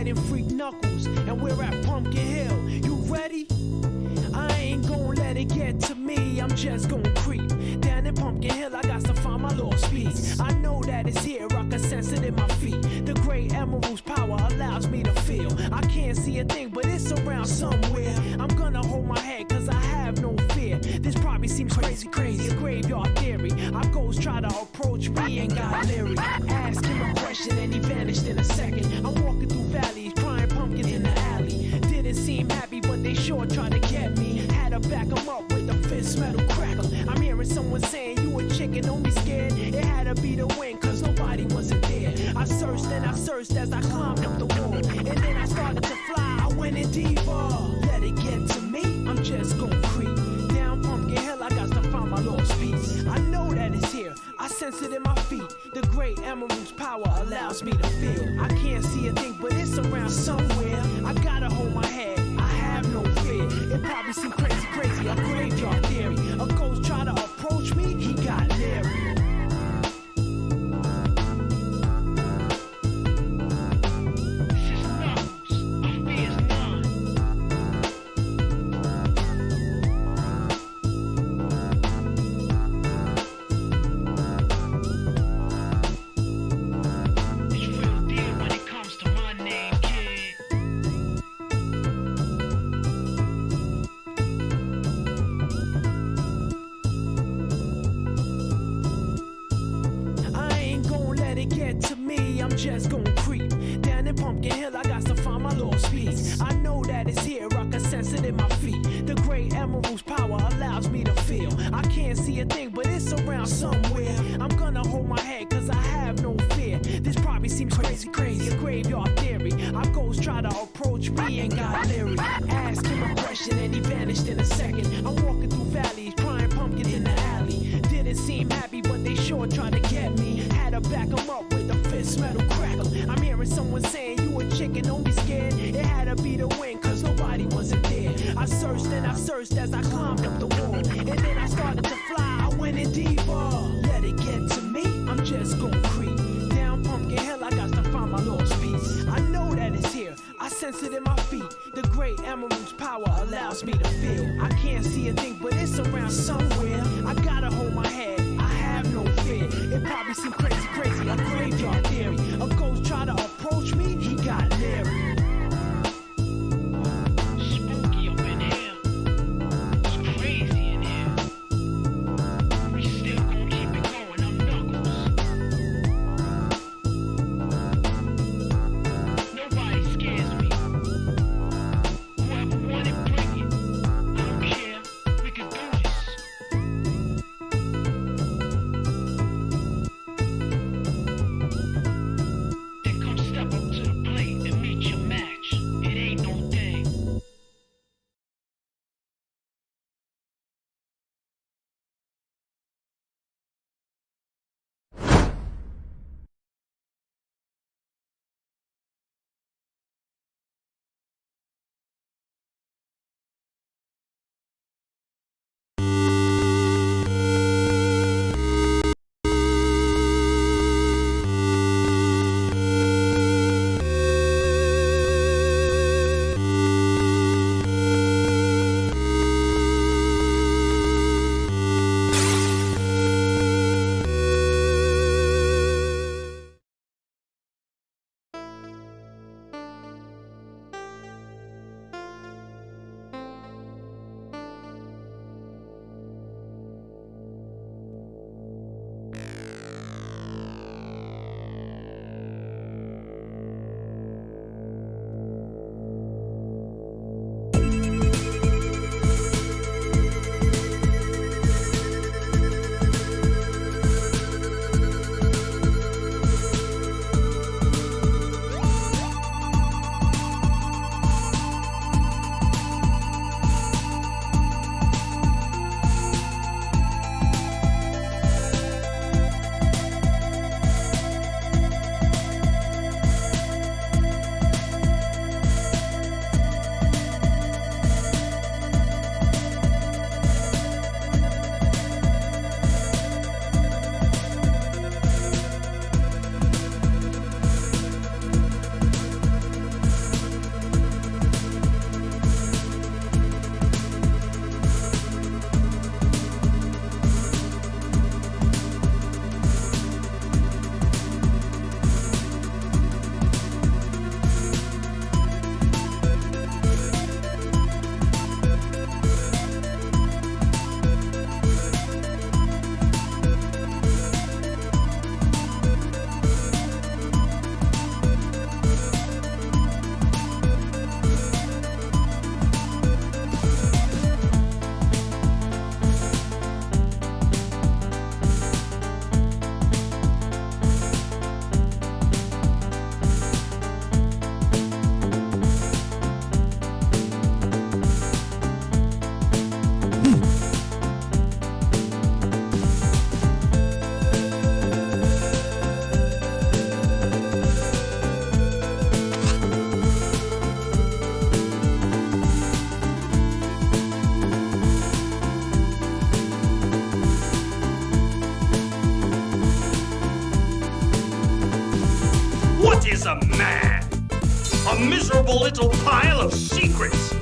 fighting freak knuckles, and we're at Pumpkin Hill. You ready? I ain't gon' let it get to me, I'm just gon' creep down in Pumpkin Hill. I got to find my lost piece. I know that it's here, I can sense it in my feet. The great emerald's power allows me to feel. I can't see a thing, but it's around somewhere. I'm gonna hold my head, cause I have no fear. This probably seems crazy, a graveyard theory. Our ghosts try to approach me and got leery. Ask him a question and he vanished in a second. I'm walking through valleys, crying pumpkins in the alley. Didn't seem happy, but they sure tried to get me. Had to back them up with a fist metal crackle. I'm hearing someone saying, you a chicken, don't be scared. It had to be the wind, cause nobody wasn't there. I searched and I searched as I climbed up the wall. And then I started to fly, I went in deeper. Let it get to me, I'm just gon' creep down Pumpkin Hill, I got to find my lost piece. I know that it's here, I sense it in my feet. The great emerald's power allows me to feel. I can't see a thing, but it's around somewhere. I gotta hold my head, I have no fear. It probably seems crazy, a graveyard theory. A ghost try to approach me, he got leery. Just gon' creep down in Pumpkin Hill, I got to find my lost piece. I know that it's here, I can sense it in my feet. The great emerald's power allows me to feel. I can't see a thing, but it's around somewhere. I'm gonna hold my head, cause I have no fear. This probably seems crazy, a graveyard theory. Our ghosts try to approach me and got leery. Ask him a question and he vanished in a second. I'm walking through valleys, crying pumpkins in the alley. Didn't seem happy, but they sure tried to get me. Had to back them up with a fist metal crackle. I'm hearing someone saying, you a chicken, don't be scared. It had to be the wind, cause nobody wasn't there. I searched and I searched as I climbed up the wall. And then I started to fly, I went in deeper. Let it get to me, I'm just gon' creep down Pumpkin Hill, I got to find my lost piece. I know that it's here, I sense it in my feet. The great emerald's power allows me to feel. I can't see a thing, but it's around somewhere. I gotta hold my head, I have no fear. It probably seems crazy, a graveyard theory. A ghost try to approach me, he got leery. Spooky up in here, it's crazy in here. We still gon' keep it going, I'm Knuckles. Nobody scares me. Whoever wanted, bring it. I don't care, we can do this. miserable little pile of secrets.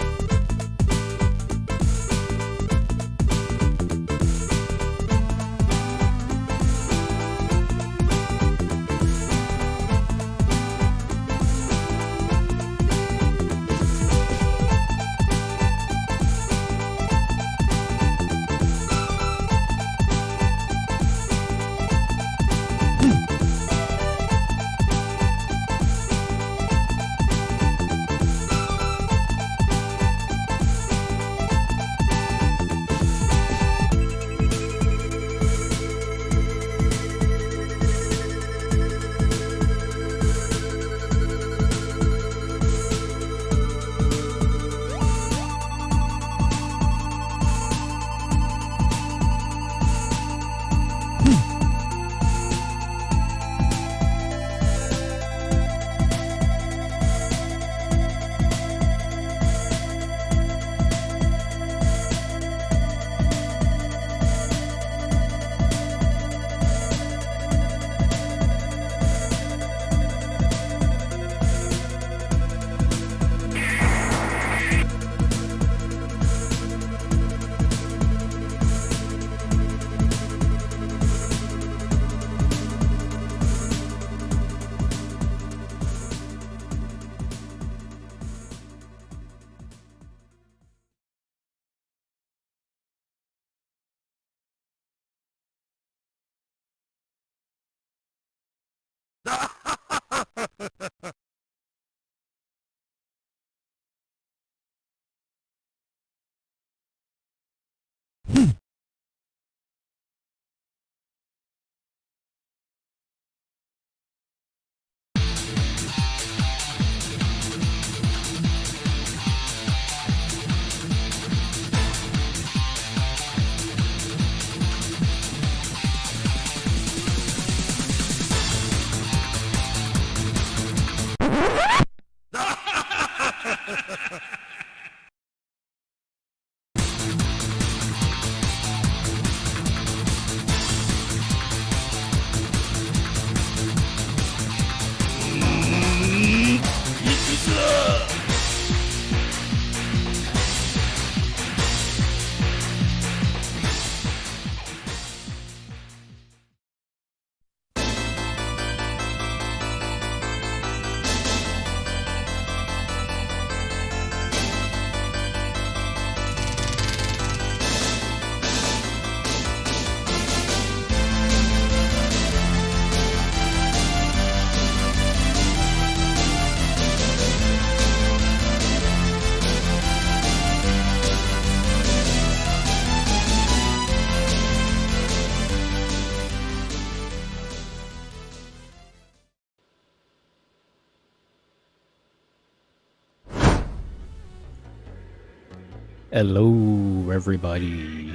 Hello, everybody.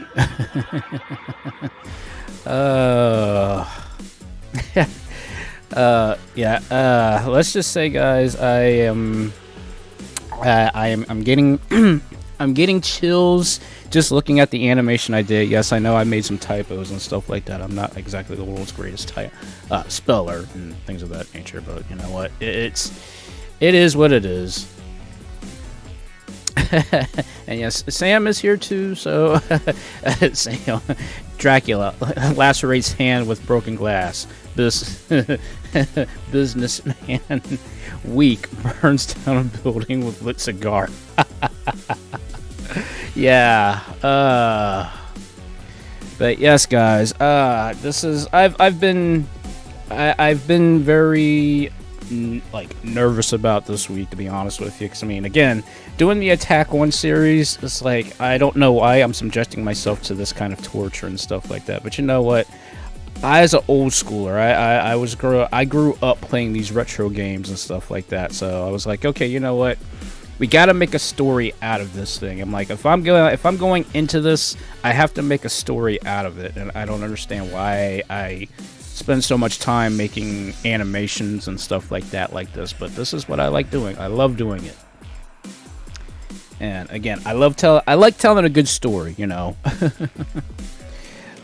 Let's just say, guys, I'm getting I'm getting chills just looking at the animation I did. Yes, I know I made some typos and stuff like that. I'm not exactly the world's greatest speller and things of that nature, but you know what? It is what it is. And yes, Sam is here too, so Sam, Dracula lacerates hand with broken glass. Businessman weak burns down a building with lit cigar. Yeah. But yes, guys. This is I've been very nervous about this week, to be honest with you, because I mean, again, doing the Attack 1 series, it's like, I don't know why I'm subjecting myself to this kind of torture and stuff like that, but you know what, as an old schooler, I grew up playing these retro games and stuff like that, so I was like, okay, you know what, we gotta make a story out of this thing. I'm like, if I'm going into this, I have to make a story out of it, and I don't understand why I spend so much time making animations and stuff like that like this, but this is what I like doing. I love doing it. And again, I like telling a good story, you know.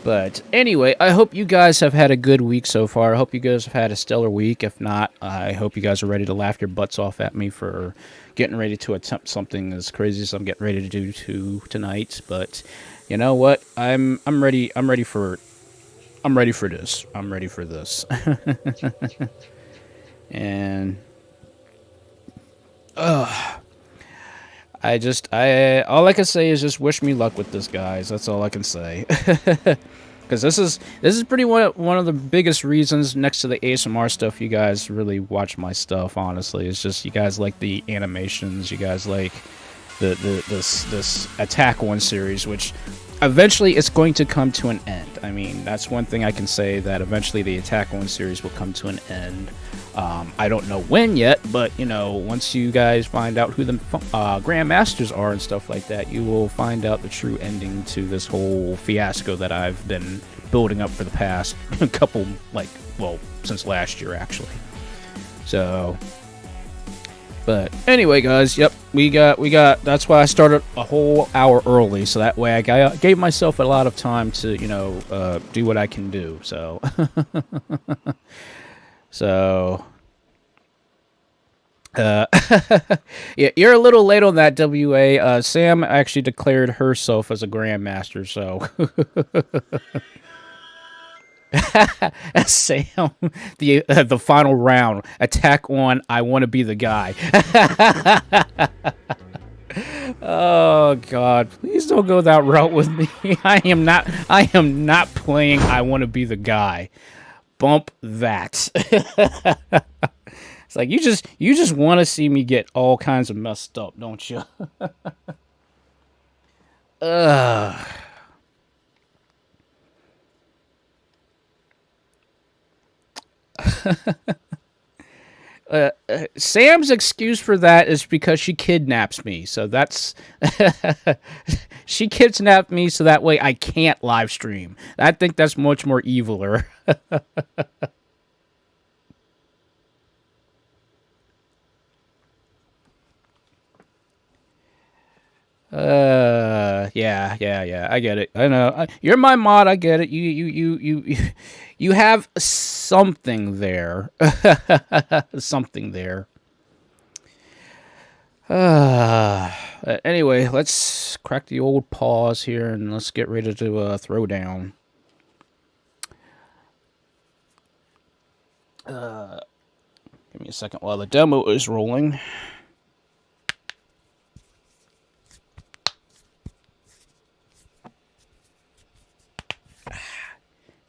But anyway, I hope you guys have had a good week so far. I hope you guys have had a stellar week. If not, I hope you guys are ready to laugh your butts off at me for getting ready to attempt something as crazy as I'm getting ready to do tonight. But you know what? I'm ready. I'm ready for this. I'm ready for this. And all I can say is just wish me luck with this, guys. That's all I can say. Because this is pretty one of the biggest reasons next to the ASMR stuff you guys really watch my stuff. Honestly, it's just you guys like the animations. You guys like this Attack One series, which eventually it's going to come to an end. I mean, that's one thing I can say, that eventually the Attack One series will come to an end. I don't know when yet, but you know, once you guys find out who the Grandmasters are and stuff like that, you will find out the true ending to this whole fiasco that I've been building up for the past couple, since last year actually. So, but anyway, guys, yep, we got. That's why I started a whole hour early, so that way I gave myself a lot of time to, you know, do what I can do. So. So, yeah, you're a little late on that, WA. Sam actually declared herself as a Grandmaster, so. Sam, the final round, attack on, I want to be the guy. Oh, God, please don't go that route with me. I am not playing I want to be the guy. Bump that. It's like you just want to see me get all kinds of messed up, don't you? Sam's excuse for that is because she kidnaps me. So that's she kidnapped me so that way I can't live stream. I think that's much more eviler. Yeah. I get it. I know. You're my mod. I get it. You have something there. Something there. Anyway, let's crack the old pause here and let's get ready to throw down. Give me a second while the demo is rolling.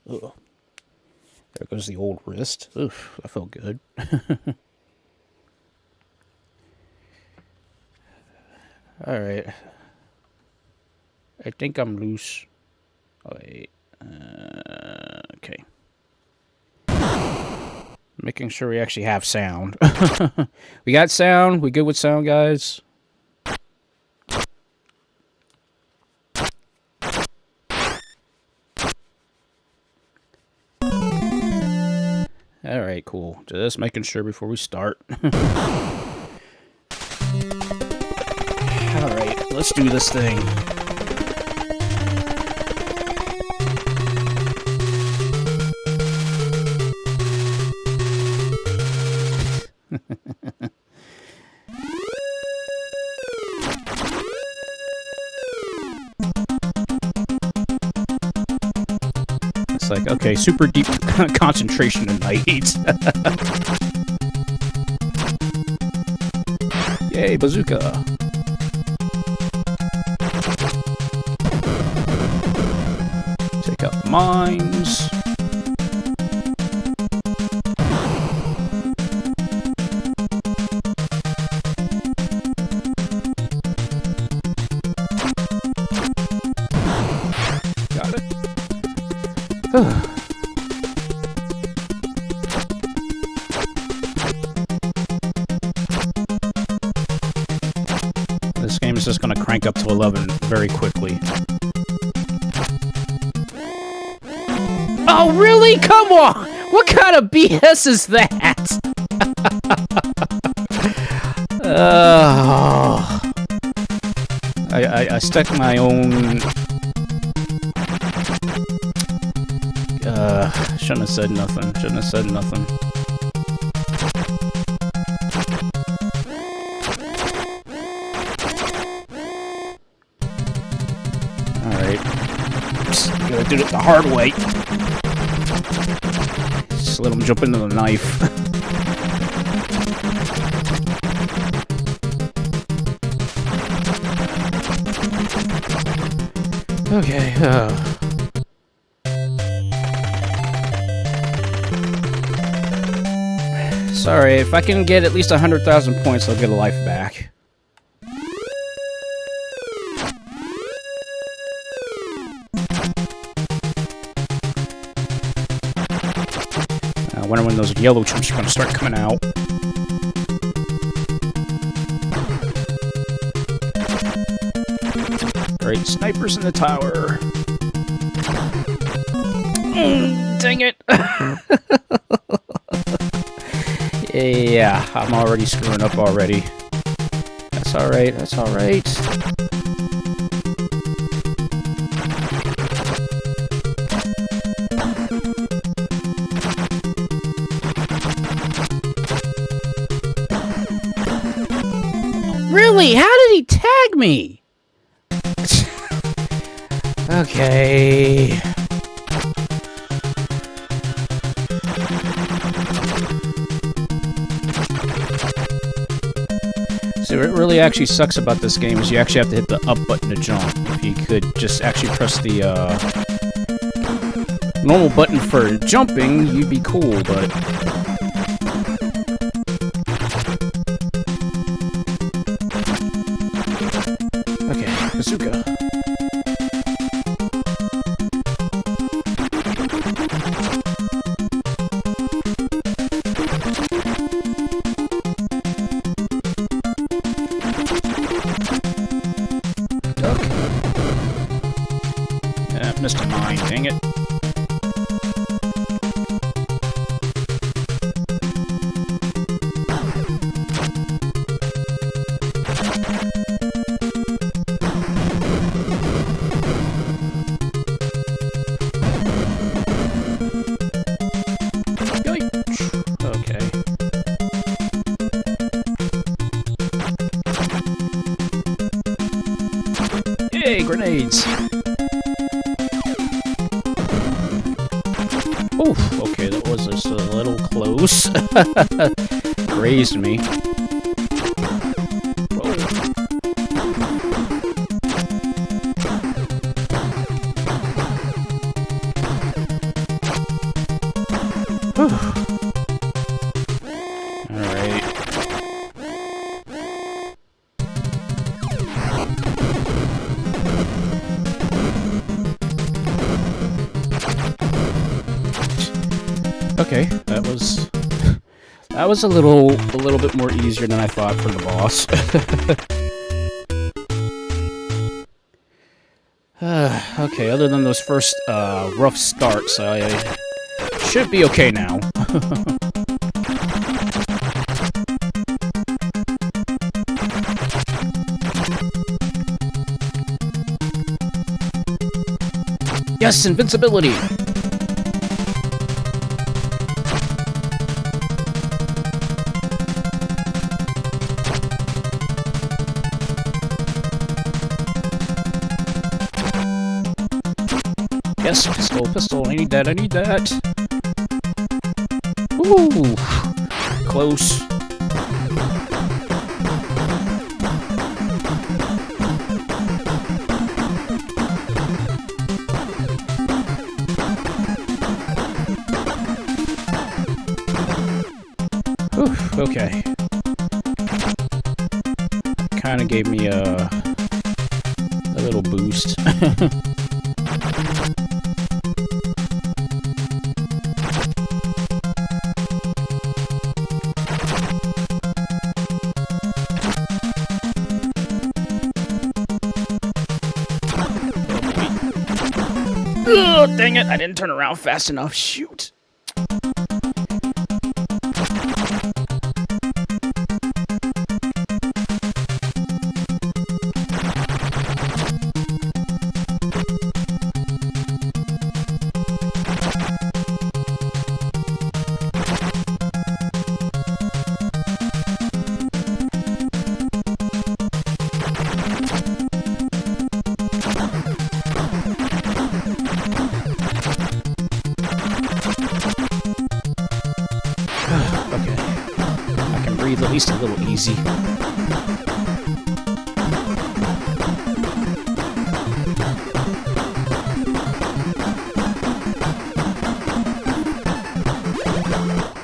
Ugh. There goes the old wrist. Oof, that felt good. Alright. I think I'm loose. Oh, wait. Okay. Making sure we actually have sound. We got sound. We good with sound, guys? Alright, cool. Just making sure before we start. Alright, let's do this thing. It's like, okay, super deep concentration tonight. Yay, bazooka. Take out the mines. Got it. This game is just going to crank up to 11 very quickly. Oh, really? Come on! What kind of BS is that? I stuck my own... Shouldn't have said nothing. Shouldn't have said nothing. Alright. Just gonna do it the hard way. Just let him jump into the knife. Okay, sorry, if I can get at least 100,000 points, I'll get a life back. I wonder when those yellow troops are going to start coming out. Great snipers in the tower. Dang it. Yeah, I'm already screwing up already. That's alright, that's alright. Really? How did he tag me? Okay. So what really actually sucks about this game is you actually have to hit the up button to jump. If you could just actually press the normal button for jumping, you'd be cool, but... Okay, bazooka. Missed a mine, dang it. Okay. Hey, grenades! Oof, okay, that was just a little close. Grazed me. Alright. Okay, that was a little bit more easier than I thought for the boss. Okay, other than those first rough starts, I should be okay now. Yes, invincibility! Yes, pistol, I need that, Ooh, close. Ooh, okay. Kinda gave me a little boost. Oh, dang it, I didn't turn around fast enough. Shoot. least a little easy.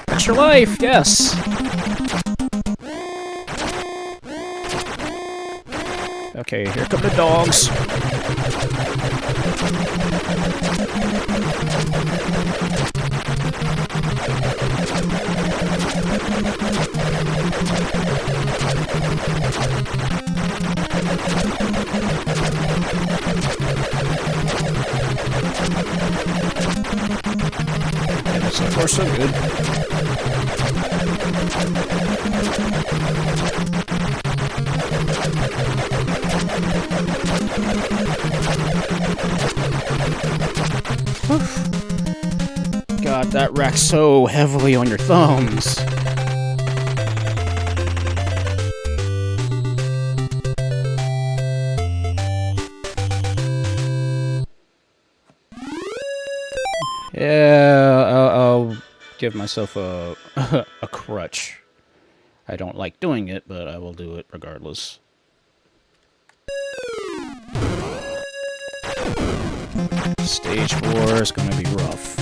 Extra life, yes. Okay, here come the dogs. And so far, so good. God, that racks so heavily on your thumbs. Yeah, I'll give myself a a crutch. I don't like doing it, but I will do it regardless. Stage 4 is going to be rough.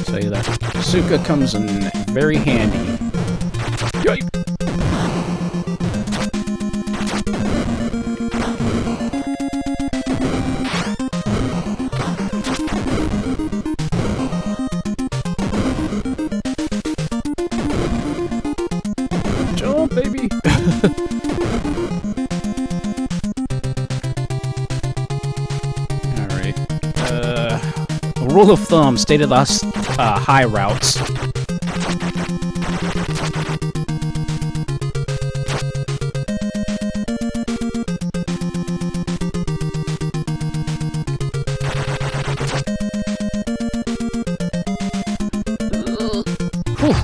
Tell you that bazooka comes in very handy. Yay! Jump, baby! Alright. Rule of thumb, stated last high routes.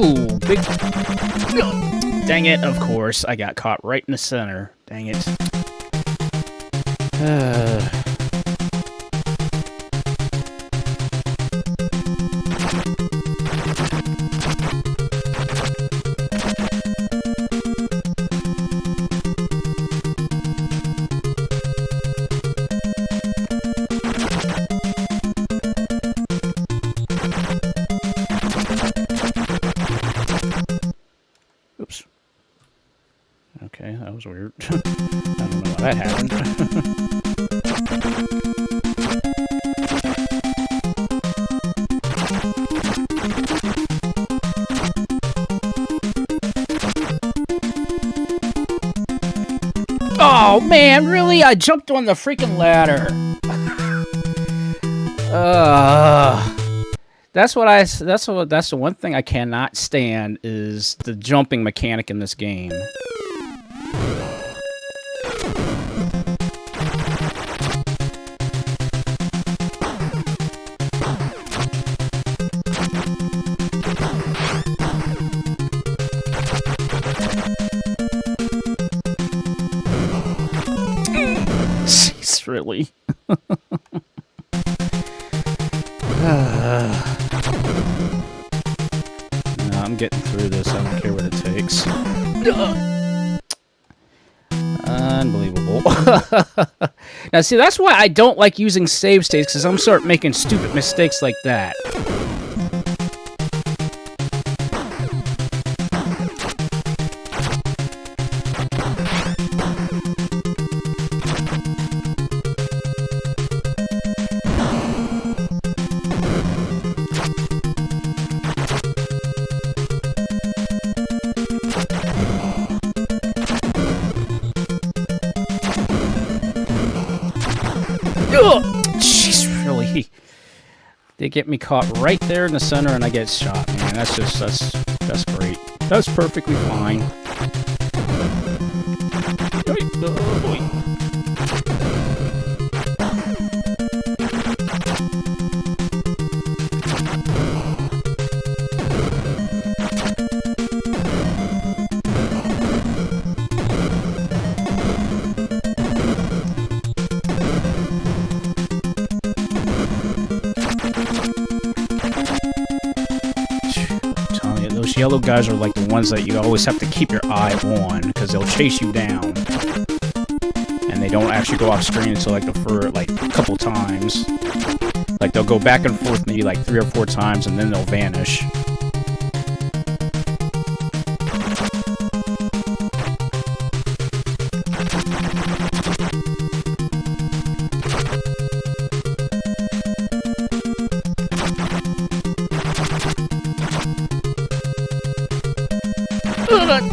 Ooh, big... Dang it, of course. I got caught right in the center. Dang it. Oops. Okay, that was weird. I don't know why that happened. Oh man, really? I jumped on the freaking ladder. That's the one thing I cannot stand is the jumping mechanic in this game. Jeez, really? No, I'm getting through this. I don't care what it takes. Unbelievable. Now, see, that's why I don't like using save states, because I'm start making stupid mistakes like that. Jeez, really? They get me caught right there in the center and I get shot, man. That's great. That's perfectly fine. Oh, boy. yellow guys are like the ones that you always have to keep your eye on because they'll chase you down, and they don't actually go off screen until like a couple times. Like they'll go back and forth maybe like 3 or 4 times, and then they'll vanish.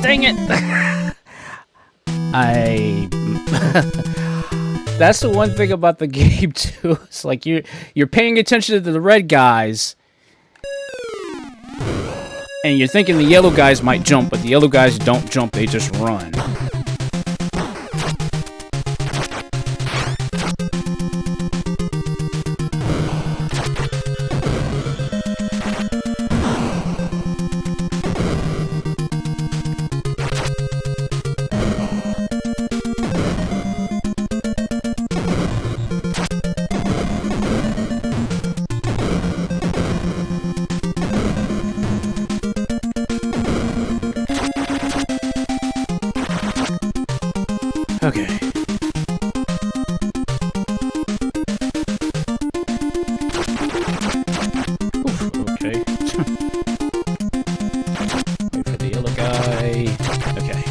Dang it! That's the one thing about the game too. It's like you're paying attention to the red guys, and you're thinking the yellow guys might jump, but the yellow guys don't jump; they just run. Okay. Oof, okay. Wait for the yellow guy. Okay.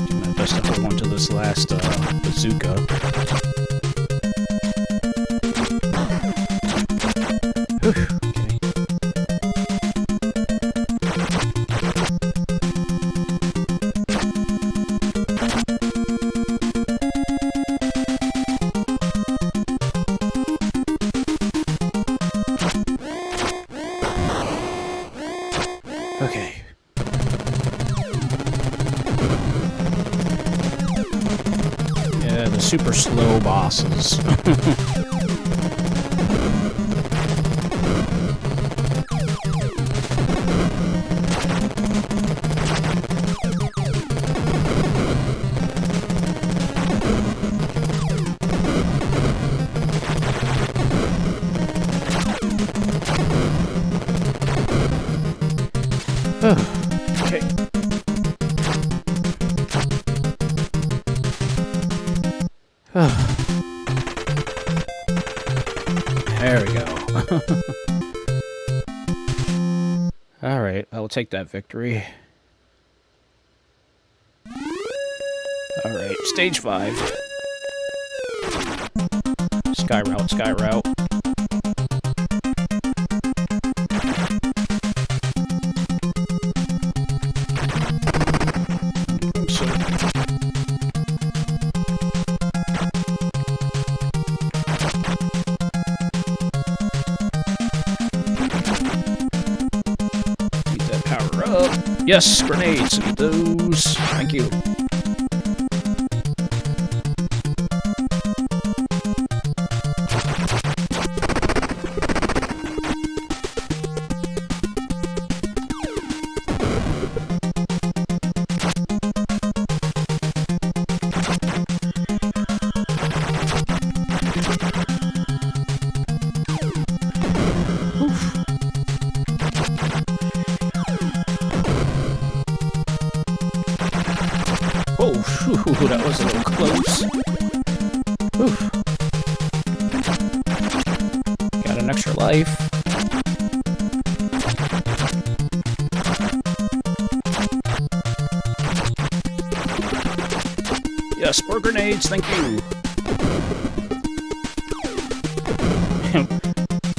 Do my best to hold on to this last bazooka. Okay. Yeah, the super slow bosses. Okay. There we go. Alright, I will take that victory. Alright, stage 5. Sky route, sky route. Yes, grenades, get those. Thank you. Ooh, that was a little close. Oof. Got an extra life. Yes, more grenades, thank you.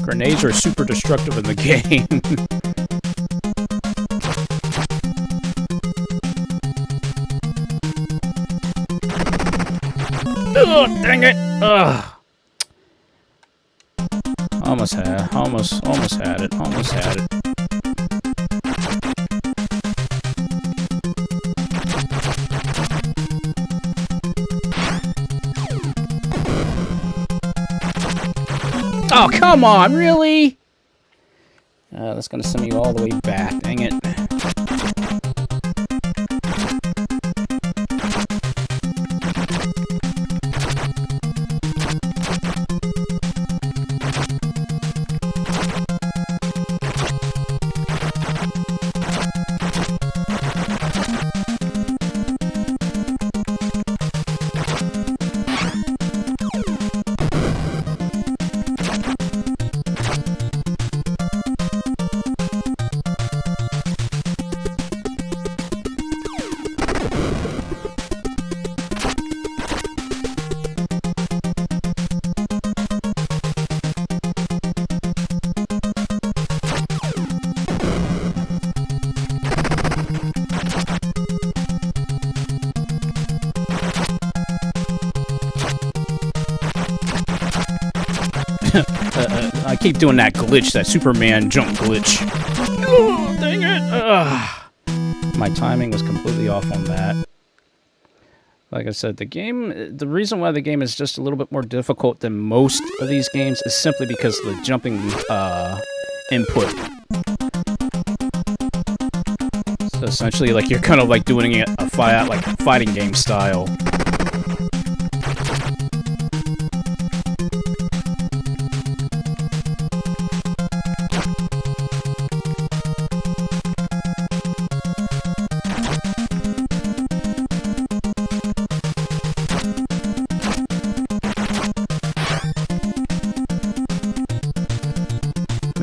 Grenades are super destructive in the game. Oh, dang it! Ugh. Almost had it. Almost had it. Oh, come on, really? That's gonna send me all the way back. Dang it. I keep doing that glitch, that Superman jump glitch. Oh, dang it! My timing was completely off on that. Like I said, the reason why the game is just a little bit more difficult than most of these games is simply because of the jumping input. So essentially, like, you're kind of like doing it a fighting game style.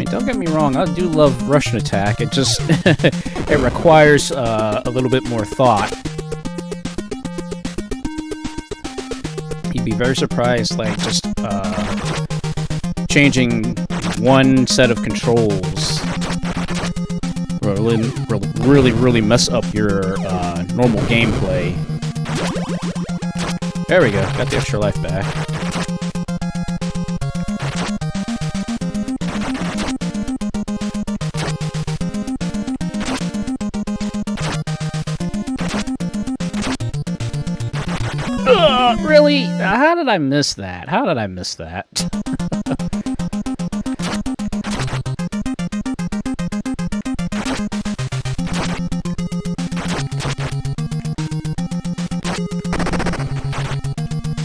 Don't get me wrong, I do love Russian attack. It just it requires a little bit more thought. You'd be very surprised, like, just changing one set of controls really mess up your normal gameplay. There we go, got the extra life back. Really? How did I miss that? How did I miss that?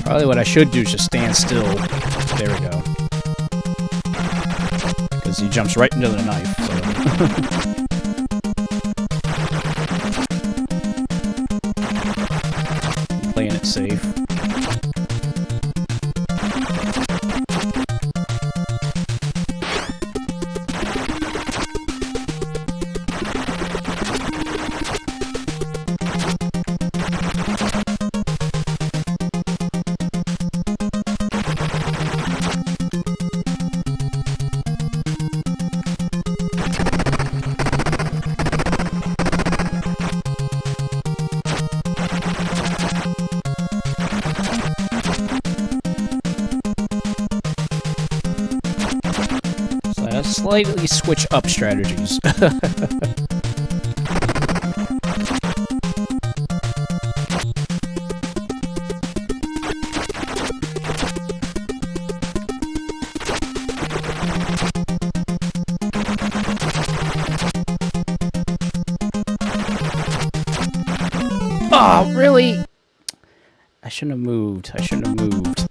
Probably what I should do is just stand still. There we go. Because he jumps right into the knife, so... Playing it safe. Slightly switch up strategies. Oh, really? I shouldn't have moved. I shouldn't have moved.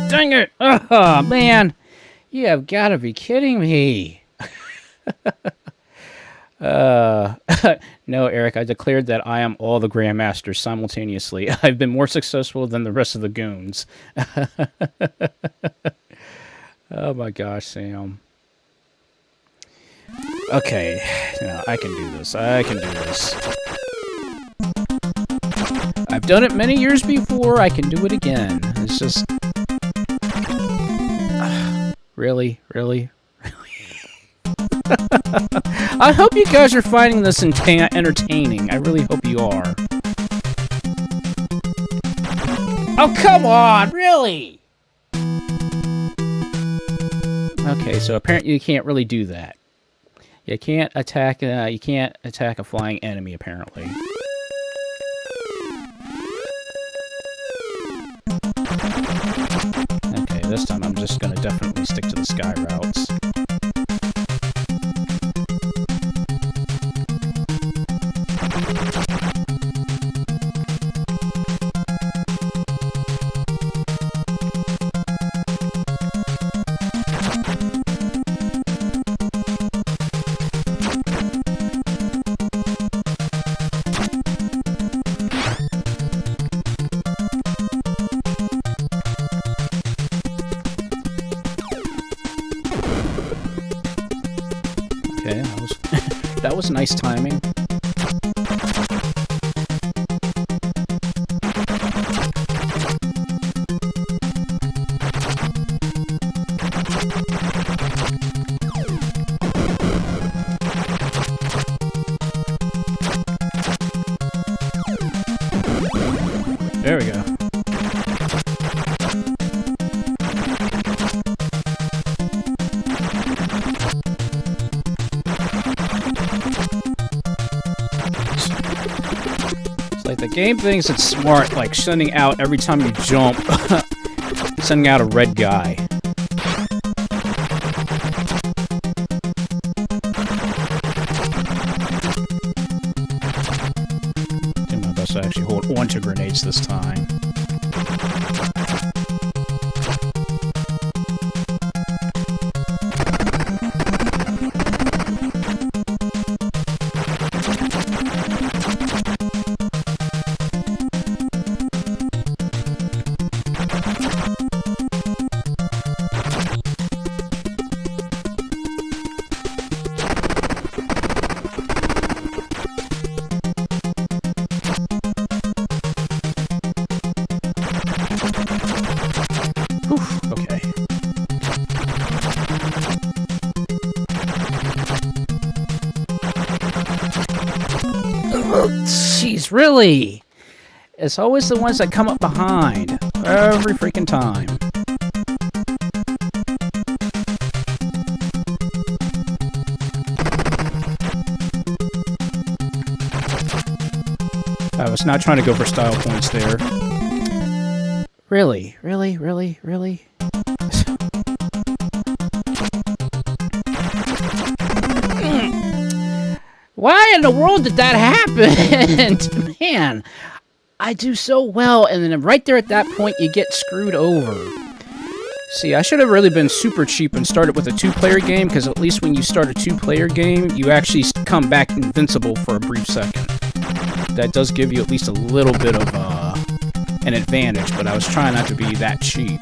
Dang it! Oh, man! You have got to be kidding me! No, Eric, I declared that I am all the Grandmasters simultaneously. I've been more successful than the rest of the goons. Oh my gosh, Sam. Okay, now I can do this. I can do this. I've done it many years before. I can do it again. It's just... Really? Really? I hope you guys are finding this entertaining. I really hope you are. Oh, come on! Really? Okay, so apparently you can't really do that. You can't attack a flying enemy, apparently. Okay, this time I'm just gonna definitely stick to the sky routes. Okay, that was nice timing. Like, the game thinks it's smart, like, sending out every time you jump, sending out a red guy. Do my best to actually hold on to grenades this time. Okay. Jeez, really? It's always the ones that come up behind. Every freaking time. I was not trying to go for style points there. Really? Really? Really? Really? Why in the world did that happen? Man, I do so well, and then right there at that point, you get screwed over. See, I should have really been super cheap and started with a two-player game, because at least when you start a two-player game, you actually come back invincible for a brief second. That does give you at least a little bit of an advantage, but I was trying not to be that cheap.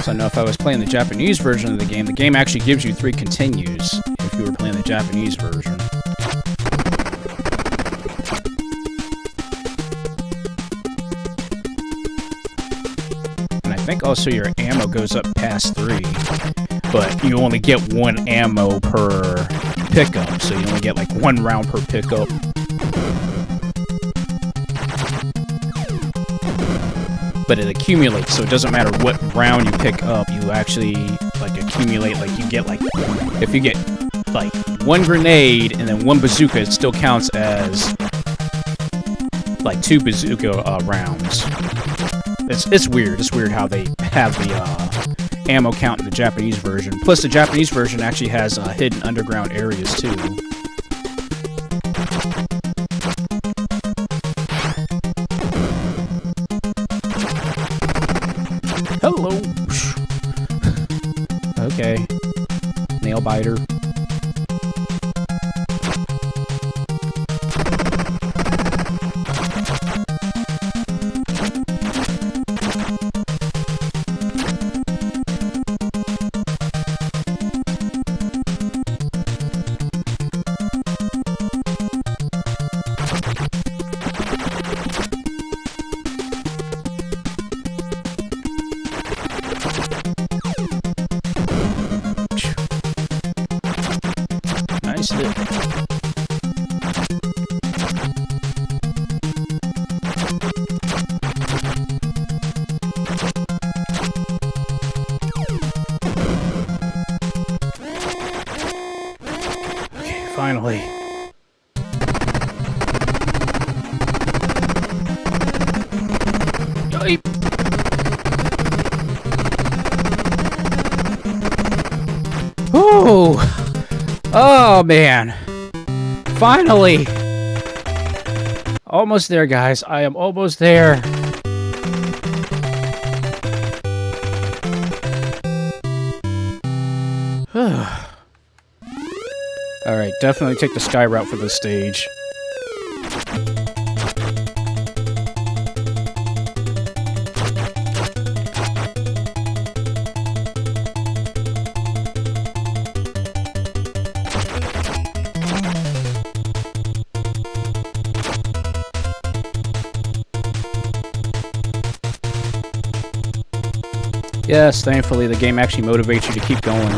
So I know if I was playing the Japanese version of the game actually gives you 3 continues if you were playing the Japanese version. And I think also your ammo goes up past 3, but you only get 1 ammo per pickup, so you only get like 1 round per pickup. But it accumulates, so it doesn't matter what round you pick up, you actually, like, accumulate, like, you get, like, if you get, like, 1 grenade and then 1 bazooka, it still counts as, like, 2 bazooka rounds. It's weird. It's weird how they have the ammo count in the Japanese version. Plus, the Japanese version actually has hidden underground areas, too. Hello! Okay. Nail biter. Nice hit. Okay, finally. Yipe. Ooh. Oh, man. Finally. Almost there, guys. I am almost there. Alright, definitely take the sky route for this stage. Yes, thankfully the game actually motivates you to keep going.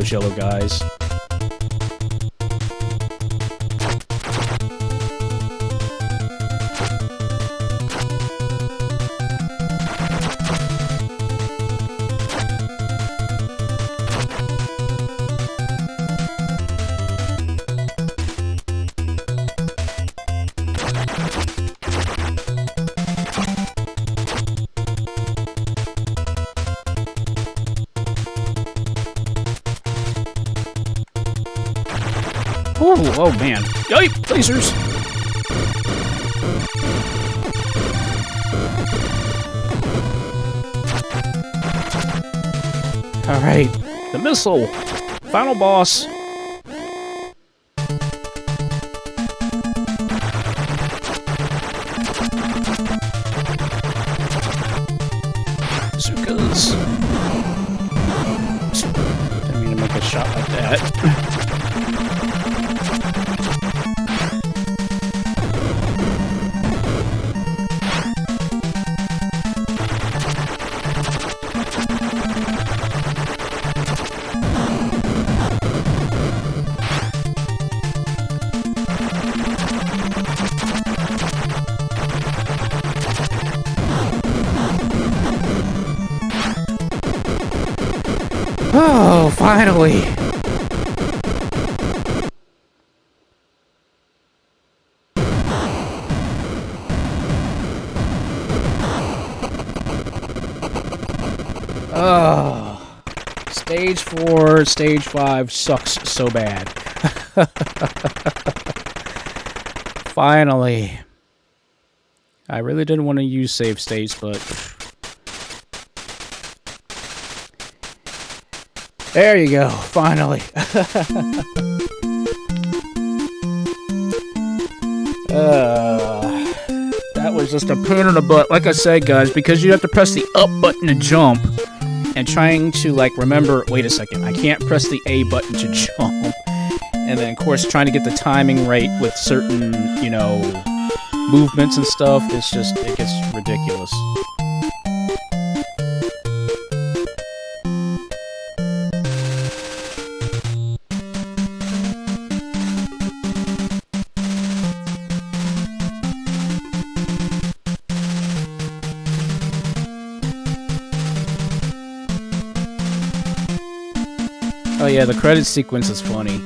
those yellow guys. Ooh, oh man. Yipe! Lasers! Alright. The missile! Final boss! Bazookas! Didn't mean to make a shot like that. Oh, finally! Oh, Stage 4, Stage 5 sucks so bad. Finally. I really didn't want to use save states, but... There you go, finally. That was just a pain in the butt. Like I said, guys, because you have to press the up button to jump, and trying to, like, remember, wait a second, I can't press the A button to jump. And then, of course, trying to get the timing right with certain, you know, movements and stuff, it's just, it gets ridiculous. Oh yeah, the credit sequence is funny.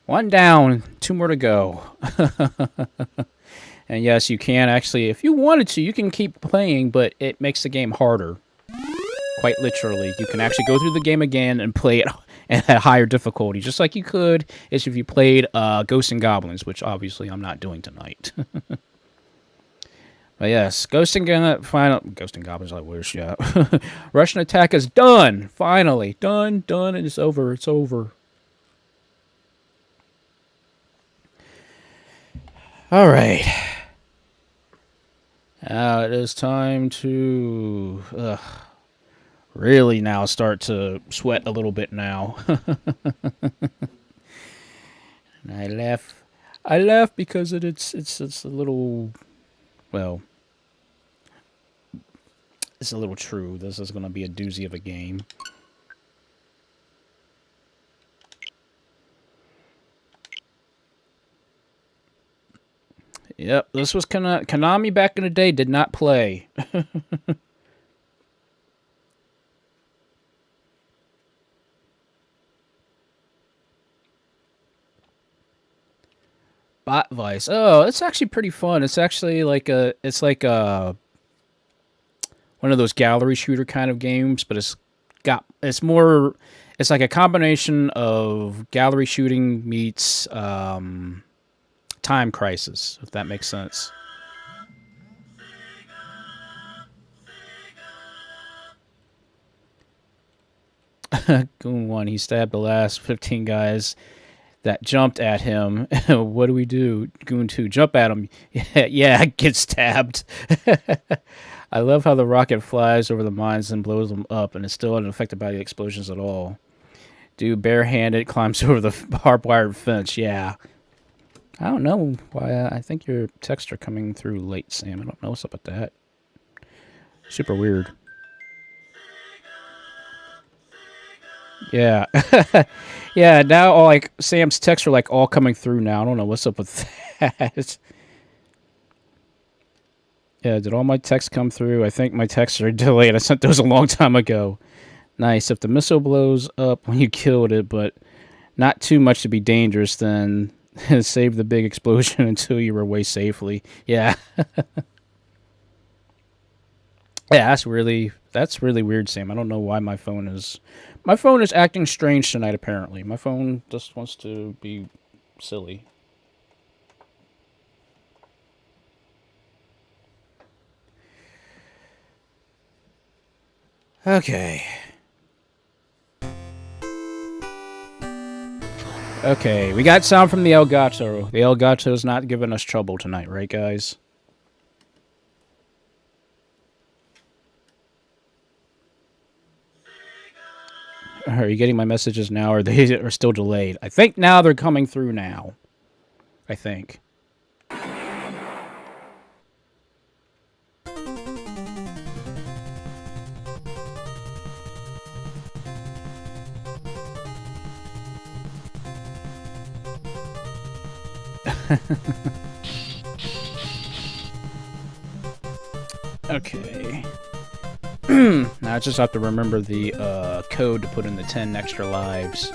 One down, 2 more to go. And yes, you can actually, if you wanted to, you can keep playing, but it makes the game harder. Quite literally. You can actually go through the game again and play it at a higher difficulty, just like you could if you played Ghosts and Goblins, which obviously I'm not doing tonight. But yes, Ghosts and Goblins, I wish, yeah. Russian attack is done! Finally! Done, it's over, it's over. Alright. Now it is time to really now start to sweat a little bit now. And I laugh because it's a little, well, it's a little true. This is going to be a doozy of a game. Yep, this was KONAMI back in the day did not play. Bot Vice. Oh, it's actually pretty fun. It's actually like one of those gallery shooter kind of games, but it's got it's more. It's like a combination of gallery shooting meets Time Crisis, if that makes sense. Goon 1, he stabbed the last 15 guys that jumped at him. What do we do? Goon 2, jump at him. Yeah, get stabbed. I love how the rocket flies over the mines and blows them up, and it's still unaffected by the explosions at all. Dude, barehanded, climbs over the barbed wire fence. Yeah. I don't know why. I think your texts are coming through late, Sam. I don't know what's up with that. Super weird. Yeah. Yeah, now all like Sam's texts are like all coming through now. I don't know what's up with that. Yeah, did all my texts come through? I think my texts are delayed. I sent those a long time ago. Nice. If the missile blows up when you killed it, but not too much to be dangerous, then save the big explosion until you were away safely. Yeah. Yeah, that's really weird, Sam. I don't know why my phone is acting strange tonight, apparently. My phone just wants to be silly. Okay. Okay, we got sound from the Elgato. The Elgato's not giving us trouble tonight, right, guys? Are you getting my messages now, or they are still delayed? I think now they're coming through now. I think. Okay. Now I just have to remember the code to put in the 10 extra lives.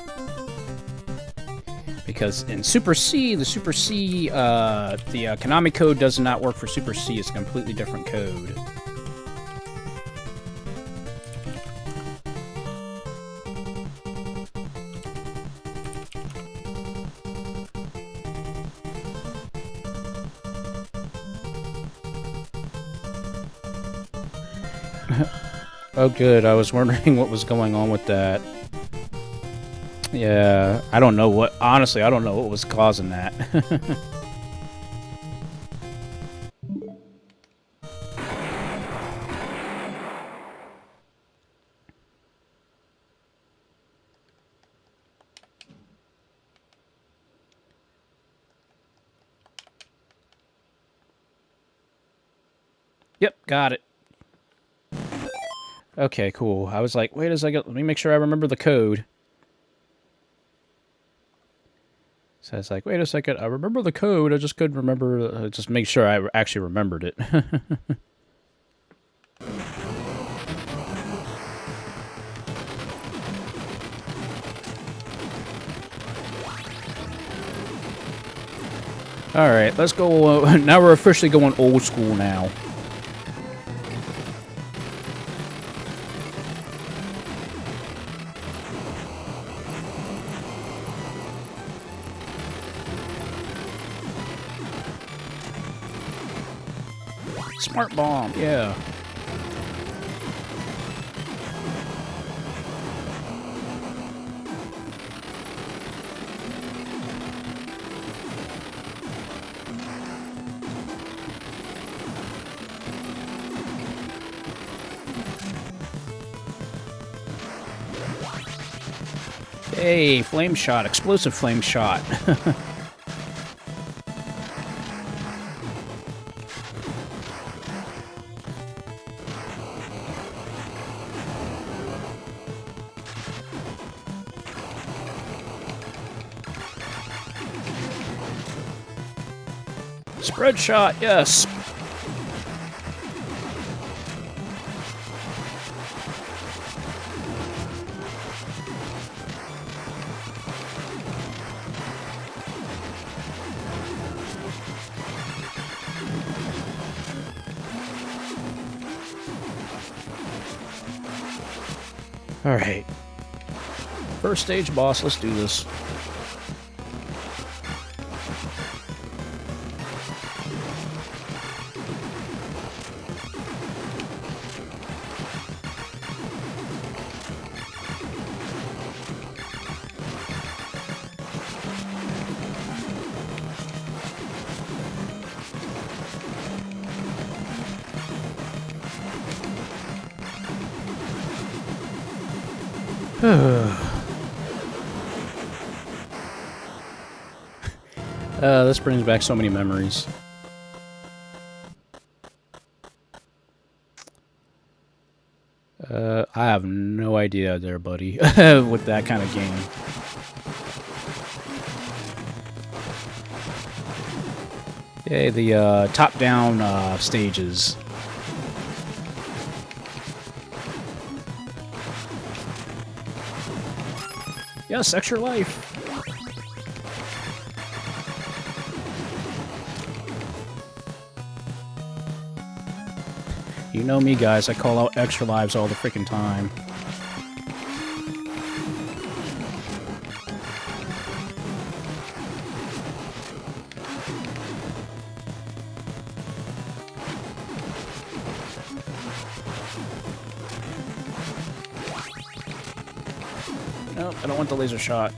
Because in Super C, the KONAMI code does not work for Super C. It's a completely different code. Oh, good. I was wondering what was going on with that. Yeah, I don't know what... Honestly, I don't know what was causing that. Yep, got it. Okay, cool. I was like, wait a second, let me make sure I remember the code. So I was like, wait a second, I remember the code, I just couldn't remember, just make sure I actually remembered it. Alright, let's go, now we're officially going old school now. Smart bomb, yeah. Hey, flame shot, explosive flame shot. Spread shot, yes. Alright. First stage boss, let's do this. This brings back so many memories. I have no idea there, buddy, with that kind of game. Yay, the top-down stages. Yes, extra life. You know me, guys. I call out extra lives all the freaking time. Nope, I don't want the laser shot.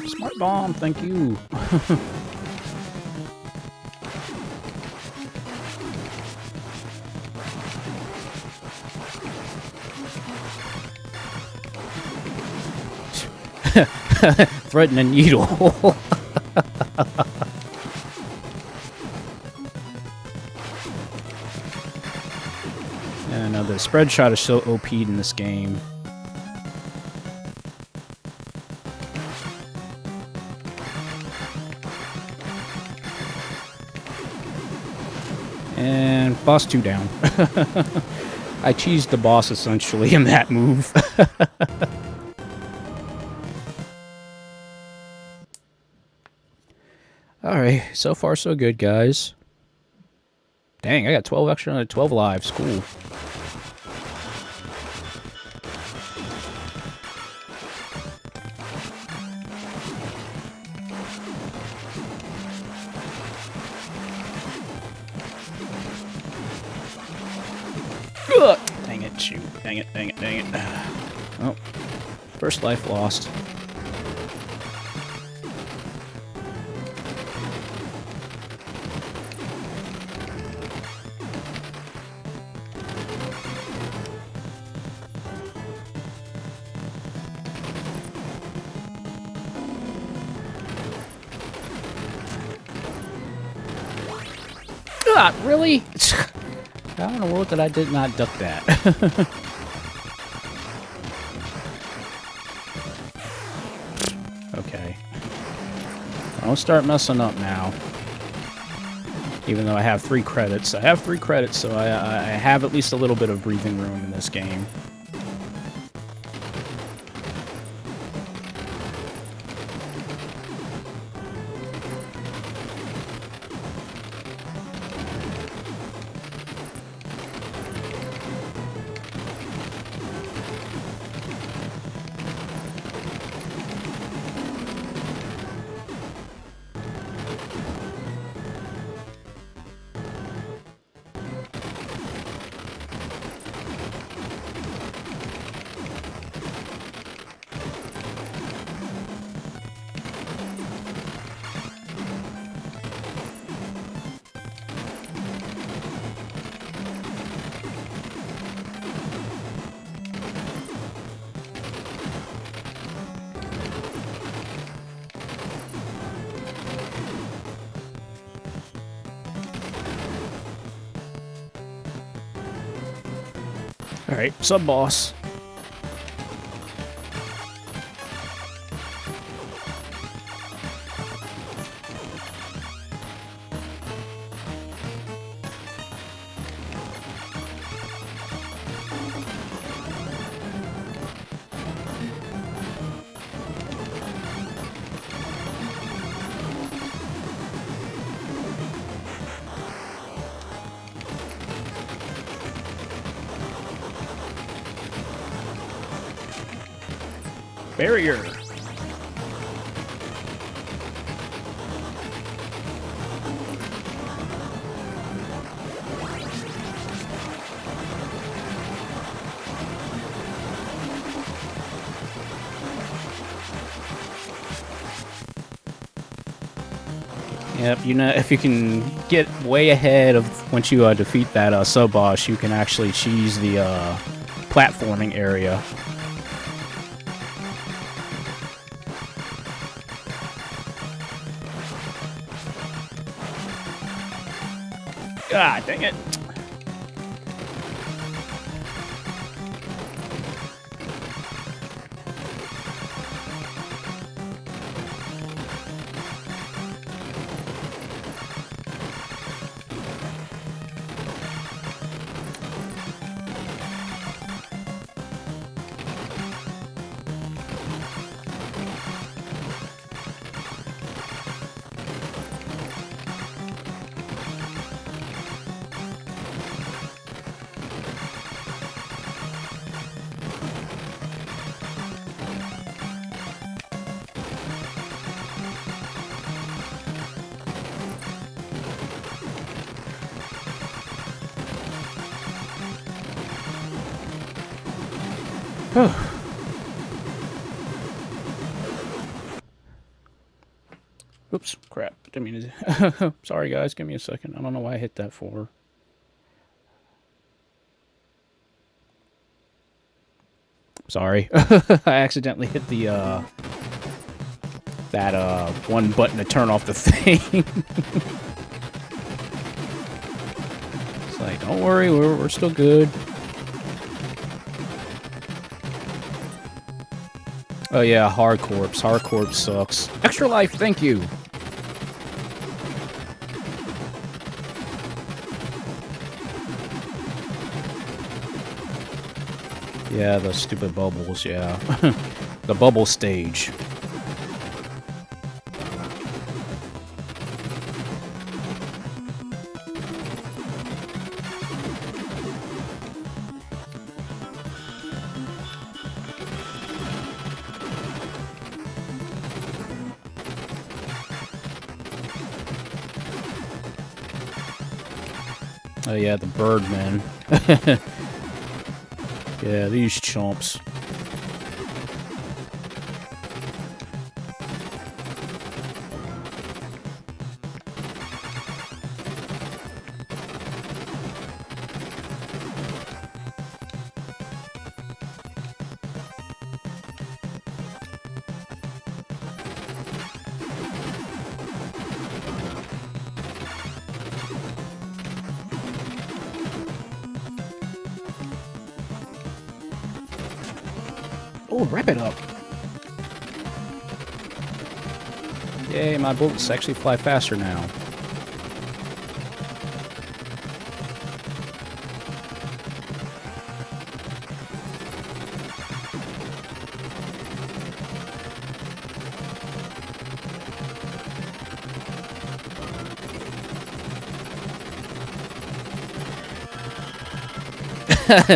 Smart bomb, thank you. Threading a needle. Yeah, no, the spread shot is so OP'd in this game. And boss 2 down. I cheesed the boss essentially in that move. Alright, so far so good, guys. Dang, I got 12 extra, 12 lives. Cool. Ugh! Dang it, shoot. Dang it, dang it, dang it. Oh, first life lost. God, really? How in the world did I not duck that? Okay. Don't start messing up now. Even though I have 3 credits. I have 3 credits, so I have at least a little bit of breathing room in this game. Alright, sub-boss. Barrier. Yep, you know, if you can get way ahead of once you defeat that sub-boss, you can actually cheese the platforming area. God dang it. Oops, crap. Didn't mean to. Sorry, guys. Give me a second. I don't know why I hit that for. Sorry. I accidentally hit the, that, one button to turn off the thing. It's like, don't worry, we're still good. Oh yeah, Hard Corpse. Hard Corpse sucks. Extra life, thank you. Yeah, the stupid bubbles, yeah. The bubble stage. Oh yeah, the Birdman. Yeah, these chumps. Oh, wrap it up. Yay, my bullets actually fly faster now.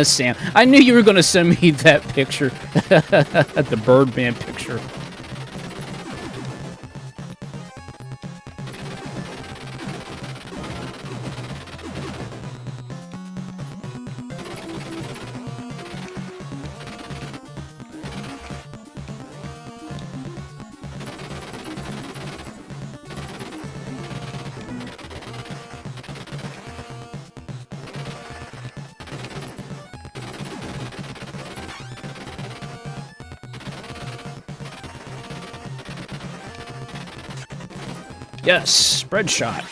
Sam, I knew you were going to send me that picture. The Birdman picture. Yes, spread shot.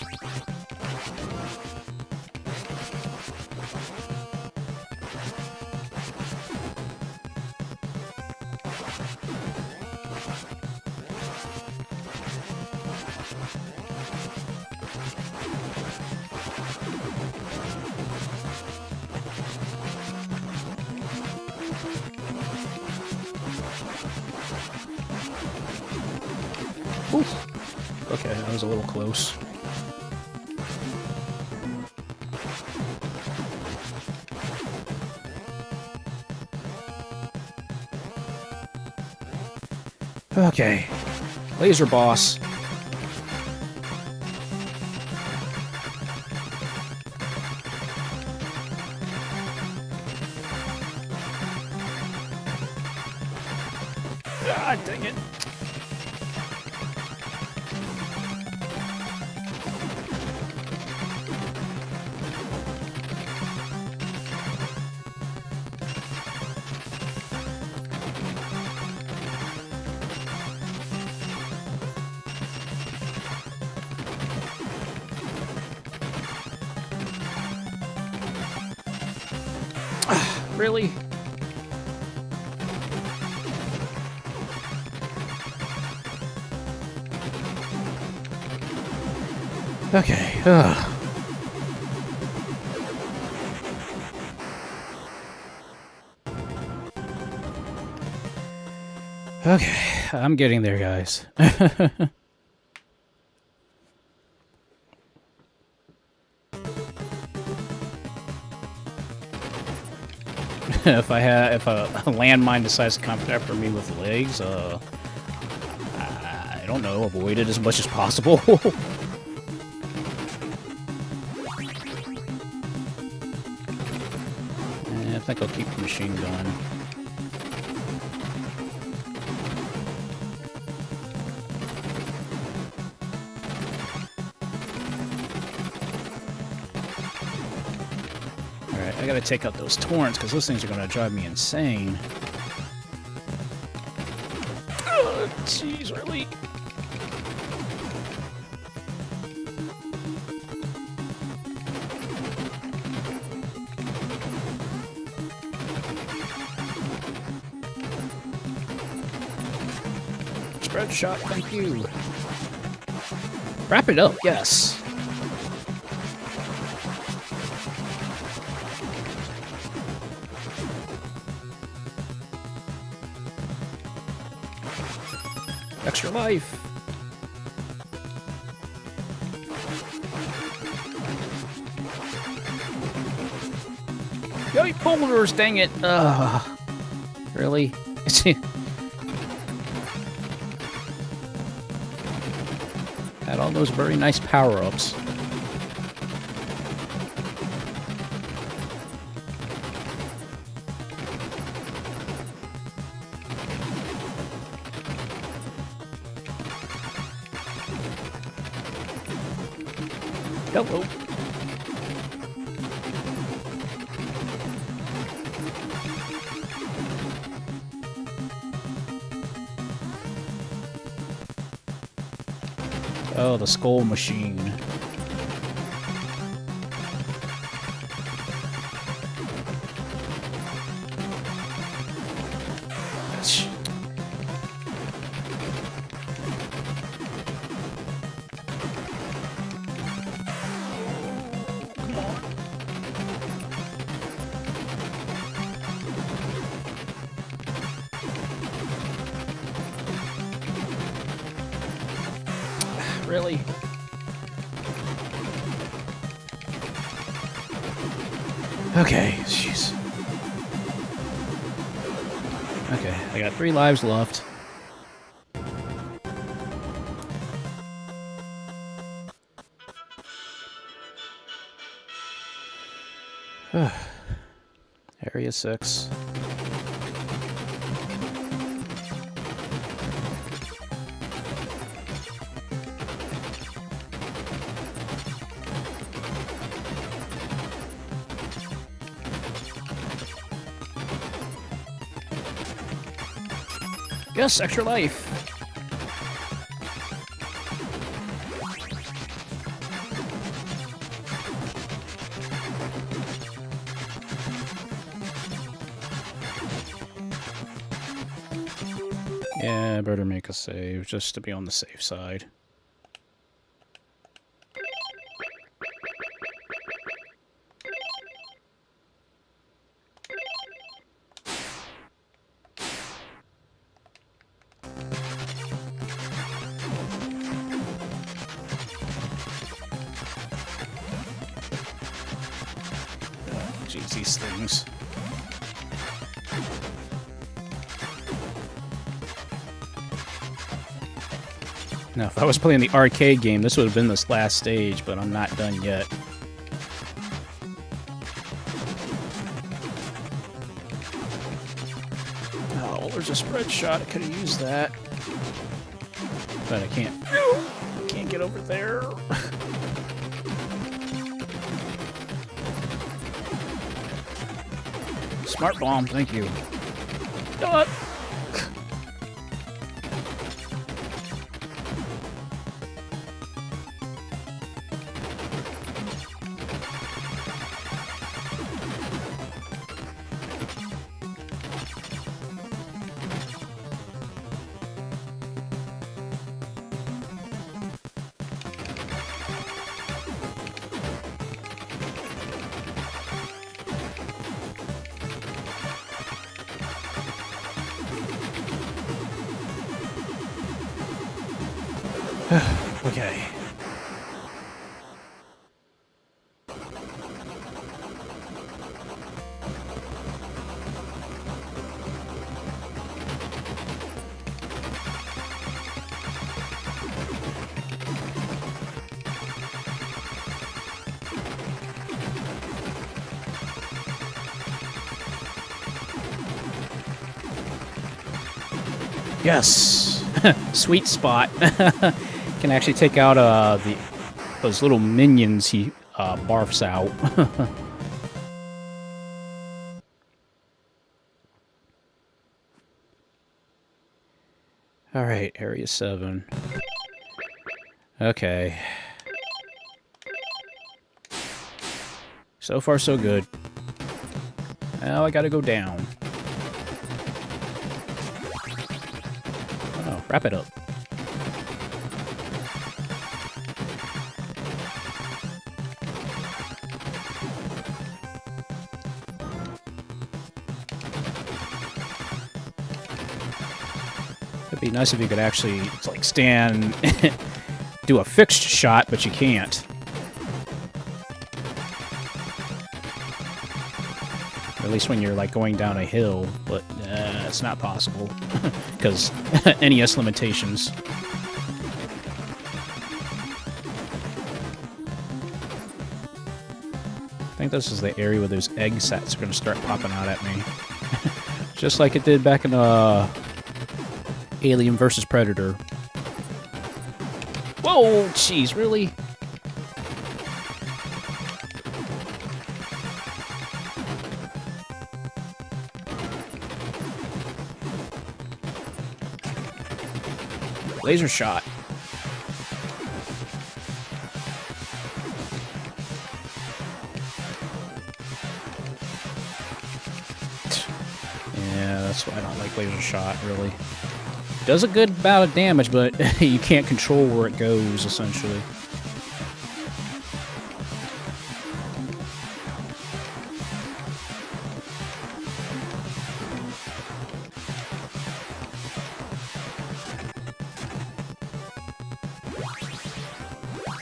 Oof. Okay, that was a little close. Okay. Laser boss. Ah, dang it. Really? Okay. Okay, I'm getting there, guys. if a landmine decides to come after me with legs, I don't know, avoid it as much as possible. I think I'll keep the machine gun. Alright, I gotta take out those torrents, because those things are gonna drive me insane. Oh, jeez, really? Spread shot, thank you. Wrap it up, yes. Extra life. Yay, boulders, dang it. Really? Had all those very nice power-ups. Hello. Oh, the skull machine. Really? Okay, jeez. Okay, I got 3 lives left. Area 6. Yes, extra life. Yeah, better make a save just to be on the safe side. Jeez, these things. Now, if I was playing the arcade game, this would have been this last stage, but I'm not done yet. Oh, well, there's a spread shot. I could have used that. But I can't. I can't get over there. Smart bomb, thank you. What? Okay. Yes! Sweet spot. Can actually take out those little minions he barfs out. Alright, Area 7. Okay. So far, so good. Now I gotta go down. Oh, wrap it up. It'd be nice if you could actually, like, stand, do a fixed shot, but you can't. At least when you're, like, going down a hill, but it's not possible, because NES limitations. I think this is the area where those egg sets are going to start popping out at me. Just like it did back in Alien vs. Predator. Whoa, jeez, really? Laser shot. Yeah, that's why I don't like laser shot, really. Does a good amount of damage, but you can't control where it goes, essentially.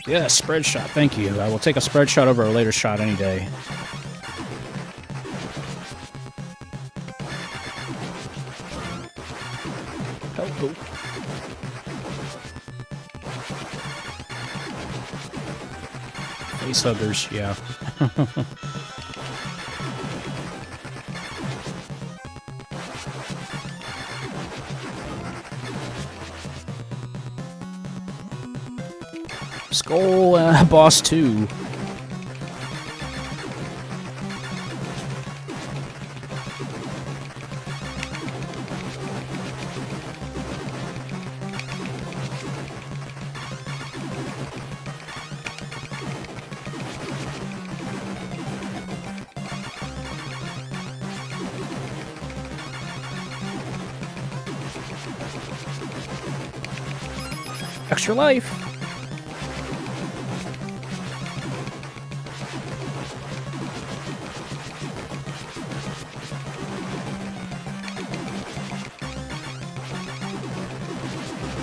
Yeah, spread shot, thank you. I will take a spread shot over a later shot any day. Oh. Face huggers, yeah. Skull boss 2. Extra life.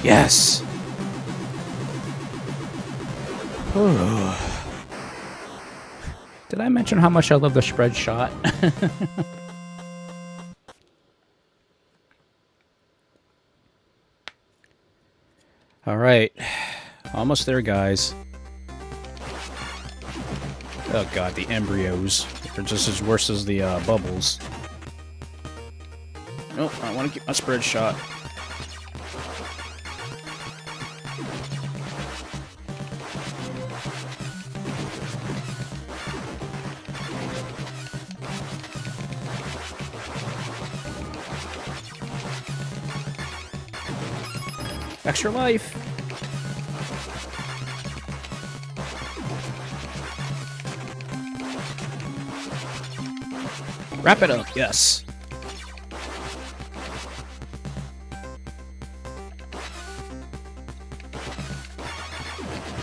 Yes. Did I mention how much I love the spread shot? Alright. Almost there, guys. Oh god, the embryos. They're just as worse as the bubbles. Nope, I want to keep my spread shot. Extra life. Wrap it up, yes.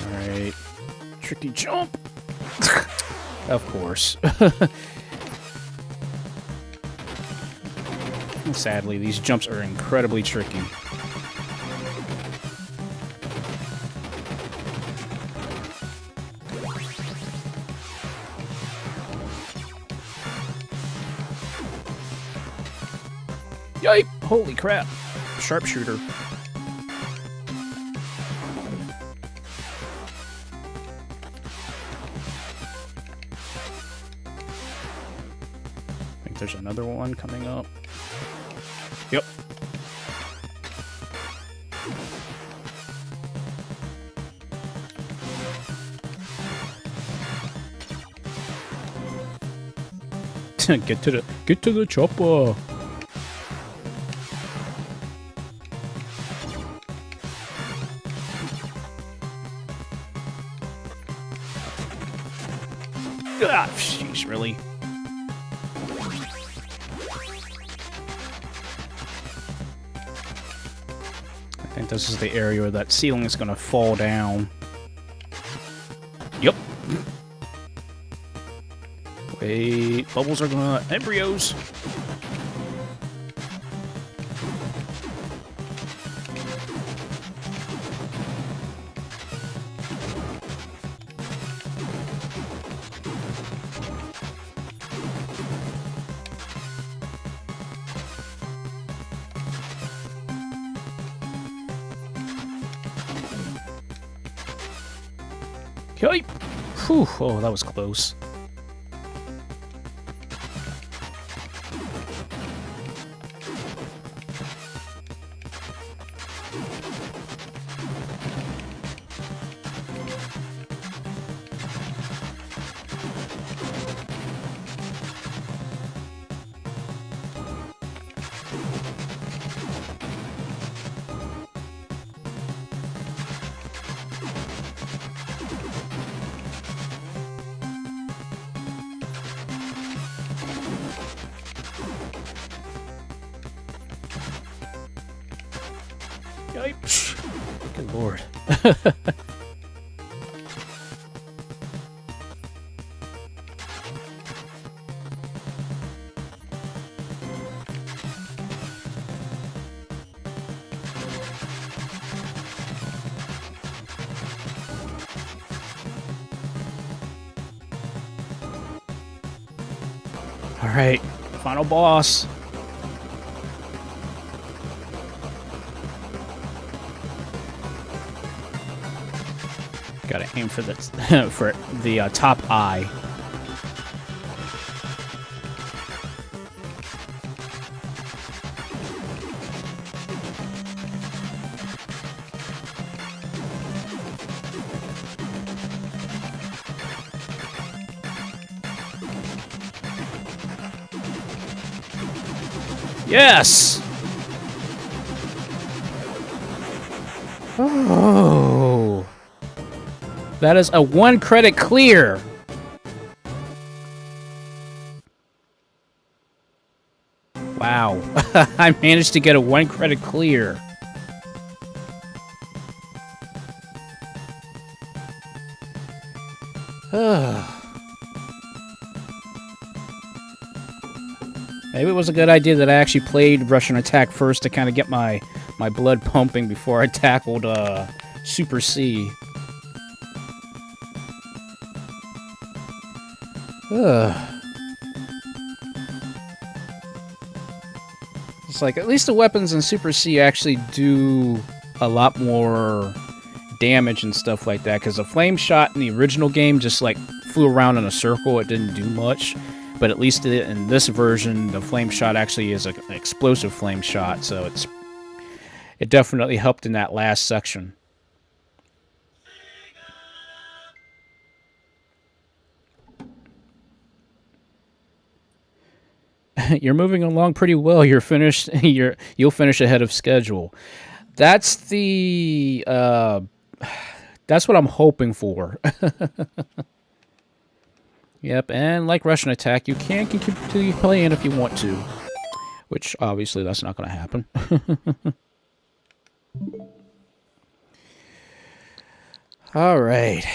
Alright. Tricky jump. Of course. Sadly, these jumps are incredibly tricky. Yipe! Holy crap. Sharpshooter. I think there's another one coming up. Yep. Get to the chopper. Ah, jeez, really? I think this is the area where that ceiling is gonna fall down. Yep. Wait, bubbles are gonna... embryos! Yipe! Whew, oh, that was close. Yipes. Good lord. Alright, final boss. Gotta aim for the for the top eye. Yes! Oh. That is a 1 credit clear. Wow. I managed to get a 1 credit clear. Maybe it was a good idea that I actually played Russian Attack first to kind of get my blood pumping before I tackled Super C. It's like, at least the weapons in Super C actually do a lot more damage and stuff like that, because the flame shot in the original game just like flew around in a circle. It didn't do much, but at least in this version, the flame shot actually is an explosive flame shot, so it definitely helped in that last section. You're moving along pretty well. You're finished. You'll finish ahead of schedule. That's the that's what I'm hoping for. Yep, and like Russian Attack, you can continue playing if you want to, which obviously that's not going to happen. All right.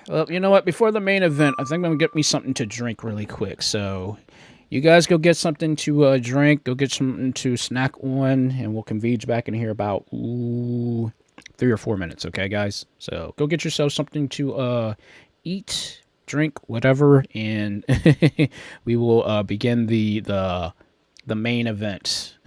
Well, you know what? Before the main event, I think I'm going to get me something to drink really quick. So you guys go get something to drink, go get something to snack on, and we'll converge back in here about 3 or 4 minutes, okay, guys? So go get yourself something to eat, drink, whatever, and we will begin the main event.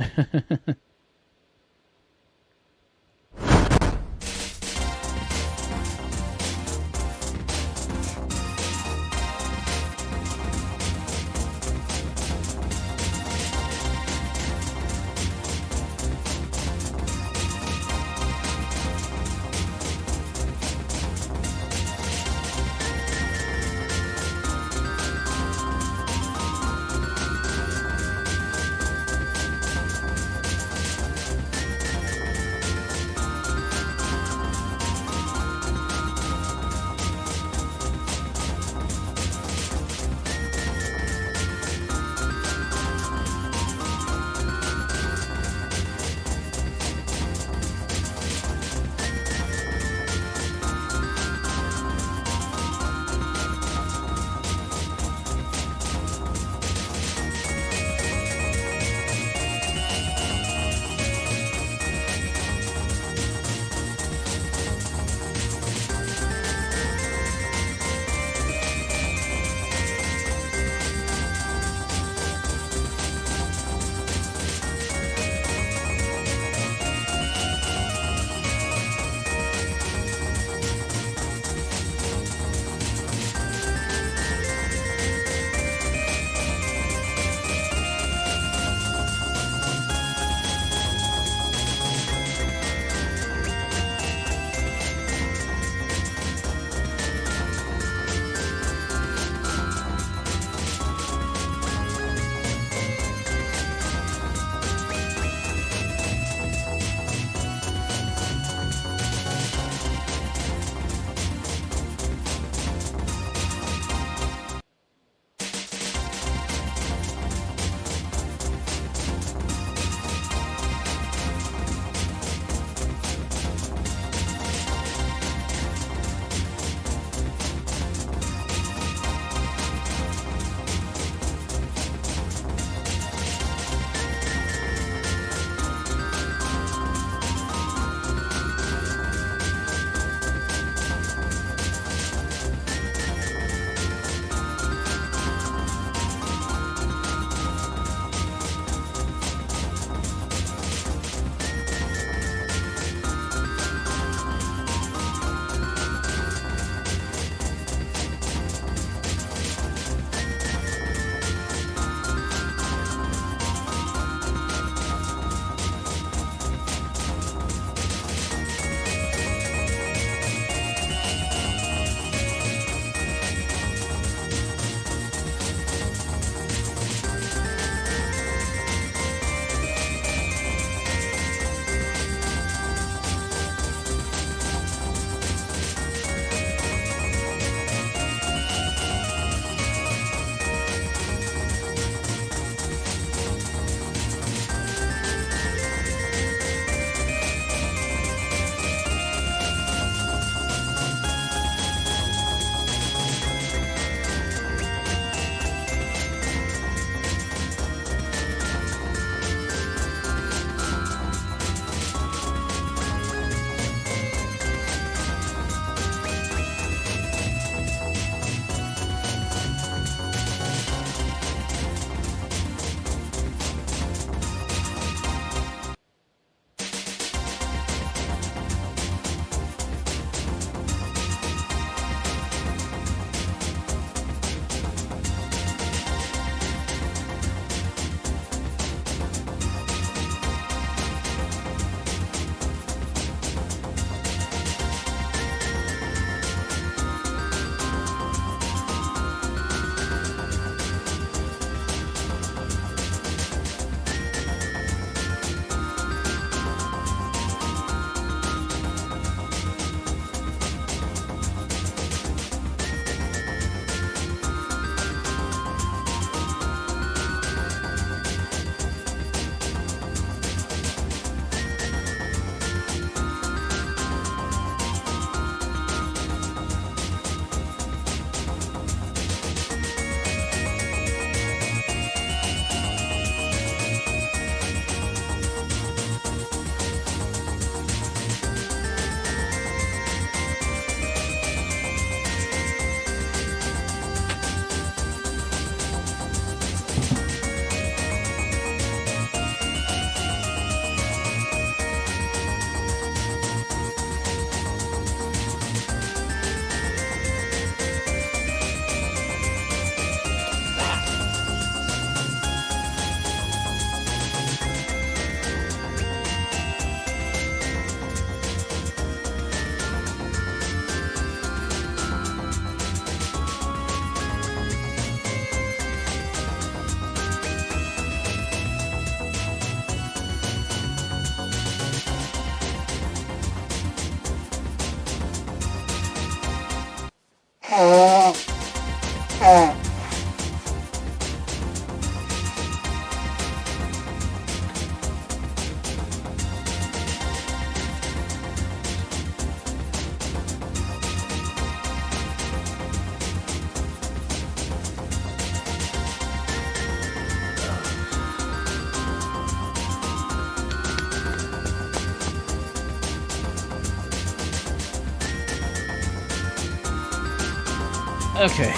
Okay,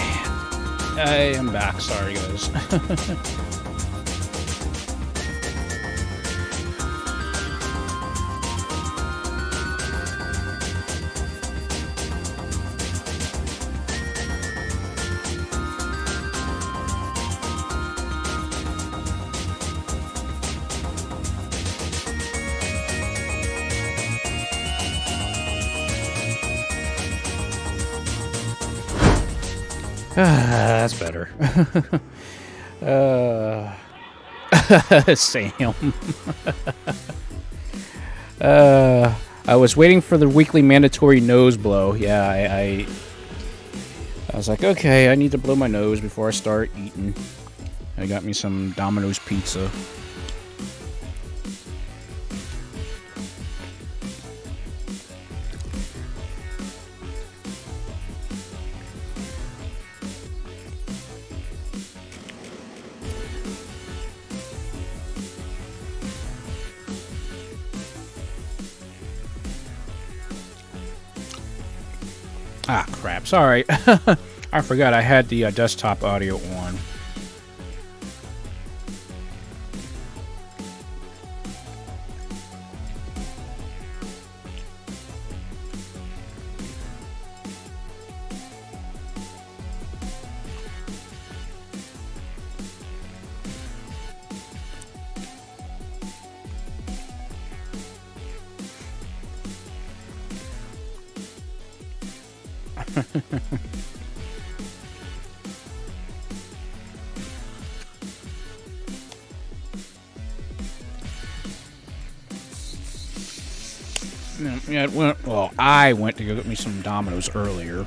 I am back. Sorry, guys. That's better. Sam. I was waiting for the weekly mandatory nose blow. Yeah, I was like, okay, I need to blow my nose before I start eating. I got me some Domino's pizza. Ah, crap. Sorry. I forgot I had the desktop audio on. Yeah, well, I went to go get me some Domino's earlier.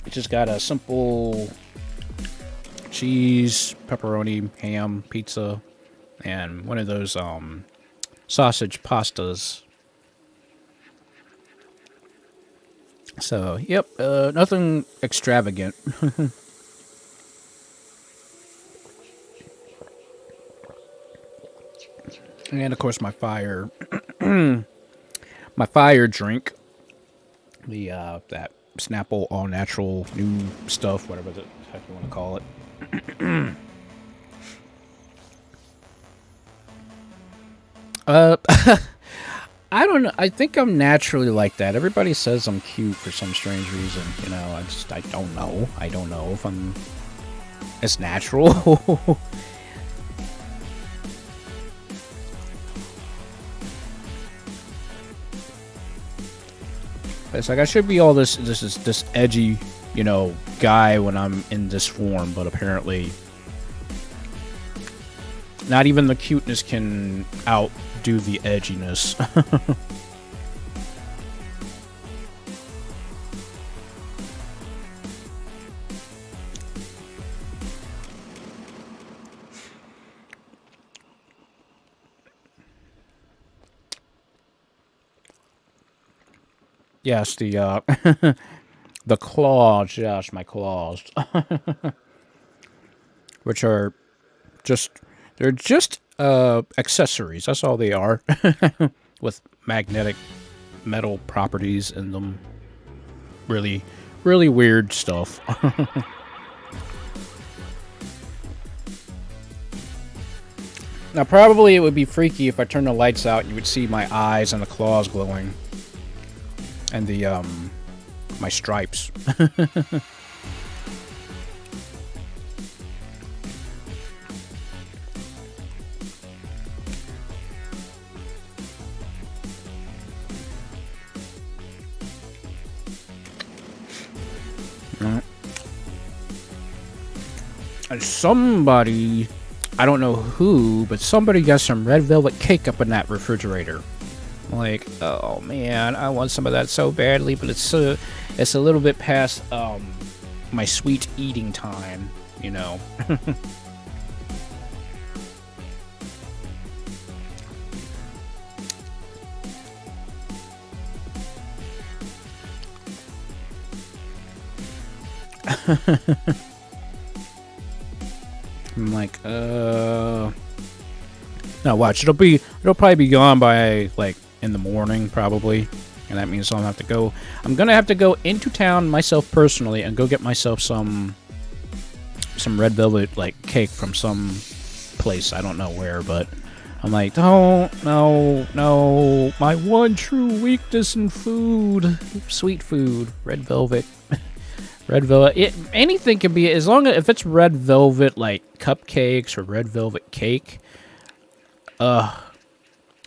It just got a simple cheese, pepperoni, ham, pizza, and one of those sausage pastas. So, yep, nothing extravagant. And of course, my fire, my fire drink, the that Snapple all natural new stuff, whatever the heck you want to call it. I don't know. I think I'm naturally like that. Everybody says I'm cute for some strange reason. You know, I don't know. I don't know if I'm. It's natural. It's like I should be all this edgy, you know, guy when I'm in this form, but apparently not even the cuteness can outdo the edginess. Yes, the the claws, yes, my claws. Which are they're just accessories. That's all they are. With magnetic metal properties in them. Really, really weird stuff. Now, probably it would be freaky if I turned the lights out and you would see my eyes and the claws glowing. And the, my stripes. And somebody, I don't know who, but somebody got some red velvet cake up in that refrigerator. I'm like, oh man, I want some of that so badly, but it's a little bit past my sweet eating time, you know. I'm like, now watch, it'll probably be gone by like in the morning probably, and that means I'm gonna have to go into town myself personally and go get myself some red velvet like cake from some place, I don't know where, but I'm like, no, my one true weakness in food, sweet food, red velvet. Red velvet, anything can be, as long as if it's red velvet like cupcakes or red velvet cake, and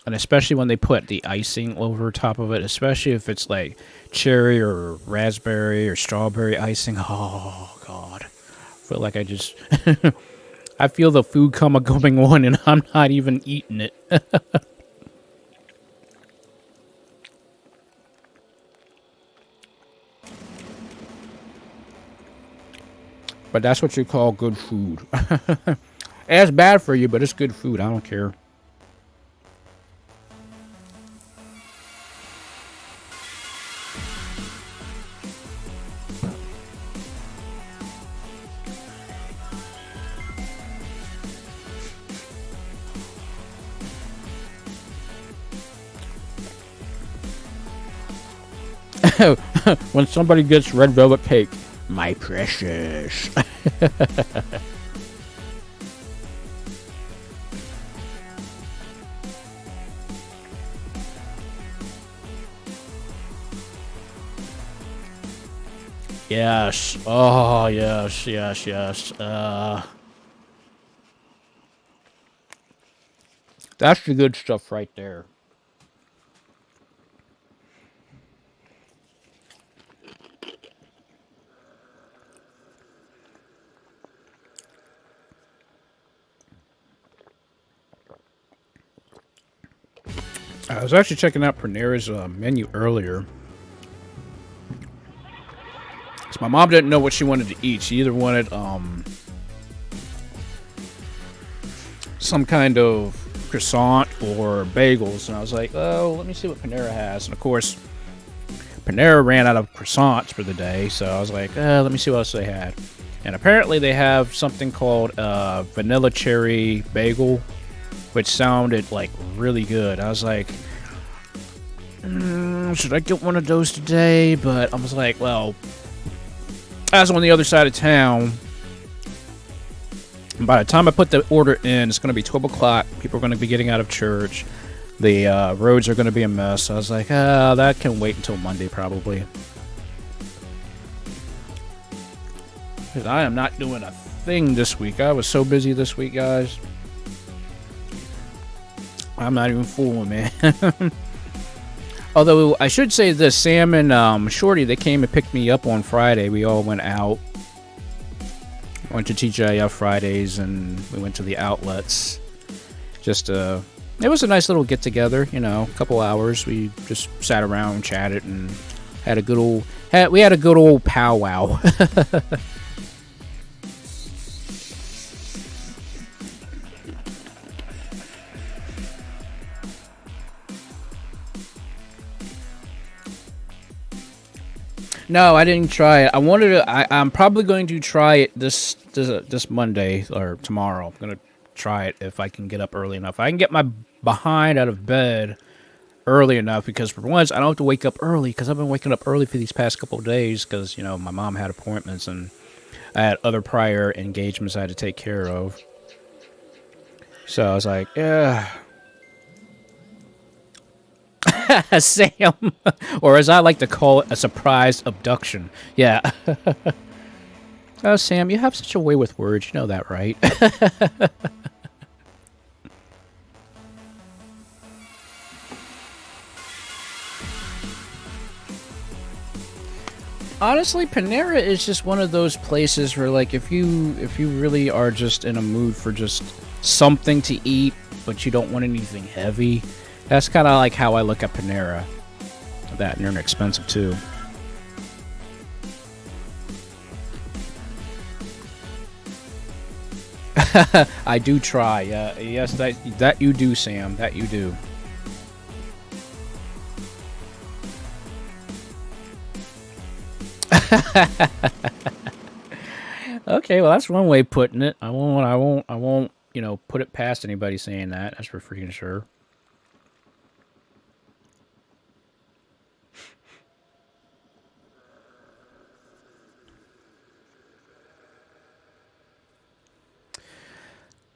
especially when they put the icing over top of it, especially if it's like cherry or raspberry or strawberry icing. Oh god, I feel like I just I feel the food coma going on and I'm not even eating it. But that's what you call good food. It's bad for you, but it's good food. I don't care. When somebody gets red velvet cake, my precious. Yes. Oh, yes. That's the good stuff right there. I was actually checking out Panera's menu earlier. So my mom didn't know what she wanted to eat. She either wanted some kind of croissant or bagels. And I was like, oh, let me see what Panera has. And of course, Panera ran out of croissants for the day. So I was like, let me see what else they had. And apparently they have something called vanilla cherry bagel, which sounded like really good. I was like, should I get one of those today? But I was like, well, I was on the other side of town. And by the time I put the order in, it's going to be 12 o'clock. People are going to be getting out of church. The roads are going to be a mess. So I was like, that can wait until Monday probably. Because I am not doing a thing this week. I was so busy this week, guys. I'm not even fooling, man. Although, I should say this, Sam and Shorty, they came and picked me up on Friday. We all went out. Went to TGIF Fridays, and we went to the outlets. Just, it was a nice little get-together, you know, a couple hours. We just sat around and chatted and had a good old... we had a good old powwow. No, I didn't try it. I wanted to. I'm probably going to try it this Monday or tomorrow. I'm gonna try it if I can get up early enough. I can get my behind out of bed early enough because for once I don't have to wake up early because I've been waking up early for these past couple of days because you know my mom had appointments and I had other prior engagements I had to take care of. So I was like, yeah. Sam, or as I like to call it, a surprise abduction. Yeah. Oh, Sam, you have such a way with words. You know that, right? Honestly, Panera is just one of those places where, like, if you really are just in a mood for just something to eat, but you don't want anything heavy, That's kind of like how I look at Panera. That, and they're expensive too. I do try. Yes, that you do, Sam. That you do. Okay, well that's one way of putting it. I won't, you know, put it past anybody saying that. That's for freaking sure.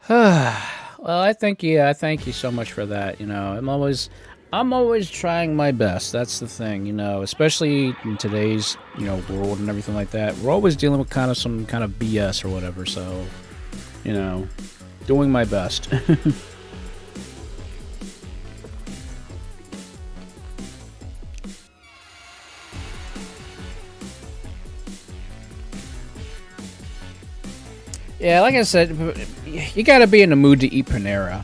Well, I thank you so much for that. You know, I'm always trying my best. That's the thing, you know, especially in today's, you know, world and everything like that. We're always dealing with kind of some kind of BS or whatever. So, you know, doing my best. Yeah, like I said, you gotta be in the mood to eat Panera.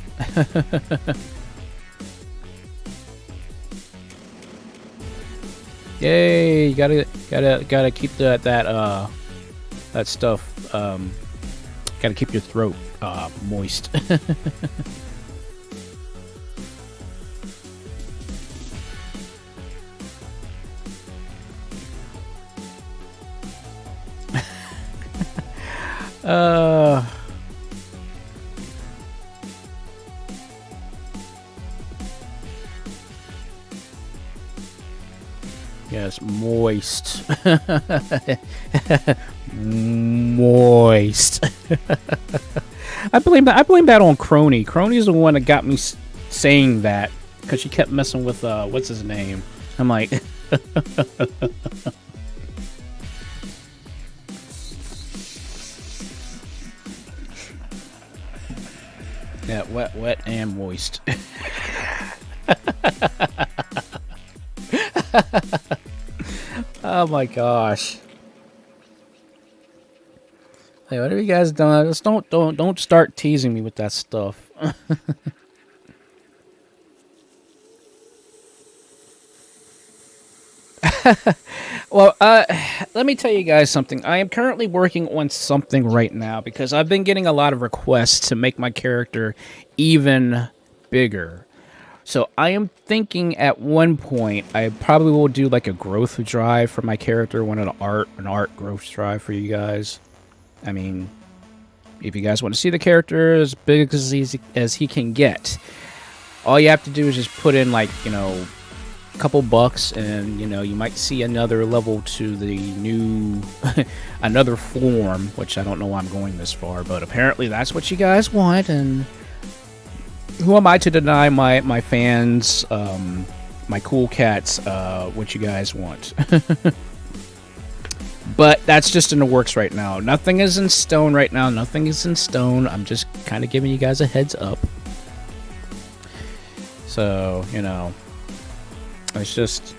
Yay! You gotta keep that stuff. Gotta keep your throat moist. Yes, moist. Moist. I blame that on Crony. Crony's the one that got me saying that because she kept messing with what's his name. I'm like. Yeah, wet and moist. Oh my gosh. Hey, what have you guys done? Just don't start teasing me with that stuff. Well, let me tell you guys something. I am currently working on something right now because I've been getting a lot of requests to make my character even bigger. So I am thinking at one point I probably will do like a growth drive for my character, an art growth drive for you guys. I mean, if you guys want to see the character as big as he can get, all you have to do is just put in like, you know, a couple bucks and, you know, you might see another level to the new another form, which I don't know why I'm going this far, but apparently that's what you guys want, and who am I to deny my fans, my cool cats, what you guys want. But that's just in the works right now. Nothing is in stone right now. Nothing is in stone. I'm just kind of giving you guys a heads up. So, you know, it's just,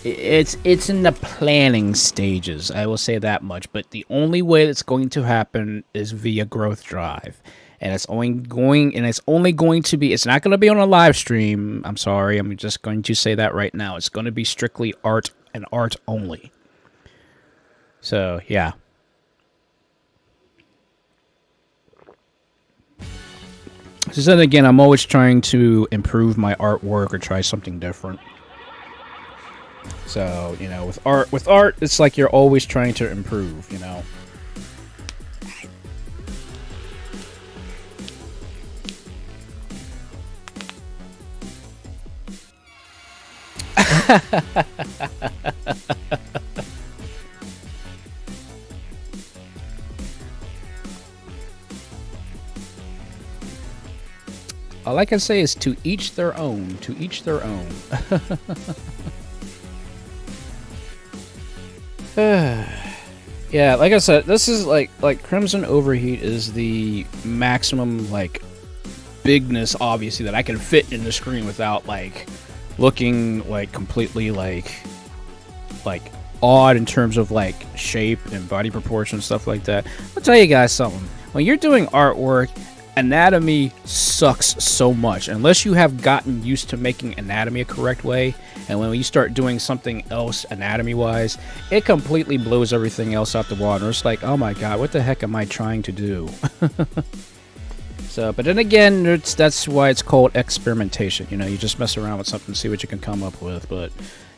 it's in the planning stages. I will say that much. But the only way that's going to happen is via growth drive. And it's only going to be, it's not going to be on a live stream. I'm sorry. I'm just going to say that right now. It's going to be strictly art and art only. So, yeah. So then again, I'm always trying to improve my artwork or try something different. So, you know, with art, it's like you're always trying to improve, you know. All I can say is to each their own. To each their own. Yeah, like I said, this is like Crimson Overheat is the maximum like bigness, obviously, that I can fit in the screen without like looking like completely like odd in terms of like shape and body proportion, stuff like that. I'll tell you guys something. When you're doing artwork, anatomy sucks so much unless you have gotten used to making anatomy a correct way, and when you start doing something else anatomy wise, it completely blows everything else out the water. It's like, oh my god, what the heck am I trying to do? So, but then again, that's why it's called experimentation. You know, you just mess around with something, see what you can come up with. But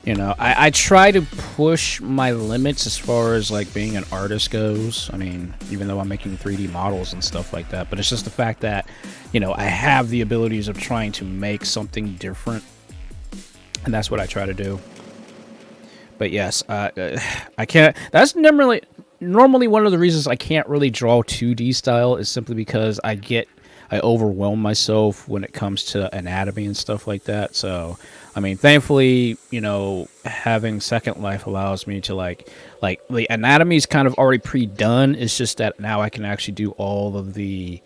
you know, I try to push my limits as far as like being an artist goes. I mean, even though I'm making 3D models and stuff like that, but it's just the fact that, you know, I have the abilities of trying to make something different, and that's what I try to do. But yes, I can't. That's normally one of the reasons I can't really draw 2D style is simply because I overwhelm myself when it comes to anatomy and stuff like that. So, I mean, thankfully, you know, having Second Life allows me to like the anatomy is kind of already pre-done. It's just that now I can actually do all of the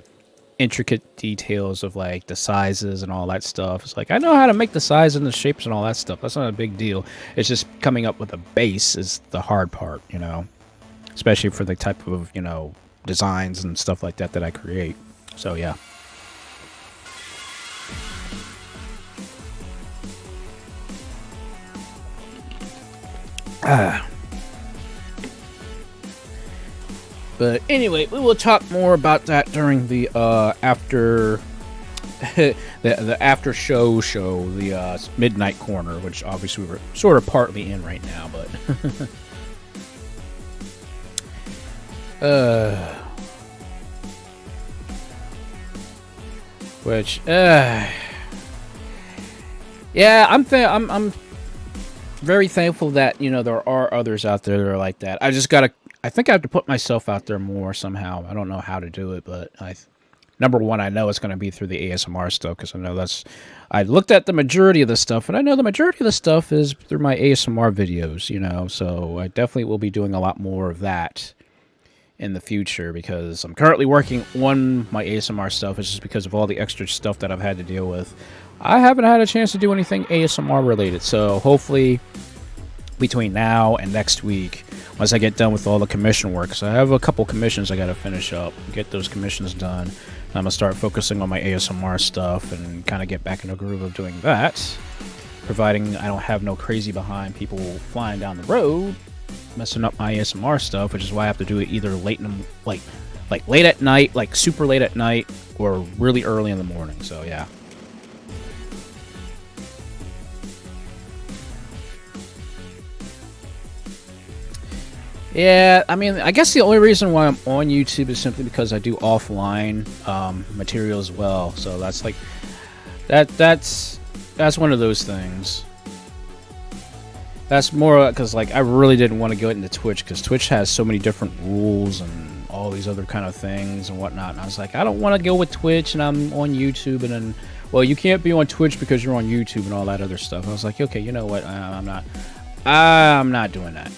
intricate details of like the sizes and all that stuff. It's like I know how to make the size and the shapes and all that stuff. That's not a big deal. It's just coming up with a base is the hard part, you know, especially for the type of, you know, designs and stuff like that I create. So yeah. But anyway, we will talk more about that during the after the after show, the Midnight Corner, which obviously we're sort of partly in right now, but which yeah, I'm very thankful that, you know, there are others out there that are like that. I think I have to put myself out there more somehow. I don't know how to do it, but number one, I know it's going to be through the ASMR stuff, because I know I looked at the majority of the stuff, and I know the majority of the stuff is through my ASMR videos, you know, so I definitely will be doing a lot more of that in the future, because I'm currently working on my ASMR stuff. It's just because of all the extra stuff that I've had to deal with. I haven't had a chance to do anything ASMR related, so hopefully between now and next week, once I get done with all the commission work, so I have a couple commissions I got to finish up, get those commissions done. I'm going to start focusing on my ASMR stuff and kind of get back in the groove of doing that, providing I don't have no crazy behind people flying down the road messing up my ASMR stuff, which is why I have to do it either late in like late at night, like super late at night, or really early in the morning. So yeah. Yeah, I mean, I guess the only reason why I'm on YouTube is simply because I do offline material as well. So that's like that's one of those things. That's more because like I really didn't want to go into Twitch, because Twitch has so many different rules and all these other kind of things and whatnot. And I was like, I don't want to go with Twitch, and I'm on YouTube, and then, well, you can't be on Twitch because you're on YouTube and all that other stuff. I was like, okay, you know what? I'm not doing that.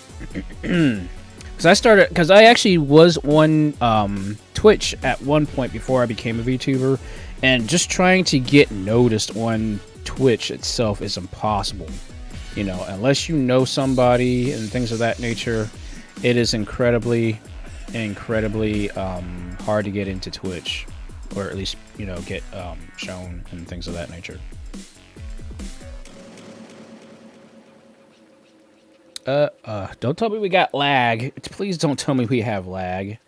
Because I actually was on Twitch at one point before I became a VTuber, and just trying to get noticed on Twitch itself is impossible. You know, unless you know somebody and things of that nature, it is incredibly hard to get into Twitch, or at least, you know, get shown and things of that nature. Don't tell me we got lag. Please don't tell me we have lag.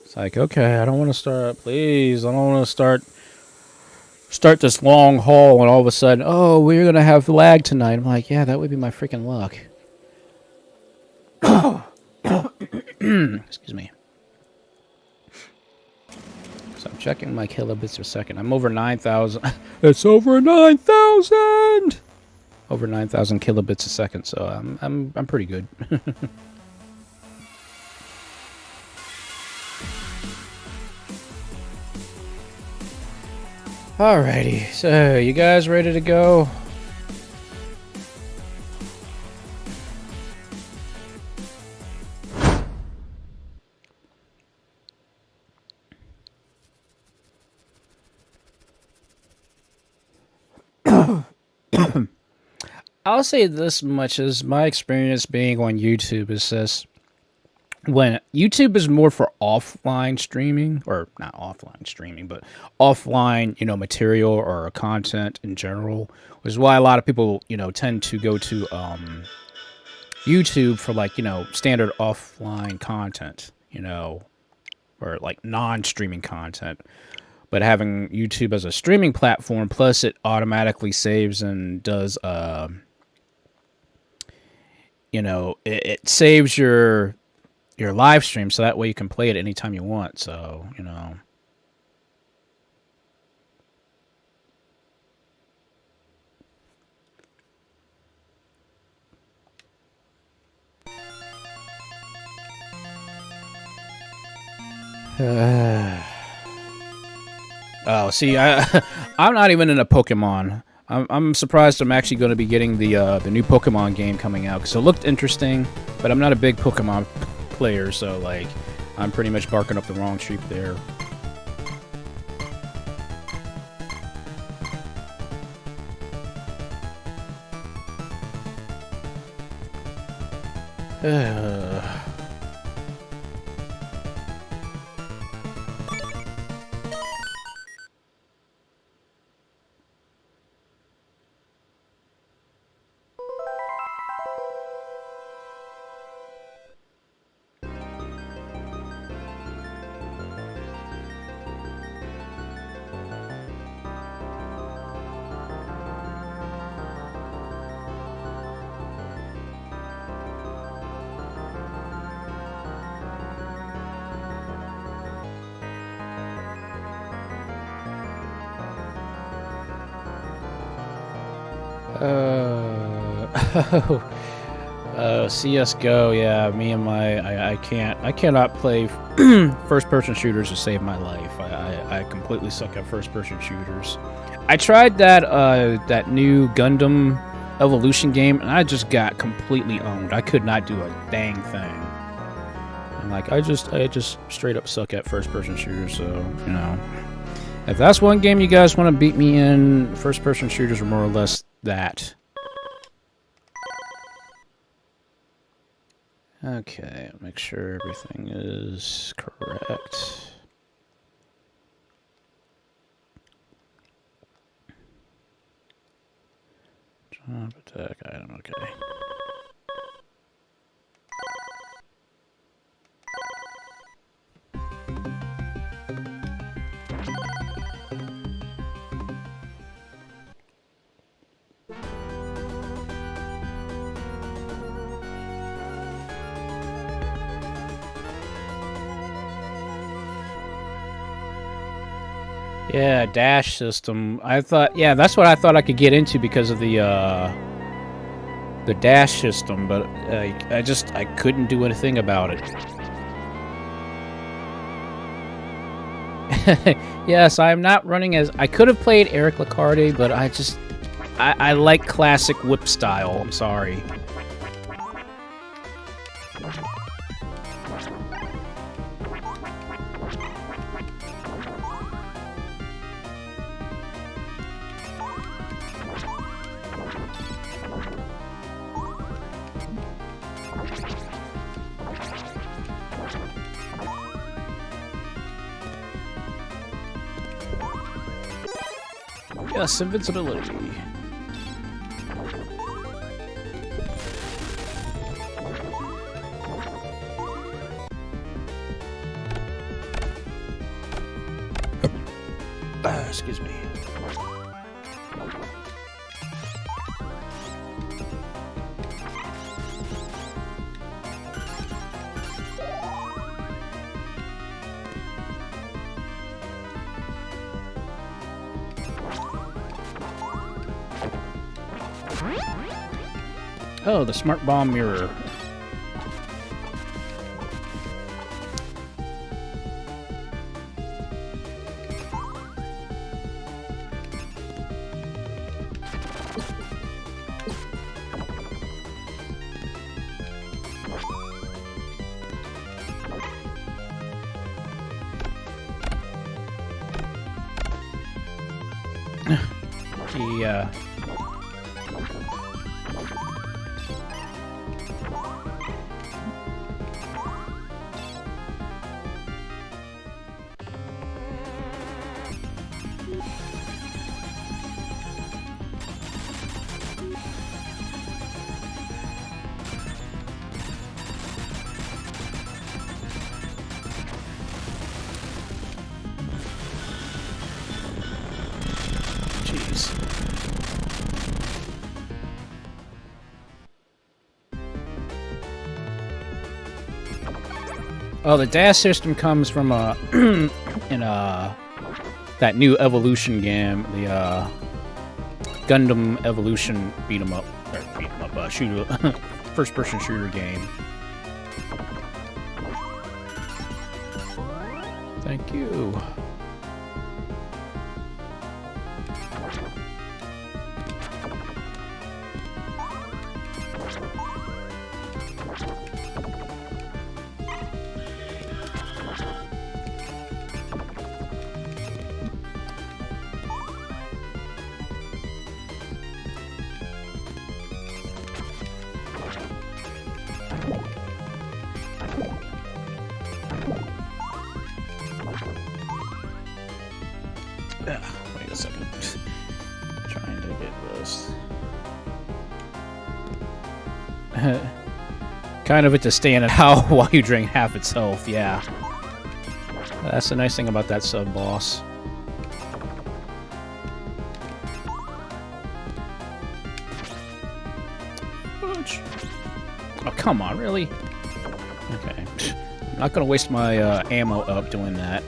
It's like, okay, I don't want to start. Please, I don't want to start this long haul, and all of a sudden, oh, we're gonna have lag tonight. I'm like, yeah, that would be my freaking luck. Excuse me. So I'm checking my kilobits per second. I'm over 9,000. It's over 9,000. Over 9,000 kilobits a second. So I'm pretty good. Alrighty. So you guys ready to go? I'll say this much, as my experience being on YouTube is this: when YouTube is more for offline streaming, or not offline streaming, but offline, material or content in general, which is why a lot of people, tend to go to YouTube for like, standard offline content, or like non-streaming content. But having YouTube as a streaming platform, plus it automatically saves and does, it saves your live stream, so that way you can play it anytime you want. So, oh, see, I'm not even into Pokemon. I'm surprised I'm actually going to be getting the new Pokemon game coming out, because it looked interesting, but I'm not a big Pokemon player, so like I'm pretty much barking up the wrong tree there. CS:GO, yeah, me and I cannot play first-person shooters to save my life. I completely suck at first-person shooters. I tried that new Gundam Evolution game, and I just got completely owned. I could not do a dang thing. And like, I just straight up suck at first-person shooters. So if that's one game you guys want to beat me in, first-person shooters are more or less that. Okay, make sure everything is correct. Jump attack item, okay. Yeah, dash system. I thought, yeah, that's what I thought I could get into because of the dash system, but I couldn't do anything about it. Yes, I'm not running as... I could have played Eric Lacarde, but I like classic whip style. I'm sorry. Yes, invincibility. Excuse me. Oh, the smart bomb mirror. Yeah. Oh, the dash system comes from in that new Evolution game, the Gundam Evolution beat 'em up, shooter, first-person shooter game. Thank you. Wait a second. Trying to get this. Kind of it to stand it out while you drink half its health, yeah. That's the nice thing about that sub-boss. Oh, come on, really? Okay. I'm not gonna waste my ammo up doing that.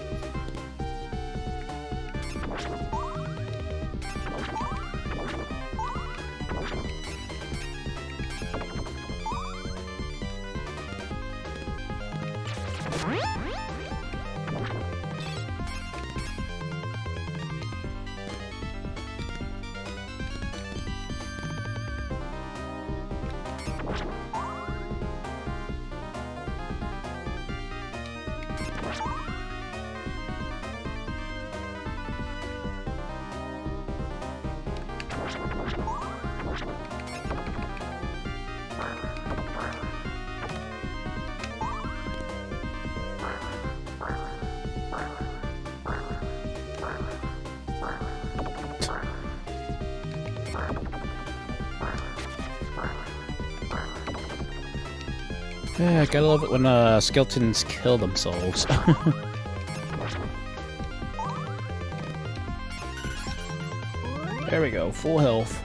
Yeah, I gotta love it when skeletons kill themselves. There we go, full health.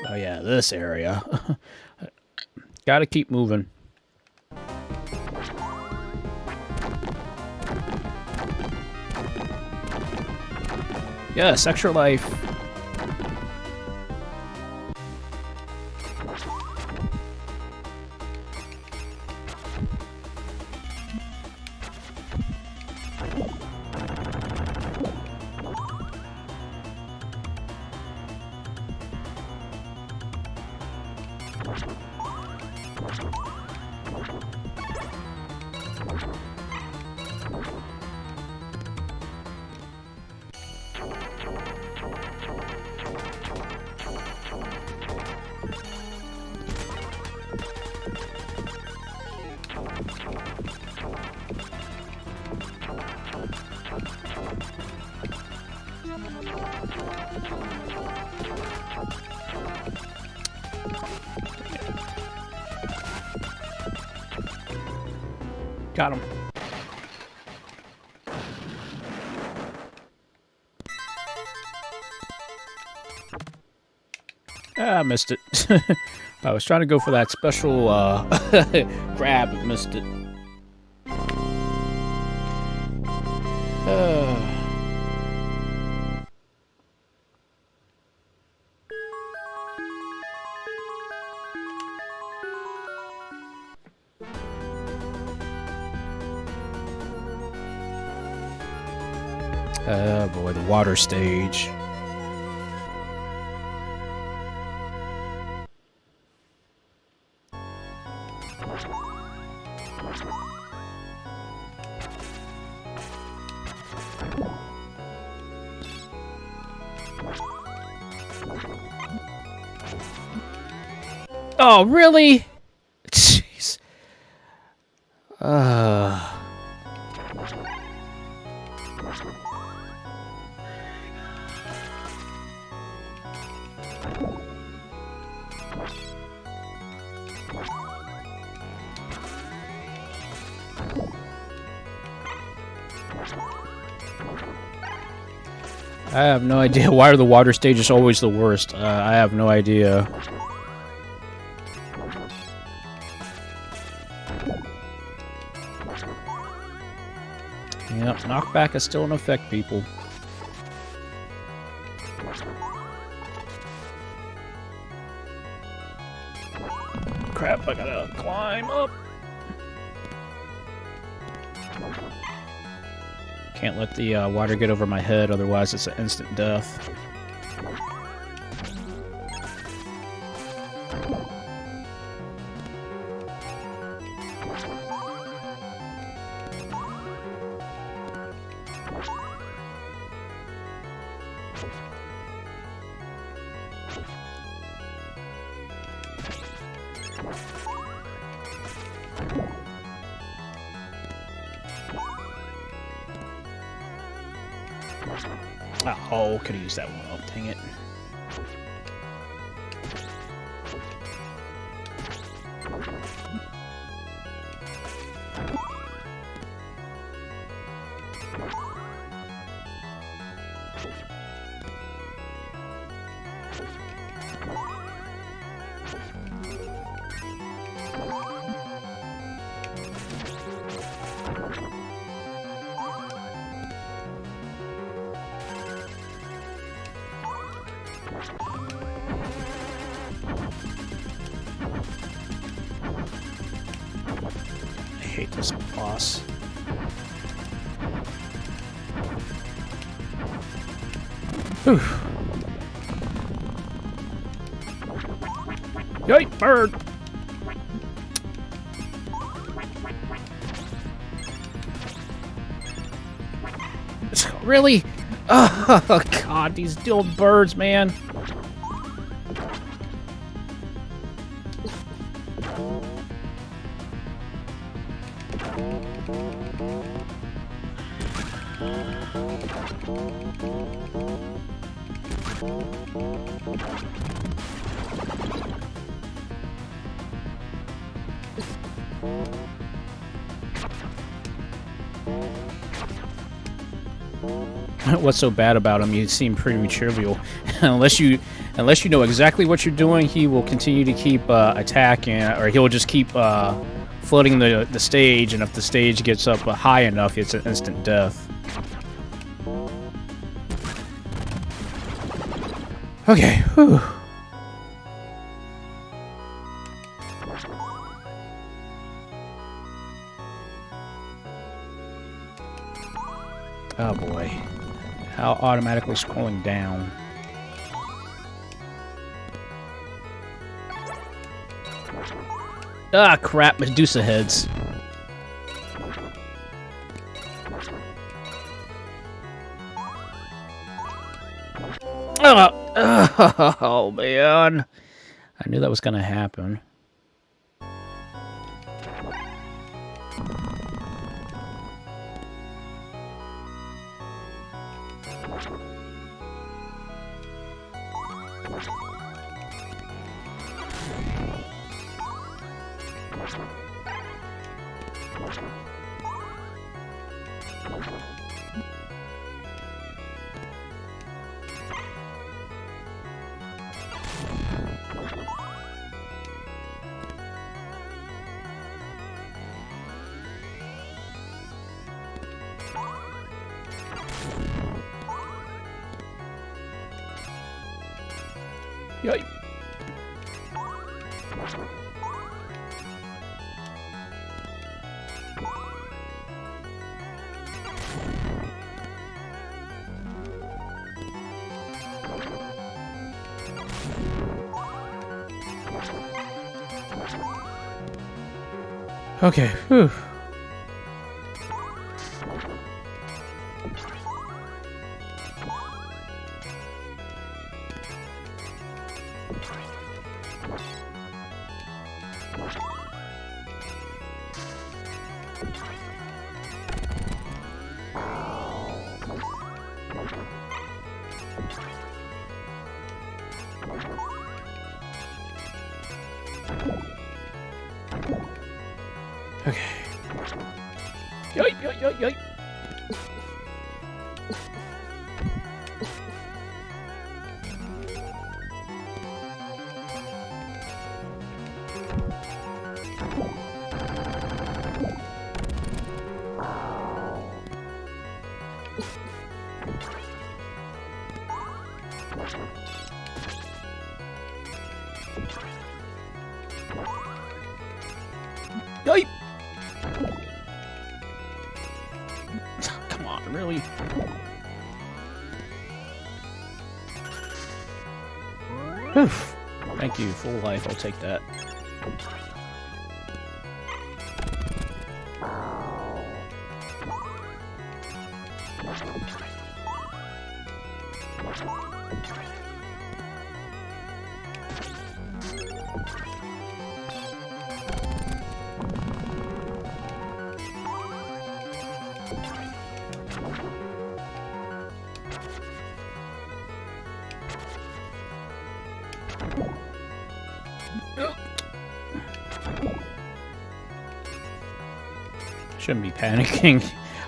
Oh yeah, this area. Gotta keep moving. Yes, extra life. Got him. Ah, I missed it. I was trying to go for that special grab, but missed it. Oh boy, the water stage. Oh, really? Jeez. I have no idea why are the water stages always the worst. I have no idea. Yep, knockback is still in effect, people. Crap, I gotta climb up. Can't let the water get over my head, otherwise it's an instant death. Oh, could have used that one. Oh, dang it. I hate this boss. Whew. Yoink, bird! Really? Oh, God, these little birds, man. What's so bad about him? You seem pretty trivial. unless you know exactly what you're doing, he will continue to keep attacking, or he'll just keep flooding the stage, and if the stage gets up high enough, it's an instant death. Okay, whew. Oh boy. How automatically scrolling down. Ah, crap, Medusa heads. Oh, man. I knew that was gonna happen. Yikes. Okay, whew. Okay. Yoip, yoip, yoip, yoip. Whew. Thank you, full life. I'll take that. Shouldn't be panicking.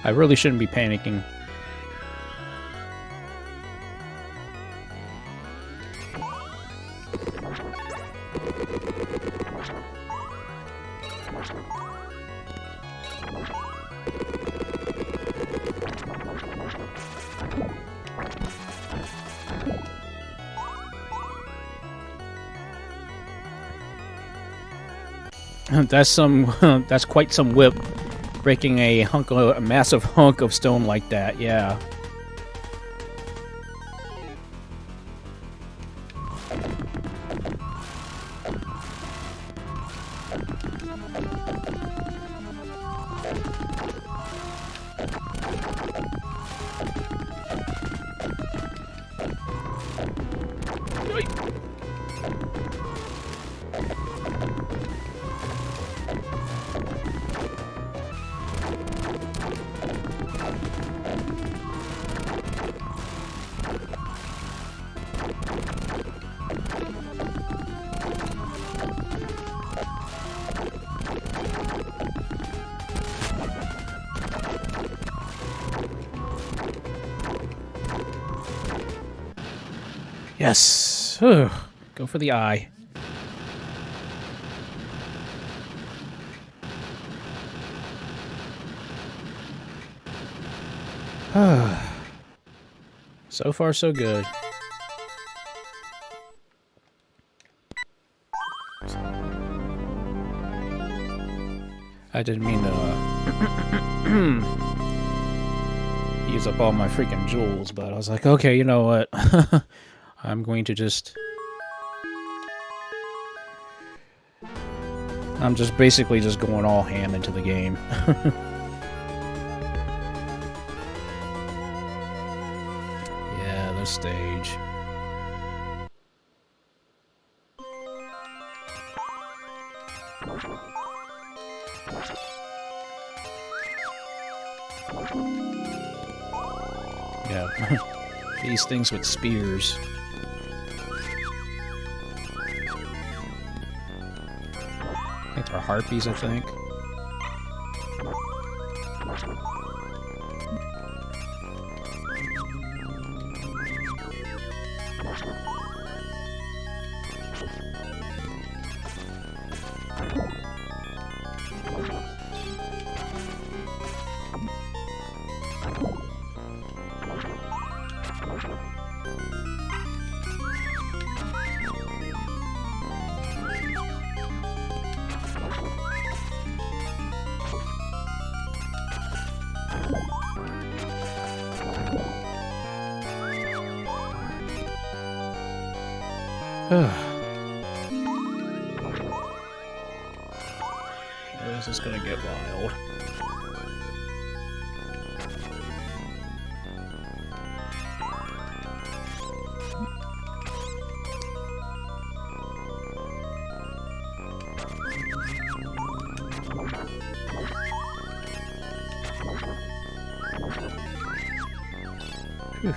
I really shouldn't be panicking. That's quite some whip, breaking a massive hunk of stone like that. Yeah. Yes. Whew. Go for the eye. So far, so good. I didn't mean to use up all my freaking jewels, but I was like, okay, you know what? I'm going to just... I'm just basically just going all ham into the game. Yeah, this stage. Yeah, these things with spears. I think they're harpies, I think. This is gonna get wild. Whew.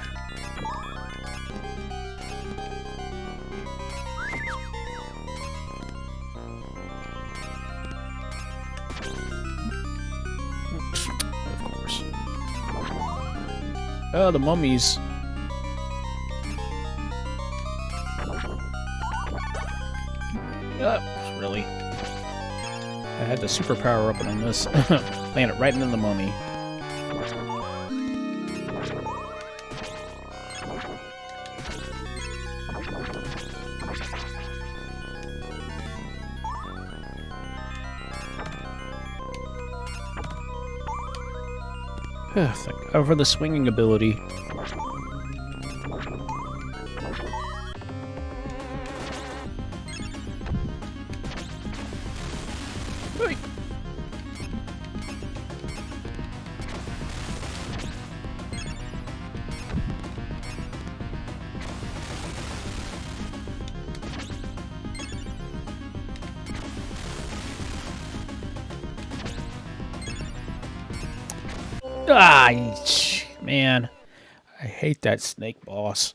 Oh, the mummies. Really? I had the superpower up on this. Land it right into the mummy. Over the swinging ability. Ah, man. I hate that snake boss.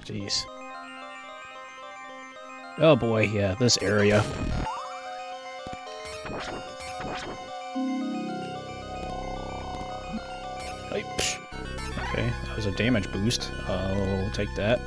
Jeez. Oh boy, yeah, this area. Okay, that was a damage boost. I'll take that.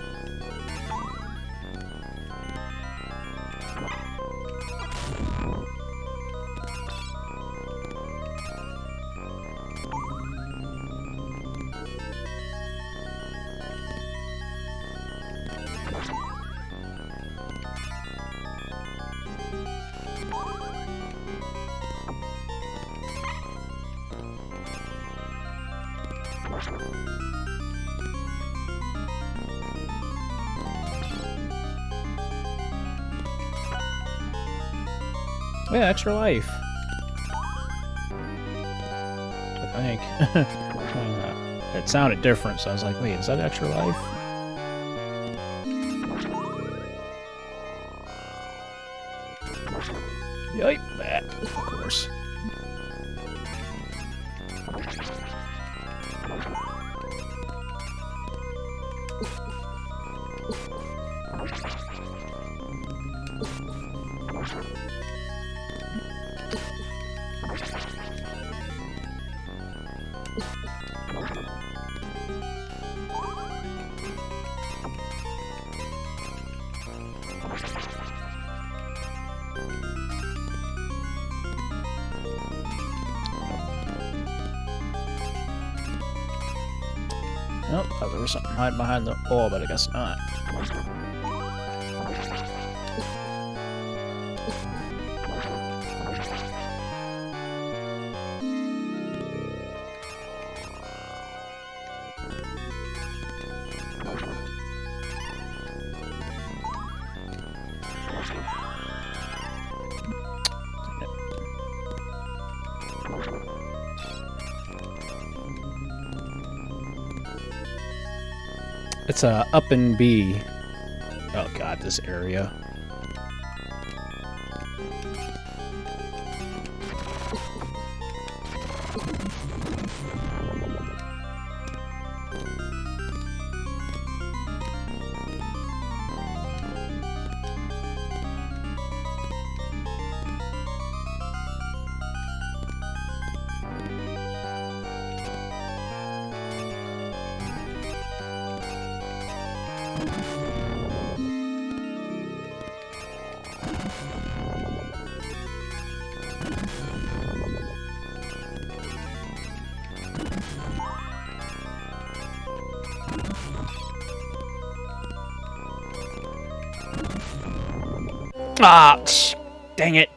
Yeah, extra life. I think. It sounded different, so I was like, wait, is that extra life? Yipe, that, of course. Oh, thought there was something hiding behind the wall, but I guess not. It's up and B. Oh god, this area. Ah, dang it.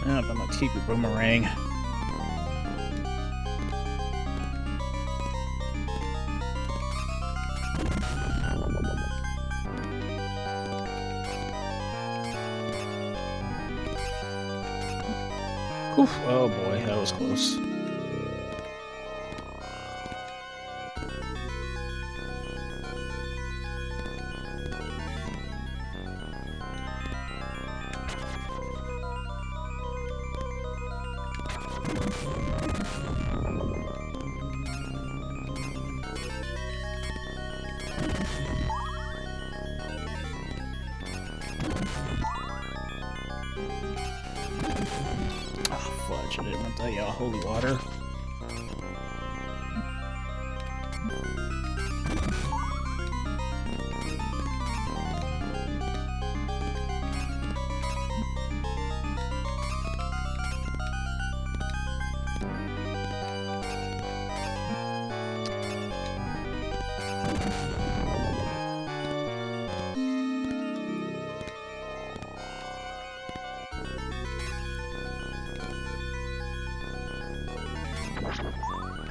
Oh, I'm gonna keep your boomerang. Oof. Oh boy, that was close.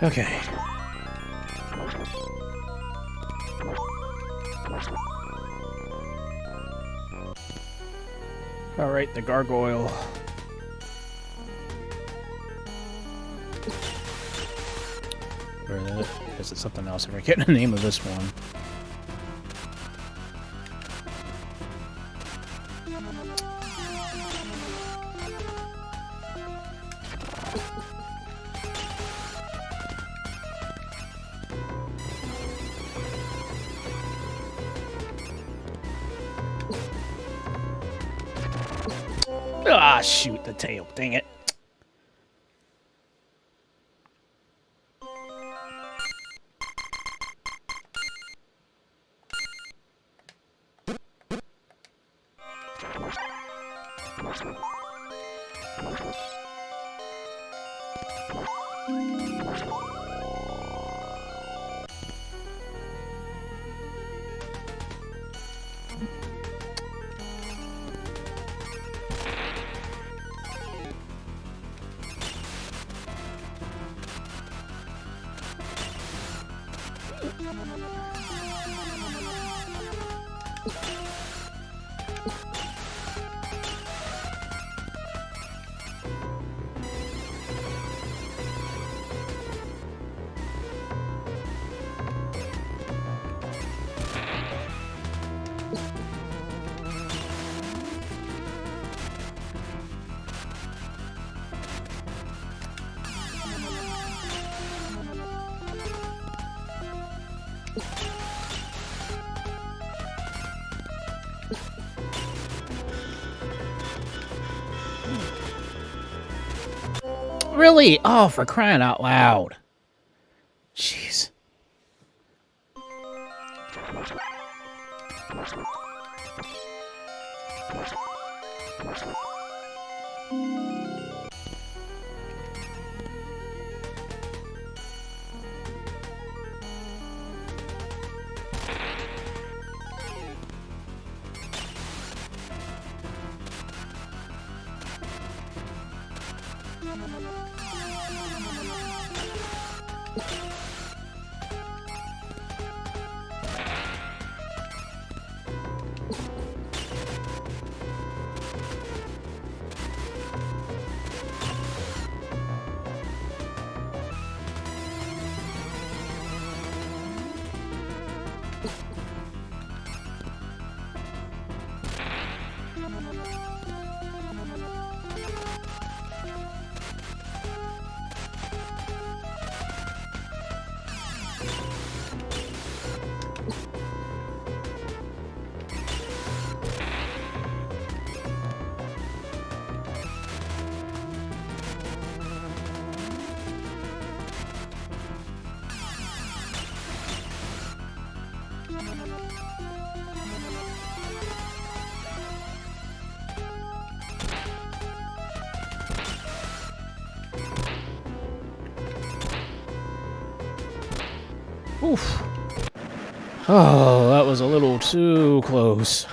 Okay. Alright, the gargoyle. Or is it something else? I forget the name of this one. Ah, shoot, the tail. Dang it. Really? Oh, for crying out loud. Jeez. Oof. Oh, that was a little too close.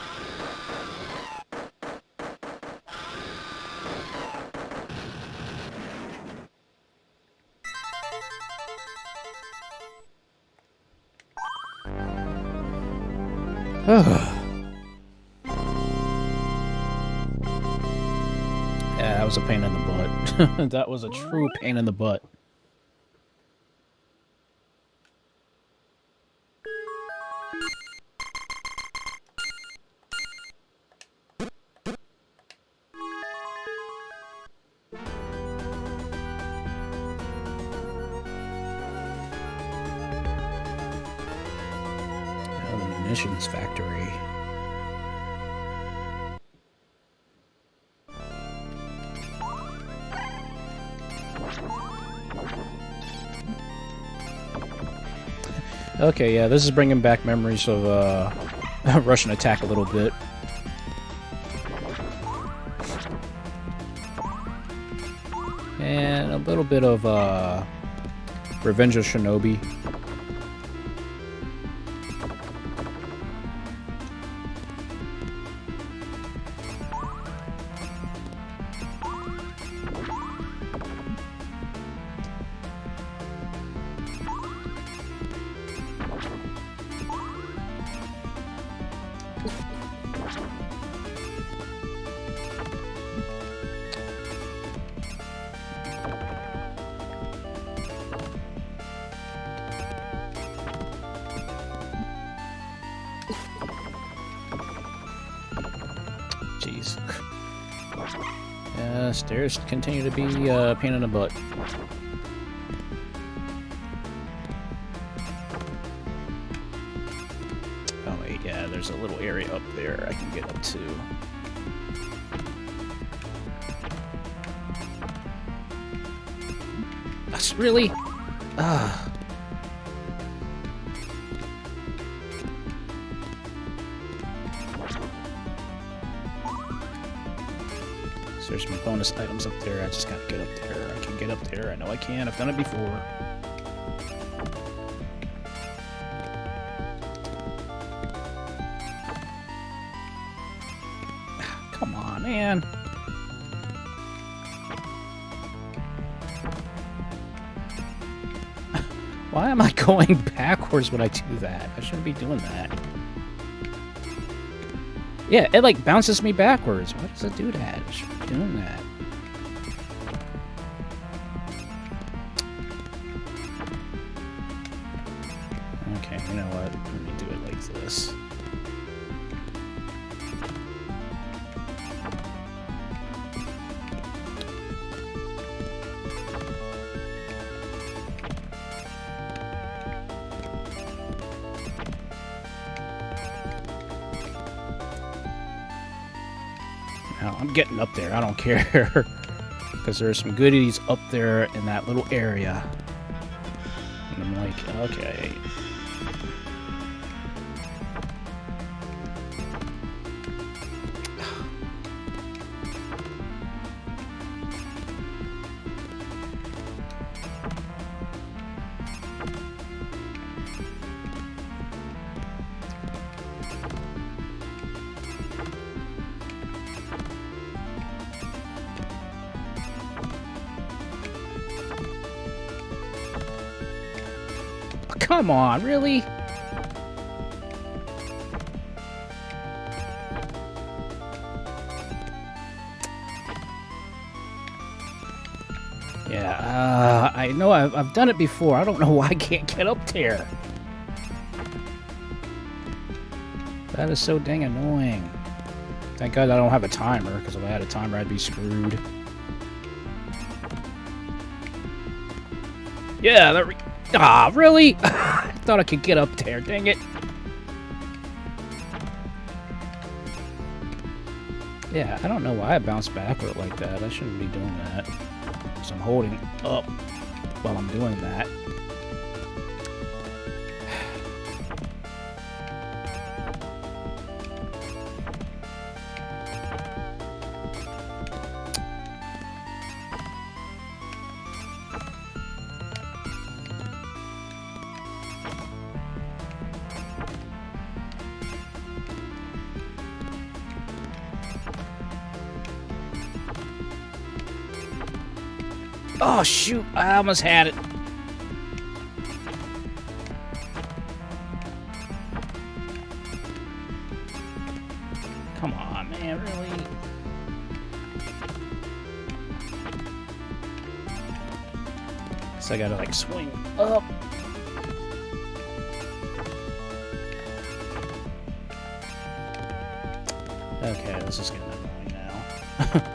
Yeah, that was a pain in the butt. That was a true pain in the butt. Munitions factory. Okay, yeah, this is bringing back memories of Russian attack a little bit. And a little bit of Revenge of Shinobi. Jeez. Stairs continue to be a pain in the butt. Oh wait, yeah, there's a little area up there I can get up to. That's really... So there's some bonus items up there. I just gotta get up there. I can get up there. I know I can. I've done it before. Come on, man. Why am I going backwards when I do that? I shouldn't be doing that. Yeah, it like bounces me backwards. Why does it do that? I shouldn't be doing that. Okay, you know what? Let me do it like this. Now, I'm getting up there. I don't care. Because there's some goodies up there in that little area. And I'm like, okay. Come on, really? Yeah, I know I've done it before. I don't know why I can't get up there. That is so dang annoying. Thank God I don't have a timer, because if I had a timer, I'd be screwed. Yeah, there we... Ah, really? I thought I could get up there, dang it. Yeah, I don't know why I bounced backward like that. I shouldn't be doing that. Because I'm holding up while I'm doing that. Oh, shoot. I almost had it. Come on, man. Really? Guess I gotta, like, swing up. Okay, this is getting annoying now.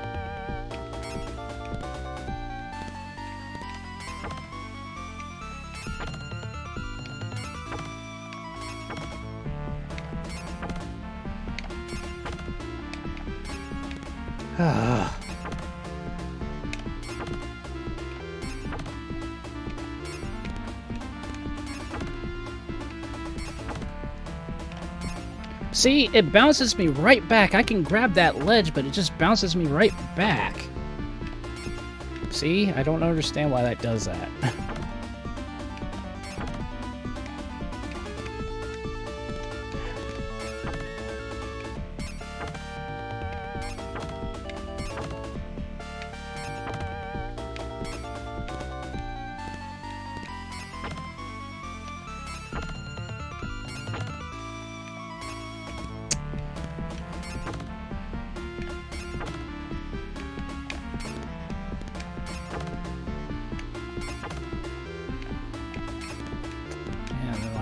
See, it bounces me right back. I can grab that ledge, but it just bounces me right back. See? I don't understand why that does that.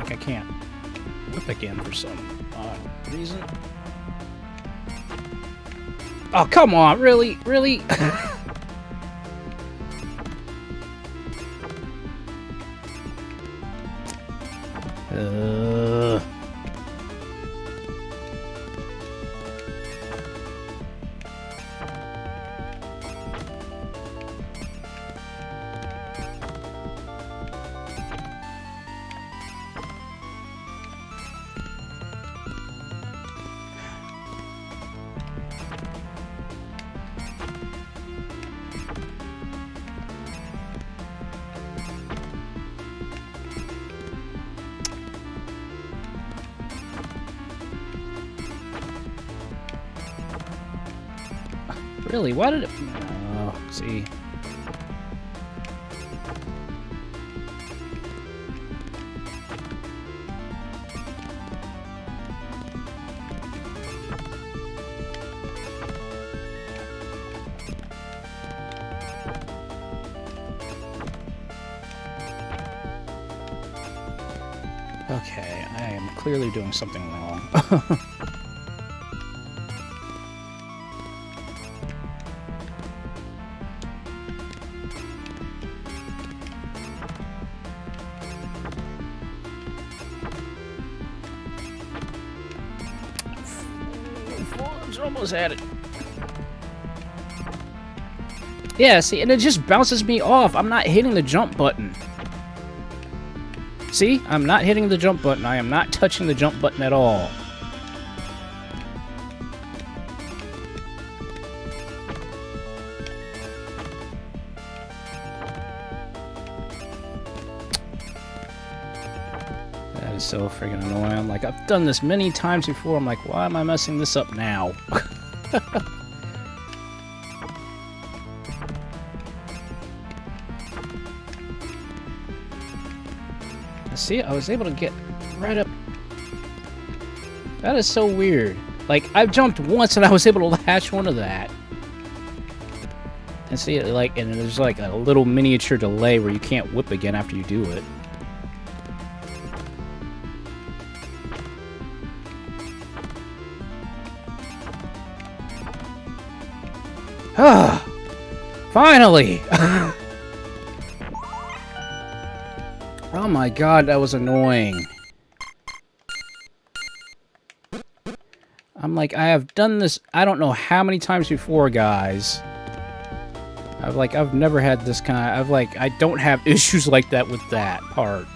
I can't whip again for some odd reason. Oh, come on, really? Really? Really? Why did it... Oh, see. Okay, I am clearly doing something wrong. Almost had it. Yeah, see, and it just bounces me off. I'm not hitting the jump button. See? I'm not hitting the jump button. I am not touching the jump button at all. That is so freaking annoying. I'm like, I've done this many times before. I'm like, why am I messing this up now? See, I was able to get right up. That is so weird. Like, I've jumped once and I was able to latch onto that. And see, like, and there's like a little miniature delay where you can't whip again after you do it. Ah, finally! Oh my god, that was annoying. I'm like, I have done this, I don't know how many times before, guys. I've never had this kind of, I don't have issues like that with that part.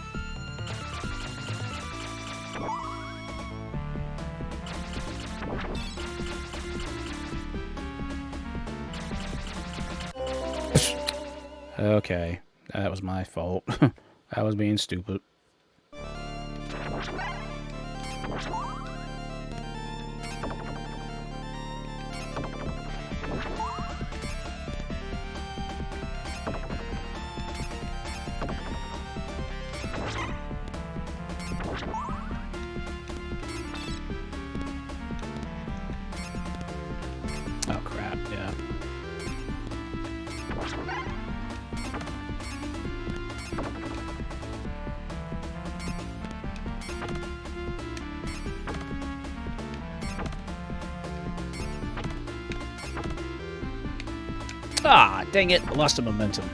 Okay, that was my fault. I was being stupid. Oh crap, yeah. Ah, dang it, I lost the momentum.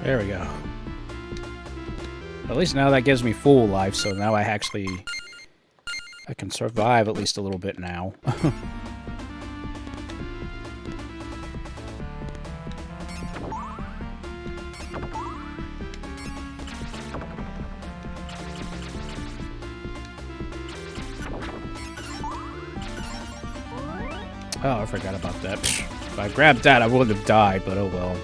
There we go. At least now that gives me full life, so now I can survive at least a little bit now. Oh, I forgot about that. If I grabbed that, I would have died, but oh well.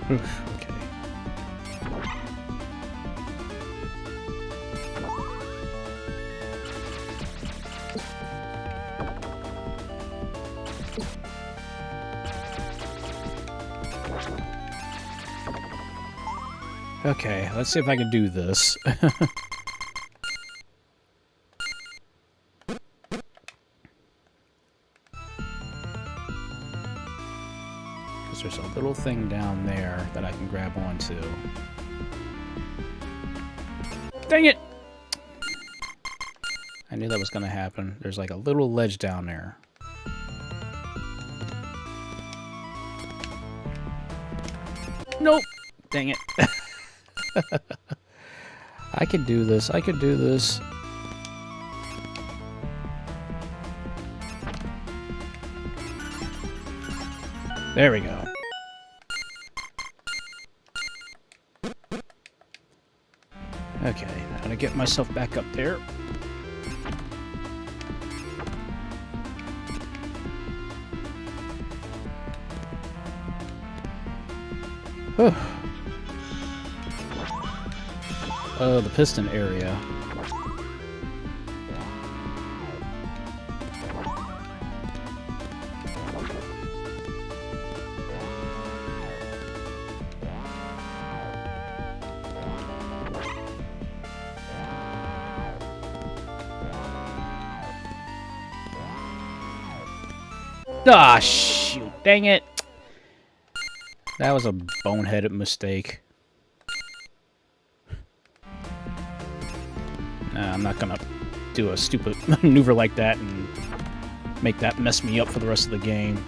Oof, okay. Okay, let's see if I can do this. There's a little thing down there that I can grab onto. Dang it! I knew that was going to happen. There's like a little ledge down there. Nope! Dang it. I could do this. I could do this. There we go. Okay, I'm gonna get myself back up there. Oh, the piston area. Ah, shoot. Dang it. That was a boneheaded mistake. Nah, I'm not gonna do a stupid maneuver like that and make that mess me up for the rest of the game.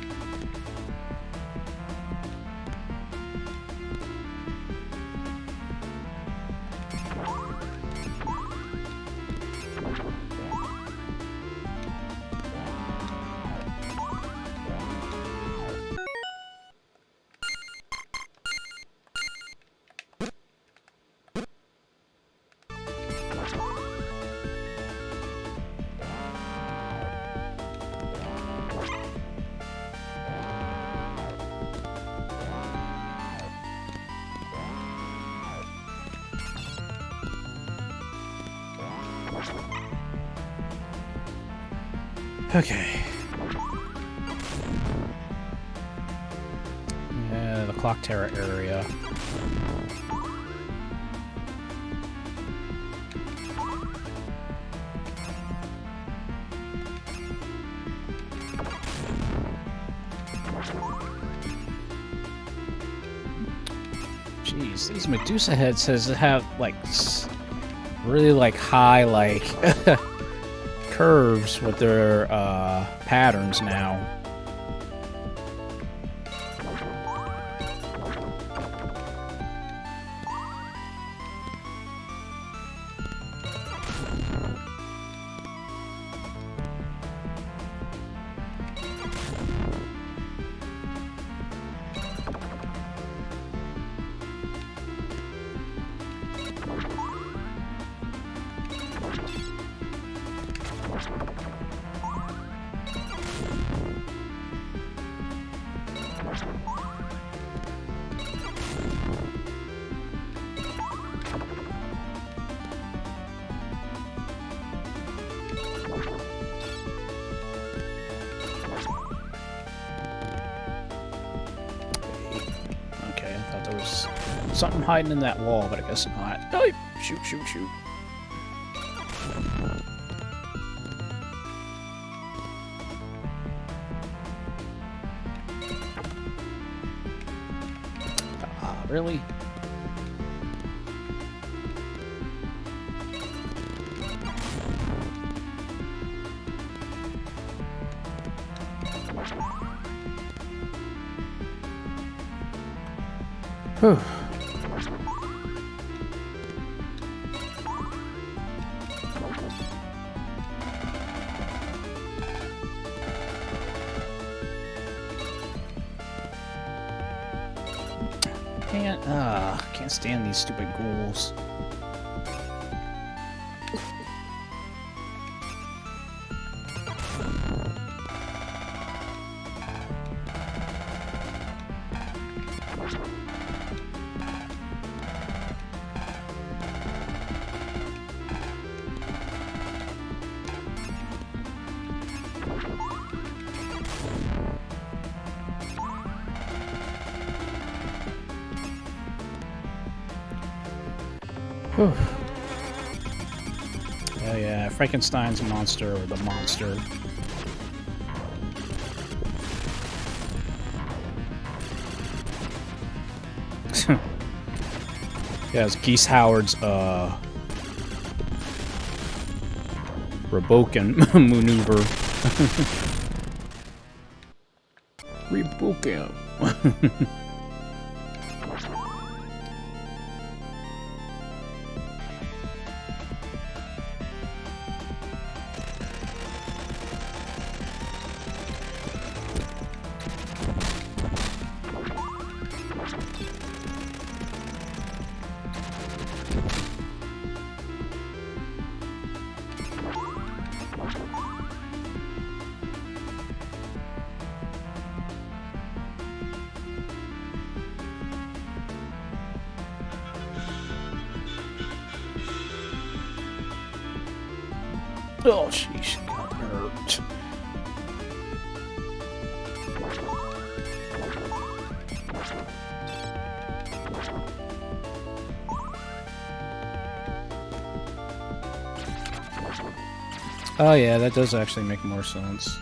Okay. Yeah, the Clock Tower area. Jeez, these Medusa heads have like really like high like curves with their patterns now. something hiding in that wall, but I guess not. Oh, shoot, shoot, shoot. Really? Whew. Can't stand these stupid ghouls. Whew. Oh yeah, Frankenstein's monster, or the monster. Yeah, it's Geese Howard's, Reboken maneuver. Reboken. Oh, sheesh, got hurt. Oh yeah, that does actually make more sense.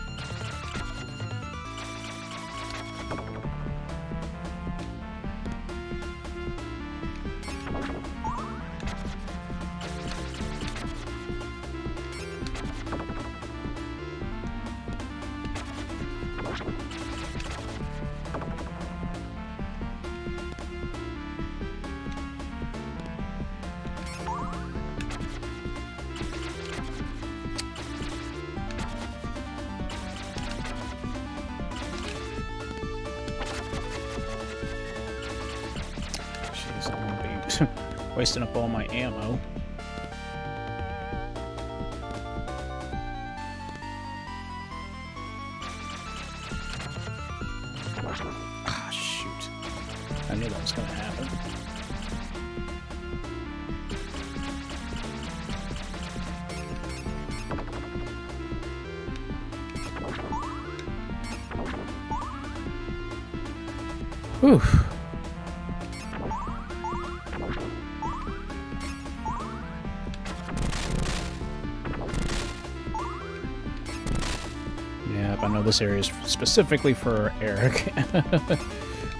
Wasting up all my ammo. Ah, shoot. I knew that was gonna happen. Whew. I know this area is specifically for Eric,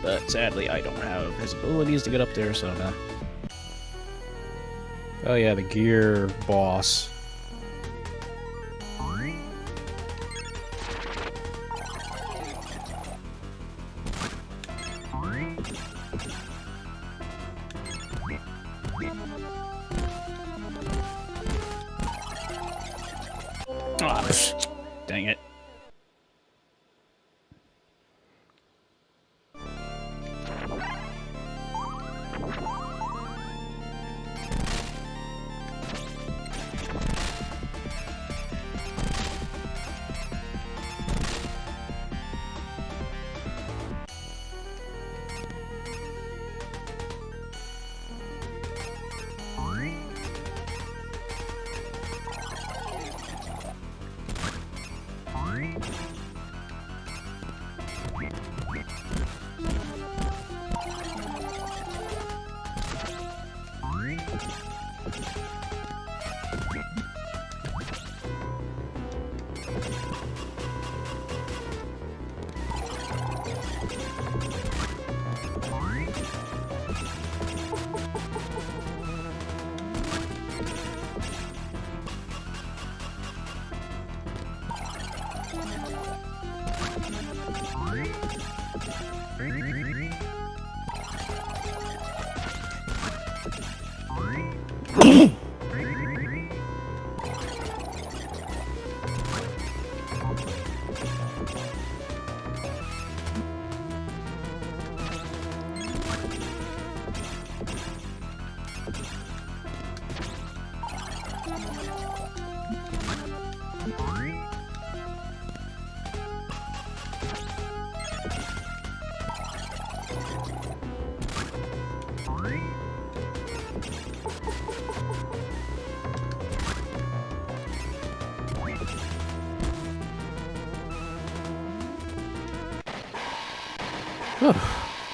but sadly I don't have his abilities to get up there, so nah. Oh yeah, the gear boss. Oh, dang it.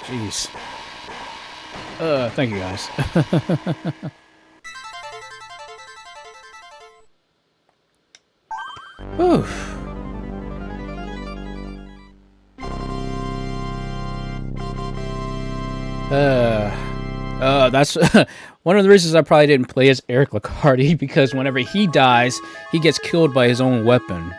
Jeez. Thank you guys. Whew. That's one of the reasons I probably didn't play as Eric Lacardi, because whenever he dies, he gets killed by his own weapon.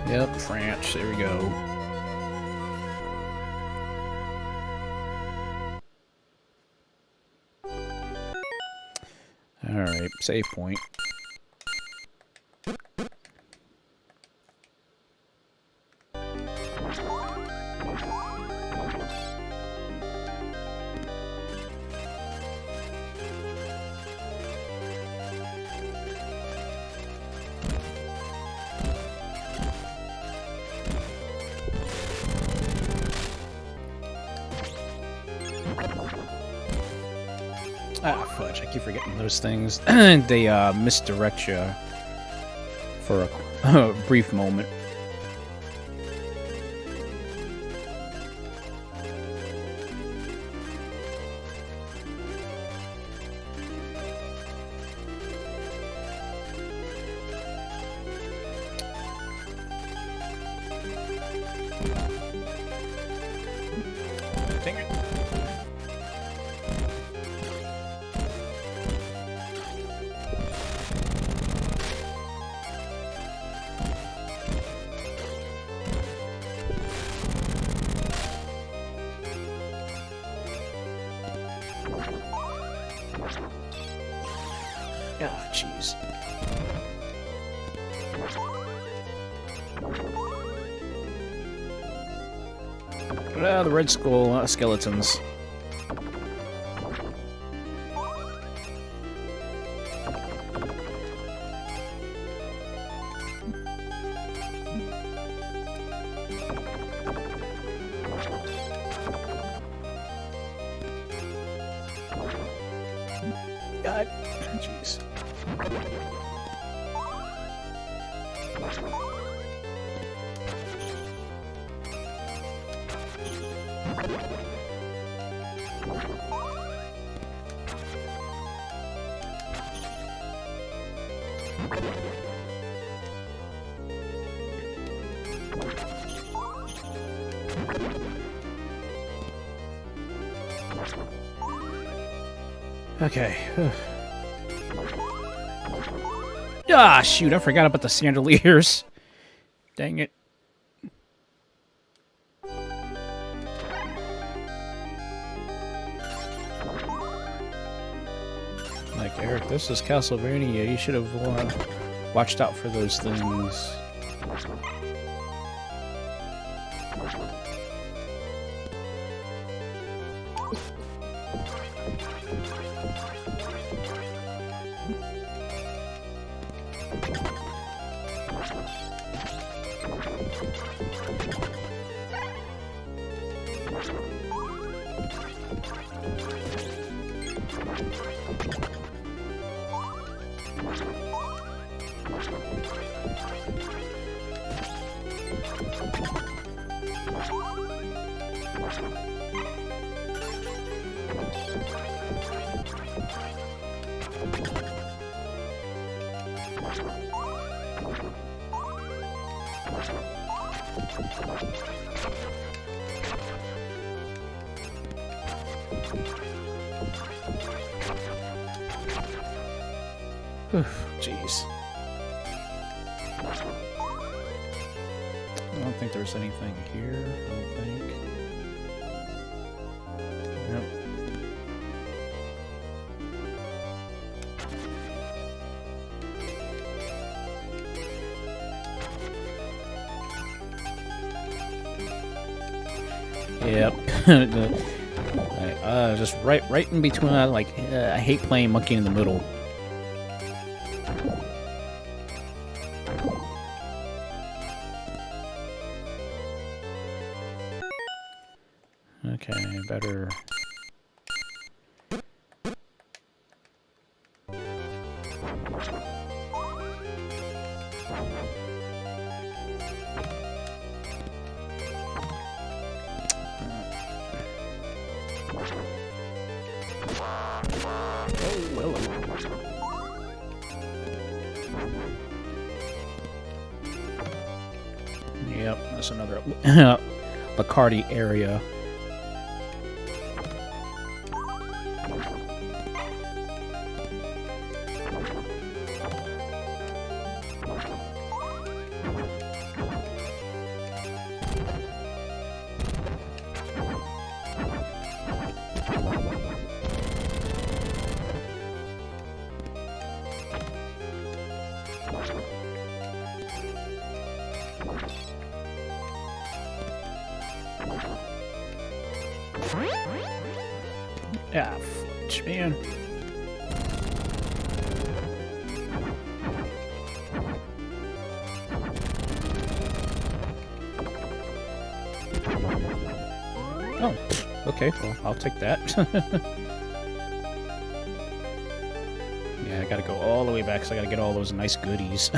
Yep, France, there we go. Alright, save point. Ah, fudge, I keep forgetting those things. They misdirect you for a brief moment. Dang it. Oh, jeez. The Red Skull skeletons. God, jeez. Okay. Ah, shoot, I forgot about the chandeliers. Dang it. Like, Eric, this is Castlevania. You should have watched out for those things. Jeez. I don't think there's anything here, I don't think. Yep. Just right in between. Like, I hate playing monkey in the middle. Okay, better. Yep, that's another Bacardi area. Yeah, fudge, man. Oh, okay, well, I'll take that. Yeah, I gotta go all the way back, so I gotta get all those nice goodies.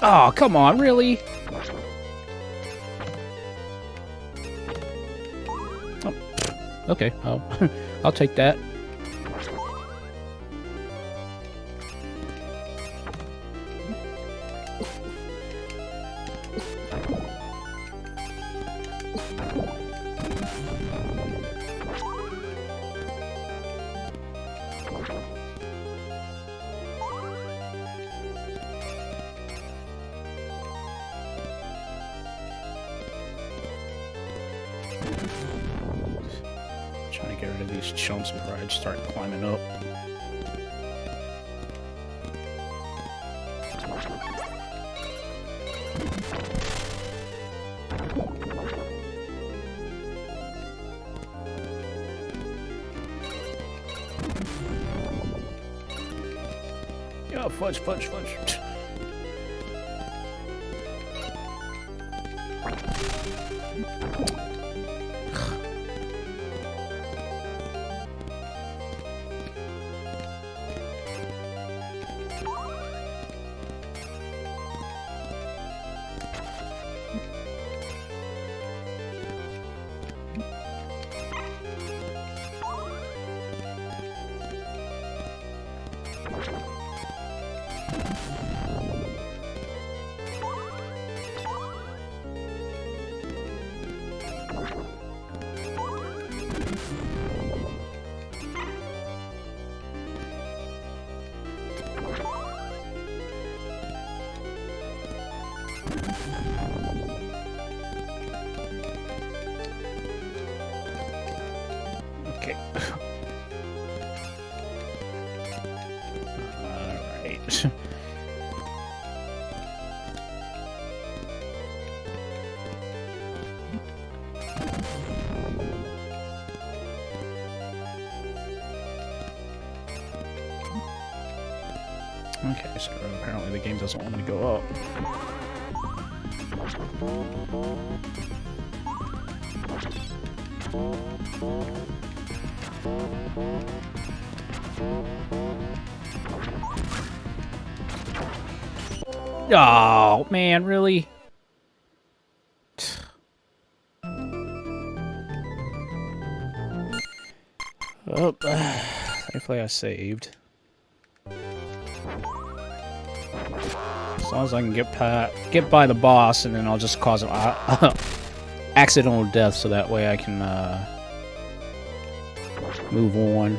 Oh, come on, really? Oh, okay, I'll take that. Trying to get rid of these chumps before I start climbing up. Yeah, fudge, fudge, fudge. Okay. Alright. Okay, so apparently the game doesn't want me to go up. Oh, man, really? Oh, thankfully I saved. As long as I can get by the boss, and then I'll just cause an accidental death, so that way I can move on.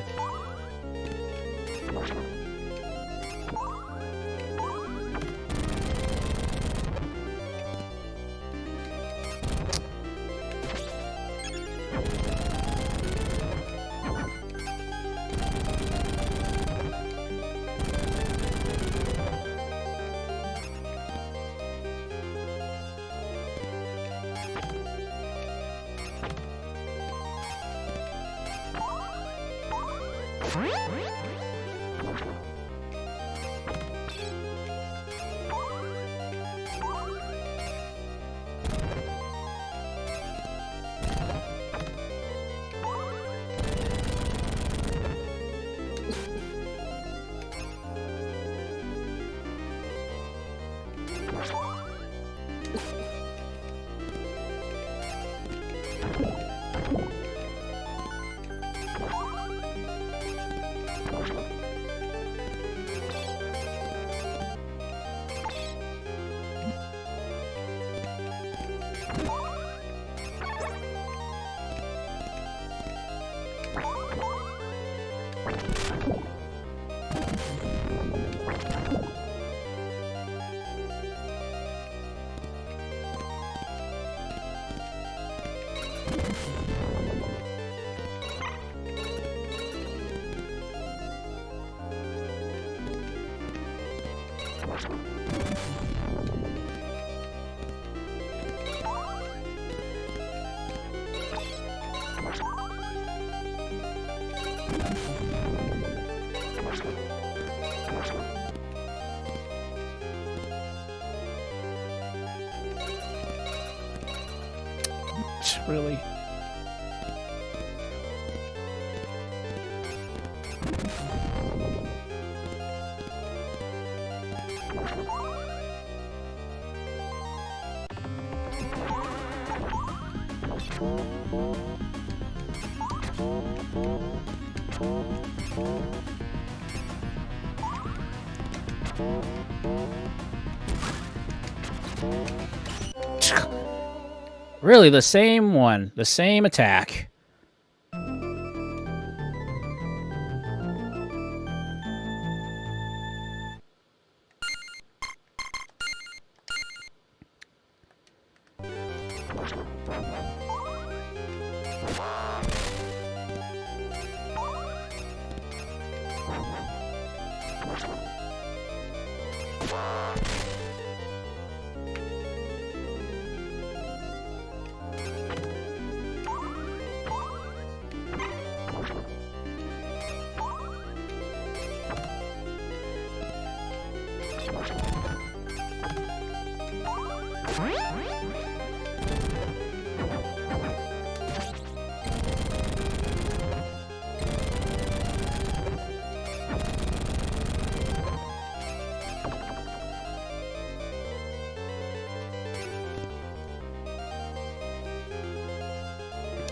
Really? Really, the same one, the same attack.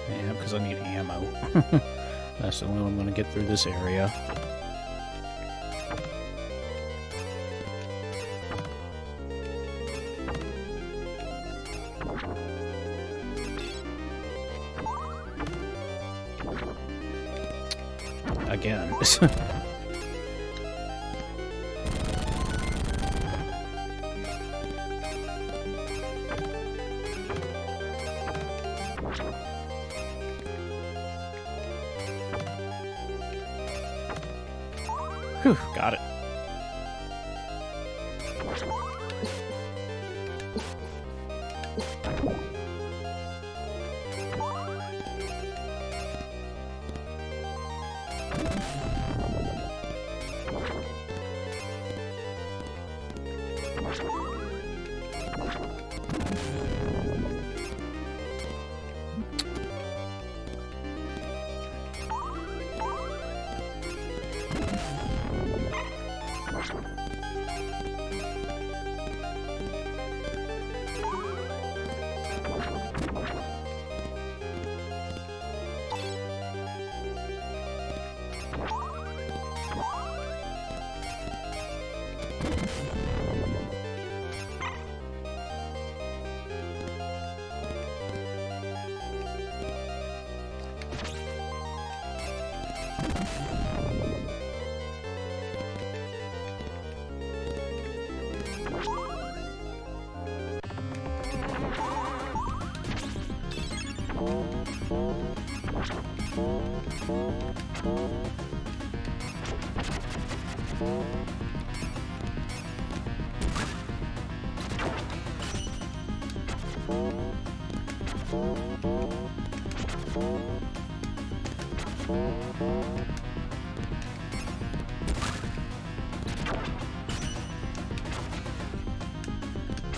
Yeah, because I need ammo. That's the only way I'm going to get through this area. Again. Whew, got it.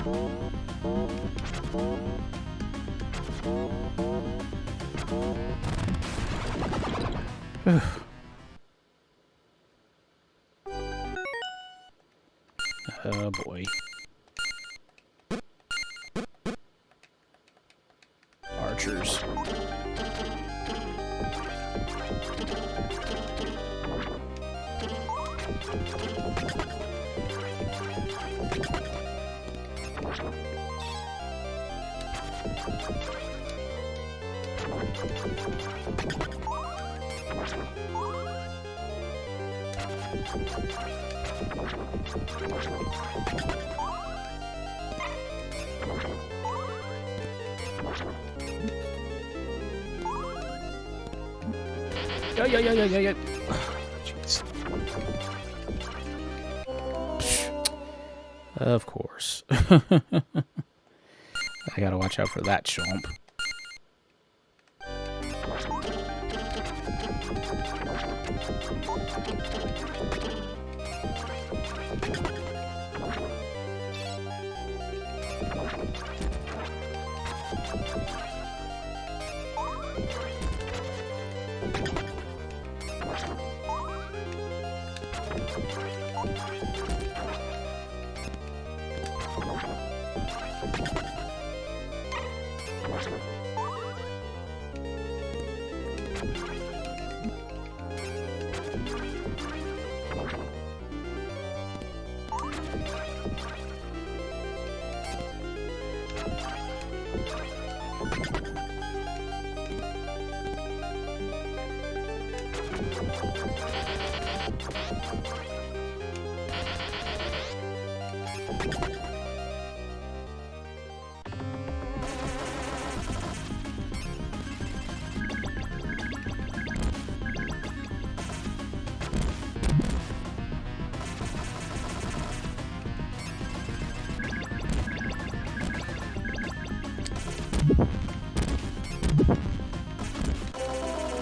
Oh boy. Archers. Yeah. Jeez. Of course. I gotta watch out for that chomp.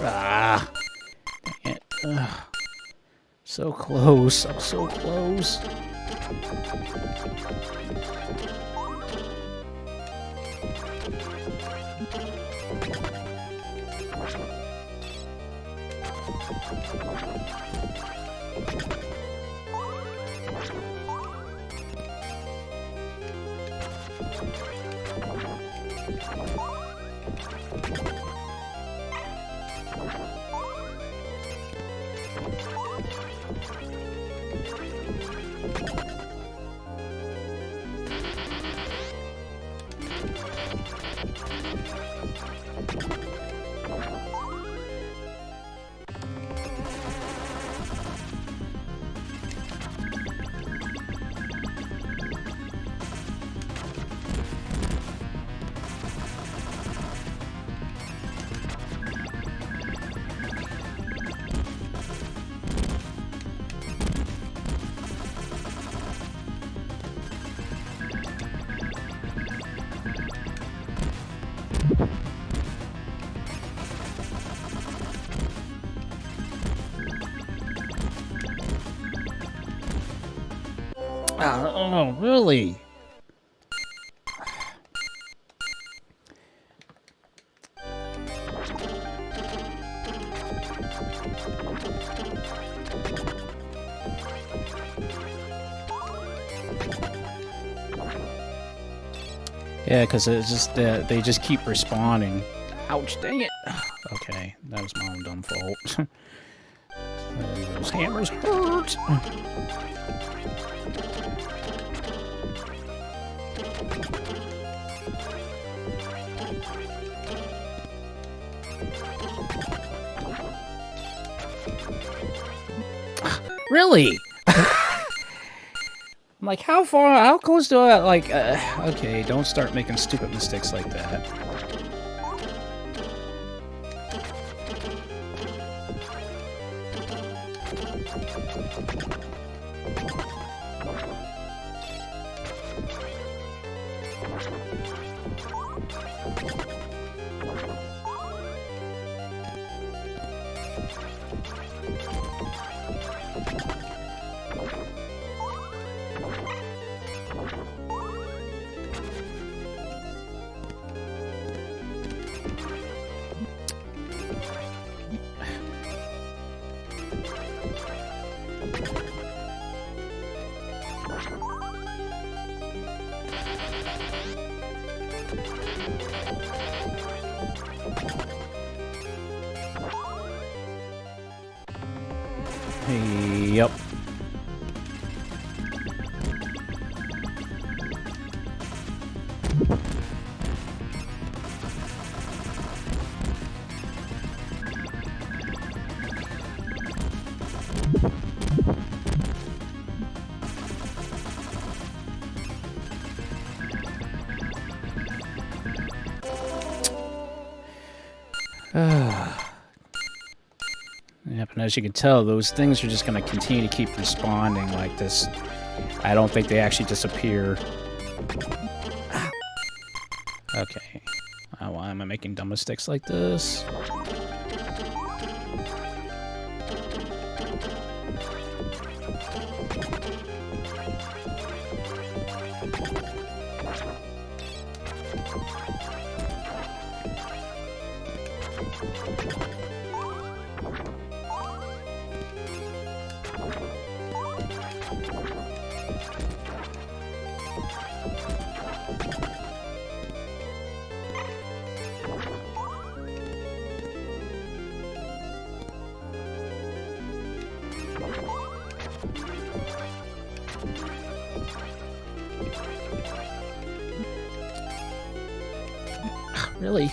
Ah, dang it. Ugh. So close. I'm so close. Oh, really? Yeah, because it's just they just keep respawning. Ouch, dang it. Okay, that was my own dumb fault. Those hammers hurt. Really? I'm like, how close do I, like, okay, don't start making stupid mistakes like that. Yep. Yep, and as you can tell, those things are just going to continue to keep responding like this. I don't think they actually disappear. Okay. Why am I making dumb mistakes like this? Really?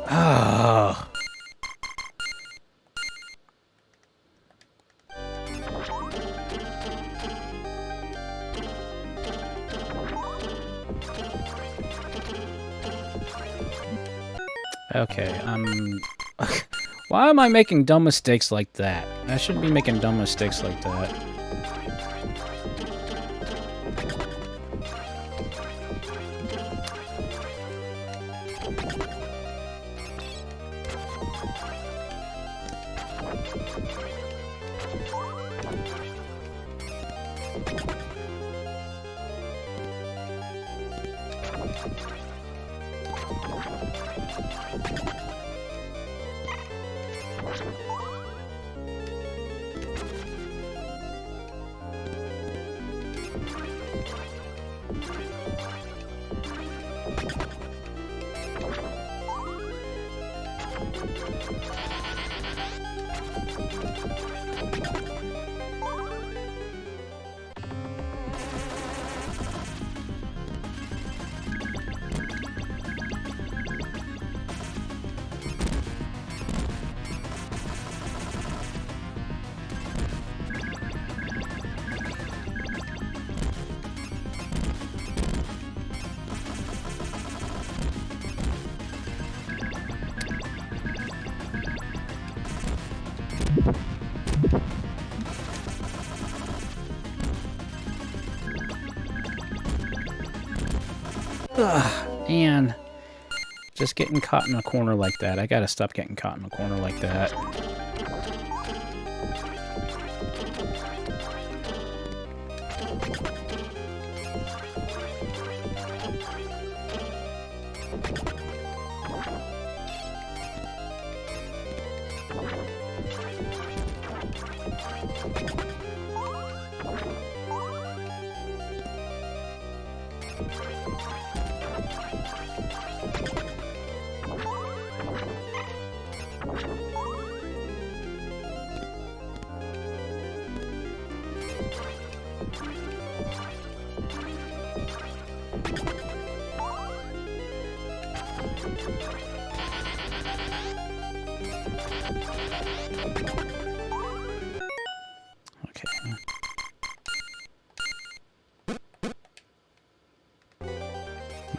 Ah. Okay, why am I making dumb mistakes like that? I shouldn't be making dumb mistakes like that. Ugh, and just getting caught in a corner like that. I gotta stop getting caught in a corner like that.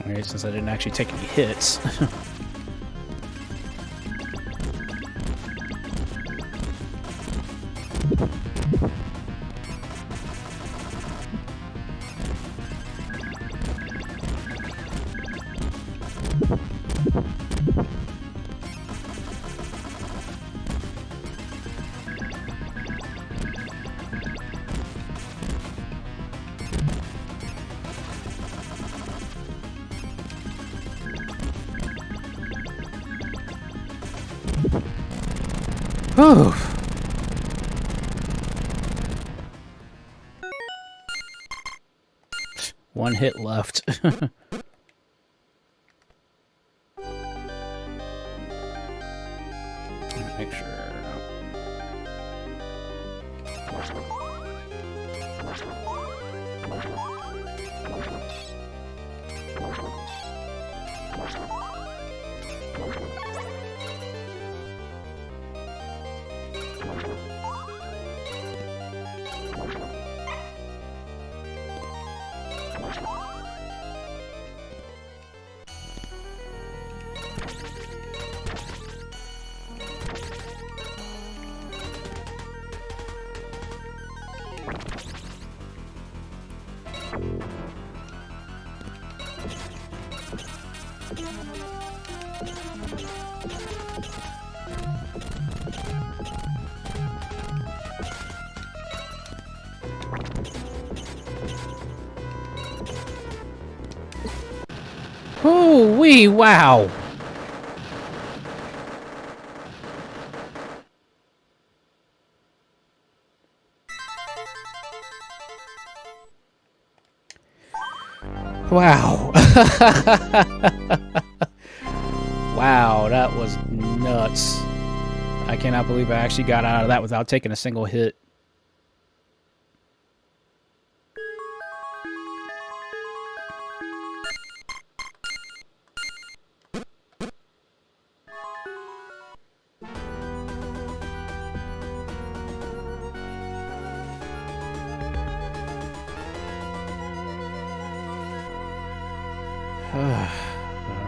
Alright, since I didn't actually take any hits. Whew. One hit left. Make sure. Ooh wee! Wow. Wow. Wow, that was nuts. I cannot believe I actually got out of that without taking a single hit.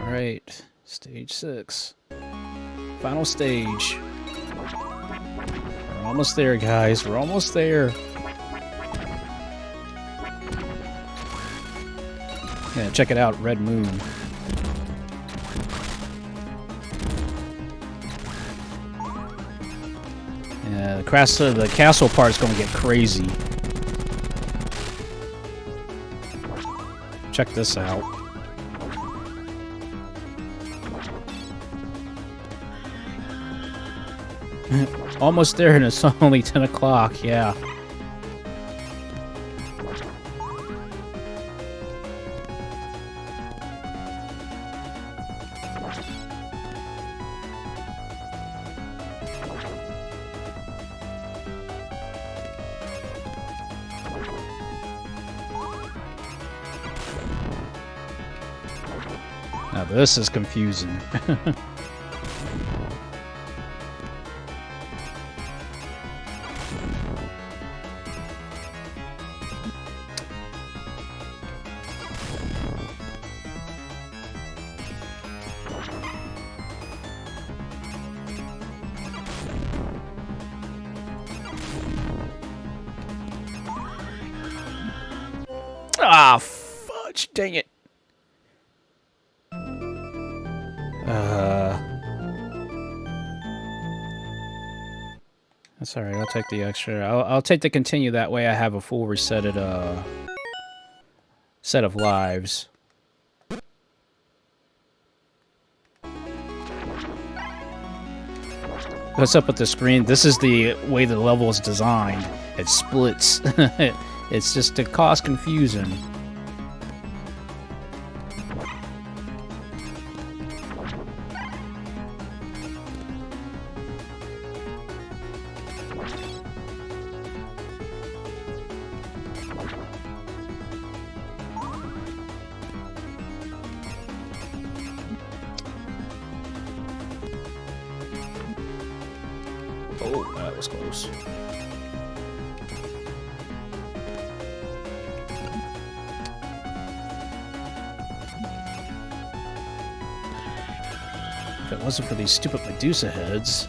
Alright, stage 6. Final stage. We're almost there, guys. We're almost there. Yeah, check it out, Red Moon. Yeah, the castle part's gonna get crazy. Check this out. Almost there, and it's only 10 o'clock, yeah. Now this is confusing. Ah, fudge, dang it. That's alright, I'll take the extra. I'll take the continue, that way I have a full resetted set of lives. What's up with the screen? This is the way the level is designed. It splits. It's just to cause confusion. Oh, that was close. If it wasn't for these stupid Medusa heads...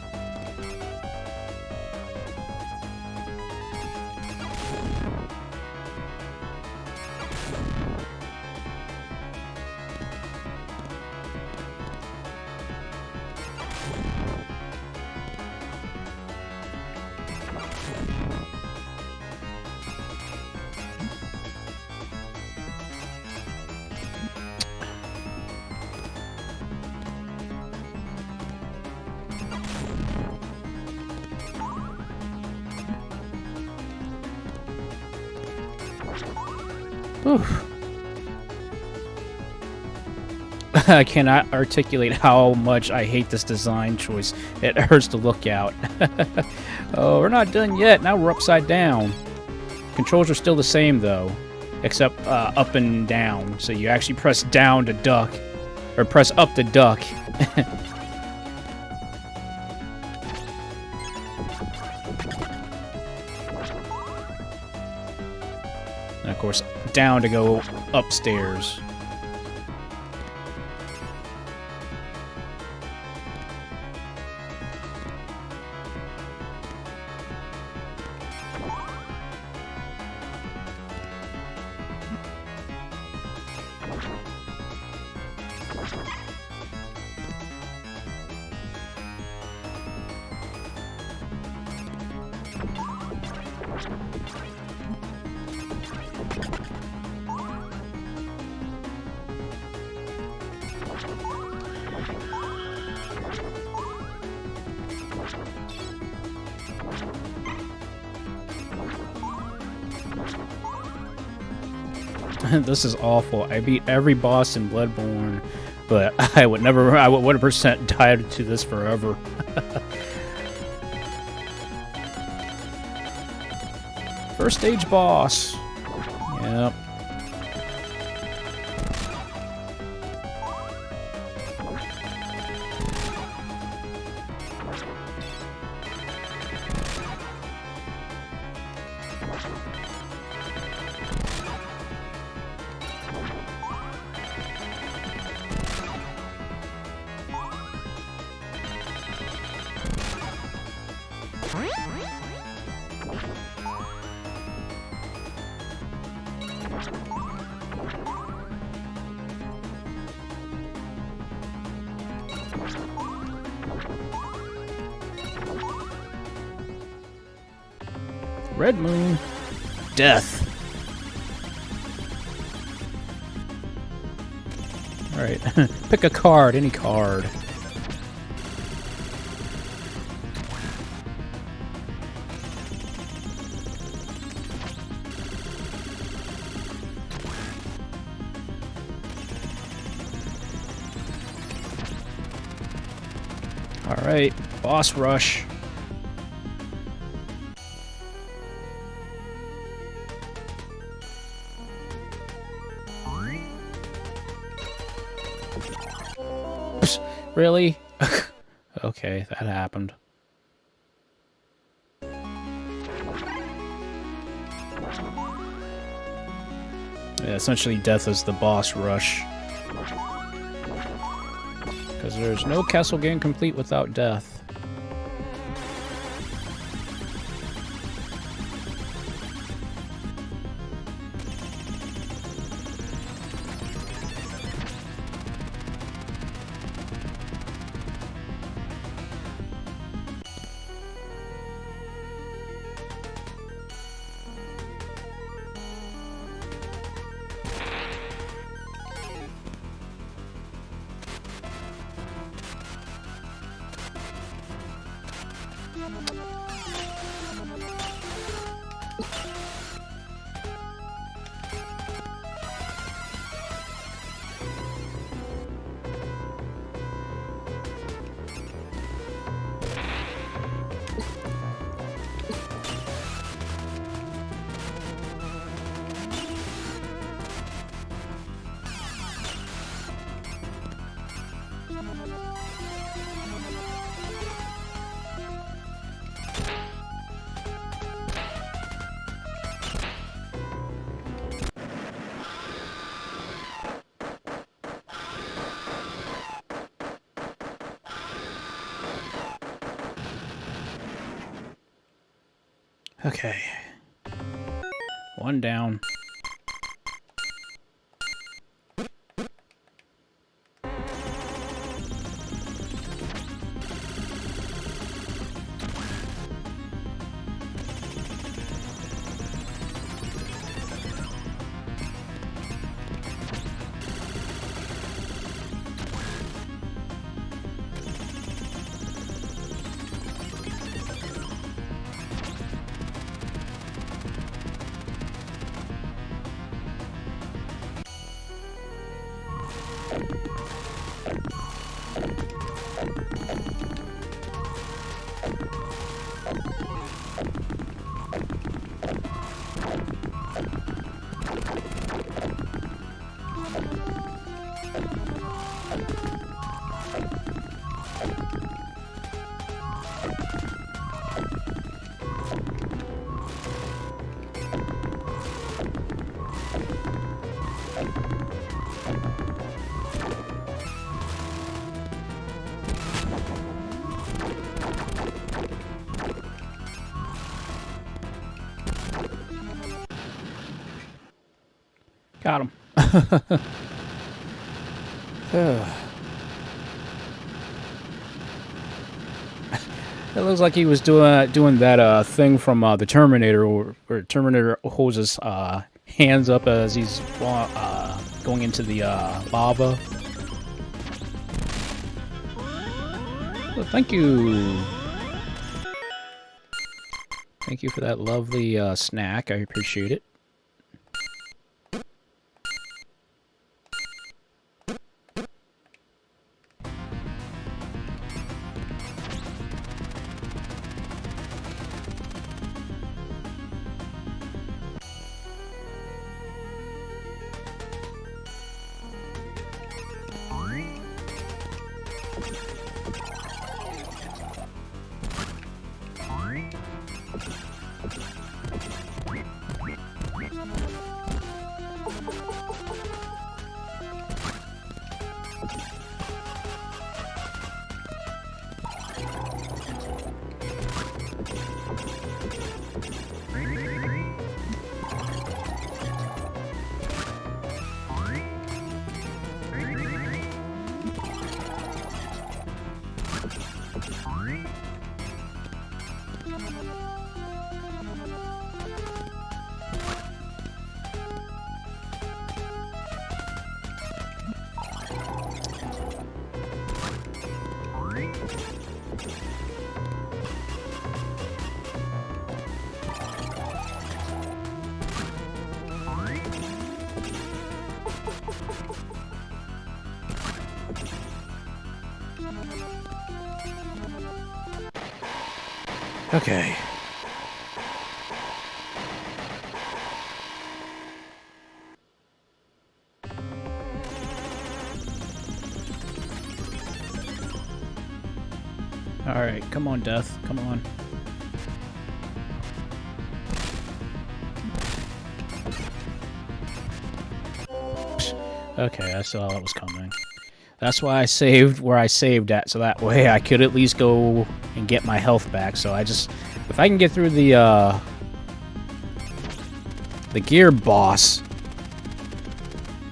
Oof. I cannot articulate how much I hate this design choice. It hurts to look at. Oh, we're not done yet. Now we're upside down. Controls are still the same, though, except up and down. So you actually press down to duck, or press up to duck. And of course, down to go upstairs. This is awful. I beat every boss in Bloodborne, but I would 100% die to this forever. First stage boss. Yep. Red Moon. Death. Alright. Pick a card, any card. Alright, boss rush. Really? Okay, that happened. Yeah, essentially death is the boss rush. Because there's no castle game complete without death. Okay. One down. Got him. It looks like he was doing that thing from the Terminator, where Terminator holds his hands up as he's going into the lava. Oh, thank you. Thank you for that lovely snack. I appreciate it. Okay. Alright, come on, Death. Come on. Okay, I saw that was coming. That's why I saved where I saved at, so that way I could at least go and get my health back. So I just... If I can get through the gear boss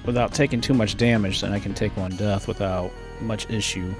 without taking too much damage, then I can take one death without much issue.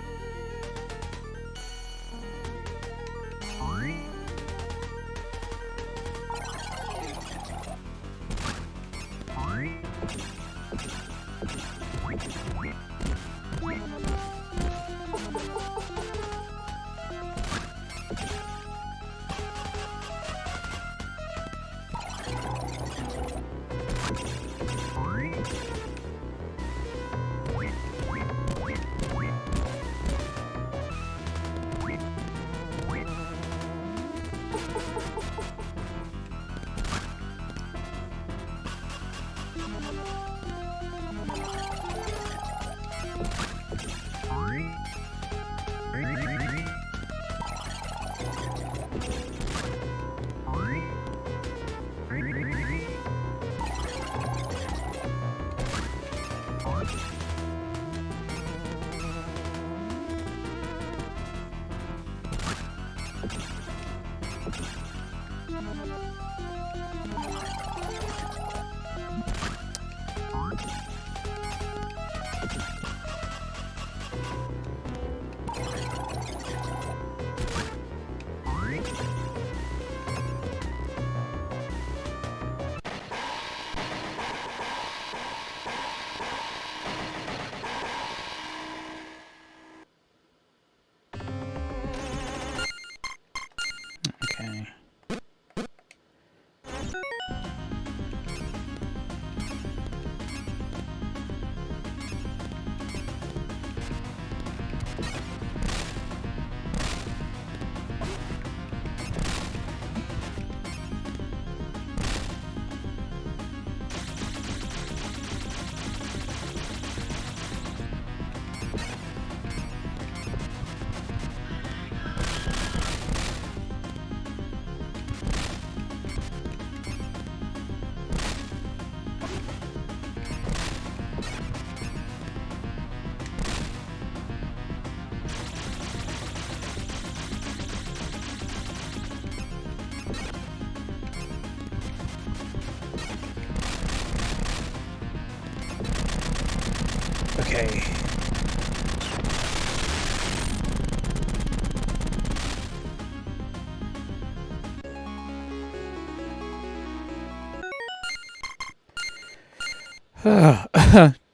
Okay.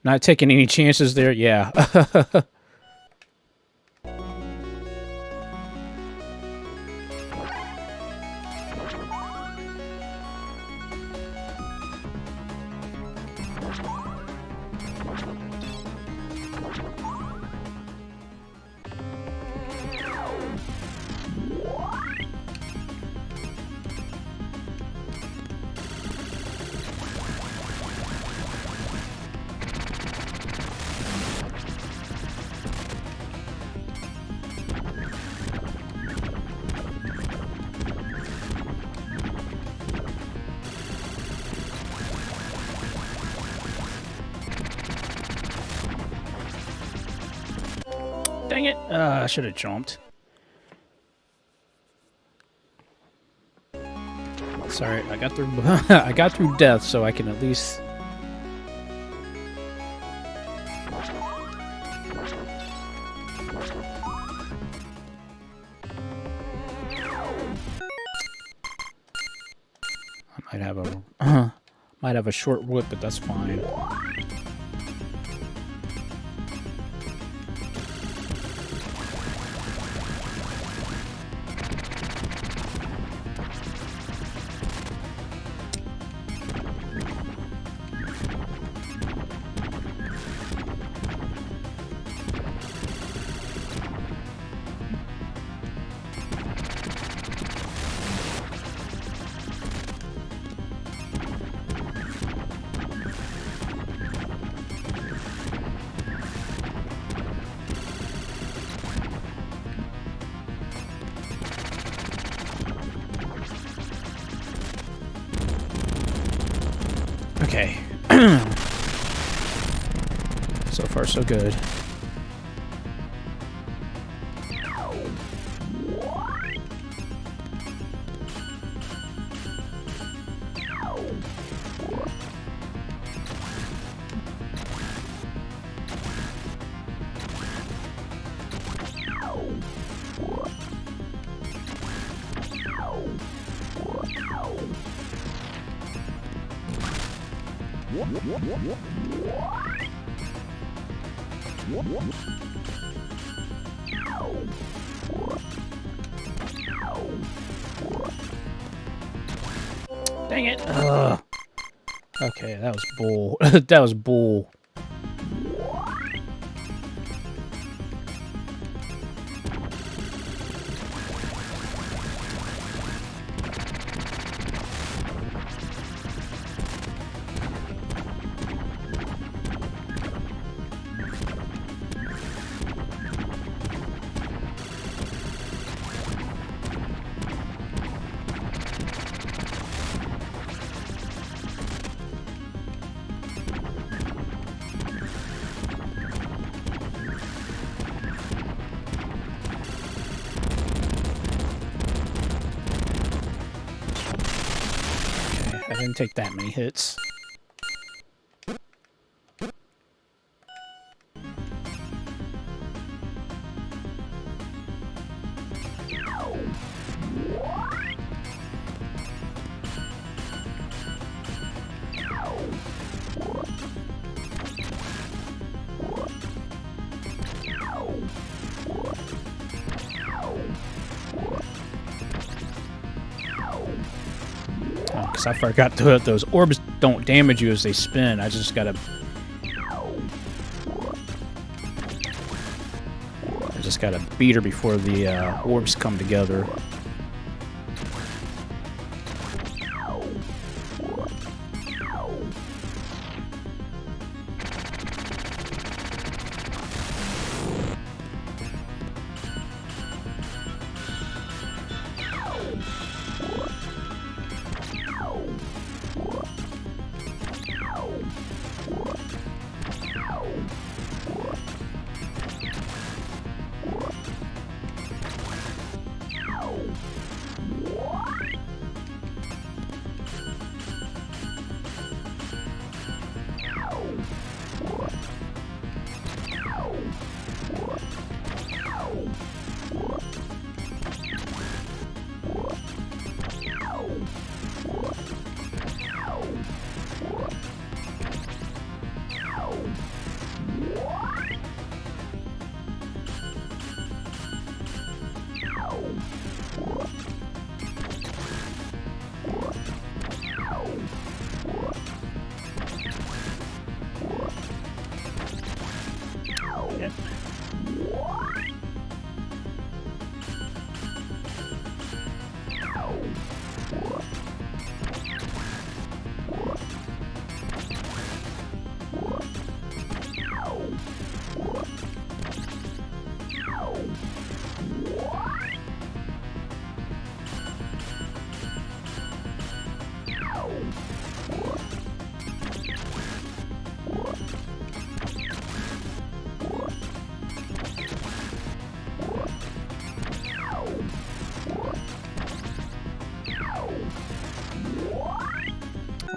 Not taking any chances there? Yeah. Dang it! I should have jumped. Sorry, I got through. I got through death, so I can at least. I might have a short whip, but that's fine. Okay. So far, so good. Dang it. Ugh. Okay, that was bull. That was bull. I didn't take that many hits. I forgot those orbs don't damage you as they spin. I just gotta beat her before the orbs come together.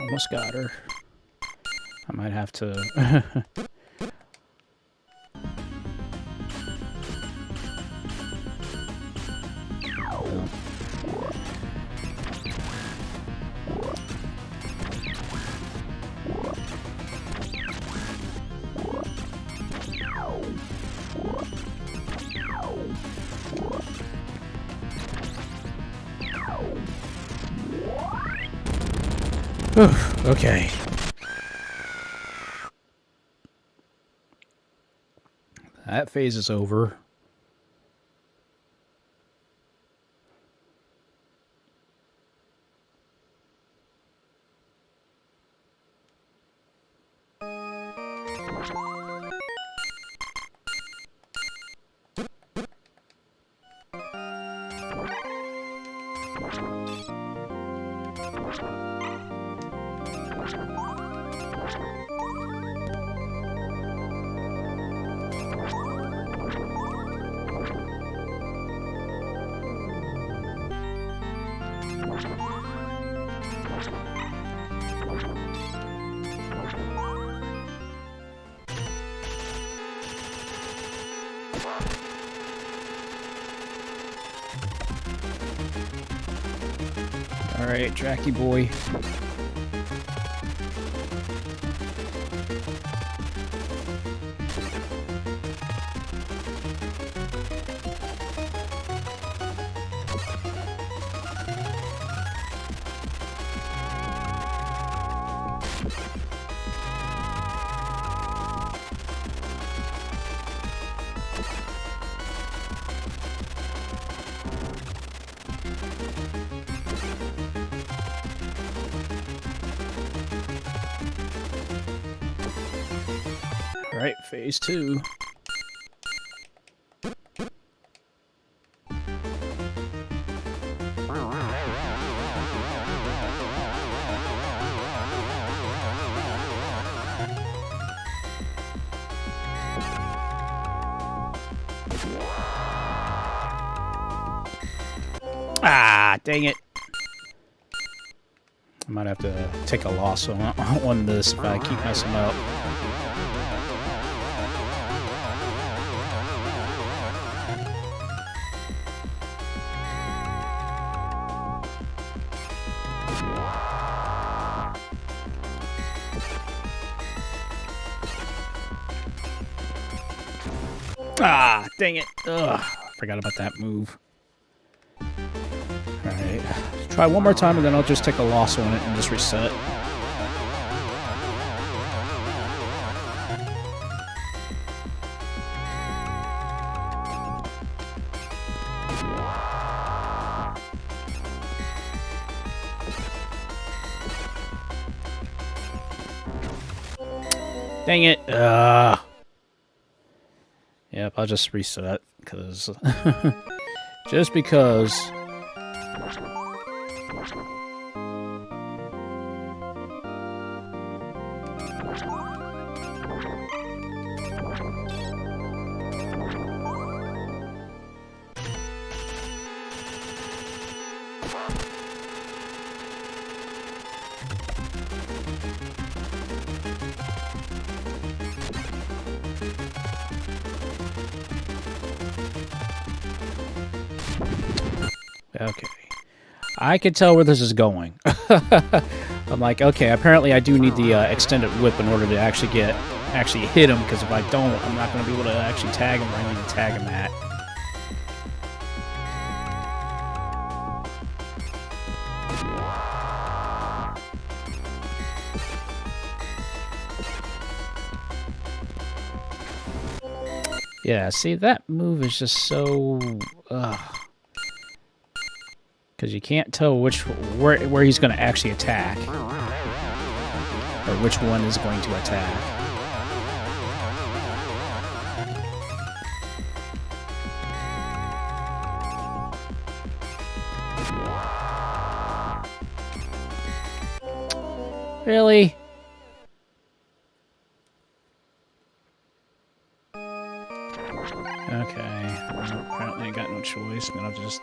Almost got her. I might have to... Okay. That phase is over. Alright, Dracky boy. Alright, phase 2. Ah, dang it. I might have to take a loss on this if I keep messing up. Ah, dang it. Ugh, forgot about that move. Alright, try one more time and then I'll just take a loss on it and just reset. Dang it. Yep, I'll just reset, because... just because... Okay. I can tell where this is going. I'm like, okay, apparently I do need the extended whip in order to actually hit him, because if I don't, I'm not going to be able to actually tag him where I need to tag him at. Yeah, see, that move is just so... because you can't tell where he's going to actually attack, or which one is going to attack. Really? Okay. Well, apparently I got no choice. I'm gonna have to just...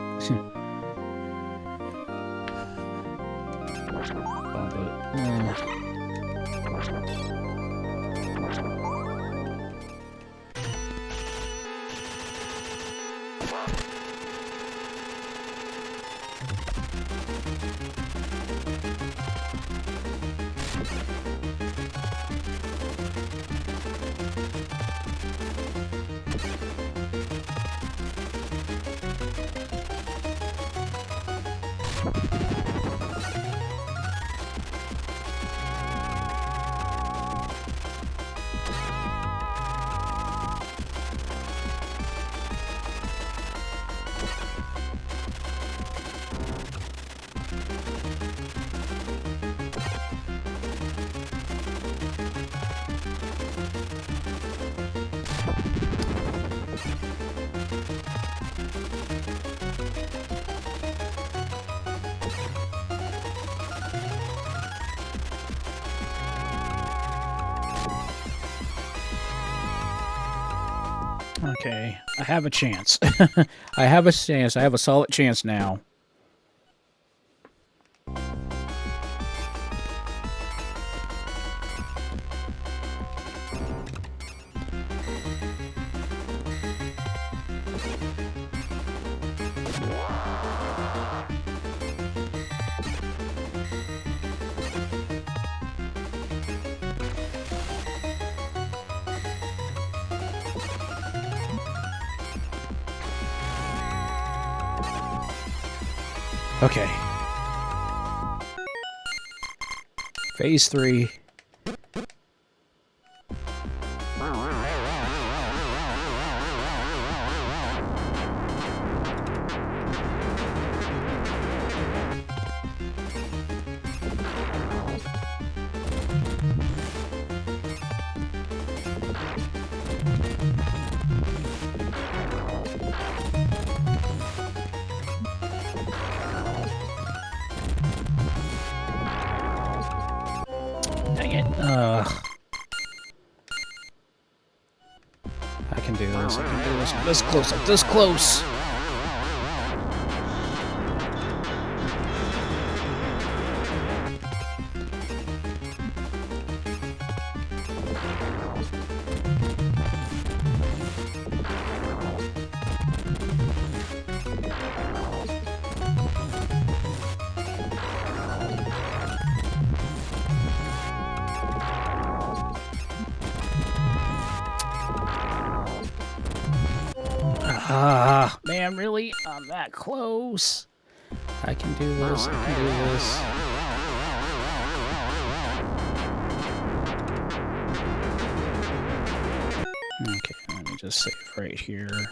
Okay, I have a chance. I have a chance. I have a solid chance now. Okay. Phase 3. Dang it. I can do this. I can do this. I'm this close. I'm this close. Man, really? I'm that close. I can do this. I can do this. Okay, let me just save right here.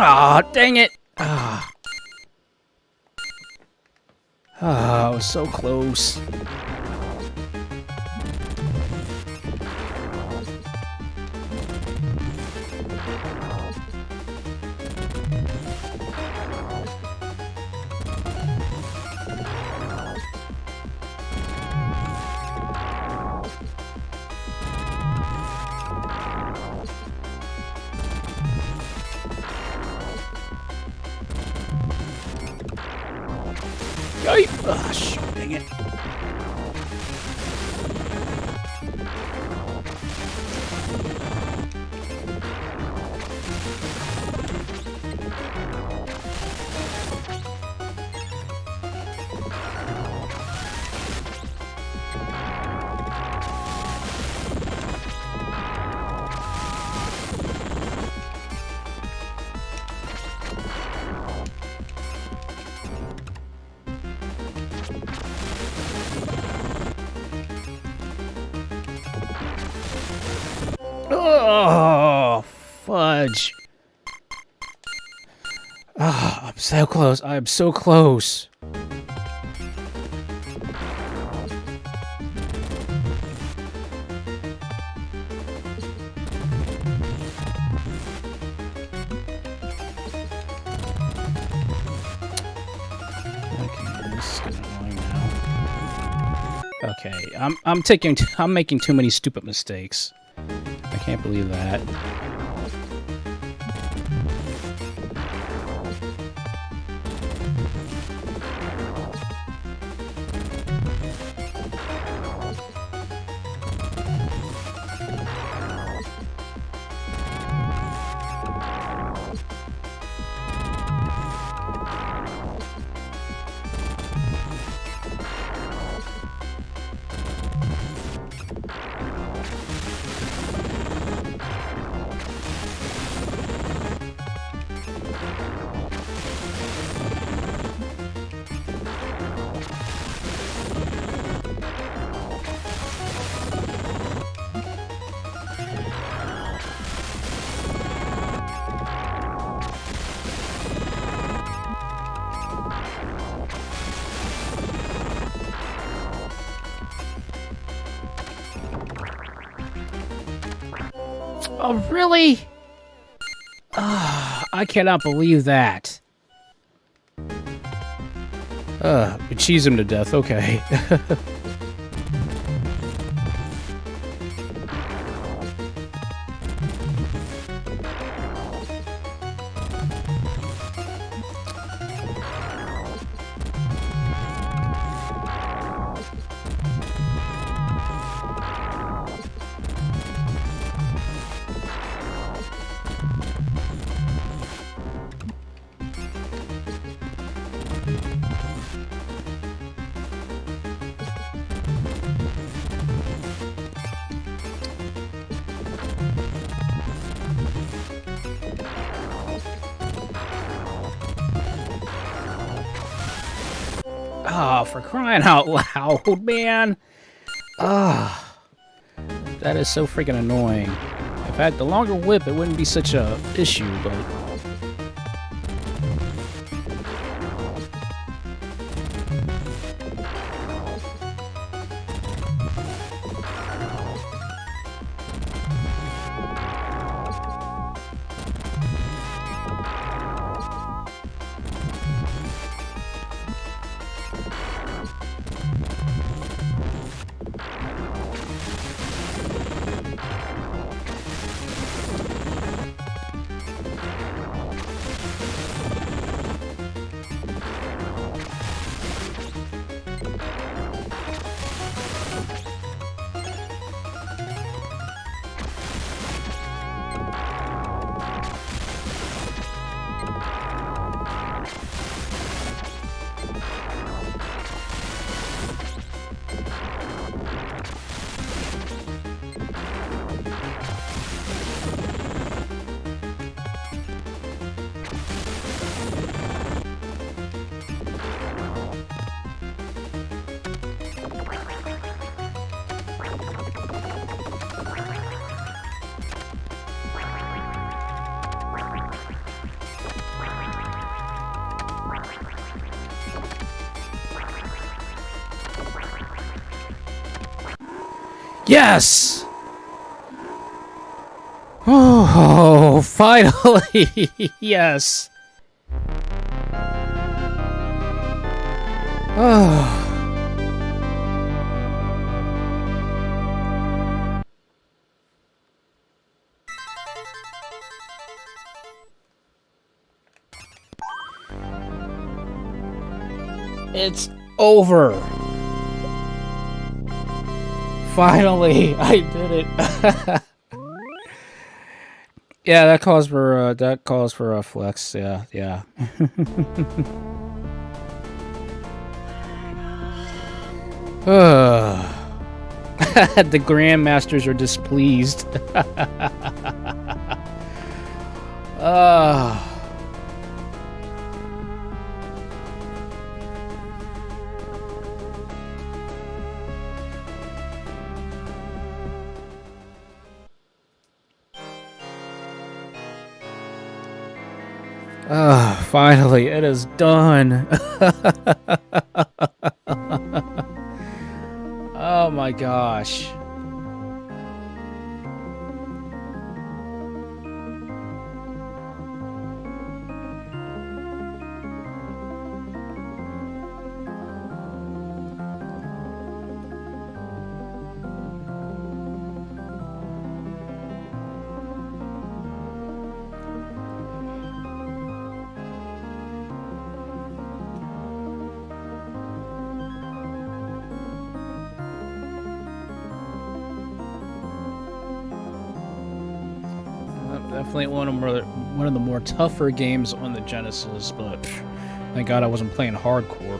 Ah, dang it! Ah, I was so close. snipe! Ah, shoot, dang it. Oh, fudge. Ah, I'm so close. I'm so close. Okay, this is getting annoying now. Okay, I'm making too many stupid mistakes. I can't believe that. Oh, really? I cannot believe that. We cheese him to death, okay. Oh, for crying out loud, man. Ah, that is so freaking annoying. If I had the longer whip, it wouldn't be such a issue, but... Yes! Oh, finally! Yes! Oh. over. Finally, I did it. Yeah, that calls for a flex. Yeah, yeah. The Grandmasters are displeased. Finally, it is done. Oh my gosh. Definitely one of the more tougher games on the Genesis, but thank God I wasn't playing hardcore.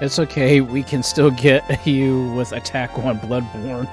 It's okay, we can still get you with Attack on Bloodborne.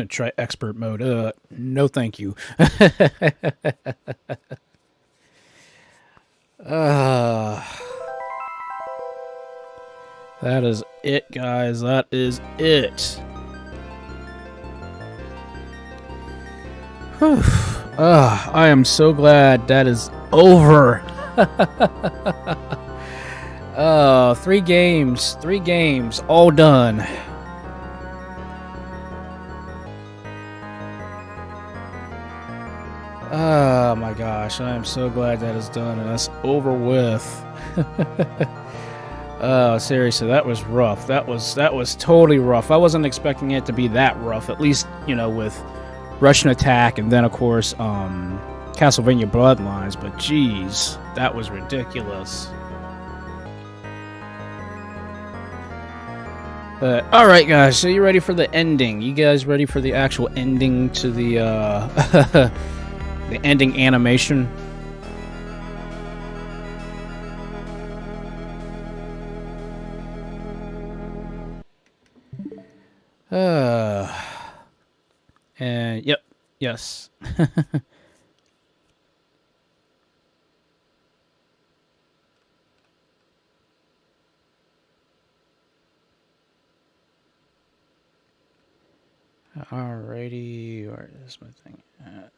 Try expert mode. No thank you. That is it, guys. That is it. I am so glad that is over. 3 games, all done. Oh my gosh, I am so glad that is done and that's over with. Oh, seriously, that was rough. That was totally rough. I wasn't expecting it to be that rough, at least, you know, with Russian Attack and then, of course, Castlevania Bloodlines, but geez, that was ridiculous. But, alright guys, so you ready for the ending? You guys ready for the actual ending to the, the ending animation? And yep, yes. Alrighty, where is my thing at?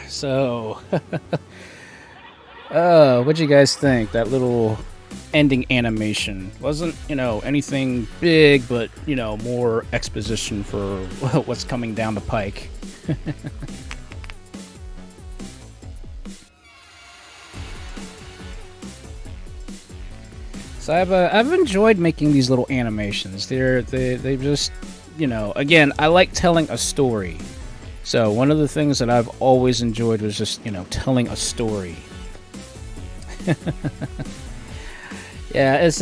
So, what'd you guys think? That little ending animation wasn't, anything big, but, more exposition for what's coming down the pike. So I've enjoyed making these little animations. They just, again, I like telling a story. So one of the things that I've always enjoyed was just, telling a story. Yeah, it's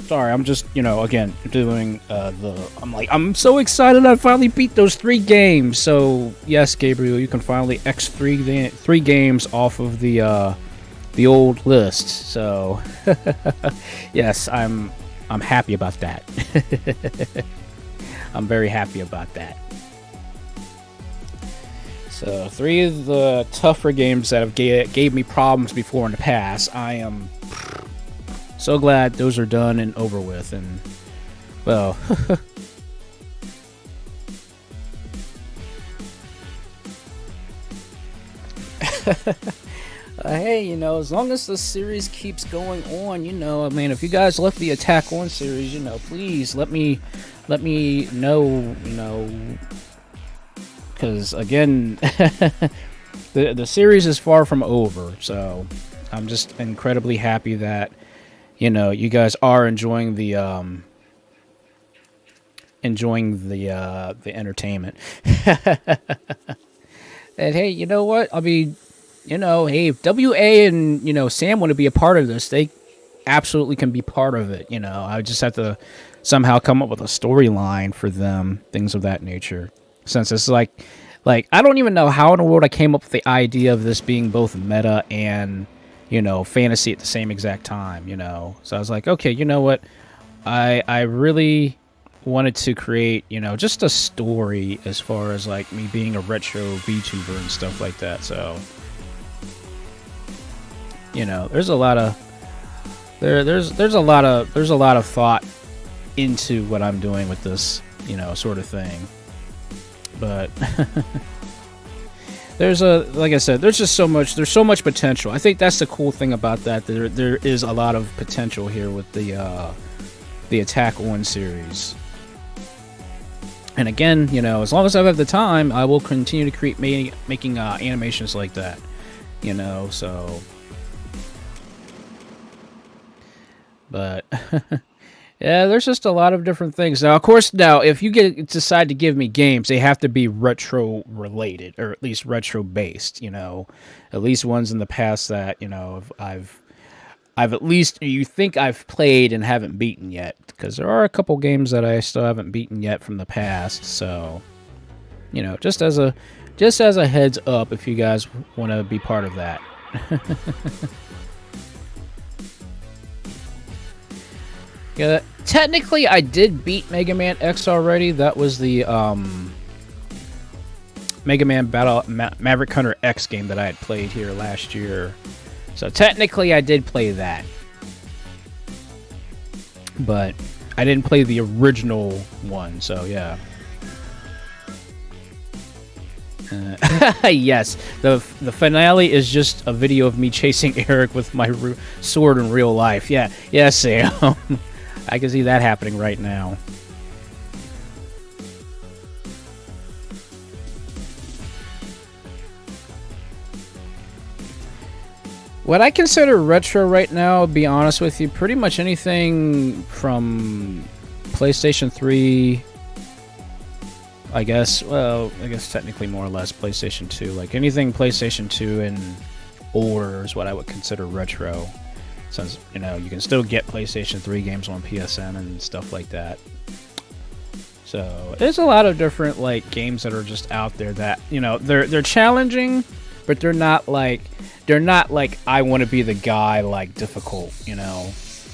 sorry, I'm just, again, doing I'm so excited I finally beat those 3 games. So yes, Gabriel, you can finally X 3 games off of the old list. So yes, I'm happy about that. I'm very happy about that. So 3 of the tougher games that have gave me problems before in the past, I am so glad those are done and over with. And well, hey, as long as the series keeps going on, I mean, if you guys left the Attack On series, please let me know, because again, the series is far from over. So I'm just incredibly happy that you guys are enjoying the entertainment. And hey, you know what? I mean, hey, if WA and Sam want to be a part of this, they absolutely can be part of it. I just have to somehow come up with a storyline for them, things of that nature. Since it's like I don't even know how in the world I came up with the idea of this being both meta and fantasy at the same exact time. So I was like, okay, you know what? I really wanted to create just a story as far as like me being a retro VTuber and stuff like that. So there's a lot of there's a lot of thought into what I'm doing with this sort of thing. But like I said, there's so much potential. I think that's the cool thing about that. There is a lot of potential here with the Attack On series. And again, as long as I have the time, I will continue to create making animations like that. So. But yeah, there's just a lot of different things. Now, of course, if you decide to give me games, they have to be retro related, or at least retro based. At least ones in the past that I've at least you think I've played and haven't beaten yet, because there are a couple games that I still haven't beaten yet from the past. So, just as a heads up, if you guys want to be part of that. Yeah, technically I did beat Mega Man X already. That was the Mega Man Battle Maverick Hunter X game that I had played here last year. So technically I did play that. But I didn't play the original one, so yeah. Yes, the finale is just a video of me chasing Eric with my sword in real life. Yeah, Sam. I can see that happening right now. What I consider retro right now, to be honest with you, pretty much anything from PlayStation 3, I guess technically more or less PlayStation 2. Like anything PlayStation 2 and older is what I would consider retro. Since, you can still get PlayStation 3 games on PSN and stuff like that. So, there's a lot of different, games that are just out there that, they're challenging, but they're not like I want to be the guy, difficult,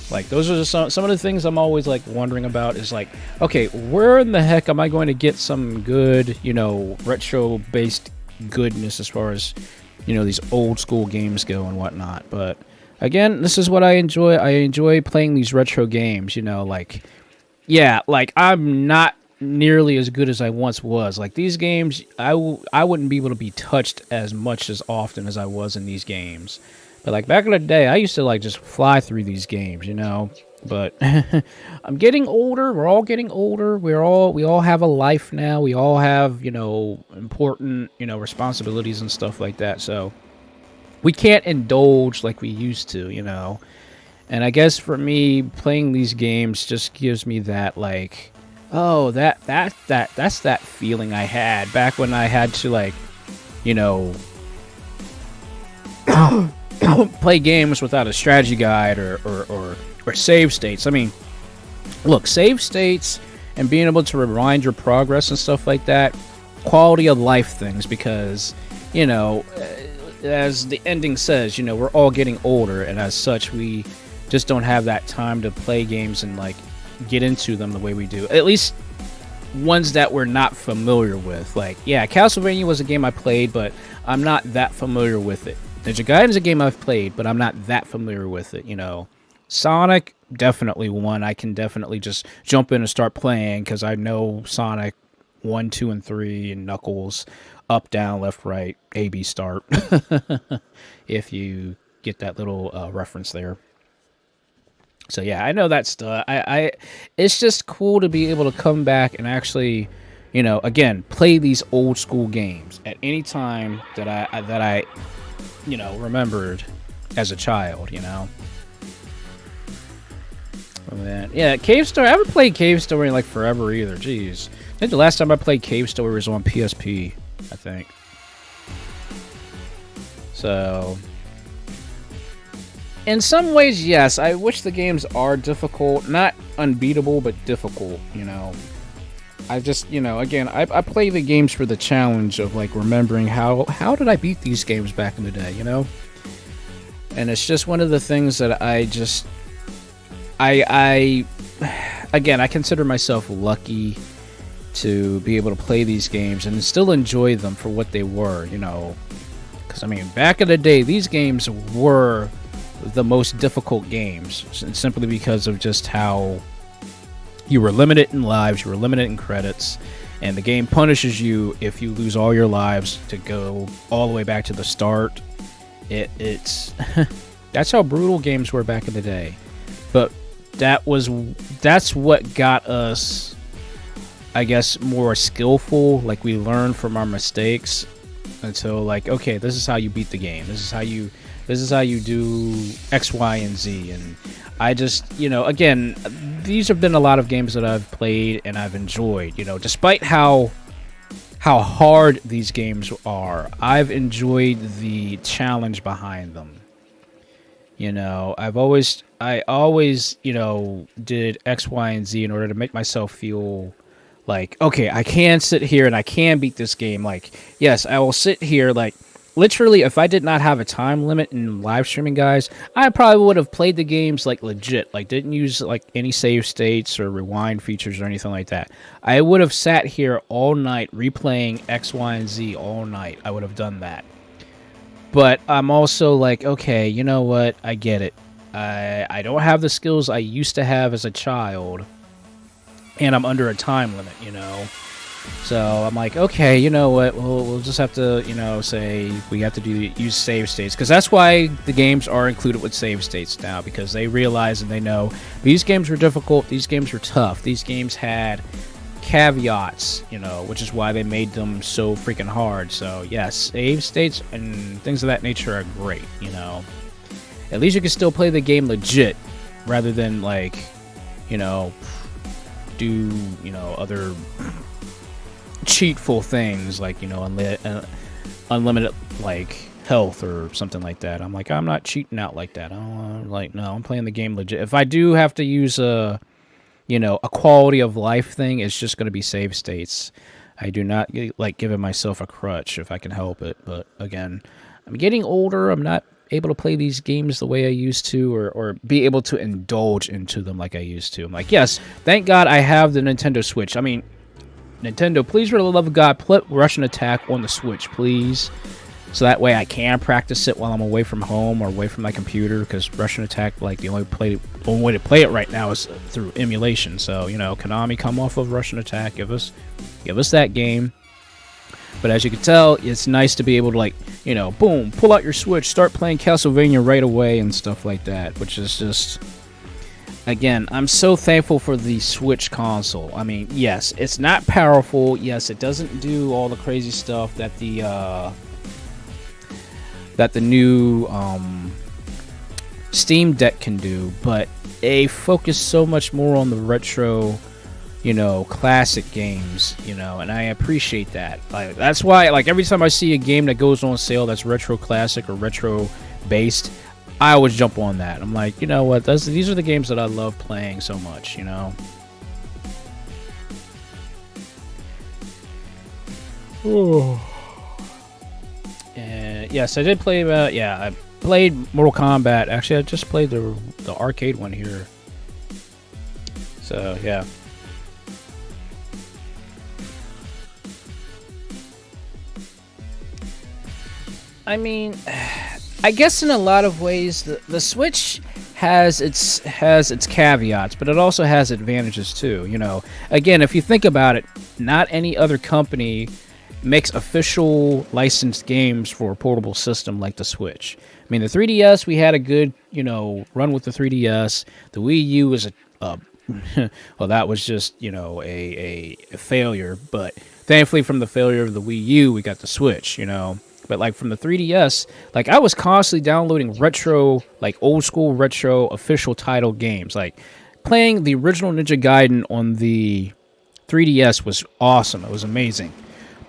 Like, those are just some of the things I'm always, wondering about is, okay, where in the heck am I going to get some good, retro-based goodness as far as, these old school games go and whatnot, but... Again, this is what I enjoy. I enjoy playing these retro games, I'm not nearly as good as I once was. Like these games, I wouldn't be able to be touched as much as often as I was in these games. But like back in the day, I used to like just fly through these games, you know. But I'm getting older. We're all getting older. We all have a life now. We all have, you know, important, you know, responsibilities and stuff like that. So we can't indulge like we used to, you know. And I guess for me, playing these games just gives me that like, oh, that's that feeling I had back when I had to like, you know, play games without a strategy guide or save states. I mean, look, save states and being able to rewind your progress and stuff like that, quality of life things, because, you know, as the ending says, you know, we're all getting older, and as such, we just don't have that time to play games and like get into them the way we do. At least ones that we're not familiar with. Like, yeah, Castlevania was a game I played, but I'm not that familiar with it. Ninja Gaiden's a game I've played, but I'm not that familiar with it, you know. Sonic, definitely one I can definitely just jump in and start playing, because I know Sonic 1, 2, and 3, and Knuckles, up, down, left, right, A, B, start. If you get that little reference there. So yeah, I know that stuff. It's just cool to be able to come back and actually, you know, again, play these old school games at any time that I you know, remembered as a child, you know. And then, yeah, Cave Story. I haven't played Cave Story in like forever either. Jeez, I think the last time I played Cave Story was on PSP, I think. So, in some ways, yes, I wish the games are difficult. Not unbeatable, but difficult, you know. I just, you know, again, I play the games for the challenge of, like, remembering how did I beat these games back in the day, you know? And it's just one of the things that again, I consider myself lucky to be able to play these games and still enjoy them for what they were, you know? Because, I mean, back in the day, these games were the most difficult games, simply because of just how you were limited in lives, you were limited in credits, and the game punishes you if you lose all your lives to go all the way back to the start. It's that's how brutal games were back in the day. But that's what got us, I guess, more skillful. Like, we learned from our mistakes until, like, okay, this is how you beat the game. This is how you do X, Y, and Z. And I just, you know, again, these have been a lot of games that I've played and I've enjoyed, you know, despite how hard these games are. I've enjoyed the challenge behind them. You know, I always, you know, did X, Y, and Z in order to make myself feel like, okay, I can sit here and I can beat this game. Like, yes, I will sit here, like, literally, if I did not have a time limit in live streaming, guys, I probably would have played the games, like, legit. Like, didn't use, like, any save states or rewind features or anything like that. I would have sat here all night replaying X, Y, and Z all night. I would have done that. But I'm also like, okay, you know what? I get it. I don't have the skills I used to have as a child, and I'm under a time limit, you know? So I'm like, okay, you know what? We'll just have to, you know, say we have to use save states, because that's why the games are included with save states now, because they realize and they know these games were difficult, these games were tough, these games had caveats, you know, which is why they made them so freaking hard. So yes, save states and things of that nature are great, you know. At least you can still play the game legit, rather than, like, you know, do, you know, other cheatful things like, you know, unlimited like health or something like that. I'm like, I'm not cheating out like that. No, I'm playing the game legit. If I do have to use a, you know, a quality of life thing, it's just going to be save states. I do not like giving myself a crutch if I can help it. But again, I'm getting older. I'm not able to play these games the way I used to, or be able to indulge into them like I used to. I'm like, yes, thank God I have the Nintendo Switch. I mean, Nintendo, please, for the love of God, put Russian Attack on the Switch, please. so that way I can practice it while I'm away from home or away from my computer, because Russian Attack, like, the only way to play it right now is through emulation. So, you know, Konami, come off of Russian Attack, give us that game. But as you can tell, it's nice to be able to, like, you know, boom, pull out your Switch, start playing Castlevania right away and stuff like that, which is just, again, I'm so thankful for the Switch console. I mean, yes, it's not powerful. Yes, it doesn't do all the crazy stuff that the new Steam Deck can do, but they focus so much more on the retro, you know, classic games, you know, and I appreciate that. Like, that's why, like, every time I see a game that goes on sale that's retro classic or retro based, I always jump on that. I'm like, you know what, these are the games that I love playing so much, you know. And yes, I did play, I played Mortal Kombat. Actually, I just played the arcade one here. So, yeah. I mean, I guess in a lot of ways, the Switch has its caveats, but it also has advantages too. You know, again, if you think about it, not any other company makes official licensed games for a portable system like the Switch. I mean, the 3DS, we had a good, you know, run with the 3DS. The Wii U was well, that was just, you know, a failure. But thankfully, from the failure of the Wii U, we got the Switch, you know. But, like, from the 3DS, like, I was constantly downloading retro, like, old school retro official title games. Like, playing the original Ninja Gaiden on the 3DS was awesome. It was amazing.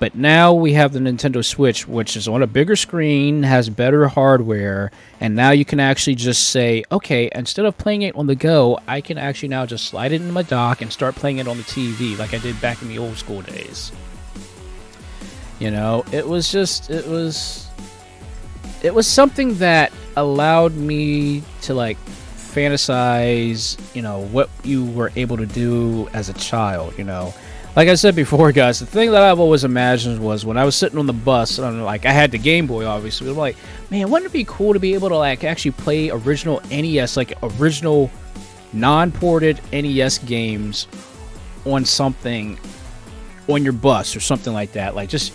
But now we have the Nintendo Switch, which is on a bigger screen, has better hardware, and now you can actually just say, okay, instead of playing it on the go, I can actually now just slide it into my dock and start playing it on the TV like I did back in the old school days. You know, it was something that allowed me to, like, fantasize, you know, what you were able to do as a child, you know. Like I said before, guys, the thing that I've always imagined was when I was sitting on the bus, and like, I had the Game Boy, obviously, but I'm like, man, wouldn't it be cool to be able to, like, actually play original NES, like, original non-ported NES games on something, on your bus or something like that. Like, just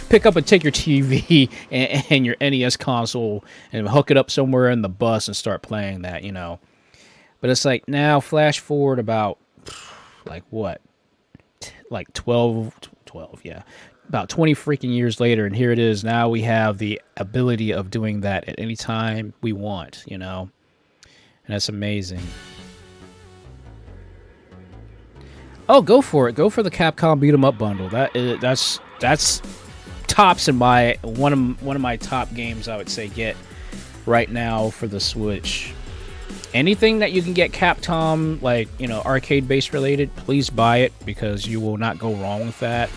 pick up and take your TV and your NES console and hook it up somewhere in the bus and start playing that, you know. But it's like, now flash forward about, like, what? Like 12, yeah. About 20 freaking years later, and here it is. Now we have the ability of doing that at any time we want, you know. And that's amazing. Oh, go for it. Go for the Capcom Beat 'em Up bundle. That's tops in my one of my top games, I would say, get right now for the Switch. Anything that you can get Capcom, like, you know, arcade based related, please buy it, because you will not go wrong with that.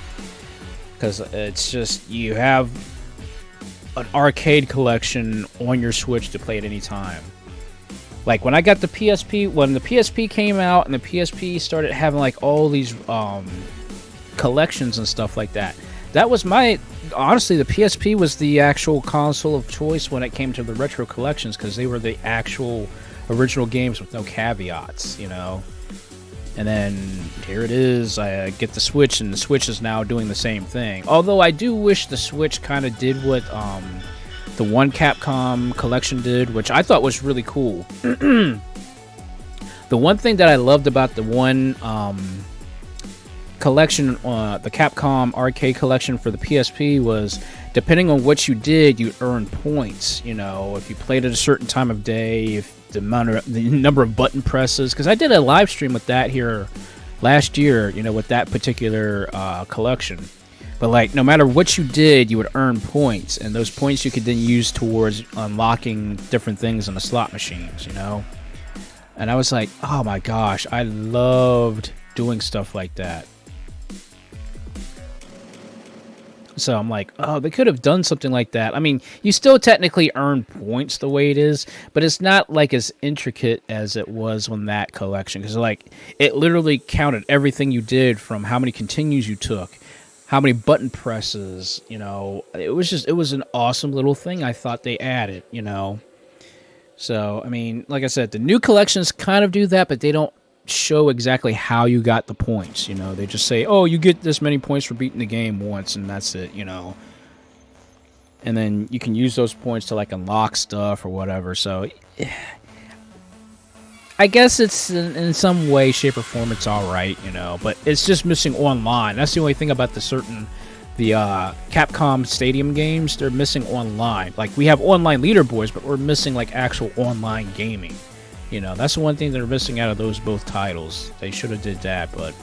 Because it's just, you have an arcade collection on your Switch to play at any time. Like, when I got the PSP, when the PSP came out and the PSP started having, like, all these collections and stuff like that, that was honestly, the PSP was the actual console of choice when it came to the retro collections, because they were the actual original games with no caveats, you know. And then here it is, I get the Switch, and the Switch is now doing the same thing. Although I do wish the Switch kind of did what the one Capcom collection did, which I thought was really cool. The one thing that I loved about the one collection, the Capcom arcade collection for the PSP, was depending on what you did, you earned points. You know, if you played at a certain time of day, if the number of button presses, because I did a live stream with that here last year, you know, with that particular collection. But, like, no matter what you did, you would earn points, and those points you could then use towards unlocking different things on the slot machines, you know. And I was like, oh my gosh, I loved doing stuff like that. So I'm like, oh, they could have done something like that. I mean, you still technically earn points the way it is, but it's not, like, as intricate as it was on that collection. Because, like, it literally counted everything you did, from how many continues you took, how many button presses, you know. It was an awesome little thing I thought they added, you know. So, I mean, like I said, the new collections kind of do that, but they don't show exactly how you got the points, you know. They just say, oh, you get this many points for beating the game once, and that's it, you know. And then you can use those points to, like, unlock stuff or whatever. So, I guess it's, in some way, shape, or form, it's alright, you know. But it's just missing online. That's the only thing about the Capcom Stadium games. They're missing online. Like, we have online leaderboards, but we're missing, like, actual online gaming. You know, that's the one thing they're missing out of those both titles. They should have did that, but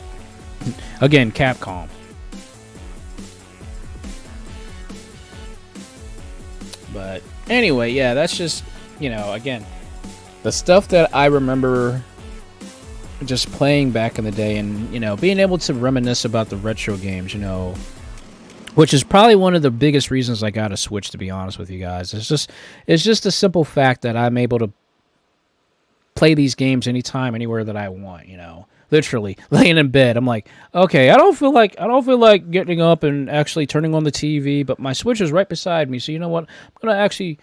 again, Capcom. But anyway, yeah, that's just, you know, again, the stuff that I remember just playing back in the day, and, you know, being able to reminisce about the retro games, you know, which is probably one of the biggest reasons I got a Switch, to be honest with you guys. It's just a simple fact that I'm able to play these games anytime, anywhere that I want, you know. Literally, laying in bed, I'm like, okay, I don't feel like getting up and actually turning on the TV, but my Switch is right beside me, so you know what? I'm going to actually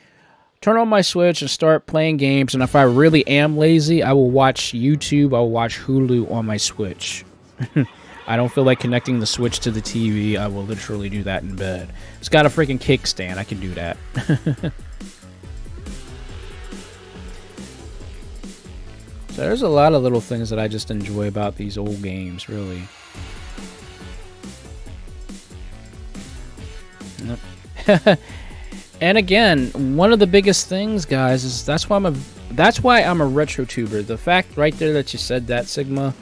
turn on my Switch and start playing games, and if I really am lazy, I will watch YouTube, I will watch Hulu on my Switch. I don't feel like connecting the Switch to the TV, I will literally do that in bed. It's got a freaking kickstand, I can do that. So there's a lot of little things that I just enjoy about these old games, really. Yep. And again, one of the biggest things, guys, is that's why I'm a retro tuber. The fact right there that you said that, Sigma,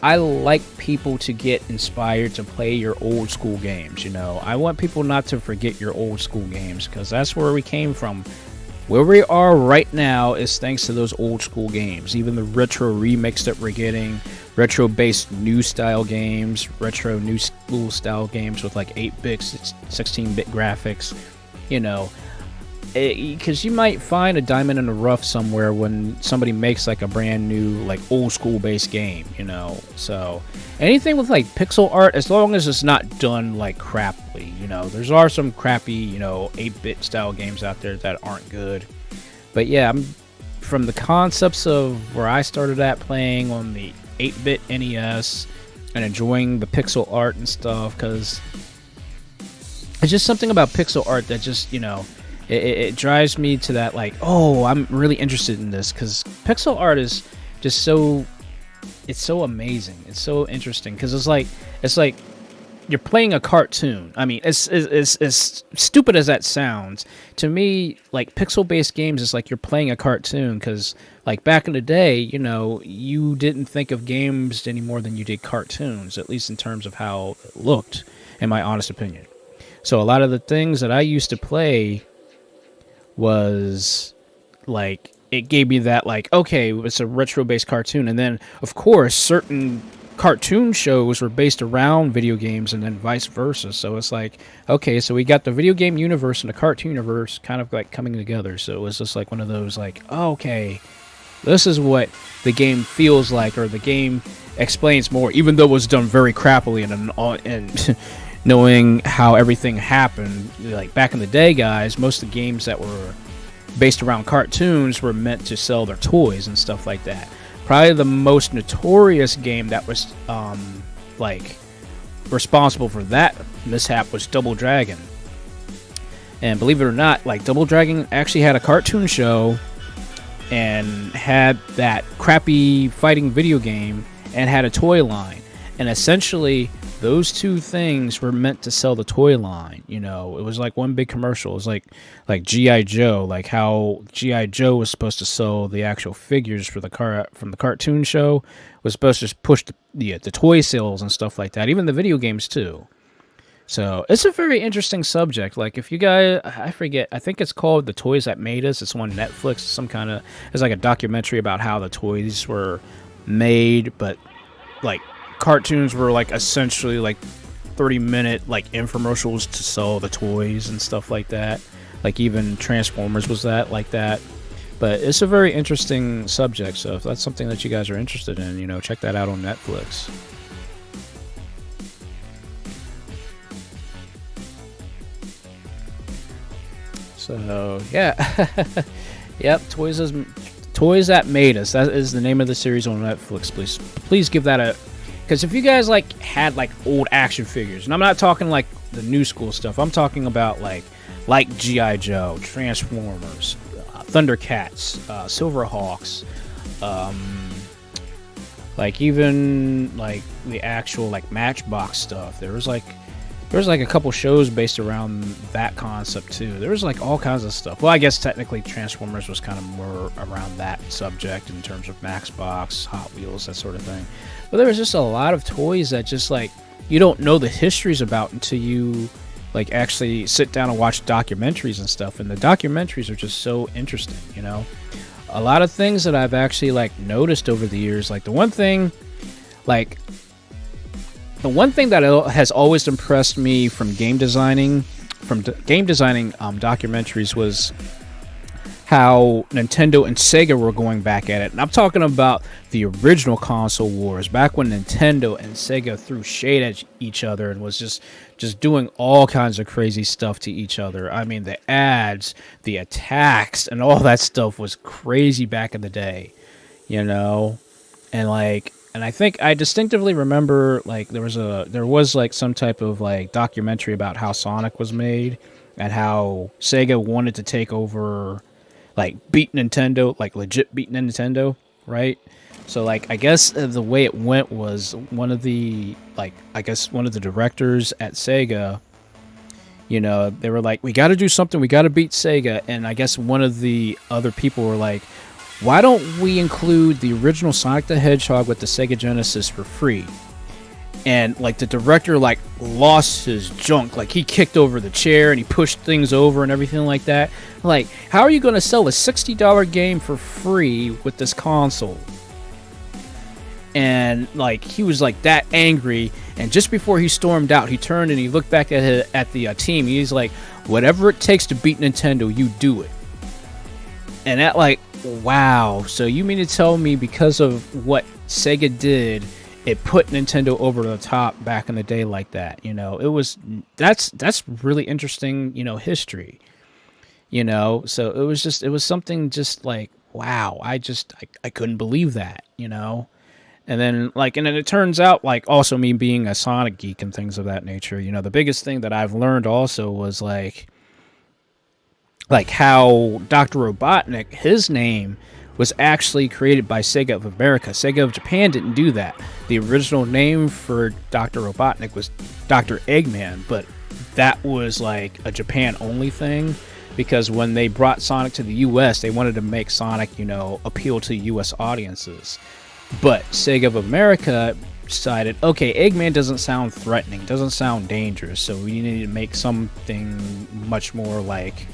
I like people to get inspired to play your old school games, you know. I want people not to forget your old school games, because that's where we came from. Where we are right now is thanks to those old school games. Even the retro remix that we're getting, retro-based new style games, retro new school style games with like 8-bit, 16-bit graphics, you know. Because you might find a diamond in the rough somewhere when somebody makes like a brand new, like, old school based game, you know. So anything with like pixel art, as long as it's not done like crappily, you know. There are some crappy, you know, 8-bit style games out there that aren't good. But yeah, from the concepts of where I started at playing on the 8-bit NES and enjoying the pixel art and stuff, because it's just something about pixel art that just, you know, it drives me to that, like, oh, I'm really interested in this, because pixel art is just so, it's so amazing, it's so interesting, because it's like you're playing a cartoon. I mean, as stupid as that sounds, to me, like, pixel-based games is like you're playing a cartoon, because, like, back in the day, you know, you didn't think of games any more than you did cartoons, at least in terms of how it looked, in my honest opinion. So a lot of the things that I used to play was like, it gave me that, like, okay, it's a retro-based cartoon. And then, of course, certain cartoon shows were based around video games, and then vice versa. So it's like, okay, so we got the video game universe and the cartoon universe kind of like coming together. So it was just like one of those, like, oh, okay, this is what the game feels like, or the game explains more, even though it was done very crappily and knowing how everything happened. Like, back in the day, guys, most of the games that were based around cartoons were meant to sell their toys and stuff like that. Probably the most notorious game that was like responsible for that mishap was Double Dragon. And believe it or not, like, Double Dragon actually had a cartoon show and had that crappy fighting video game and had a toy line. And essentially, those two things were meant to sell the toy line. You know, it was like one big commercial. It was like G.I. Joe, like how G.I. Joe was supposed to sell the actual figures for from the cartoon show, was supposed to push the toy sales and stuff like that, even the video games too. So it's a very interesting subject. Like, if you guys, I forget, I think it's called The Toys That Made Us. It's on Netflix. It's like a documentary about how the toys were made, but like, cartoons were like essentially like 30-minute like infomercials to sell the toys and stuff like that. Like, even Transformers was like that. But it's a very interesting subject, so if that's something that you guys are interested in, you know, check that out on Netflix. So yeah, yep. Toys That Made Us. That is the name of the series on Netflix. Please give that a. Because if you guys like had like old action figures, and I'm not talking like the new school stuff. I'm talking about like G.I. Joe, Transformers, Thundercats, Silverhawks, like even like the actual like Matchbox stuff. There was like a couple shows based around that concept too. There was like all kinds of stuff. Well, I guess technically Transformers was kind of more around that subject in terms of Matchbox, Hot Wheels, that sort of thing. But there was just a lot of toys that just like you don't know the histories about until you like actually sit down and watch documentaries and stuff. And the documentaries are just so interesting, you know. A lot of things that I've actually like noticed over the years, like the one thing that has always impressed me from game designing documentaries was how Nintendo and Sega were going back at it. And I'm talking about the original console wars, back when Nintendo and Sega threw shade at each other and was just doing all kinds of crazy stuff to each other. I mean, the ads, the attacks, and all that stuff was crazy back in the day, you know? And I think I distinctively remember like there was like some type of like documentary about how Sonic was made and how Sega wanted to take over, like beat Nintendo, like legit beat Nintendo, right? So like I guess the way it went was one of the directors at Sega, you know, they were like, we got to do something, we got to beat Sega, and I guess one of the other people were like, why don't we include the original Sonic the Hedgehog with the Sega Genesis for free? And like the director like lost his junk, like he kicked over the chair and he pushed things over and everything like that. Like, how are you going to sell a $60 game for free with this console? And like he was like that angry, and just before he stormed out, he turned and he looked back at the team. He's like, whatever it takes to beat Nintendo, you do it. And that like, wow. So you mean to tell me because of what Sega did, it put Nintendo over the top back in the day like that? You know, that's really interesting, you know, history, you know. So it was something just like, wow, I couldn't believe that, you know. And then it turns out, like, also me being a Sonic geek and things of that nature, you know, the biggest thing that I've learned also was like how Dr. Robotnik, his name was actually created by Sega of America. Sega of Japan didn't do that. The original name for Dr. Robotnik was Dr. Eggman, but that was like a Japan-only thing, because when they brought Sonic to the US, they wanted to make Sonic, you know, appeal to US audiences. But Sega of America decided, okay, Eggman doesn't sound threatening, doesn't sound dangerous, so we need to make something much more like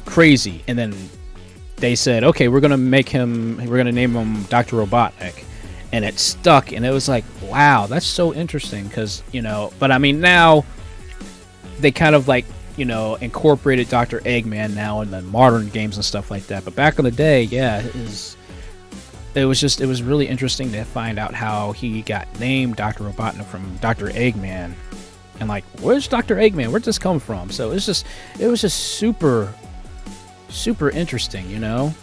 crazy. And then they said, okay, we're gonna name him Dr. Robotnik, and it stuck. And it was like, wow, that's so interesting, because, you know, but I mean, now they kind of like, you know, incorporated Dr. Eggman now in the modern games and stuff like that. But back in the day, yeah, it was really interesting to find out how he got named Dr. Robotnik from Dr. Eggman, and like, where's Dr. Eggman? Where'd this come from? So it was just super interesting, you know.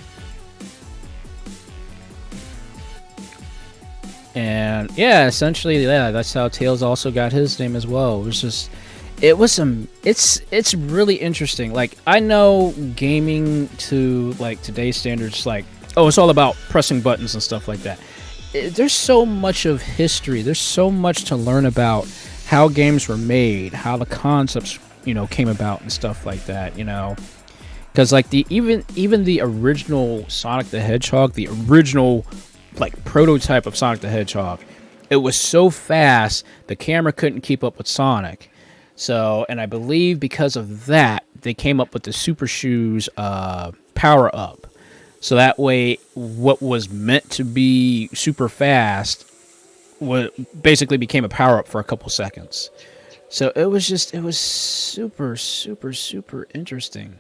And yeah, essentially, yeah, that's how Tails also got his name as well. It's really interesting. Like, I know gaming to like today's standards, like, oh, it's all about pressing buttons and stuff like that. There's so much of history. There's so much to learn about how games were made, how the concepts, you know, came about and stuff like that, you know. Because like even the original Sonic the Hedgehog, the original like prototype of Sonic the Hedgehog, it was so fast the camera couldn't keep up with Sonic. So, and I believe because of that, they came up with the Super Shoes power up. So that way, what was meant to be super fast basically became a power up for a couple seconds. So it was super interesting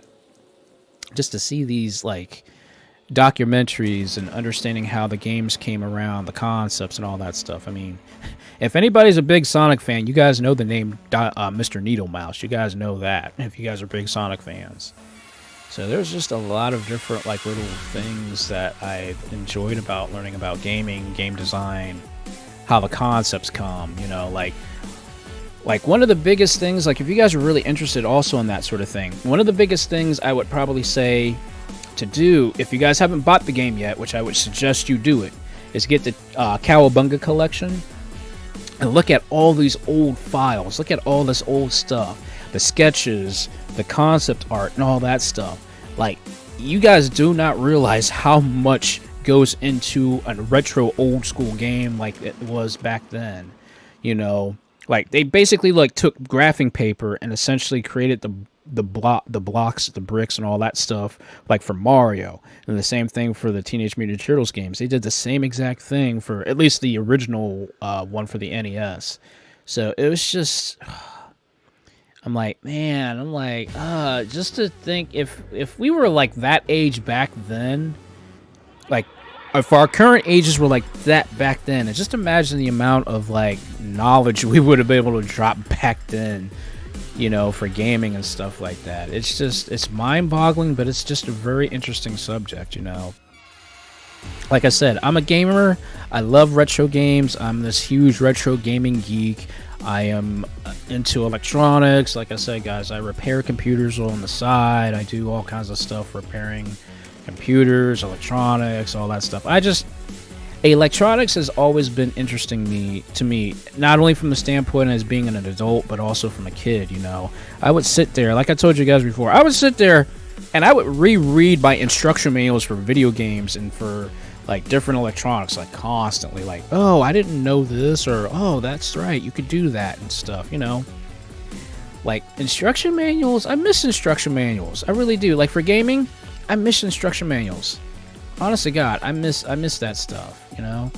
just to see these like documentaries and understanding how the games came around, the concepts and all that stuff. I mean, if anybody's a big Sonic fan, you guys know the name Mr. Needlemouse. You guys know that if you guys are big Sonic fans. So there's just a lot of different like little things that I enjoyed about learning about gaming, game design, how the concepts come, you know, like one of the biggest things, like if you guys are really interested also in that sort of thing, one of the biggest things I would probably say to do, if you guys haven't bought the game yet, which I would suggest you do it, is get the Cowabunga collection and look at all these old files, look at all this old stuff, the sketches, the concept art, and all that stuff. Like, you guys do not realize how much goes into a retro old school game like it was back then, you know. Like, they basically like took graphing paper and essentially created the blocks, the bricks, and all that stuff, like for Mario, and the same thing for the Teenage Mutant Ninja Turtles games. They did the same exact thing for at least the original one for the NES. So it was just, I'm like, just to think if we were like that age back then, like if our current ages were like that back then, and just imagine the amount of like knowledge we would have been able to drop back then, you know, for gaming and stuff like that. It's just, it's mind-boggling, but it's just a very interesting subject, you know. Like I said, I'm a gamer. I love retro games. I'm this huge retro gaming geek. I am into electronics. Like I said, guys, I repair computers on the side. I do all kinds of stuff repairing computers, electronics, all that stuff. Electronics has always been interesting to me, not only from the standpoint as being an adult, but also from a kid, you know. I would sit there, like I told you guys before, I would sit there and I would reread my instruction manuals for video games and for like different electronics, like constantly, like, oh, I didn't know this, or oh, that's right, you could do that and stuff, you know. Like instruction manuals, I miss instruction manuals. I really do. Like for gaming, I miss instruction manuals. Honest to God, I miss that stuff, you know.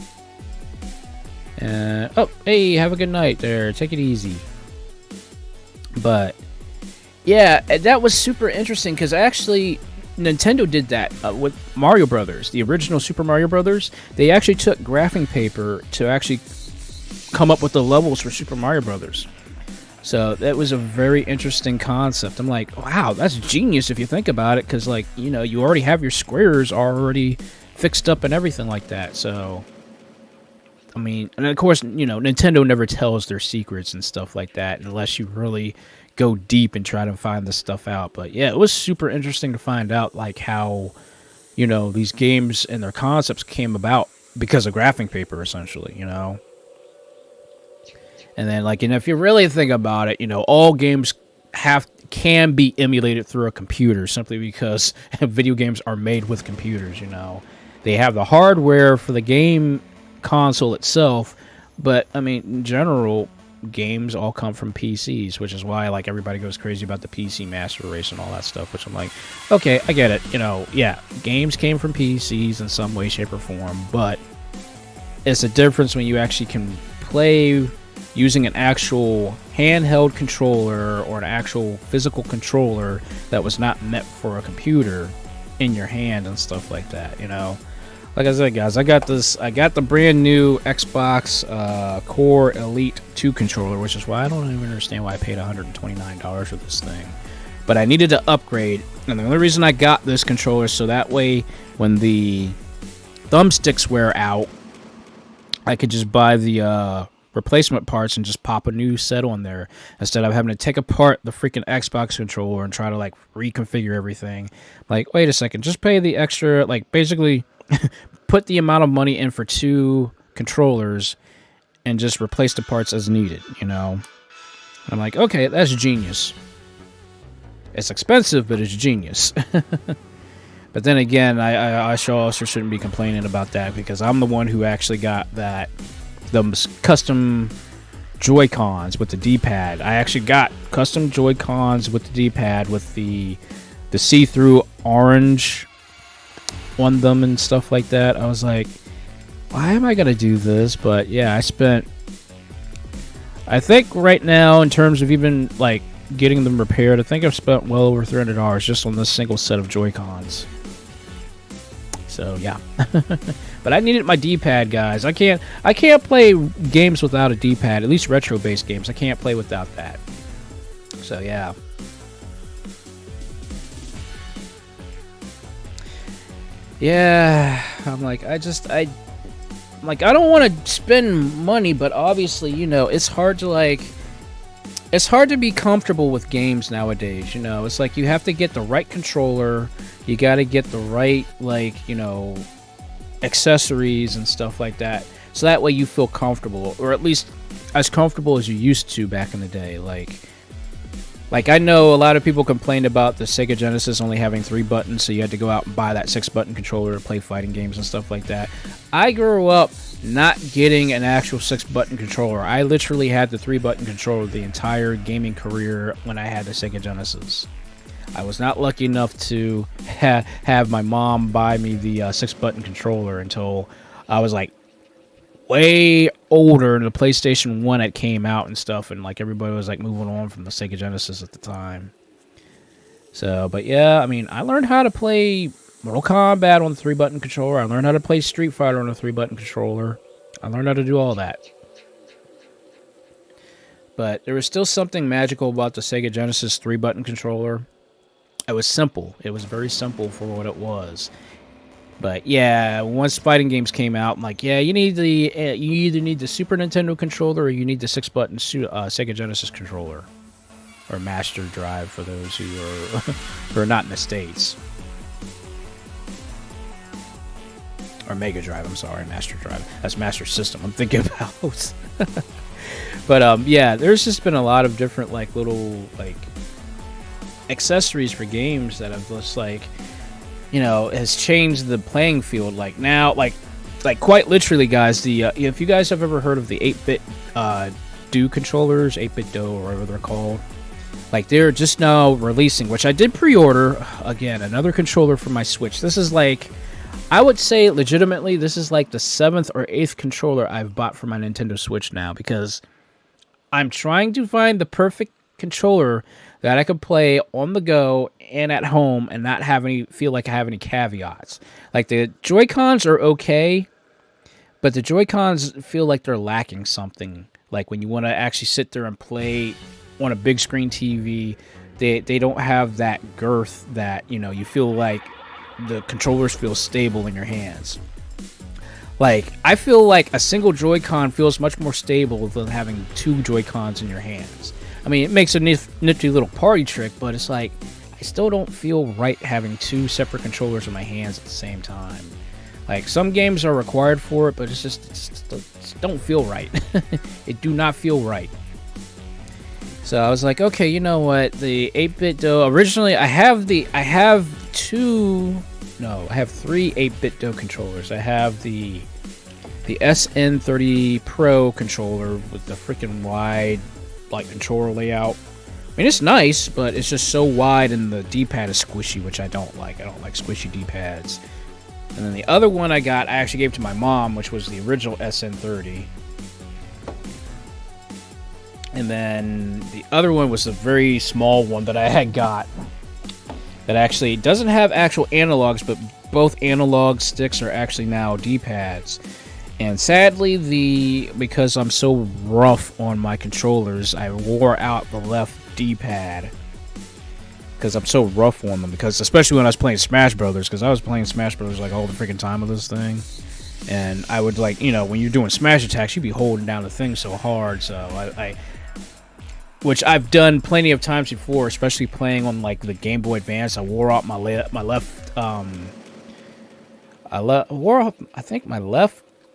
Oh, hey, have a good night there. Take it easy. But yeah, that was super interesting because actually Nintendo did that with Mario Brothers, the original Super Mario Brothers. They actually took graphing paper to actually come up with the levels for Super Mario Brothers. So that was a very interesting concept. I'm like, wow, that's genius if you think about it, because, like, you know, you already have your squares already fixed up and everything like that. So, I mean, and of course, you know, Nintendo never tells their secrets and stuff like that unless you really go deep and try to find this stuff out. But yeah, it was super interesting to find out, like, how, you know, these games and their concepts came about because of graphing paper, essentially, you know. And then, like, you know, if you really think about it, you know, all games can be emulated through a computer simply because video games are made with computers, you know. They have the hardware for the game console itself, but, I mean, in general, games all come from PCs, which is why, like, everybody goes crazy about the PC Master Race and all that stuff, which I'm like, okay, I get it. You know, yeah, games came from PCs in some way, shape, or form, but it's a difference when you actually can play using an actual handheld controller or an actual physical controller that was not meant for a computer in your hand and stuff like that, you know. Like I said, guys, I got the brand new Xbox Core Elite 2 controller, which is why I don't even understand why I paid $129 for this thing. But I needed to upgrade, and the only reason I got this controller is so that way when the thumbsticks wear out, I could just buy the replacement parts and just pop a new set on there instead of having to take apart the freaking Xbox controller and try to like reconfigure everything. Like, wait a second, just pay the extra, like basically put the amount of money in for 2 controllers and just replace the parts as needed, you know. I'm like, okay, that's genius. It's expensive, but it's genius. But then again, I also shouldn't be complaining about that because I'm the one who actually got the custom Joy-Cons with the D-pad. I actually got custom Joy-Cons with the D-pad with the see-through orange on them and stuff like that. I was like, why am I gonna do this? But yeah, I think right now in terms of even like getting them repaired, I think I've spent well over $300 just on this single set of Joy-Cons. So yeah. But I needed my D-pad, guys. I can't play games without a D-pad. At least retro-based games. I can't play without that. So yeah. Yeah, I'm like, I don't want to spend money, but obviously, you know, it's hard to be comfortable with games nowadays. You know, it's like you have to get the right controller, you got to get the right, like, you know, accessories and stuff like that, so that way you feel comfortable, or at least as comfortable as you used to back in the day. Like I know a lot of people complained about the Sega Genesis only having 3 buttons, so you had to go out and buy that 6-button controller to play fighting games and stuff like that. I grew up not getting an actual 6-button controller. I literally had the 3-button controller the entire gaming career when I had the Sega Genesis. I was not lucky enough to have my mom buy me the 6-button controller until I was like way older, and the PlayStation 1 had came out and stuff, and like everybody was like moving on from the Sega Genesis at the time. So, but yeah, I mean, I learned how to play Mortal Kombat on the 3-button controller. I learned how to play Street Fighter on a 3-button controller. I learned how to do all that. But there was still something magical about the Sega Genesis 3-button controller. It was simple. It was very simple for what it was. But yeah, once fighting games came out, I'm like, yeah, you either need the Super Nintendo controller or you need the 6-button Sega Genesis controller, or Master Drive for those who are not in the States, or Mega Drive. I'm sorry, Master Drive. That's Master System I'm thinking about. But yeah, there's just been a lot of different like little like accessories for games that have just like, you know, has changed the playing field. Like now, like quite literally, guys. The if you guys have ever heard of the 8-bit Do controllers, 8-bit Do or whatever they're called, like they're just now releasing, which I did pre-order. Again, another controller for my Switch. This is like, I would say legitimately, this is like the 7th or 8th controller I've bought for my Nintendo Switch now, because I'm trying to find the perfect controller that I could play on the go and at home and not feel like I have any caveats. Like the Joy-Cons are okay, but the Joy-Cons feel like they're lacking something. Like when you want to actually sit there and play on a big screen TV, they don't have that girth that, you know, you feel like the controllers feel stable in your hands. Like, I feel like a single Joy-Con feels much more stable than having 2 Joy-Cons in your hands. I mean, it makes a nifty little party trick, but it's like, I still don't feel right having 2 separate controllers in my hands at the same time. Like, some games are required for it, but it just don't feel right. It do not feel right. So I was like, okay, you know what? The 8-bit Do, originally I have 3 8-bit Do controllers. I have the SN30 Pro controller with the freaking wide like controller layout. I mean, it's nice, but it's just so wide and the D-pad is squishy, which I don't like. I don't like squishy D-pads. And then the other one I actually gave to my mom, which was the original SN30. And then the other one was a very small one that I had got that actually doesn't have actual analogs, but both analog sticks are actually now D-pads. And sadly, because I'm so rough on my controllers, I wore out the left D-pad because I'm so rough on them. Because especially when I was playing Smash Brothers, because I was playing Smash Brothers like all the freaking time with this thing, and I would, like, you know, when you're doing smash attacks, you'd be holding down the thing so hard. So which I've done plenty of times before, especially playing on like the Game Boy Advance. I wore out my left.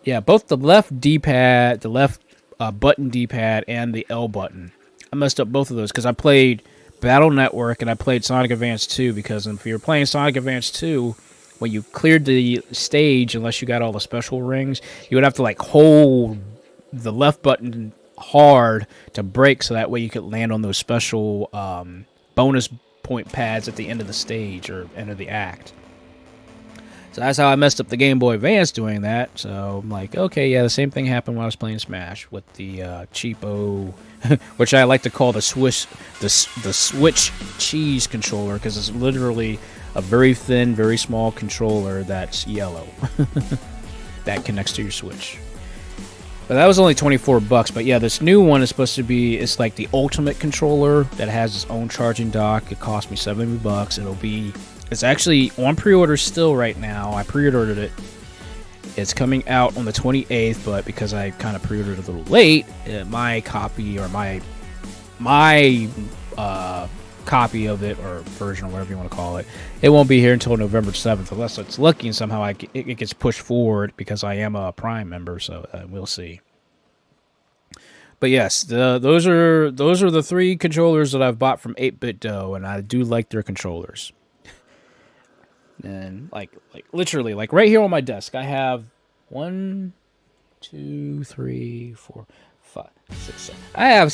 Yeah, both the left D-pad, the left button D-pad, and the L button. I messed up both of those because I played Battle Network and I played Sonic Advance 2, because if you're playing Sonic Advance 2, when you cleared the stage, unless you got all the special rings, you would have to like hold the left button hard to break, so that way you could land on those special bonus point pads at the end of the stage or end of the act. So that's how I messed up the Game Boy Advance doing that. So I'm like, okay, yeah, the same thing happened when I was playing Smash with the cheapo, which I like to call the Switch cheese controller, because it's literally a very thin, very small controller that's yellow that connects to your Switch. But that was only $24. But yeah, this new one is supposed to be, it's like the ultimate controller that has its own charging dock. It cost me $70. It'll be It's actually on pre-order still right now. I pre-ordered it. It's coming out on the 28th, but because I kind of pre-ordered a little late, my copy or my copy of it, or version, or whatever you want to call it, it won't be here until November 7th, unless it's lucky and somehow it gets pushed forward because I am a Prime member, so we'll see. But yes, those are the 3 controllers that I've bought from 8-Bit Do, and I do like their controllers. And like literally, like right here on my desk, I have 1, 2, 3, 4, 5, 6, 7. I have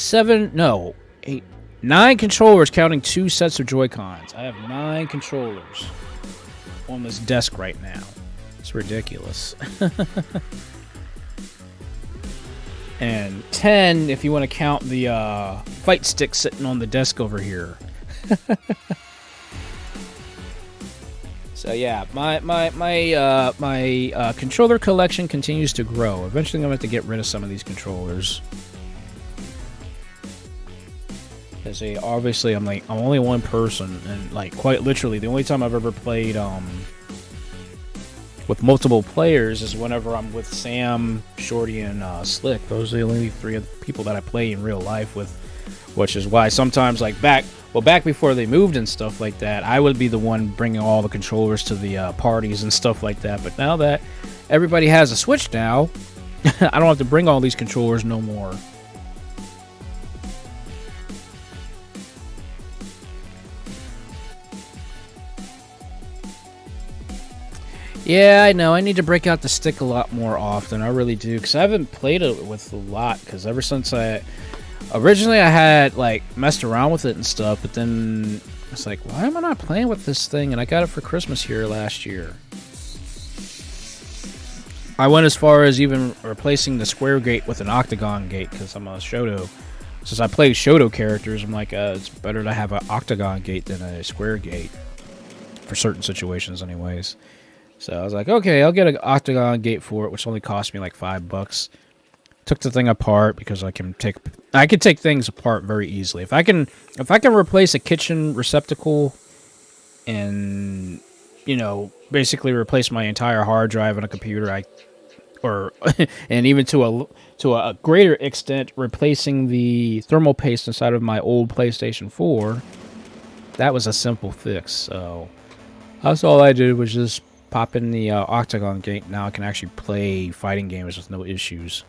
9 controllers, counting 2 sets of Joy-Cons. I have 9 controllers on this desk right now. It's ridiculous. And 10 if you want to count the fight stick sitting on the desk over here. So yeah, my controller collection continues to grow. Eventually, I'm going to have to get rid of some of these controllers. Because obviously, I'm only one person, and like quite literally, the only time I've ever played with multiple players is whenever I'm with Sam, Shorty, and Slick. Those are the only 3 people that I play in real life with, which is why sometimes like back before they moved and stuff like that, I would be the one bringing all the controllers to the parties and stuff like that. But now that everybody has a Switch now, I don't have to bring all these controllers no more. Yeah, I know. I need to break out the stick a lot more often. I really do, because I haven't played it with a lot. Because ever since originally I had like messed around with it and stuff, but then it's like, why am I not playing with this thing? And I got it for Christmas here last year. I went as far as even replacing the square gate with an octagon gate because I'm a Shoto. Since I play Shoto characters, I'm like, it's better to have an octagon gate than a square gate for certain situations, anyways. So I was like, okay, I'll get an octagon gate for it, which only cost me like $5. Took the thing apart because I can take things apart very easily. If I can replace a kitchen receptacle and basically replace my entire hard drive on a computer, and even to a greater extent replacing the thermal paste inside of my old PlayStation 4, that was a simple fix. So that's all I did, was just pop in the octagon gate. Now I can actually play fighting games with no issues.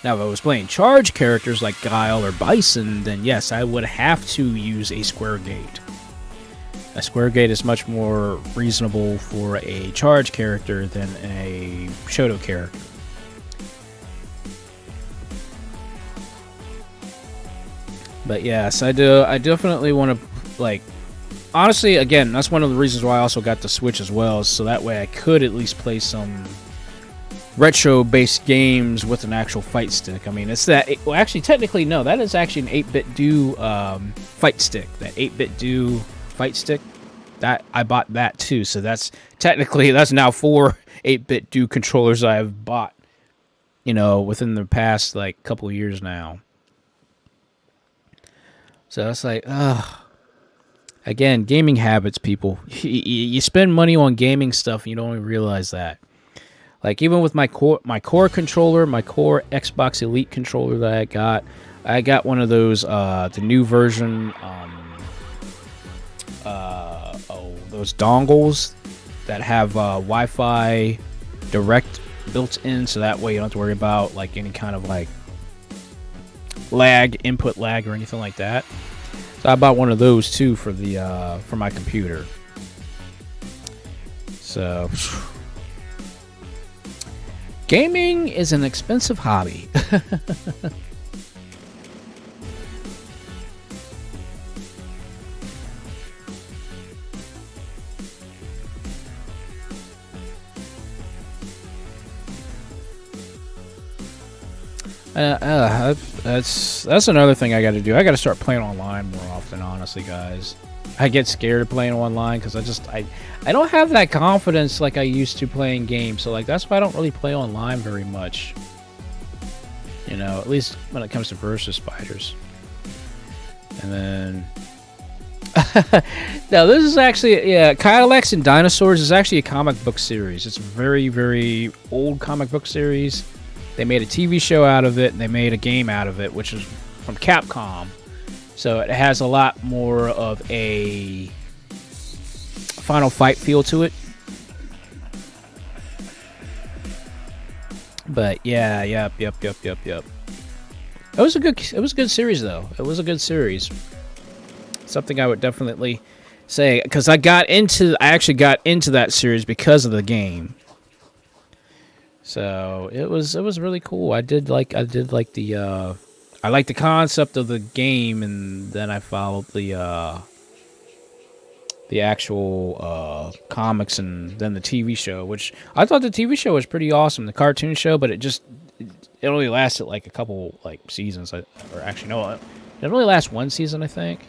Now, if I was playing charge characters like Guile or Bison, then yes, I would have to use a square gate. A square gate is much more reasonable for a charge character than a Shoto character. But yes, I definitely want to, like, honestly, again, that's one of the reasons why I also got the Switch as well, so that way I could at least play some retro-based games with an actual fight stick. I mean, it's that... Well, actually, technically, no. That is actually an 8-Bit Do fight stick. That 8-Bit Do fight stick, that I bought that too. So that's... Technically, that's now 4 8-Bit Do controllers I have bought, within the past, like, couple of years now. So it's like, again, gaming habits, people. You spend money on gaming stuff, and you don't even realize that. Like, even with my core controller, my core Xbox Elite controller that I got one of those, the new version, those dongles that have Wi-Fi direct built in, so that way you don't have to worry about, like, any kind of, like, input lag or anything like that. So I bought one of those, too, for my computer. So... Gaming is an expensive hobby. That's another thing I got to do. I got to start playing online more often, honestly, guys. I get scared of playing online because I don't have that confidence like I used to playing games. So like that's why I don't really play online very much. At least when it comes to versus fighters. And then No, this is actually, yeah, Cadillacs and Dinosaurs is actually a comic book series. It's a very, very old comic book series. They made a TV show out of it, and they made a game out of it, which is from Capcom. So it has a lot more of a Final Fight feel to it. But yeah, yep. It was a good series though. It was a good series. Something I would definitely say, because I actually got into that series because of the game. So it was really cool. I liked the concept of the game, and then I followed the actual comics and then the TV show, which I thought the TV show was pretty awesome, the cartoon show, but it only lasted like a couple seasons, or actually no, it only lasted one season, I think.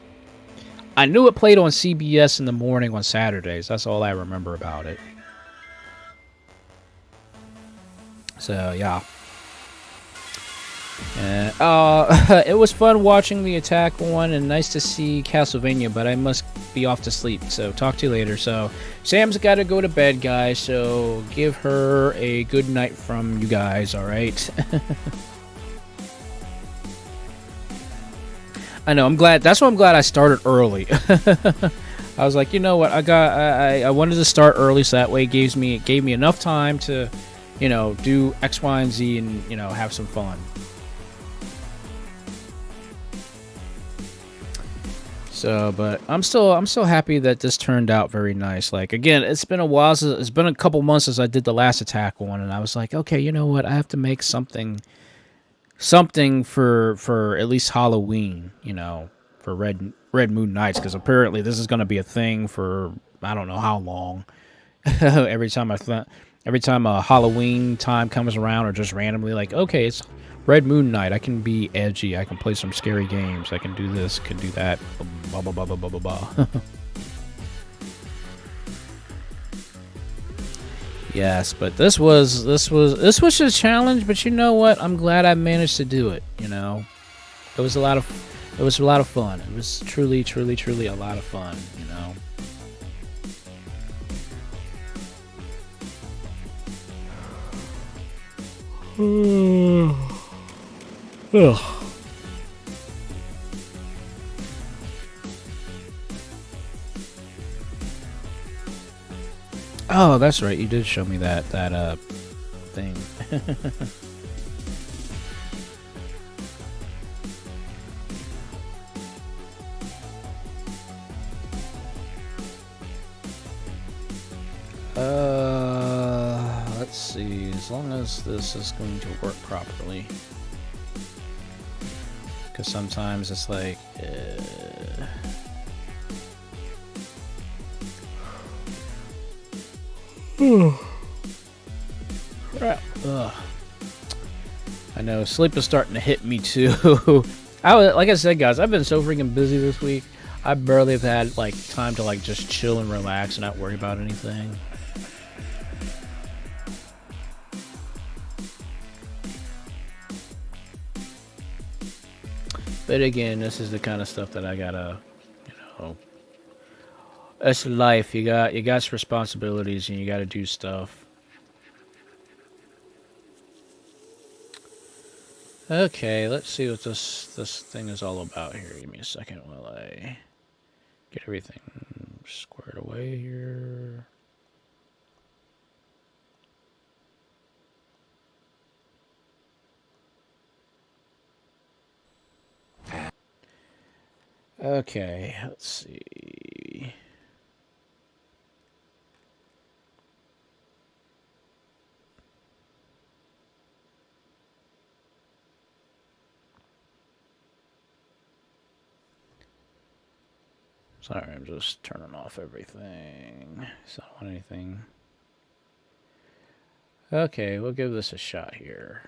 I knew it played on CBS in the morning on Saturdays. That's all I remember about it. So yeah. It was fun watching the Attack one, and nice to see Castlevania, but I must be off to sleep, so talk to you later. So Sam's got to go to bed, guys, so give her a good night from you guys, alright? I know, I'm glad. That's why I'm glad I started early. I was like, you know what, I wanted to start early, so that way it gave me enough time to, do X, Y, and Z, and have some fun. So, but I'm still happy that this turned out very nice. Like, again, it's been a couple months since I did the last Attack one, and I was like, okay, you know what, I have to make something for at least Halloween, for Red Moon Nights, because apparently this is going to be a thing for I don't know how long. every time a Halloween time comes around, or just randomly, like, okay, it's Red Moon Night, I can be edgy, I can play some scary games, I can do this, can do that, blah blah blah blah blah blah blah. Yes, but this was a challenge, but you know what? I'm glad I managed to do it, It was a lot of fun. It was truly a lot of fun, Ugh. Oh, that's right. You did show me that thing. Let's see. As long as this is going to work properly, because sometimes it's like. Crap. Ugh. I know, sleep is starting to hit me too. Like I said, guys, I've been so freaking busy this week. I barely have had time to just chill and relax and not worry about anything. But again, this is the kind of stuff that I gotta, it's life. You got responsibilities, and you gotta do stuff. Okay, let's see what this thing is all about here. Give me a second while I get everything squared away here. Okay, let's see. Sorry, I'm just turning off everything. So I don't want anything. Okay, we'll give this a shot here.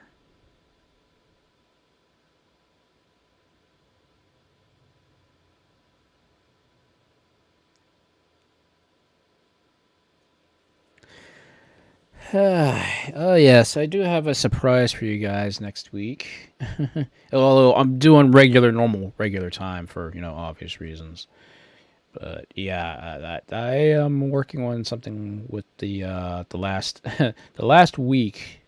Oh yes, I do have a surprise for you guys next week. Although I'm doing regular time for obvious reasons. But yeah, that I am working on something with the last the last week.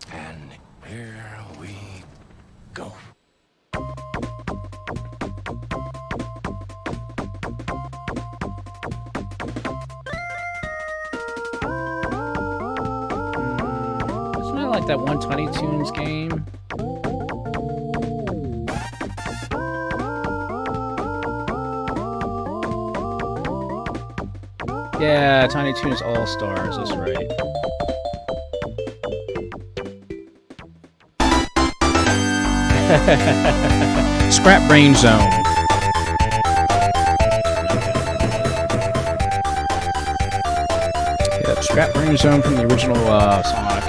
And here we go. Isn't it like that one Tiny Toons game? Yeah, Tiny Toons All Stars, that's right. Scrap Brain Zone. Yep, Scrap Brain Zone from the original Sonic.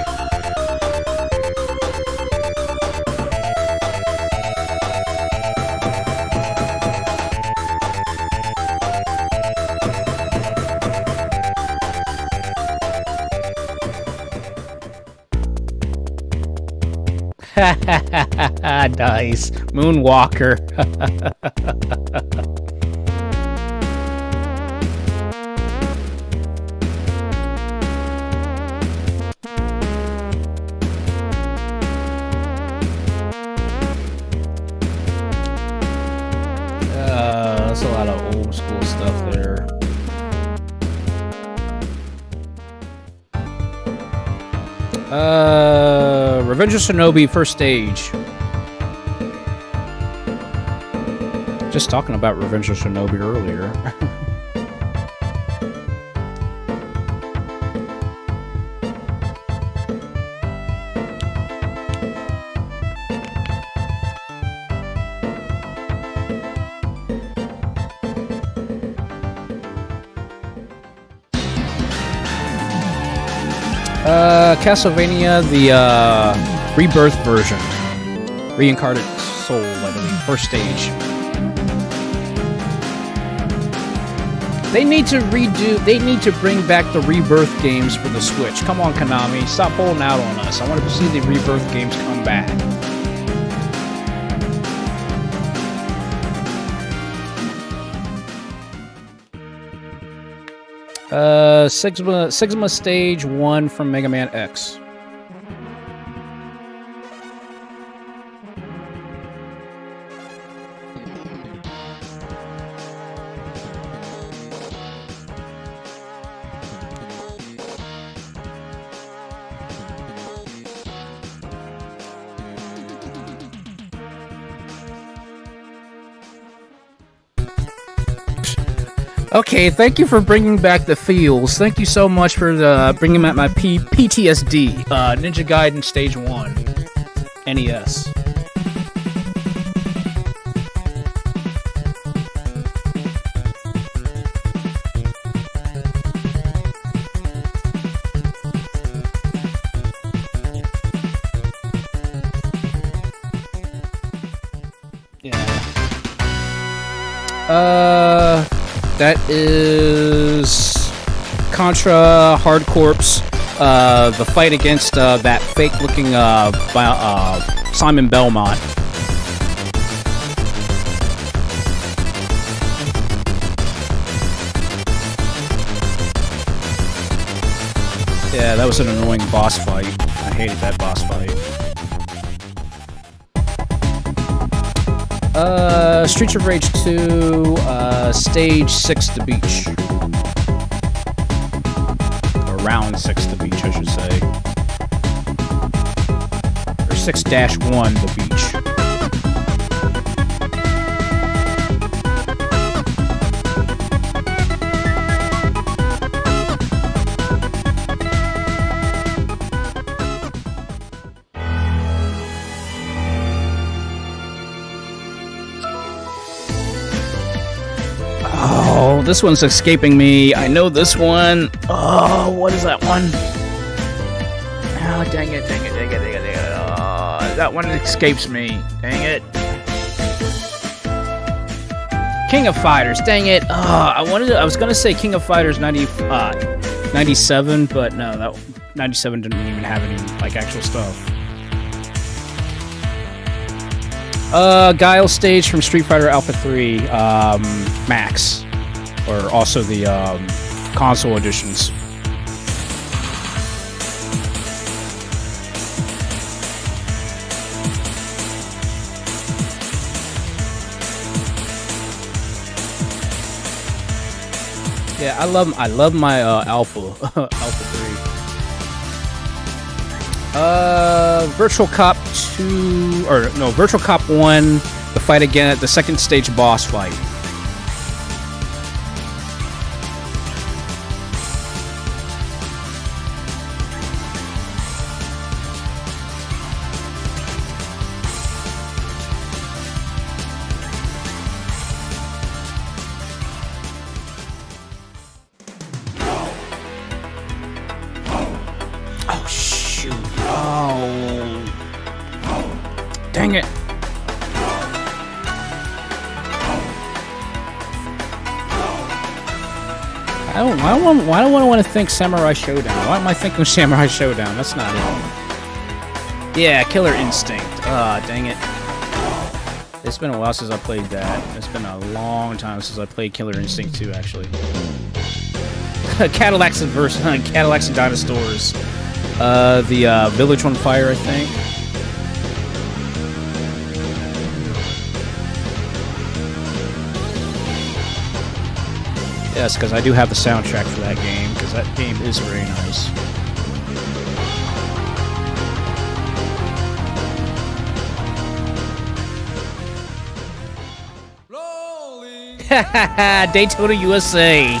Nice. Moonwalker. That's a lot of old school stuff there. Revenge of Shinobi first stage. Just talking about Revenge of Shinobi earlier. Castlevania, the Rebirth version. Reincarnate Soul, I believe. First stage. They need to bring back the Rebirth games for the Switch. Come on, Konami. Stop pulling out on us. I want to see the Rebirth games come back. Sigma Stage 1 from Mega Man X. Okay, thank you for bringing back the feels. Thank you so much for bringing back my PTSD. Ninja Gaiden Stage 1. NES. That is Contra Hard Corpse, the fight against that fake-looking Simon Belmont. Yeah, that was an annoying boss fight. I hated that boss fight. Streets of Rage 2, Stage 6, The Beach. Or Round 6, The Beach, I should say. Or 6-1, The Beach. Oh, this one's escaping me. I know this one. Oh, what is that one? Oh, dang it. Oh, that one escapes me. Dang it. King of Fighters. Dang it. I was gonna say King of Fighters 97, but no, that 97 didn't even have any like actual stuff. Guile stage from Street Fighter Alpha 3 Max, or also the console editions. Yeah, I love my Alpha Alpha 3. Virtual Cop 2, or no, Virtual Cop 1, the fight again at the second stage boss fight. Oh shoot. Oh. Dang it. I don't want to think Samurai Showdown. Why am I thinking Samurai Showdown? That's not it. Yeah, Killer Instinct. Ah, dang it. It's been a while since I played that. It's been a long time since I played Killer Instinct 2, actually. Cadillacs and Cadillacs and Dinosaurs. The Village on Fire, I think. Yes, because I do have the soundtrack for that game, because that game is very nice. Daytona USA.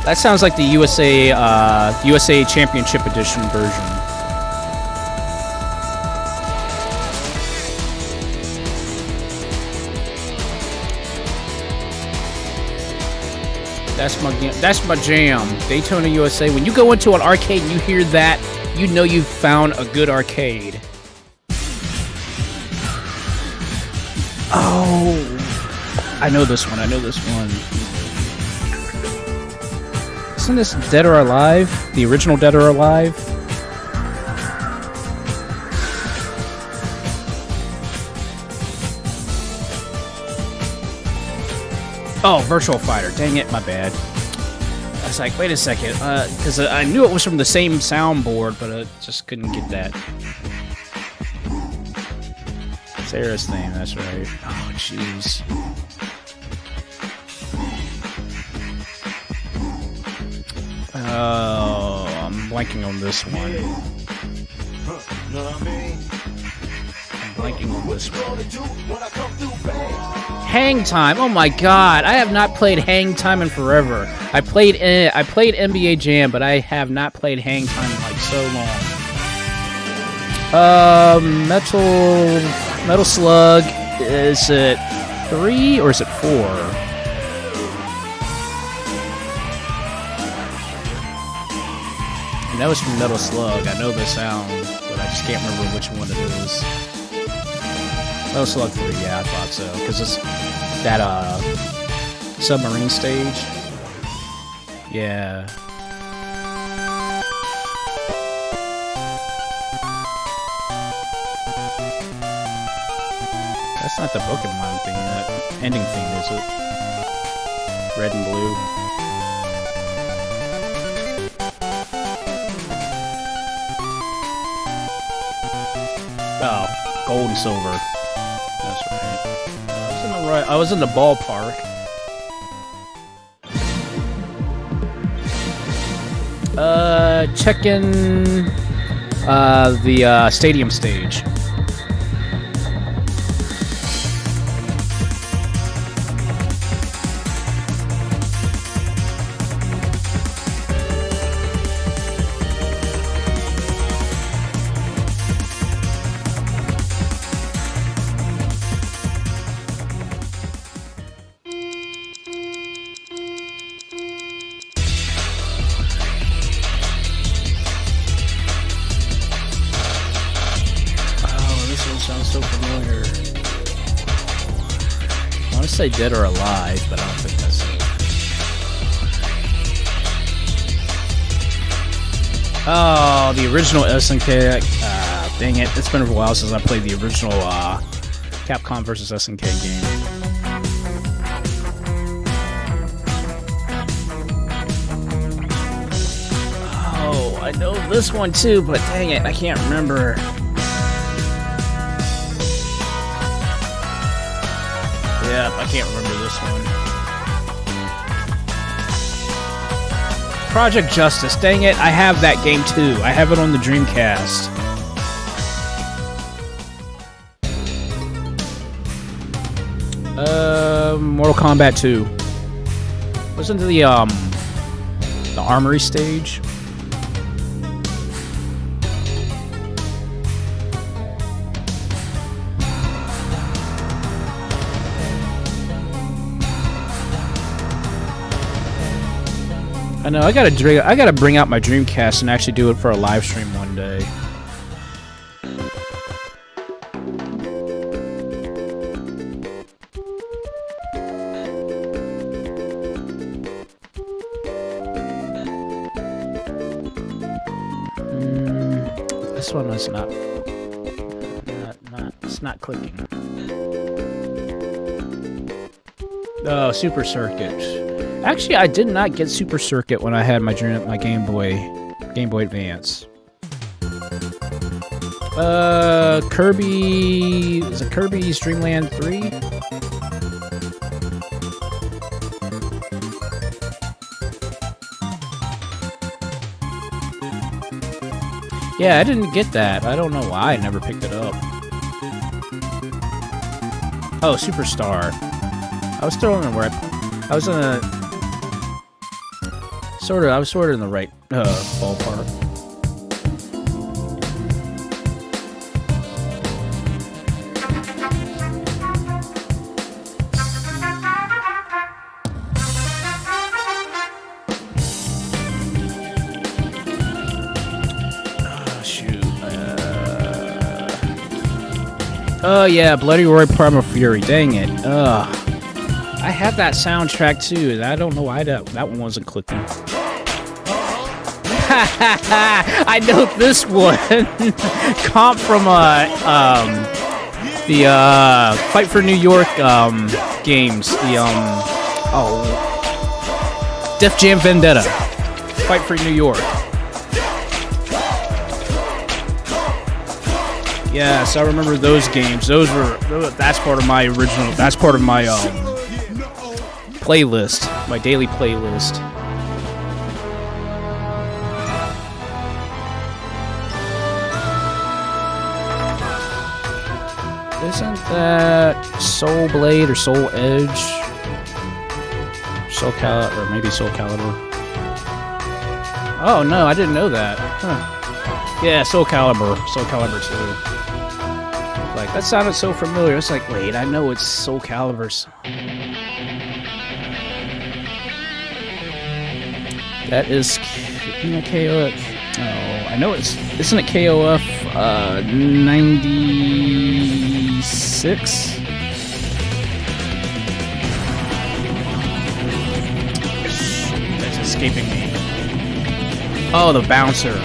That sounds like the USA Championship Edition version. That's my jam. Daytona USA. When you go into an arcade and you hear that, you know you've found a good arcade. Oh, I know this one. Isn't this Dead or Alive? The original Dead or Alive? Oh, Virtual Fighter. Dang it, my bad. I was like, wait a second. Because I knew it was from the same soundboard, but I just couldn't get that. Sarah's theme, that's right. Oh, jeez. Oh, I'm blanking on this one. I'm blanking on this one. Hang Time. Oh my god, I have not played Hang Time in forever. I played NBA Jam, but I have not played Hang Time in like so long. Metal Slug. Is it 3 or is it 4? I know it's from Metal Slug. I know the sound, but I just can't remember which one it is. Metal Slug 3, yeah, I thought so. Because it's that, submarine stage. Yeah. That's not the Pokemon thing, that ending thing, is it? Red and blue. Oh, gold and silver. That's right. I was in the ballpark. Checking the stadium stage. want to say Dead or Alive, but I don't think that's it. Oh, the original SNK. Dang it. It's been a while since I played the original Capcom vs. SNK game. Oh, I know this one too, but dang it, I can't remember. Yep, I can't remember this one. Project Justice. Dang it, I have that game too. I have it on the Dreamcast. Mortal Kombat 2. Listen to the Armory stage. I know, I gotta bring out my Dreamcast and actually do it for a live stream one day. This one is not it's not clicking. Oh, Super Circuit. Actually, I did not get Super Circuit when I had my Game Boy Advance. Kirby... Is it Kirby's Dream Land 3? Yeah, I didn't get that. I don't know why I never picked it up. Oh, Superstar. I was still in the right... I was in a... I was sort of in the right ballpark. Oh, shoot. Oh, yeah, Bloody Roar Primal Fury. Dang it. I have that soundtrack, too, and I don't know why that one wasn't clicking. I know this one. Comp from the Fight for New York games. The Def Jam Vendetta. Fight for New York. Yes, I remember those games. That's part of my original. That's part of my playlist. My daily playlist. Isn't that Soul Blade or Soul Edge? Or maybe Soul Calibur. Oh no, I didn't know that. Huh. Yeah, Soul Calibur. Soul Calibur 2. Like, that sounded so familiar. It's like, wait, I know it's Soul Calibur's. That is KOF. Oh, I know it's... Isn't it KOF 96? That's escaping me. Oh, the Bouncer.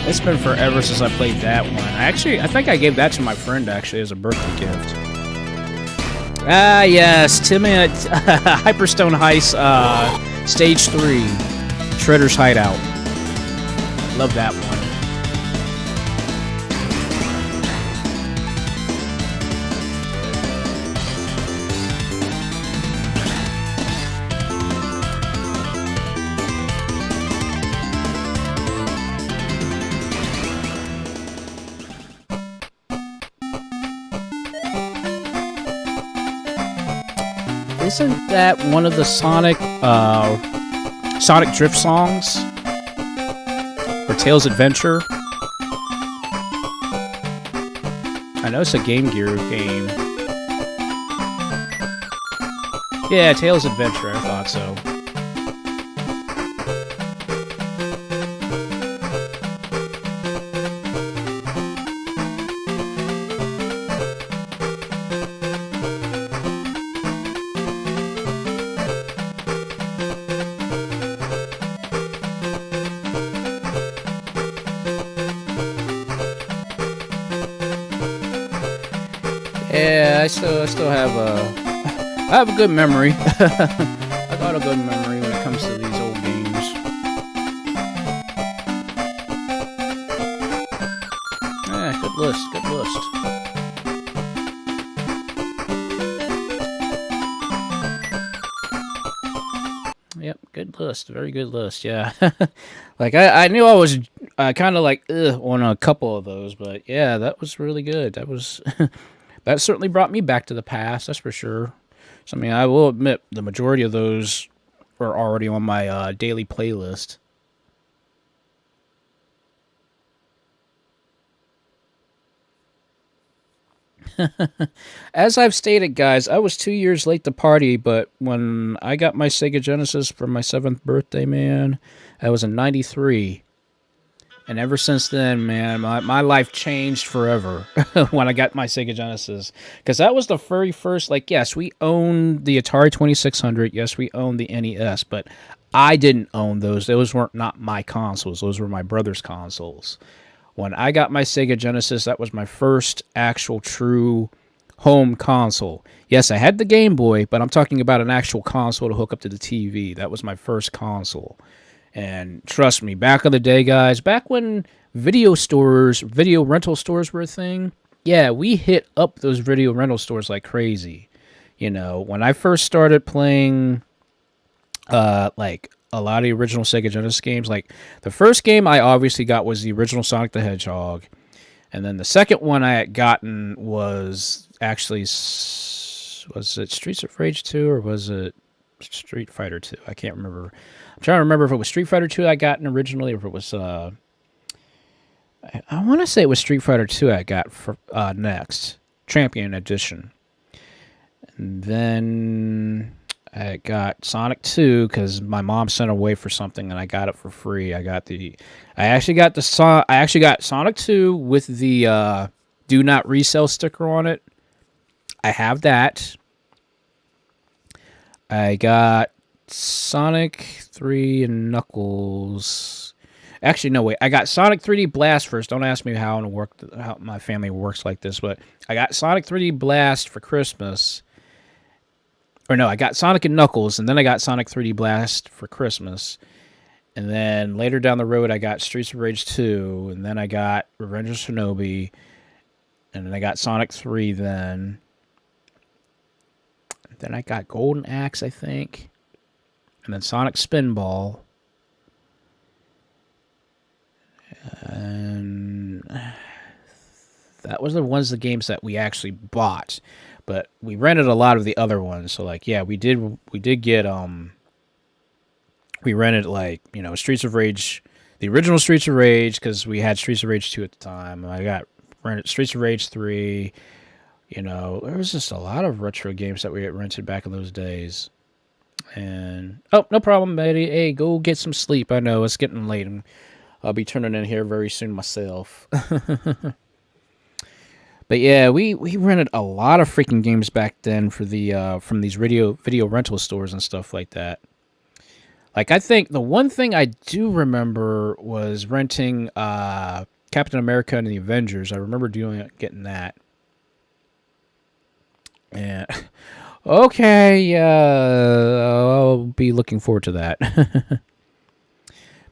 It's been forever since I played that one. I think I gave that to my friend, actually, as a birthday gift. Ah, yes. Timid Hyperstone Heist, Stage 3. Shredder's Hideout. Love that one. Isn't that one of the Sonic Drift songs? Or Tails Adventure? I know it's a Game Gear game. Yeah, Tails Adventure, I thought so. Yeah, I still have I have a good memory. I got a good memory when it comes to these old games. Yeah, good list, good list. Yep, good list, very good list. Yeah, like I knew I was kind of like on a couple of those, but yeah, that was really good. That was that certainly brought me back to the past. That's for sure. So I mean, I will admit the majority of those are already on my daily playlist. As I've stated, guys, I was 2 years late to party, but when I got my Sega Genesis for my 7th birthday, man, I was in '93. And ever since then, man, my life changed forever when I got my Sega Genesis. Because that was the very first, like, yes, we owned the Atari 2600. Yes, we owned the NES, but I didn't own those. Those weren't not my consoles. Those were my brother's consoles. When I got my Sega Genesis, that was my first actual true home console. Yes, I had the Game Boy, but I'm talking about an actual console to hook up to the TV. That was my first console. And trust me, back in the day, guys, back when video rental stores were a thing, yeah, we hit up those video rental stores like crazy. You know, when I first started playing, like, a lot of the original Sega Genesis games, like, the first game I obviously got was the original Sonic the Hedgehog. And then the second one I had gotten was actually, was it Streets of Rage 2 or was it Street Fighter 2? I can't remember. I'm trying to remember if it was Street Fighter 2 I got originally, or if it was, I want to say it was Street Fighter 2 I got for next. Champion Edition. And then I got Sonic 2 because my mom sent it away for something and I got it for free. I actually got Sonic 2 with the do not resell sticker on it. I have that. I got Sonic 3 and Knuckles. Actually, no, wait. I got Sonic 3D Blast first. Don't ask me how my family works like this, but I got Sonic 3D Blast for Christmas. Or no, I got Sonic and Knuckles, and then I got Sonic 3D Blast for Christmas. And then later down the road, I got Streets of Rage 2, and then I got Revenge of Shinobi, and then I got Sonic 3 then. Then I got Golden Axe, I think. And then Sonic Spinball. And that was the games that we actually bought. But we rented a lot of the other ones. So, like, yeah, we did get, we rented, like, you know, Streets of Rage, the original Streets of Rage, because we had Streets of Rage 2 at the time. I rented Streets of Rage 3. You know, there was just a lot of retro games that we had rented back in those days. And, oh, no problem, buddy. Hey, go get some sleep. I know, it's getting late. I'll be turning in here very soon myself. But yeah, we rented a lot of freaking games back then for the from these video rental stores and stuff like that. Like, I think the one thing I do remember was renting Captain America and the Avengers. I remember getting that. Yeah. Okay, I'll be looking forward to that.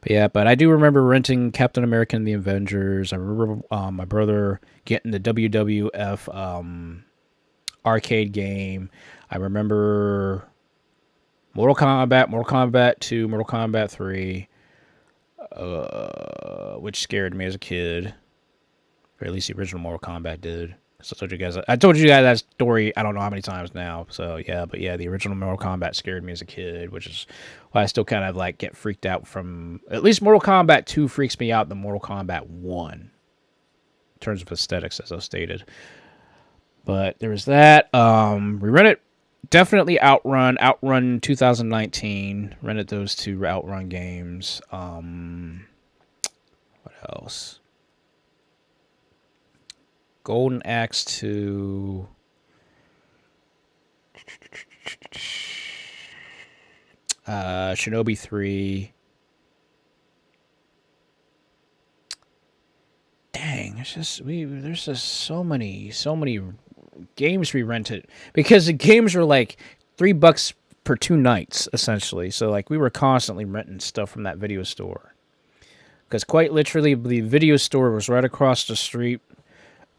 But yeah, but I do remember renting Captain America and the Avengers. I remember my brother getting the WWF arcade game. I remember Mortal Kombat 2, Mortal Kombat 3, which scared me as a kid. Or at least the original Mortal Kombat did. So I told you guys that story I don't know how many times now. So yeah, but yeah, the original Mortal Kombat scared me as a kid, which is why I still kind of like get freaked out from, at least Mortal Kombat 2 freaks me out than Mortal Kombat 1 in terms of aesthetics, as I stated. But there was that. We rented definitely Outrun 2019. Rented those two Outrun games. What else? Golden Axe 2. Shinobi 3. Dang, it's just there's just so many games we rented, because the games were like $3 per 2 nights essentially. So like we were constantly renting stuff from that video store, because quite literally the video store was right across the street,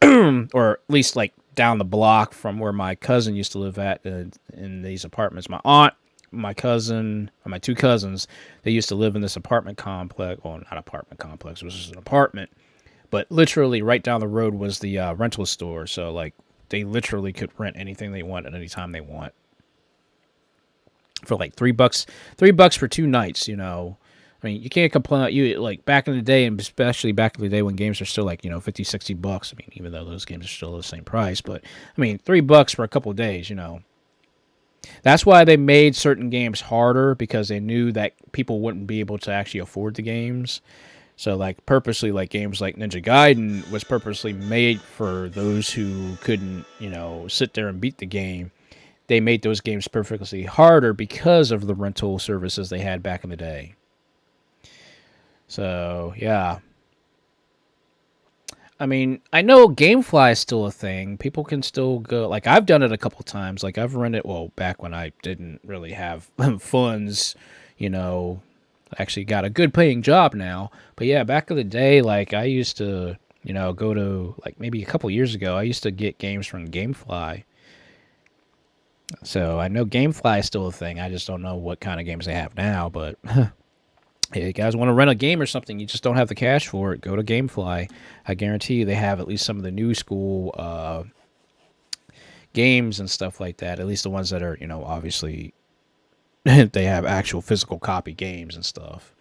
or at least like down the block from where my cousin used to live at in these apartments. My aunt, my cousin, or my 2 cousins, they used to live in this apartment complex. Well, not apartment complex, it was just an apartment. But literally right down the road was the rental store. So like they literally could rent anything they want at any time they want for like $3 for 2 nights, you know. I mean, you can't complain. You like back in the day, and especially back in the day when games are still like, you know, $50, $60. I mean, even though those games are still the same price, but I mean, $3 for a couple of days, you know. That's why they made certain games harder, because they knew that people wouldn't be able to actually afford the games. So, like, purposely, like, games like Ninja Gaiden was purposely made for those who couldn't, you know, sit there and beat the game. They made those games perfectly harder because of the rental services they had back in the day. So, yeah. I mean, I know GameFly is still a thing. People can still go. Like, I've done it a couple times. Like, I've rented, well, back when I didn't really have funds, you know. I actually got a good paying job now. But yeah, back in the day, like, I used to, you know, go to, like, maybe a couple years ago, I used to get games from GameFly. So I know GameFly is still a thing. I just don't know what kind of games they have now. But if you guys want to rent a game or something, you just don't have the cash for it, go to GameFly. I guarantee you they have at least some of the new school games and stuff like that. At least the ones that are, you know, obviously they have actual physical copy games and stuff.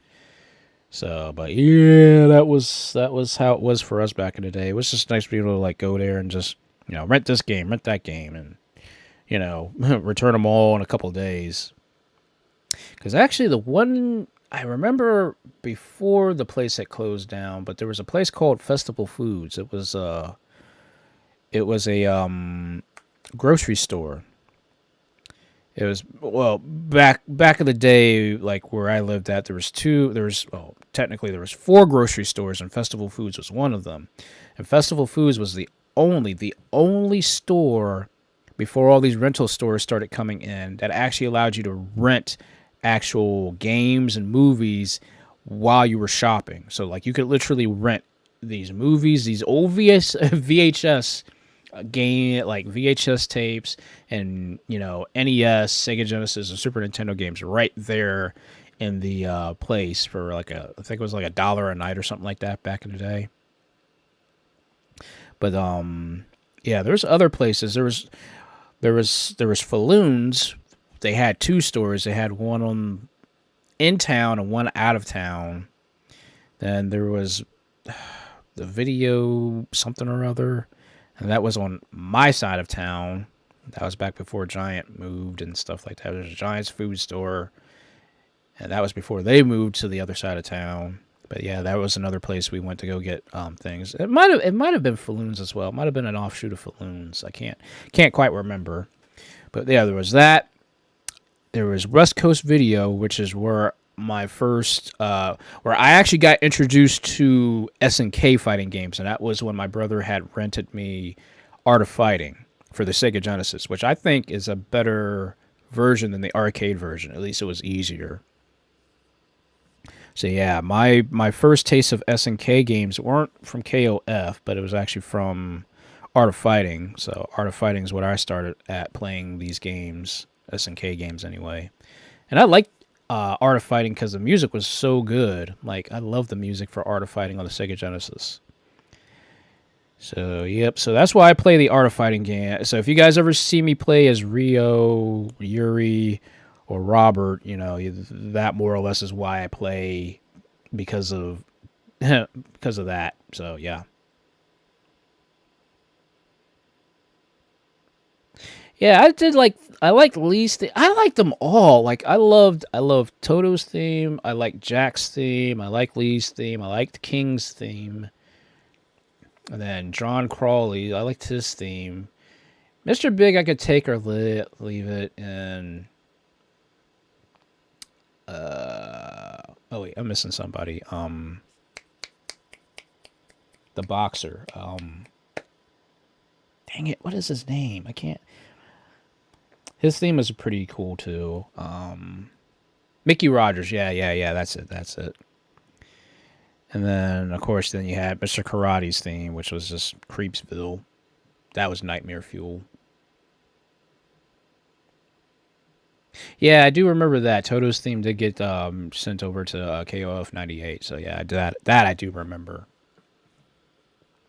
So, but yeah, that was how it was for us back in the day. It was just nice to be able to like go there and just, you know, rent this game, rent that game, and, you know, return them all in a couple of days. Because actually the one I remember before the place had closed down, but there was a place called Festival Foods. It was a grocery store. It was, well, back in the day, like where I lived at, technically there was 4 grocery stores, and Festival Foods was one of them. And Festival Foods was the only store before all these rental stores started coming in that actually allowed you to rent actual games and movies while you were shopping. So like you could literally rent these movies, these old VHS game, like VHS tapes, and, you know, NES, Sega Genesis, and Super Nintendo games right there in the place for like I think it was like $1 a night or something like that back in the day. But yeah, there's other places. There was Falloons. They had 2 stores. They had one in town and one out of town. Then there was the Video something or other, and that was on my side of town. That was back before Giant moved and stuff like that. There was a Giant's food store, and that was before they moved to the other side of town. But yeah, that was another place we went to go get things. It might have been Falloons as well. It might have been an offshoot of Falloons. I can't quite remember. But yeah, there was that. There was West Coast Video, which is where my first, where I actually got introduced to SNK fighting games, and that was when my brother had rented me Art of Fighting for the Sega Genesis, which I think is a better version than the arcade version. At least it was easier. So yeah, my first taste of SNK games weren't from KOF, but it was actually from Art of Fighting. So Art of Fighting is what I started at playing these games, SNK games anyway. And I liked Art of Fighting because the music was so good. Like, I love the music for Art of Fighting on the Sega Genesis. So, yep. So that's why I play the Art of Fighting game. So if you guys ever see me play as Ryo, Yuri, or Robert, you know, that more or less is why I play, because of that. So, yeah. Yeah, I like Lee's theme. I like them all. Like, I loved Toto's theme. I like Jack's theme. I like Lee's theme. I liked King's theme. And then John Crawley, I liked his theme. Mr. Big, I could take or leave it. And oh wait, I'm missing somebody. The boxer. Damn dang it, what is his name? I can't. His theme is pretty cool too. Mickey Rogers, yeah, that's it. And then, of course, then you had Mr. Karate's theme, which was just Creepsville. That was Nightmare Fuel. Yeah, I do remember that. Toto's theme did get sent over to KOF 98. So yeah, that I do remember.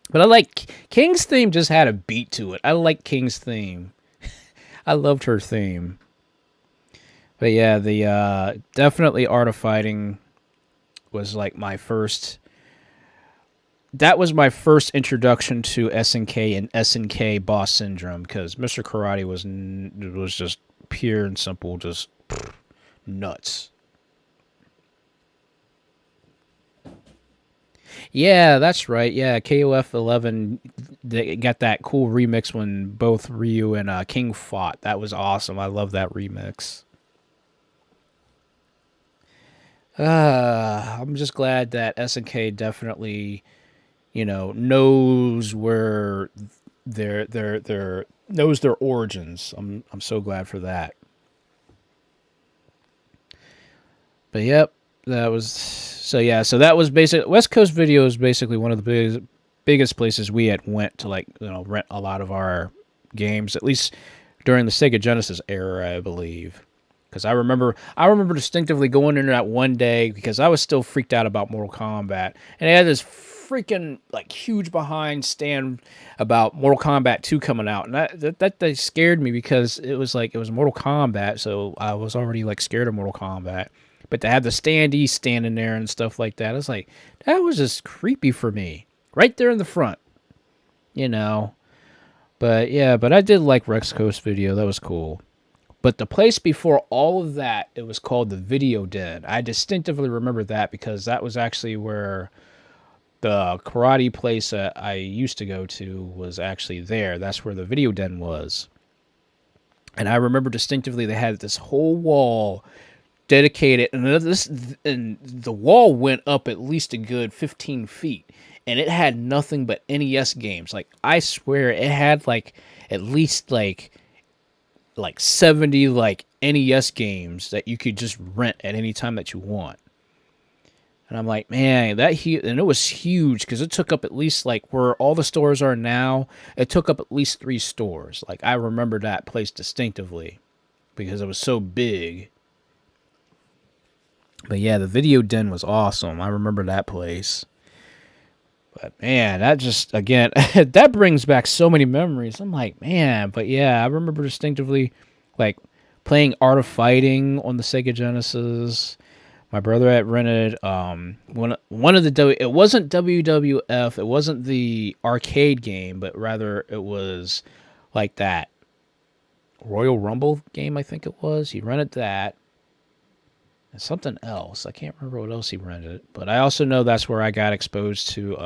But I like King's theme. Just had a beat to it. I like King's theme. I loved her theme. But yeah, the definitely Art of Fighting was like my first. That was my first introduction to SNK and SNK Boss Syndrome, because Mr. Karate was just pure and simple, just nuts. Yeah, that's right. Yeah, KOF 11, they got that cool remix when both Ryu and King fought. That was awesome. I love that remix. I'm just glad that SNK definitely, knows where knows their origins. I'm so glad for that. But yep, that was so that was basically West Coast Video is basically one of the biggest places we had went to rent a lot of our games, at least during the Sega Genesis era, I believe. Because I remember distinctively going in that one day because I was still freaked out about Mortal Kombat, and they had this freaking huge behind stand about Mortal Kombat 2 coming out, and that scared me because it was Mortal Kombat, so I was already scared of Mortal Kombat. But to have the standee standing there and stuff like that, it's that was just creepy for me, right there in the front, But yeah, but I did like West Coast Video. That was cool. But the place before all of that, it was called the Video Den. I distinctively remember that because that was actually where the karate place that I used to go to was actually there. That's where the Video Den was. And I remember distinctively they had this whole wall dedicated, and the wall went up at least a good 15 feet. And it had nothing but NES games. I swear it had at least 70 NES games that you could just rent at any time that you want. And I'm like, man, and it was huge because it took up at least where all the stores are now, it took up at least 3 stores. I remember that place distinctively because it was so big. But yeah, the Video Den was awesome. I remember that place. But man, that just, again, that brings back so many memories. I'm like, man, but yeah, I remember distinctively playing Art of Fighting on the Sega Genesis. My brother had rented one of the it wasn't WWF, it wasn't the arcade game, but rather it was that Royal Rumble game, I think it was. He rented that. And something else. I can't remember what else he rented. But I also know that's where I got exposed to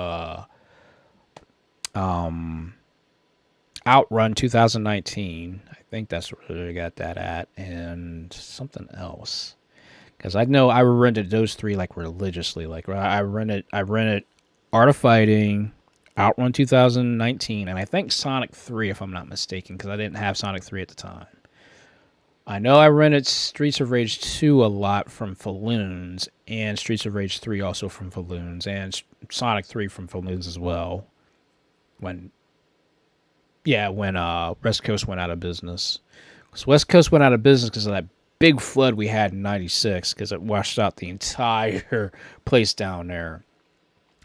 Outrun 2019. I think that's where I got that at. And something else. Because I know I rented those 3 religiously. I rented Art of Fighting, Outrun 2019, and I think Sonic 3 if I'm not mistaken, because I didn't have Sonic 3 at the time. I know I rented Streets of Rage 2 a lot from Falloons, and Streets of Rage 3 also from Falloons, and Sonic 3 from Falloons as well. When West Coast went out of business. Because West Coast went out of business because of that big flood we had in 96, because it washed out the entire place down there.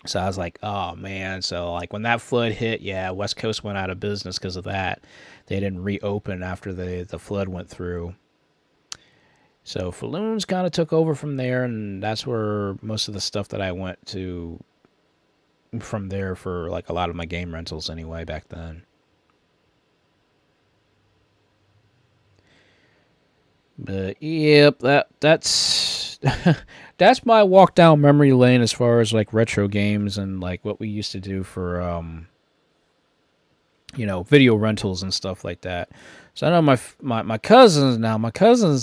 So I was like, oh man. So when that flood hit, yeah, West Coast went out of business because of that. They didn't reopen after the flood went through. So Falloons kind of took over from there, and that's where most of the stuff that I went to from there for a lot of my game rentals anyway back then. But yep, that's that's my walk down memory lane as far as retro games and what we used to do for video rentals and stuff like that. So I know my cousins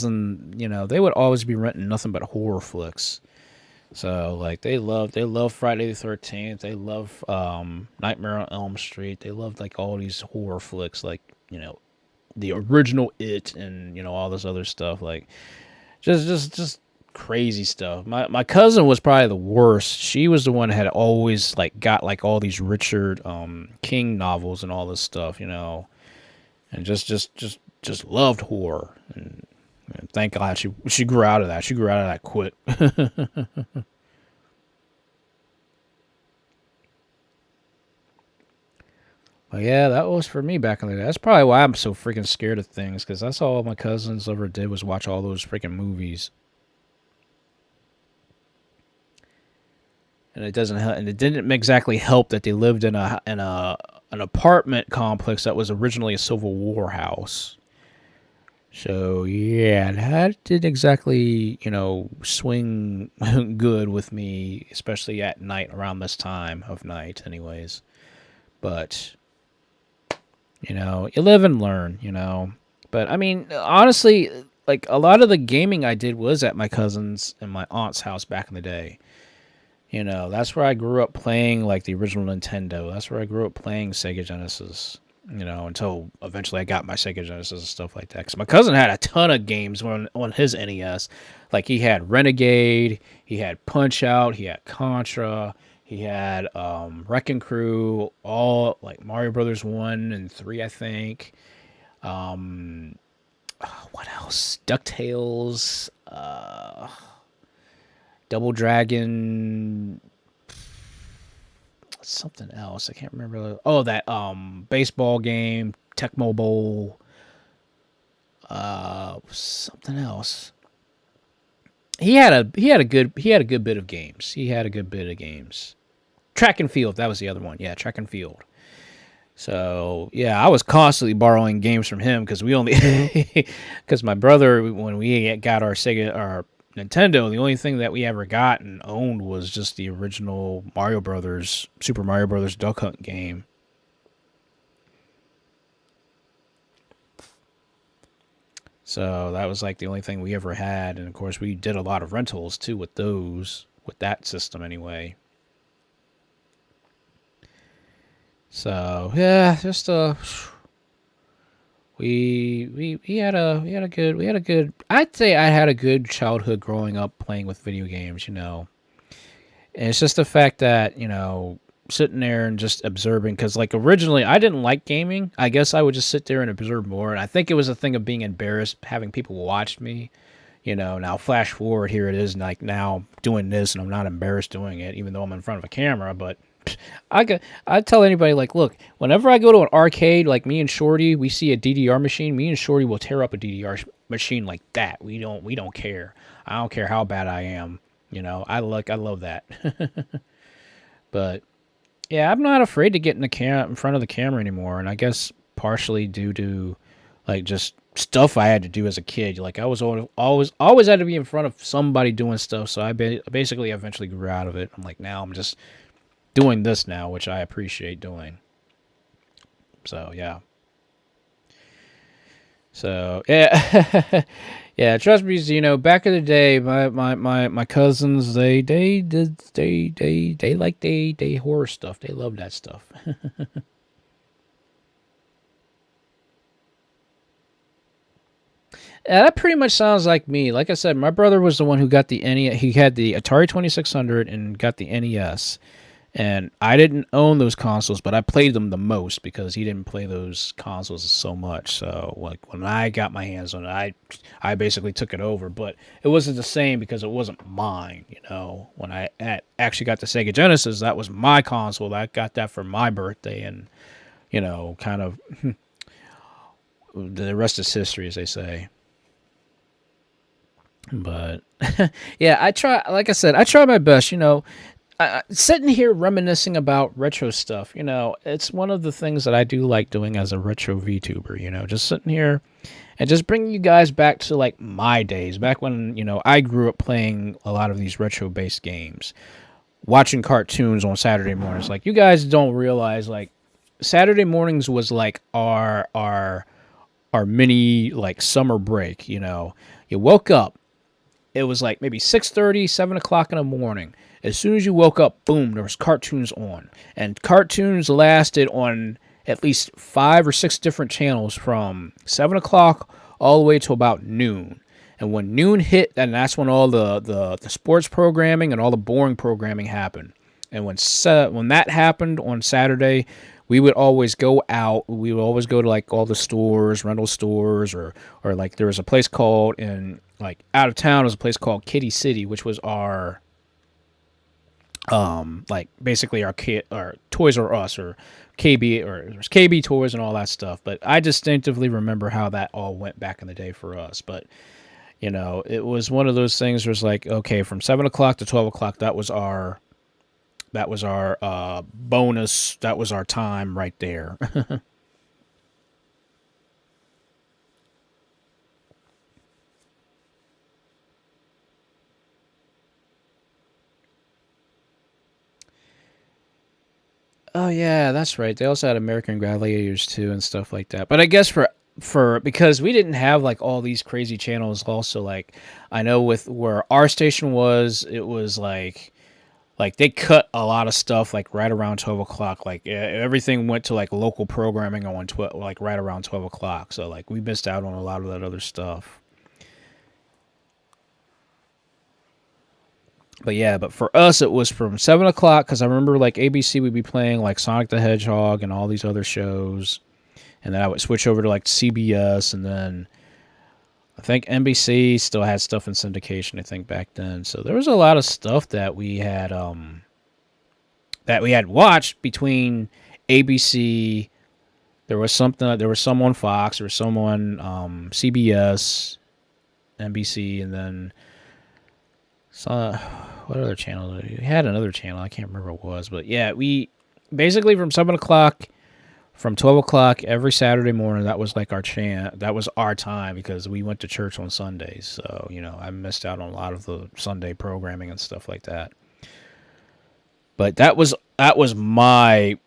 and they would always be renting nothing but horror flicks. So like they love Friday the 13th. They love Nightmare on Elm Street. They love like all these horror flicks, like the original It, and all this other stuff, like just crazy stuff. My cousin was probably the worst. She was the one that had always like got like all these Richard King novels and all this stuff, and just loved horror. And thank God she grew out of that. She grew out of that quick. But yeah, that was for me back in the day. That's probably why I'm so freaking scared of things, because that's all my cousins ever did was watch all those freaking movies. And it doesn't help, and it didn't exactly help that they lived in an apartment complex that was originally a Civil War house. So yeah, that didn't exactly swing good with me, especially at night around this time of night, anyways. But you live and learn, But I mean, honestly, like a lot of the gaming I did was at my cousin's and my aunt's house back in the day. That's where I grew up playing like the original Nintendo. That's where I grew up playing Sega Genesis, until eventually I got my Sega Genesis and stuff like that. Because my cousin had a ton of games on his NES. Like he had Renegade, he had Punch-Out, he had Contra, he had Wrecking Crew, all like Mario Brothers 1 and 3, I think. What else? DuckTales, Double Dragon, something else. I can't remember. Oh, that baseball game, Tecmo Bowl, something else. He had a good bit of games. Track and Field, that was the other one. Yeah, Track and Field. So yeah, I was constantly borrowing games from him because my brother, when we got our Nintendo, the only thing that we ever got and owned was just the original Super Mario Brothers Duck Hunt game. So that was like the only thing we ever had, and of course we did a lot of rentals too with that system anyway. So yeah, just we had a good. I'd say I had a good childhood growing up playing with video games, And it's just the fact that sitting there and just observing, because like originally I didn't like gaming. I guess I would just sit there and observe more, and I think it was a thing of being embarrassed having people watch me. Now flash forward, here it is, like now doing this, and I'm not embarrassed doing it, even though I'm in front of a camera, but. I tell anybody, like, look, whenever I go to an arcade, like me and Shorty, we see a DDR machine, me and Shorty will tear up a DDR machine like that. We don't care. I don't care how bad I am. I love that. But yeah, I'm not afraid to get in front of the camera anymore, and I guess partially due to like just stuff I had to do as a kid. Like I was always had to be in front of somebody doing stuff, so I basically eventually grew out of it. I'm like, now I'm just doing this now, which I appreciate doing. So yeah. So yeah, yeah. Trust me, back in the day, my cousins they like horror stuff. They love that stuff. Yeah, that pretty much sounds like me. Like I said, my brother was the one who got the NES. He had the Atari 2600 and got the NES. And I didn't own those consoles, but I played them the most because he didn't play those consoles so much. So like when I got my hands on it, I basically took it over. But it wasn't the same because it wasn't mine, When I actually got the Sega Genesis, that was my console. I got that for my birthday, and kind of the rest is history, as they say. But yeah, I try my best, sitting here reminiscing about retro stuff, it's one of the things that I do like doing as a retro VTuber, just sitting here and just bringing you guys back to like my days, back when, I grew up playing a lot of these retro-based games, watching cartoons on Saturday mornings. Like, you guys don't realize, like, Saturday mornings was like our mini, like, summer break, You woke up, it was like maybe 6:30, 7 o'clock in the morning. As soon as you woke up, boom, there was cartoons on. And cartoons lasted on at least 5 or 6 different channels from 7 o'clock all the way to about noon. And when noon hit, and that's when all the sports programming and all the boring programming happened. And when that happened on Saturday, we would always go out. We would always go to like all the stores, rental stores, or like there was a place called like out of town was a place called Kitty City, which was our like basically our Toys R Us or KB, or there's KB Toys and all that stuff. But I distinctively remember how that all went back in the day for us. But you know, it was one of those things where it's like, okay, from 7 o'clock to 12 o'clock, that was our bonus. That was our time right there. Oh yeah, that's right. They also had American Gladiators too and stuff like that. But I guess for because we didn't have like all these crazy channels also, like I know with where our station was, it was like they cut a lot of stuff like right around 12 o'clock. Like everything went to like local programming on like right around 12 o'clock. So like we missed out on a lot of that other stuff. But yeah, but for us, it was from 7 o'clock, because I remember, like, ABC would be playing, like, Sonic the Hedgehog and all these other shows. And then I would switch over to, like, CBS, and then I think NBC still had stuff in syndication, I think, back then. So there was a lot of stuff that we had watched between ABC. There was some on Fox, there was some on CBS, NBC, and then what other channel? We had another channel. I can't remember what it was. But yeah, we basically from 7 o'clock, from 12 o'clock every Saturday morning, that was like that was our time, because we went to church on Sundays. So, you know, I missed out on a lot of the Sunday programming and stuff like that. But that was my,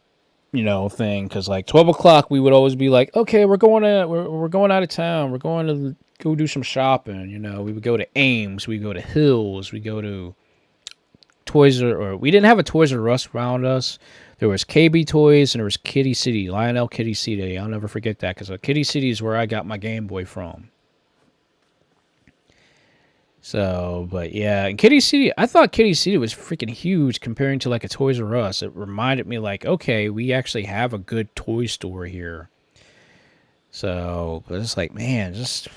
you know, thing, because like 12 o'clock we would always be like, okay, we're going out of town. We're going to go do some shopping. You know, we would go to Ames, we go to Hills, we go to we didn't have a Toys R Us around us. There was KB Toys and there was Kitty City, Lionel Kitty City. I'll never forget that, because Kitty City is where I got my Game Boy from. So, but yeah, and Kitty City, I thought Kitty City was freaking huge comparing to like a Toys R Us. It reminded me like, okay, we actually have a good toy store here. So, but it's like, man, just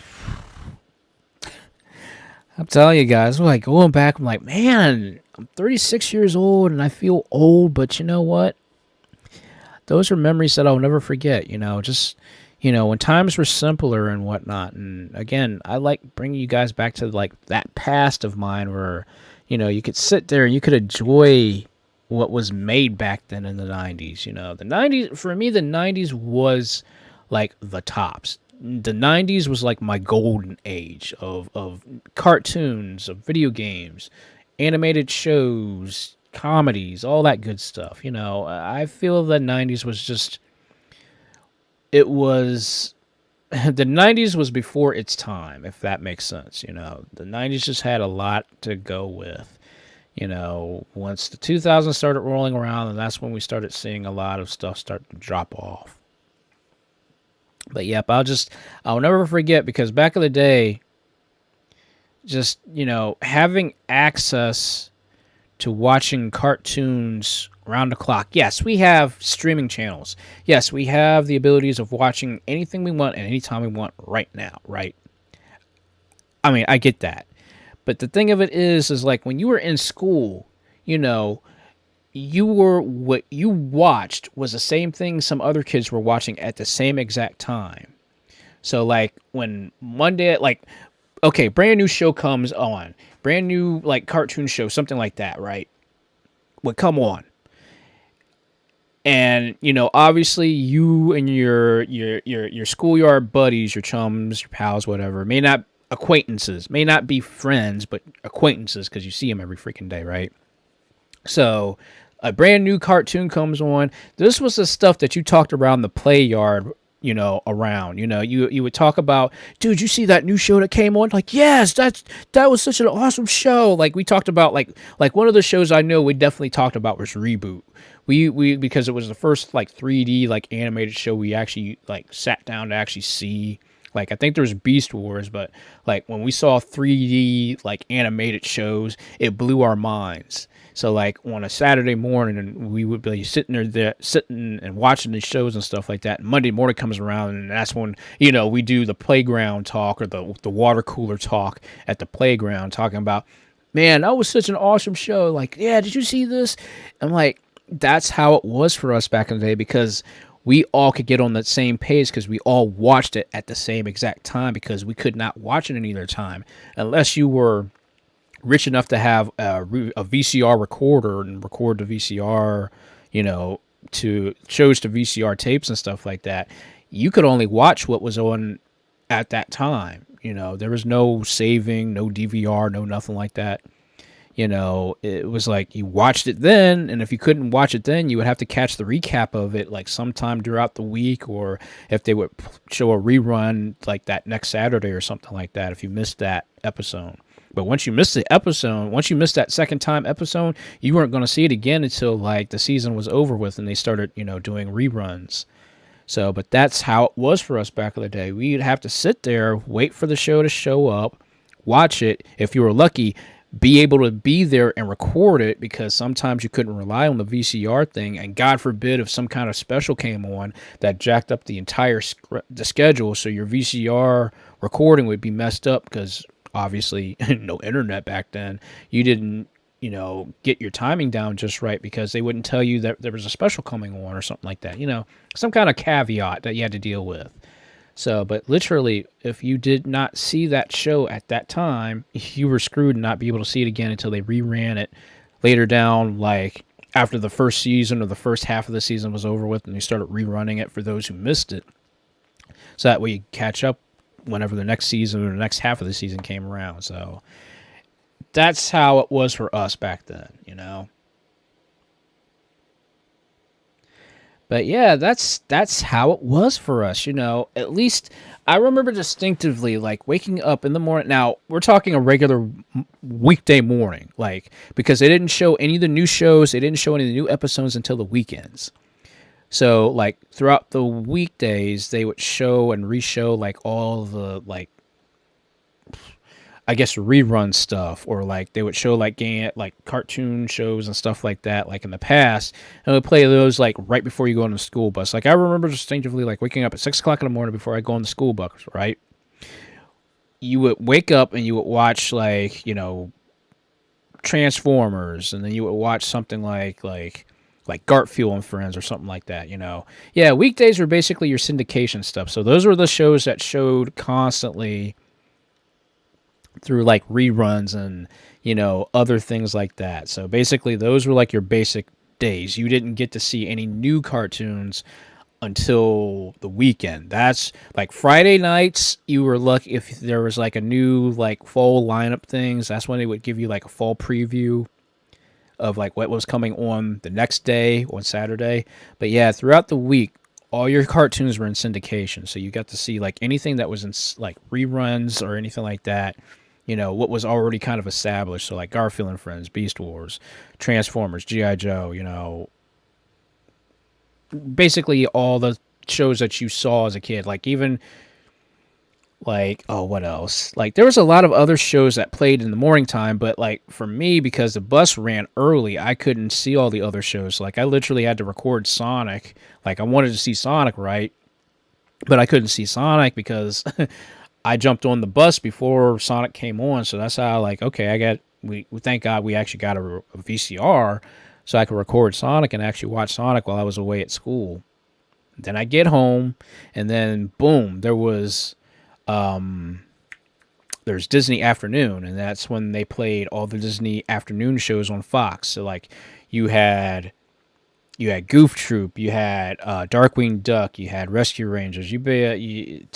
I'm telling you guys, like going back, I'm like, man, I'm 36 years old and I feel old, but you know what? Those are memories that I'll never forget, you know, just, you know, when times were simpler and whatnot. And again, I like bringing you guys back to like that past of mine where, you know, you could sit there and you could enjoy what was made back then in the 90s, you know. The 90s, for me, the 90s was like the tops. The 90s was like my golden age of cartoons, of video games, animated shows, comedies, all that good stuff. You know, I feel the 90s was just, the 90s was before its time, if that makes sense. You know, the 90s just had a lot to go with. You know, once the 2000s started rolling around, and that's when we started seeing a lot of stuff start to drop off. But yep, I'll never forget, because back in the day, just, you know, having access to watching cartoons around the clock. Yes, we have streaming channels. Yes, we have the abilities of watching anything we want and anytime we want right now, right? I mean, I get that. But the thing of it is like when you were in school, you know, what you watched was the same thing some other kids were watching at the same exact time. So like when Monday, like, okay, brand new show comes on, brand new like cartoon show, something like that, right? Would come on. And, you know, obviously you and your schoolyard buddies, your chums, your pals, whatever, may not be friends, but acquaintances, because you see them every freaking day, right? So a brand new cartoon comes on. This was the stuff that you talked around the play yard around. You would talk about, dude, you see that new show that came on? Like, yes, that was such an awesome show. Like, we talked about like one of the shows I know we definitely talked about was Reboot. We because it was the first like 3D like animated show we actually like sat down to actually see. Like, I think there was Beast Wars, but like when we saw 3D like animated shows, it blew our minds. So like on a Saturday morning, and we would be sitting and watching these shows and stuff like that. And Monday morning comes around, and that's when we do the playground talk or the water cooler talk at the playground, talking about, man, that was such an awesome show. Like, yeah, did you see this? I'm like, that's how it was for us back in the day, because we all could get on the same page because we all watched it at the same exact time, because we could not watch it any other time unless you were rich enough to have a VCR recorder and record the VCR, to shows to VCR tapes and stuff like that. You could only watch what was on at that time. There was no saving, no DVR, no nothing like that. It was like you watched it then, and if you couldn't watch it then, you would have to catch the recap of it like sometime throughout the week, or if they would show a rerun like that next Saturday or something like that if you missed that episode. But once you missed that second time episode, you weren't going to see it again until like the season was over with and they started, doing reruns. So, but that's how it was for us back in the day. We'd have to sit there, wait for the show to show up, watch it. If you were lucky, be able to be there and record it, because sometimes you couldn't rely on the VCR thing, and God forbid if some kind of special came on that jacked up the entire the schedule, so your VCR recording would be messed up because obviously no internet back then. You didn't get your timing down just right because they wouldn't tell you that there was a special coming on or something like that, some kind of caveat that you had to deal with. So, but literally, if you did not see that show at that time, you were screwed and not be able to see it again until they reran it later down, like after the first season or the first half of the season was over with, and they started rerunning it for those who missed it. So that way you catch up whenever the next season or the next half of the season came around. So that's how it was for us back then, But yeah, that's how it was for us, At least I remember distinctively, like, waking up in the morning. Now, we're talking a regular weekday morning, like, because they didn't show any of the new shows, they didn't show any of the new episodes until the weekends. So, like, throughout the weekdays, they would show and re-show, like, all the, like, I guess rerun stuff, or like they would show like cartoon shows and stuff like that, like in the past, and would play those like right before you go on the school bus. Like I remember distinctively like waking up at 6 o'clock in the morning before I go on the school bus, right? You would wake up and you would watch like, Transformers, and then you would watch something like Garfield and Friends or something like that, Yeah, weekdays were basically your syndication stuff. So those were the shows that showed constantly through like reruns and other things like that. So basically those were like your basic days. You didn't get to see any new cartoons until the weekend. That's like Friday nights, you were lucky if there was like a new like fall lineup things. That's when they would give you like a fall preview of like what was coming on the next day on Saturday. But yeah, throughout the week, all your cartoons were in syndication, so you got to see like anything that was in like reruns or anything like that. What was already kind of established. So like Garfield and Friends, Beast Wars, Transformers, G.I. Joe, basically all the shows that you saw as a kid. Like even like, oh, what else? Like there was a lot of other shows that played in the morning time, but like for me, because the bus ran early, I couldn't see all the other shows. Like I literally had to record Sonic. Like I wanted to see Sonic, right? But I couldn't see Sonic because I jumped on the bus before Sonic came on, so that's how, like, okay, we thank God we actually got a VCR so I could record Sonic and actually watch Sonic while I was away at school. Then I get home, and then, boom, there's Disney Afternoon, and that's when they played all the Disney Afternoon shows on Fox. So, like, you had Goof Troop, you had Darkwing Duck, you had Rescue Rangers, Tailspin,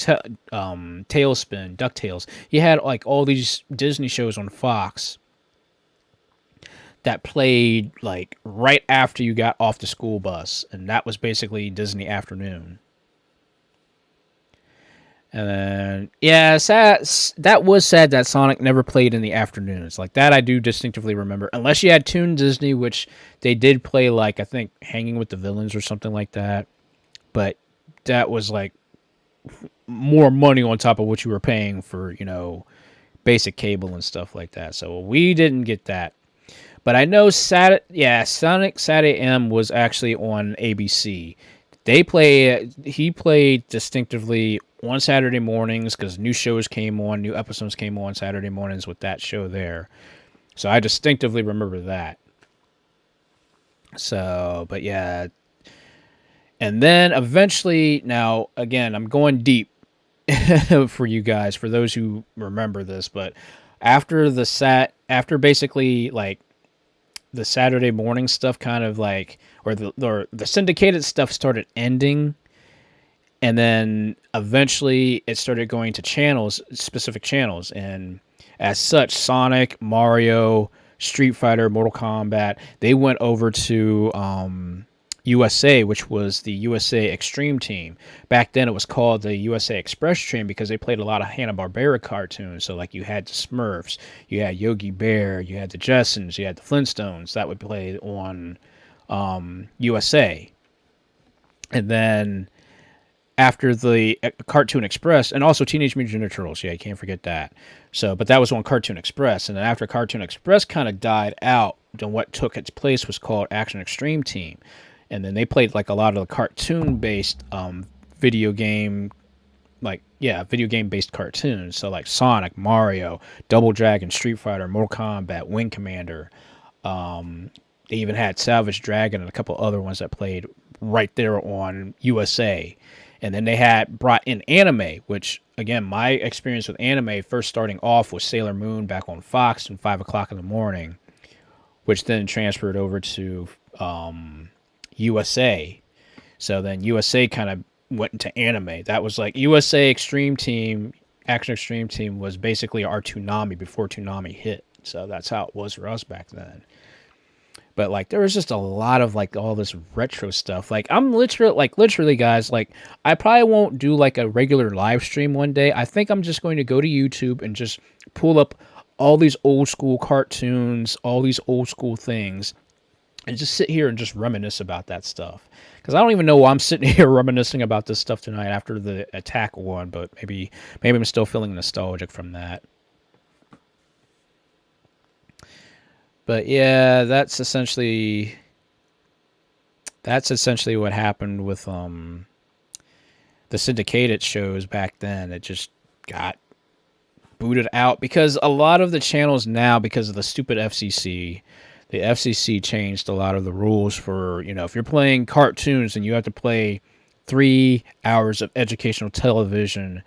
DuckTales. You had like all these Disney shows on Fox that played like right after you got off the school bus, and that was basically Disney Afternoon. And then, yeah, that was sad that Sonic never played in the afternoons. Like, that I do distinctively remember. Unless you had Toon Disney, which they did play, like, I think, Hanging with the Villains or something like that. But that was, like, more money on top of what you were paying for, you know, basic cable and stuff like that. So we didn't get that. But I know Sonic Sat AM was actually on ABC. He played distinctively on Saturday mornings because new episodes came on Saturday mornings with that show there. So I distinctively remember that. So, but yeah. And then eventually, now, again, I'm going deep for you guys, for those who remember this, but after basically, like, the Saturday morning stuff kind of like, or the syndicated stuff started ending, and then eventually it started going to specific channels, and as such, Sonic, Mario, Street Fighter, Mortal Kombat, they went over to USA, which was the USA Extreme Team. Back then it was called the USA Express Team because they played a lot of Hanna-Barbera cartoons. So like you had the Smurfs, you had Yogi Bear, you had the Jetsons, you had the Flintstones. That would play on USA. And then after the Cartoon Express, and also Teenage Mutant Ninja Turtles, yeah, you can't forget that. So, but that was on Cartoon Express. And then after Cartoon Express kind of died out, then what took its place was called Action Extreme Team. And then they played like a lot of the cartoon-based video game-based cartoons. So like Sonic, Mario, Double Dragon, Street Fighter, Mortal Kombat, Wing Commander. They even had Savage Dragon and a couple other ones that played right there on USA. And then they had brought in anime, which, again, my experience with anime first starting off was Sailor Moon back on Fox at 5 o'clock in the morning, which then transferred over to USA. So then USA kind of went into anime. That was like USA Extreme Team, Action Extreme Team was basically our Toonami before Toonami hit. So that's how it was for us back then. But like there was just a lot of like all this retro stuff. Like I'm literally guys, like I probably won't do like a regular live stream one day. I think I'm just going to go to YouTube and just pull up all these old school cartoons, all these old school things, and just sit here and just reminisce about that stuff. Because I don't even know why I'm sitting here reminiscing about this stuff tonight after the Attack one, but maybe I'm still feeling nostalgic from that. But yeah, that's essentially what happened with the syndicated shows back then. It just got booted out because a lot of the channels now, because of the stupid FCC, the FCC changed a lot of the rules for, you know, if you're playing cartoons and you have to play 3 hours of educational television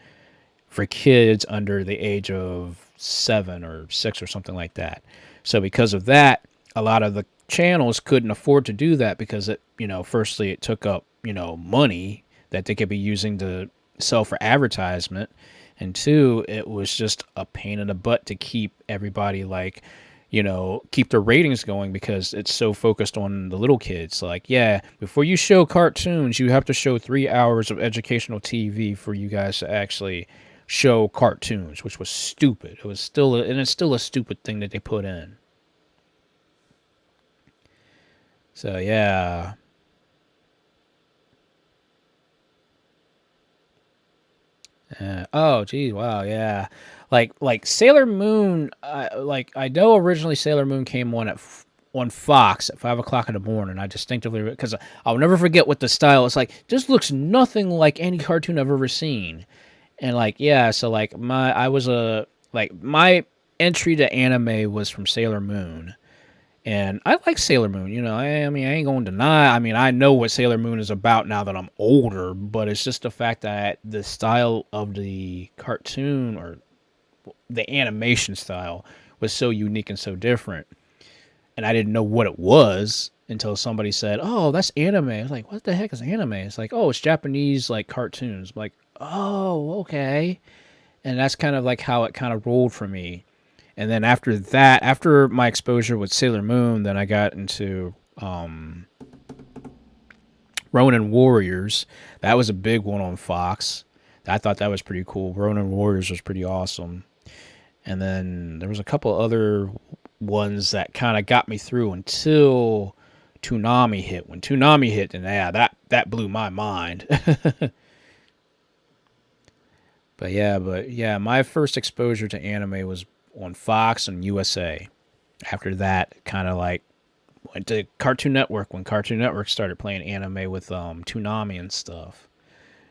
for kids under the age of 7 or 6 or something like that. So because of that, a lot of the channels couldn't afford to do that because it, you know, firstly it took up, you know, money that they could be using to sell for advertisement. And two, it was just a pain in the butt to keep everybody like, you know, keep the ratings going because it's so focused on the little kids. Like, yeah, before you show cartoons, you have to show 3 hours of educational TV for you guys to actually show cartoons, which was stupid. It's still a stupid thing that they put in. So yeah. Oh geez, wow, yeah. Like Sailor Moon. I know originally Sailor Moon came on Fox at 5 o'clock in the morning. I distinctively, because I'll never forget what the style is like. This looks nothing like any cartoon I've ever seen. And like, yeah, so like my entry to anime was from Sailor Moon. And I like Sailor Moon, you know, I mean, I ain't gonna deny, I mean, I know what Sailor Moon is about now that I'm older, but it's just the fact that the style of the cartoon or the animation style was so unique and so different. And I didn't know what it was until somebody said, oh, that's anime. I was like, what the heck is anime? It's like, oh, it's Japanese, like, cartoons. I'm like, oh, okay. And that's kind of like how it kind of rolled for me. And then after that, after my exposure with Sailor Moon, then I got into Ronin Warriors. That was a big one on Fox. I thought that was pretty cool. Ronin Warriors was pretty awesome. And then there was a couple other ones that kind of got me through until Toonami hit. When Toonami hit, and yeah, that blew my mind. But yeah, my first exposure to anime was on Fox and USA. After that, kind of like went to Cartoon Network when Cartoon Network started playing anime with Toonami and stuff.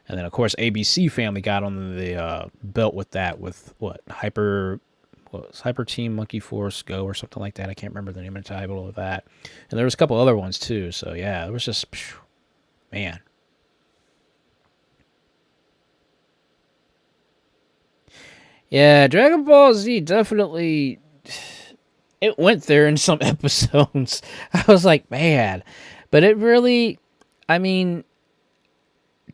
And then of course ABC Family got on the belt with that with Hyper Team Monkey Force Go or something like that. I can't remember the name and title of that. And there was a couple other ones too. So yeah, it was just man. Yeah, Dragon Ball Z definitely, it went there in some episodes. I was like, man, but it really, I mean,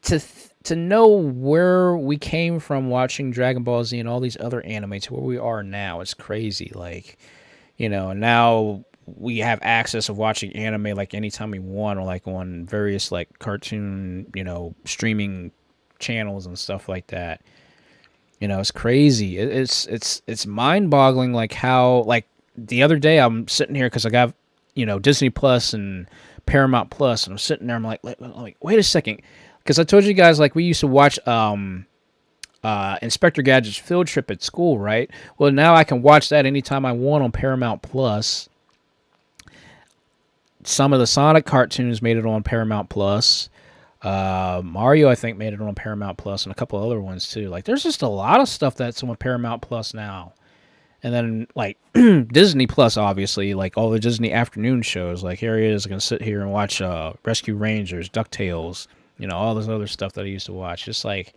to know where we came from watching Dragon Ball Z and all these other anime to where we are now, it's crazy. Like, you know, now we have access of watching anime like anytime we want, or like on various like cartoon, you know, streaming channels and stuff like that. You know, it's crazy. It's mind-boggling, like how, like the other day I'm sitting here because I got, you know, Disney Plus and Paramount Plus, and I'm sitting there, I'm like wait a second, because I told you guys like we used to watch Inspector Gadget's Field Trip at school, right? Well, now I can watch that anytime I want on Paramount Plus. Some of the Sonic cartoons made it on Paramount Plus. Mario, I think, made it on Paramount Plus, and a couple other ones too. Like, there's just a lot of stuff that's on Paramount Plus now. And then, like, Disney Plus, obviously, like all the Disney afternoon shows. Like, here he is, going to sit here and watch Rescue Rangers, DuckTales, you know, all this other stuff that I used to watch. Just like,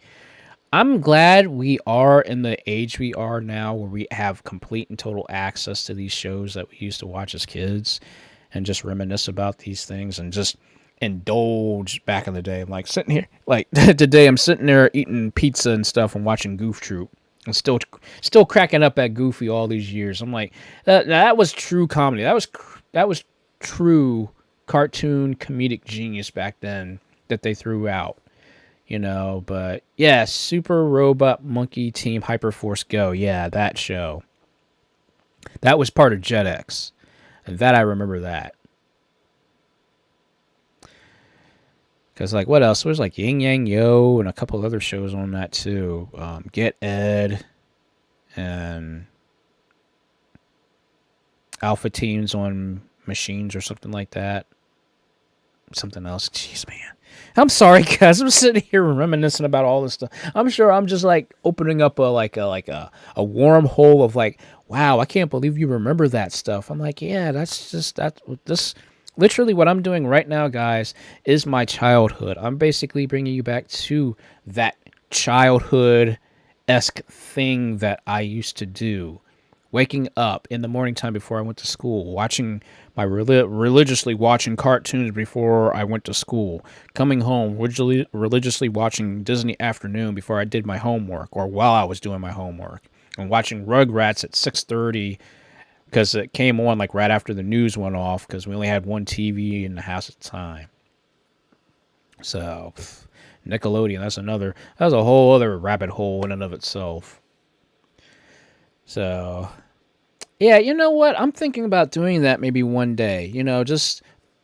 I'm glad we are in the age we are now where we have complete and total access to these shows that we used to watch as kids and just reminisce about these things and just indulge back in the day. I'm like sitting here, like today I'm sitting there eating pizza and stuff and watching Goof Troop and still cracking up at Goofy all these years. I'm like, that was true comedy. That was true cartoon comedic genius back then that they threw out, you know. But yeah, Super Robot Monkey Team Hyperforce Go, yeah, that show, that was part of Jetix, and that I remember that. Because, like, what else? There's, like, Yin Yang Yo and a couple of other shows on that, too. Get Ed and Alpha Teams on Machines or something like that. Something else. Jeez, man. I'm sorry, guys. I'm sitting here reminiscing about all this stuff. I'm sure I'm just, like, opening up a wormhole of, like, wow, I can't believe you remember that stuff. I'm like, yeah, this... Literally what I'm doing right now, guys, is my childhood. I'm basically bringing you back to that childhood-esque thing that I used to do. Waking up in the morning time before I went to school, watching religiously watching cartoons before I went to school, coming home, religiously watching Disney Afternoon before I did my homework or while I was doing my homework, and watching Rugrats at 6:30 because it came on like right after the news went off because we only had one TV in the house at the time. So, Nickelodeon, that's a whole other rabbit hole in and of itself. So, yeah, you know what? I'm thinking about doing that maybe one day. You know, just,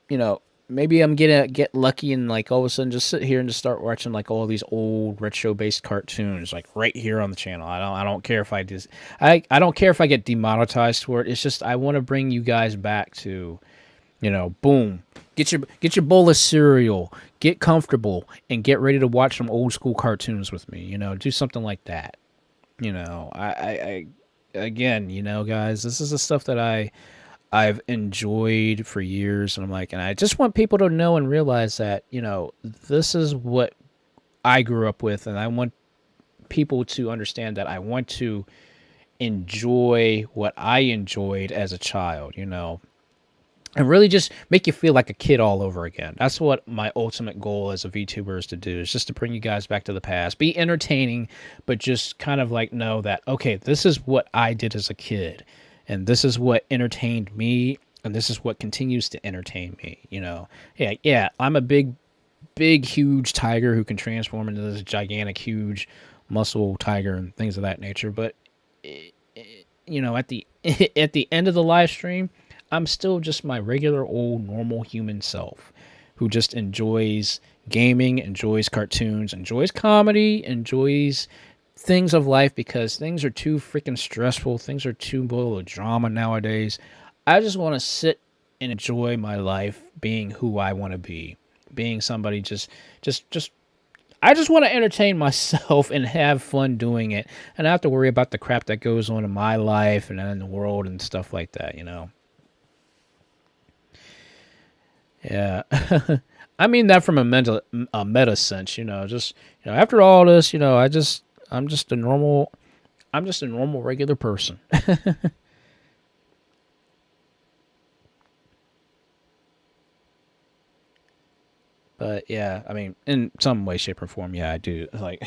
you know, maybe I'm gonna get lucky and like all of a sudden just sit here and just start watching like all these old retro-based cartoons like right here on the channel. I don't care if I don't care if I get demonetized for it. It's just I want to bring you guys back to, you know, boom, get your bowl of cereal, get comfortable, and get ready to watch some old school cartoons with me. You know, do something like that. You know, I again, you know, guys, this is the stuff that I've enjoyed for years, and I just want people to know and realize that, you know, this is what I grew up with, and I want people to understand that I want to enjoy what I enjoyed as a child, you know, and really just make you feel like a kid all over again. That's what my ultimate goal as a VTuber is to do, is just to bring you guys back to the past, be entertaining, but just kind of like know that, okay, this is what I did as a kid. And this is what entertained me, and this is what continues to entertain me, you know. Yeah, I'm a big, huge tiger who can transform into this gigantic, huge muscle tiger and things of that nature. But you know, at the at the end of the live stream, I'm still just my regular old normal human self who just enjoys gaming, enjoys cartoons, enjoys comedy, enjoys things of life, because things are too freaking stressful. Things are too full of drama nowadays. I just want to sit and enjoy my life being who I want to be, being somebody just I just want to entertain myself and have fun doing it, and not have to worry about the crap that goes on in my life and in the world and stuff like that, you know. Yeah. I mean that from a meta sense, you know, just, you know, after all this, you know, I'm just a normal regular person. But yeah, I mean, in some way, shape, or form, yeah, I do. Like,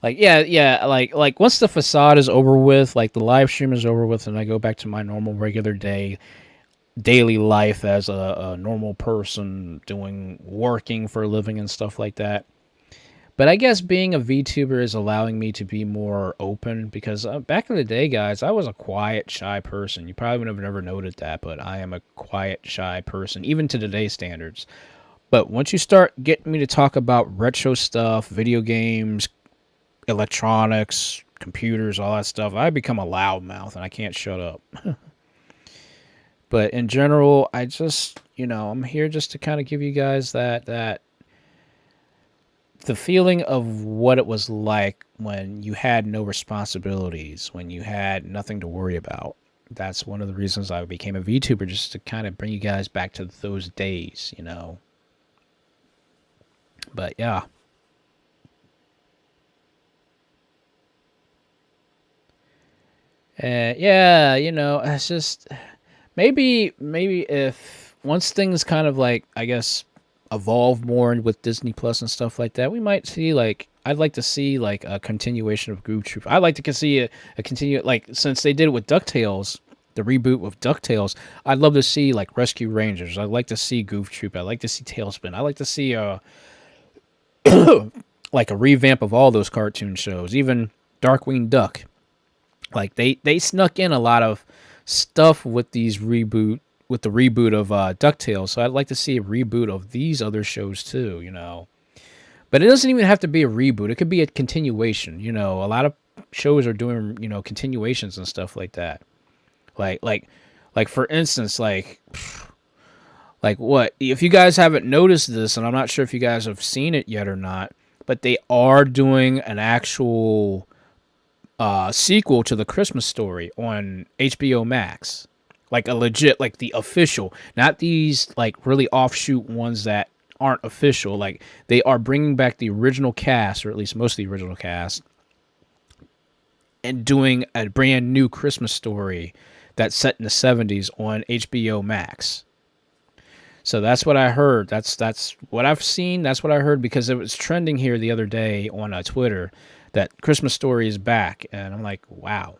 like once the facade is over with, like the live stream is over with, and I go back to my normal, regular daily life as a normal person working for a living and stuff like that. But I guess being a VTuber is allowing me to be more open, because back in the day, guys, I was a quiet, shy person. You probably would have never noted that, but I am a quiet, shy person, even to today's standards. But once you start getting me to talk about retro stuff, video games, electronics, computers, all that stuff, I become a loudmouth and I can't shut up. But in general, I just, you know, I'm here just to kind of give you guys that the feeling of what it was like when you had no responsibilities, when you had nothing to worry about. That's one of the reasons I became a VTuber, just to kind of bring you guys back to those days, you know. But yeah. Yeah, you know, it's just maybe if once things kind of like, I guess, evolve more with Disney Plus and stuff like that, we might see, like, I'd like to see like a continuation of Goof Troop. I'd like to see a continue, like, since they did it with DuckTales, the reboot of DuckTales, I'd love to see like Rescue Rangers. I'd like to see Goof Troop. I'd like to see Tailspin. I'd like to see like a revamp of all those cartoon shows, even Darkwing Duck. Like they snuck in a lot of stuff with the reboot of DuckTales. So I'd like to see a reboot of these other shows too, you know. But it doesn't even have to be a reboot. It could be a continuation, you know. A lot of shows are doing, you know, continuations and stuff like that. Like for instance, like what, if you guys haven't noticed this, and I'm not sure if you guys have seen it yet or not, but they are doing an actual sequel to the Christmas Story on HBO Max. Like a legit, like the official, not these like really offshoot ones that aren't official. Like they are bringing back the original cast, or at least most of the original cast, and doing a brand new Christmas Story that's set in the 70s on HBO Max. So that's what I heard. That's what I've seen. That's what I heard, because it was trending here the other day on Twitter that Christmas Story is back, and I'm like, wow.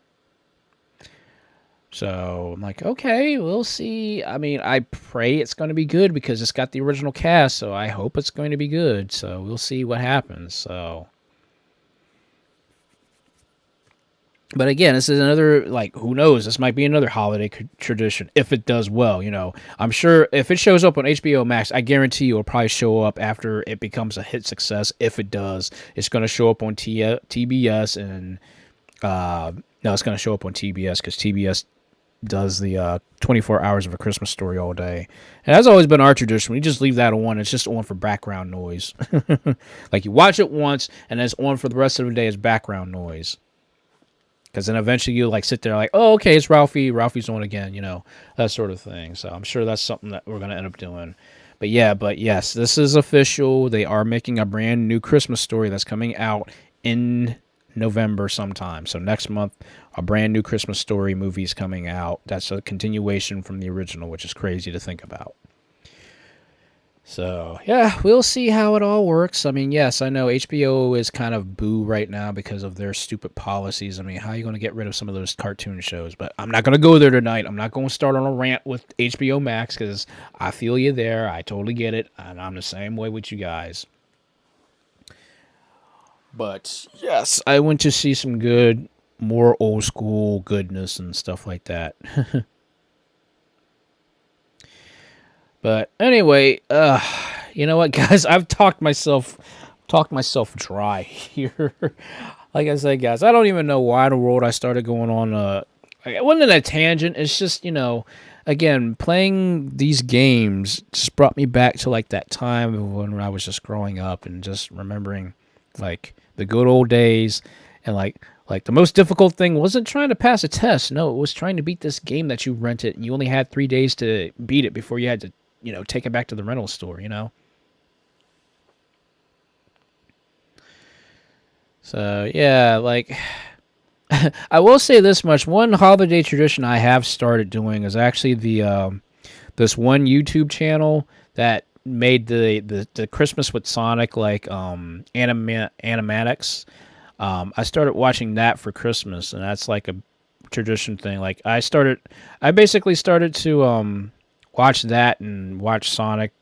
So I'm like, okay, we'll see. I mean, I pray it's going to be good, because it's got the original cast, so I hope it's going to be good. So we'll see what happens. So, but again, this is another, like, who knows? This might be another holiday tradition if it does well. You know, I'm sure if it shows up on HBO Max, I guarantee you it'll probably show up after it becomes a hit success. If it does, it's going to show up on TBS, and no, it's going to show up on TBS, because TBS does the 24 hours of A Christmas Story all day. And that's always been our tradition. We just leave that on. It's just on for background noise. Like, you watch it once, and it's on for the rest of the day as background noise. Because then eventually you like sit there like, oh, okay, it's Ralphie. Ralphie's on again, you know, that sort of thing. So I'm sure that's something that we're going to end up doing. But yes, this is official. They are making a brand new Christmas Story that's coming out in November sometime. So next month, a brand new Christmas Story movie is coming out. That's a continuation from the original, which is crazy to think about. So, yeah, we'll see how it all works. I mean, yes, I know HBO is kind of boo right now because of their stupid policies. I mean, how are you going to get rid of some of those cartoon shows? But I'm not going to go there tonight. I'm not going to start on a rant with HBO Max, because I feel you there. I totally get it. And I'm the same way with you guys. But yes, I went to see some good, more old school goodness and stuff like that. But anyway, you know what, guys? I've talked myself dry here. Like I said, guys, I don't even know why in the world I started going on. It wasn't a tangent. It's just, again, playing these games just brought me back to like that time when I was just growing up and just remembering like the good old days, and like the most difficult thing wasn't trying to pass a test. No, it was trying to beat this game that you rented, and you only had 3 days to beat it before you had to, take it back to the rental store. So yeah, like I will say this much: one holiday tradition I have started doing is actually the this one YouTube channel that made the Christmas with Sonic animatics. I started watching that for Christmas, and that's like a tradition thing. Like I basically started to watch that and watch Sonic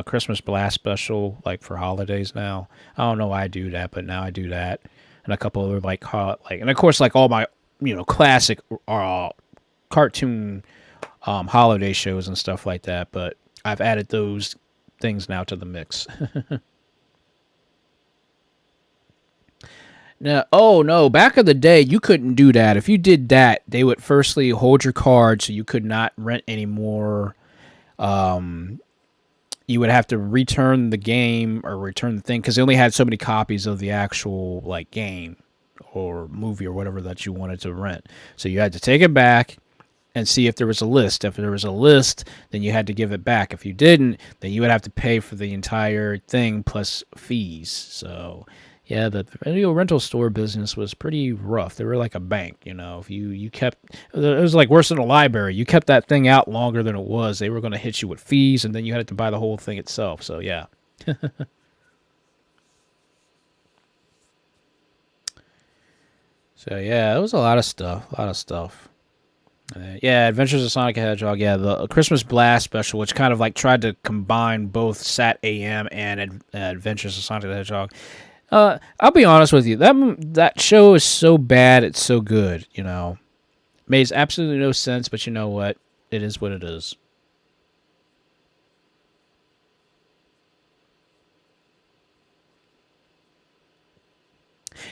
Christmas Blast special like for holidays now. I don't know why I do that, but now I do that, and a couple other and of course like all my classic cartoon holiday shows and stuff like that. But I've added those things now to the mix. Now, oh no, back in the day, you couldn't do that. If you did that, they would firstly hold your card so you could not rent anymore. You would have to return the game or return the thing because they only had so many copies of the actual like game or movie or whatever that you wanted to rent. So you had to take it back and see if there was a list. If there was a list, then you had to give it back. If you didn't, then you would have to pay for the entire thing plus fees. So yeah, the video rental store business was pretty rough. They were like a bank, If you kept, it was like worse than a library. You kept that thing out longer than it was, they were going to hit you with fees, and then you had to buy the whole thing itself. So yeah. So yeah, it was a lot of stuff. Yeah, Adventures of Sonic the Hedgehog. Yeah, the Christmas Blast special, which kind of like tried to combine both Sat AM and Adventures of Sonic the Hedgehog. I'll be honest with you. That show is so bad, it's so good. Makes absolutely no sense, but you know what? It is what it is.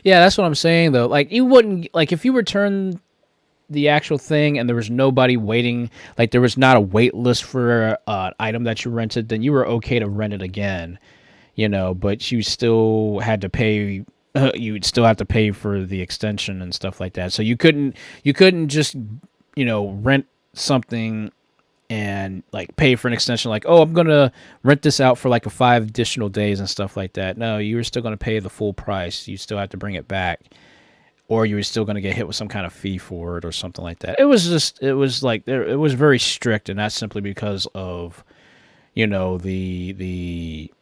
Yeah, that's what I'm saying though. Like you wouldn't like if you return the actual thing and there was nobody waiting, like there was not a wait list for an item that you rented, then you were okay to rent it again. But you still had to pay. You'd still have to pay for the extension and stuff like that. So you couldn't just rent something and like pay for an extension. Like, oh, I'm gonna rent this out for like 5 additional days and stuff like that. No, you were still gonna pay the full price. You still have to bring it back, or you were still gonna get hit with some kind of fee for it or something like that. It was very strict, and that's simply because of the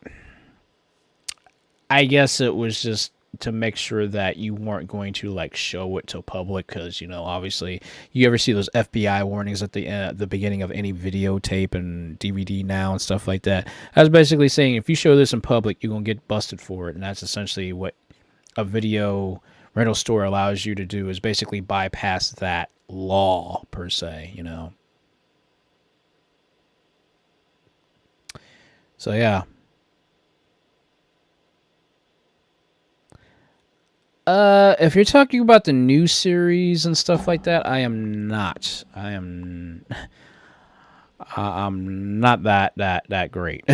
I guess it was just to make sure that you weren't going to like show it to public because obviously you ever see those FBI warnings at the beginning of any videotape and DVD now and stuff like that. I was basically saying if you show this in public, you're gonna get busted for it, and that's essentially what a video rental store allows you to do is basically bypass that law per se. So yeah. If you're talking about the new series and stuff like that, I am not. I'm not that great.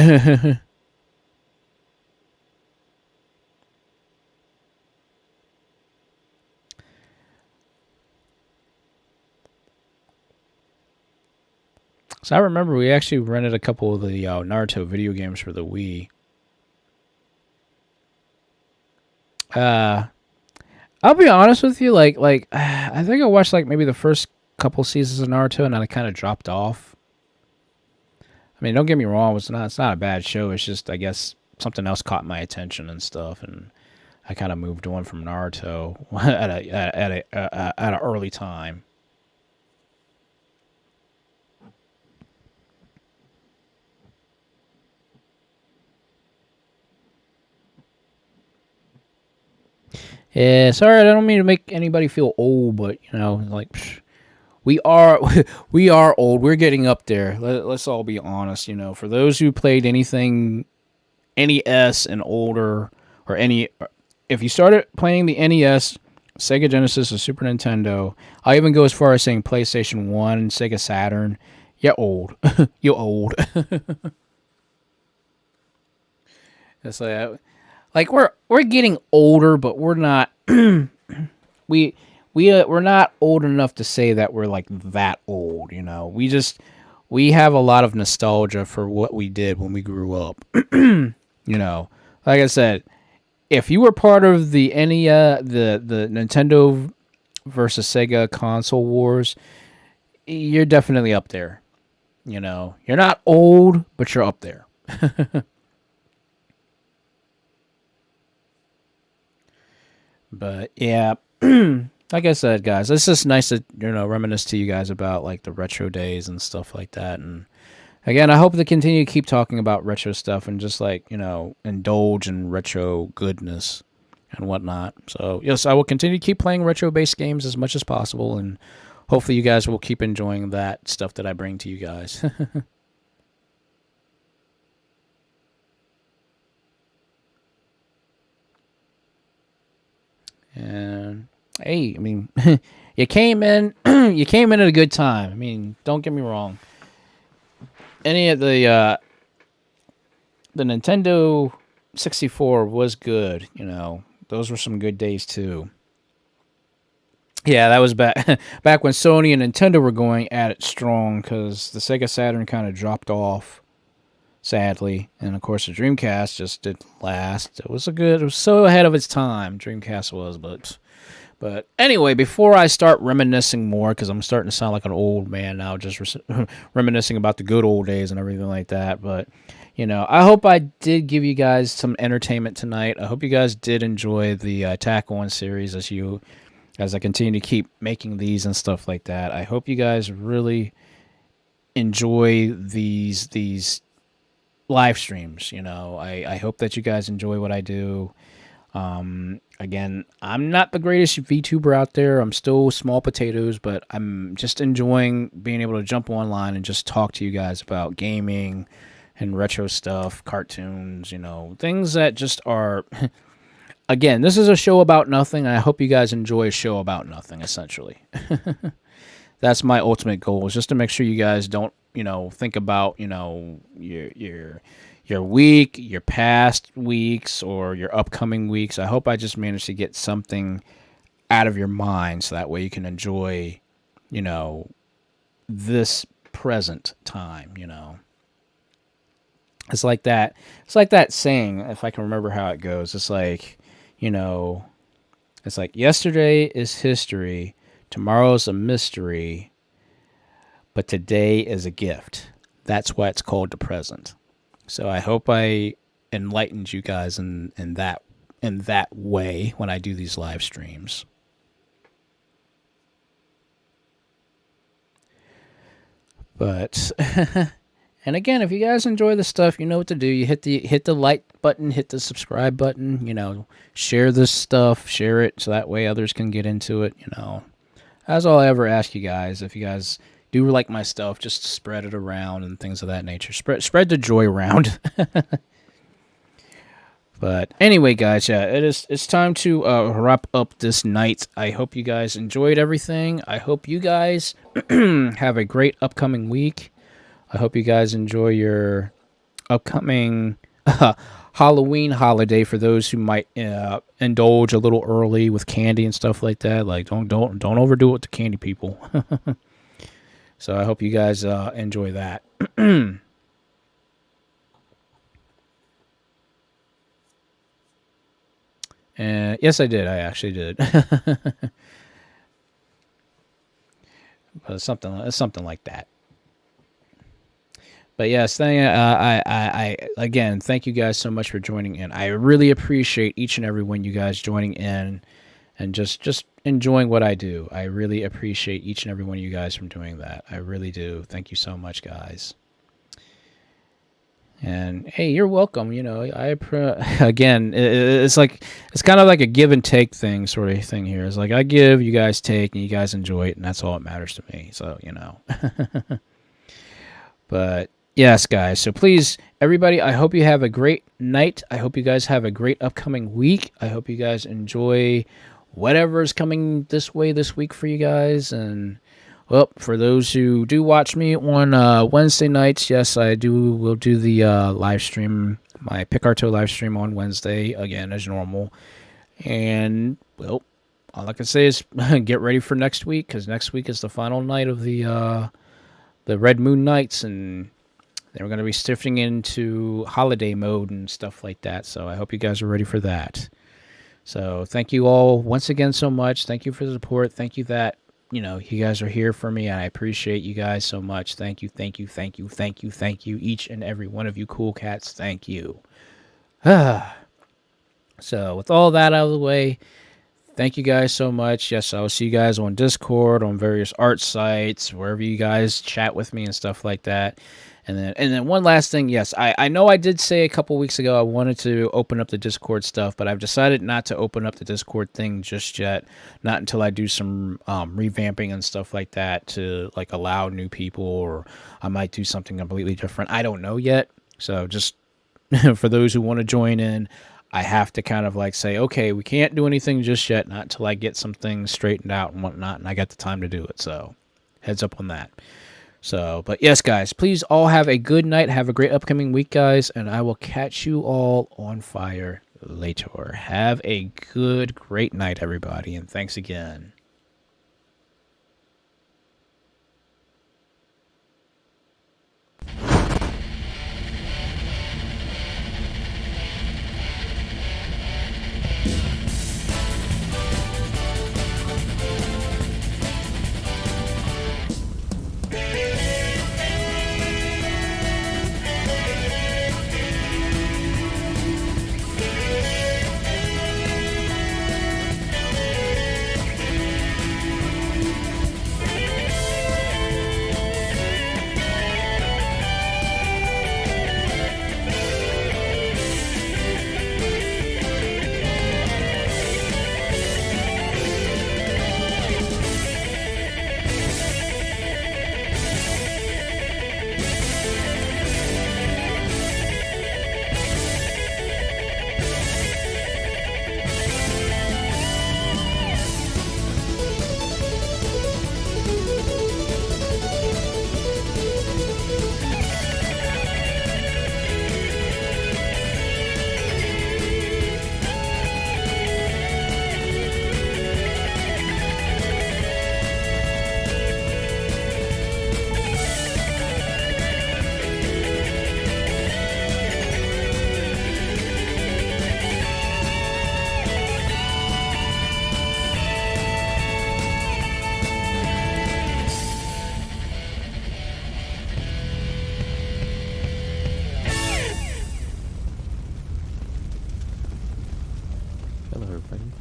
So I remember we actually rented a couple of the Naruto video games for the Wii. I'll be honest with you, like I think I watched like maybe the first couple seasons of Naruto and then I kind of dropped off. I mean, don't get me wrong, it's not a bad show. It's just I guess something else caught my attention and stuff, and I kind of moved on from Naruto at an early time. Yeah, sorry, I don't mean to make anybody feel old, but you know, like we are we are old. We're getting up there. Let's all be honest. You know, for those who played anything NES and older, or if you started playing the NES, Sega Genesis, or Super Nintendo, I even go as far as saying PlayStation 1, Sega Saturn, you're old. You're old. It's like we're getting older, but we're not we're not old enough to say that we're like that old, you know. We have a lot of nostalgia for what we did when we grew up. You know, like I said, if you were part of the the Nintendo versus Sega console wars, you're definitely up there. You know, you're not old, but you're up there. But yeah, like I said, guys, it's just nice to reminisce to you guys about like the retro days and stuff like that. And again, I hope to continue to keep talking about retro stuff and just like indulge in retro goodness and whatnot. So yes, I will continue to keep playing retro based games as much as possible, and hopefully you guys will keep enjoying that stuff that I bring to you guys. And hey, I mean, you came in, you came in at a good time. I mean, don't get me wrong. Any of the Nintendo 64 was good. You know, those were some good days too. Yeah, that was back back when Sony and Nintendo were going at it strong, because the Sega Saturn kind of dropped off, sadly, and of course the Dreamcast just didn't last. It was so ahead of its time. Dreamcast was, but anyway, before I start reminiscing more, because I'm starting to sound like an old man now, just reminiscing about the good old days and everything like that. But I hope I did give you guys some entertainment tonight. I hope you guys did enjoy the Attack On series as I continue to keep making these and stuff like that. I hope you guys really enjoy these live streams. I hope that you guys enjoy what I do. Again, I'm not the greatest VTuber out there. I'm still small potatoes, but I'm just enjoying being able to jump online and just talk to you guys about gaming and retro stuff, cartoons, things that just are... Again, this is a show about nothing, and I hope you guys enjoy a show about nothing, essentially. That's my ultimate goal, is just to make sure you guys don't, think about, your week, your past weeks, or your upcoming weeks. I hope I just managed to get something out of your mind, so that way you can enjoy, this present time, It's like that. It's like that saying, if I can remember how it goes. It's like, it's like yesterday is history, tomorrow's a mystery, but today is a gift. That's why it's called the present. So I hope I enlightened you guys in that way when I do these live streams. But and again, if you guys enjoy the stuff, you know what to do. You hit the like button, hit the subscribe button, share this stuff, share it so that way others can get into it, That's all I ever ask you guys. If you guys do like my stuff, just spread it around and things of that nature. Spread the joy around. But anyway, guys, yeah, it's time to wrap up this night. I hope you guys enjoyed everything. I hope you guys have a great upcoming week. I hope you guys enjoy your upcoming Halloween holiday. For those who might indulge a little early with candy and stuff like that, like don't overdo it with the candy, people. So I hope you guys enjoy that. Yes, I did. I actually did. But something like that. But yes, I again, thank you guys so much for joining in. I really appreciate each and every one of you guys joining in and just enjoying what I do. I really appreciate each and every one of you guys from doing that. I really do. Thank you so much, guys. And hey, you're welcome. You know, again, it's like it's kind of like a give and take thing, sort of thing here. It's like I give, you guys take, and you guys enjoy it, and that's all that matters to me. So you know, but yes, guys. So please, everybody, I hope you have a great night. I hope you guys have a great upcoming week. I hope you guys enjoy whatever is coming this way this week for you guys. And well, for those who do watch me on Wednesday nights, yes, will do the live stream, my Picarto live stream on Wednesday, again, as normal. And, well, all I can say is get ready for next week, because next week is the final night of the Red Moon Nights, and then we're going to be shifting into holiday mode and stuff like that. So I hope you guys are ready for that. So thank you all once again so much. Thank you for the support. Thank you that, you know, you guys are here for me, and I appreciate you guys so much. Thank you, thank you, thank you, thank you, thank you, each and every one of you cool cats. Thank you. So with all that out of the way, thank you guys so much. Yes, I will see you guys on Discord, on various art sites, wherever you guys chat with me and stuff like that. And then one last thing. Yes, I know I did say a couple weeks ago I wanted to open up the Discord stuff, but I've decided not to open up the Discord thing just yet. Not until I do some revamping and stuff like that to like allow new people, or I might do something completely different. I don't know yet. So just for those who want to join in, I have to kind of like say, okay, we can't do anything just yet, not until I get some things straightened out and whatnot, and I got the time to do it. So heads up on that. So, but yes, guys, please all have a good night. Have a great upcoming week, guys, and I will catch you all on fire later. Have a great night, everybody, and thanks again.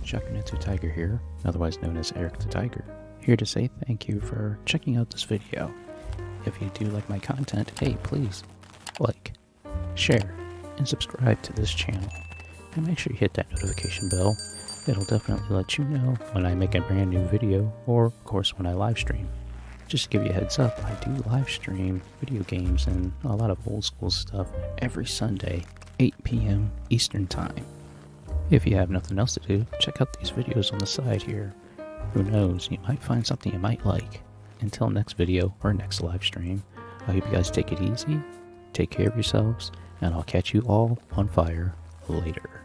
SHAKUNETSU Tiger here, otherwise known as Eric the Tiger, here to say thank you for checking out this video. If you do like my content, hey, please like, share, and subscribe to this channel. And make sure you hit that notification bell. It'll definitely let you know when I make a brand new video, or of course when I live stream. Just to give you a heads up, I do live stream video games and a lot of old school stuff every Sunday, 8 p.m. Eastern Time. If you have nothing else to do, check out these videos on the side here. Who knows, you might find something you might like. Until next video or next live stream, I hope you guys take it easy, take care of yourselves, and I'll catch you all on fire later.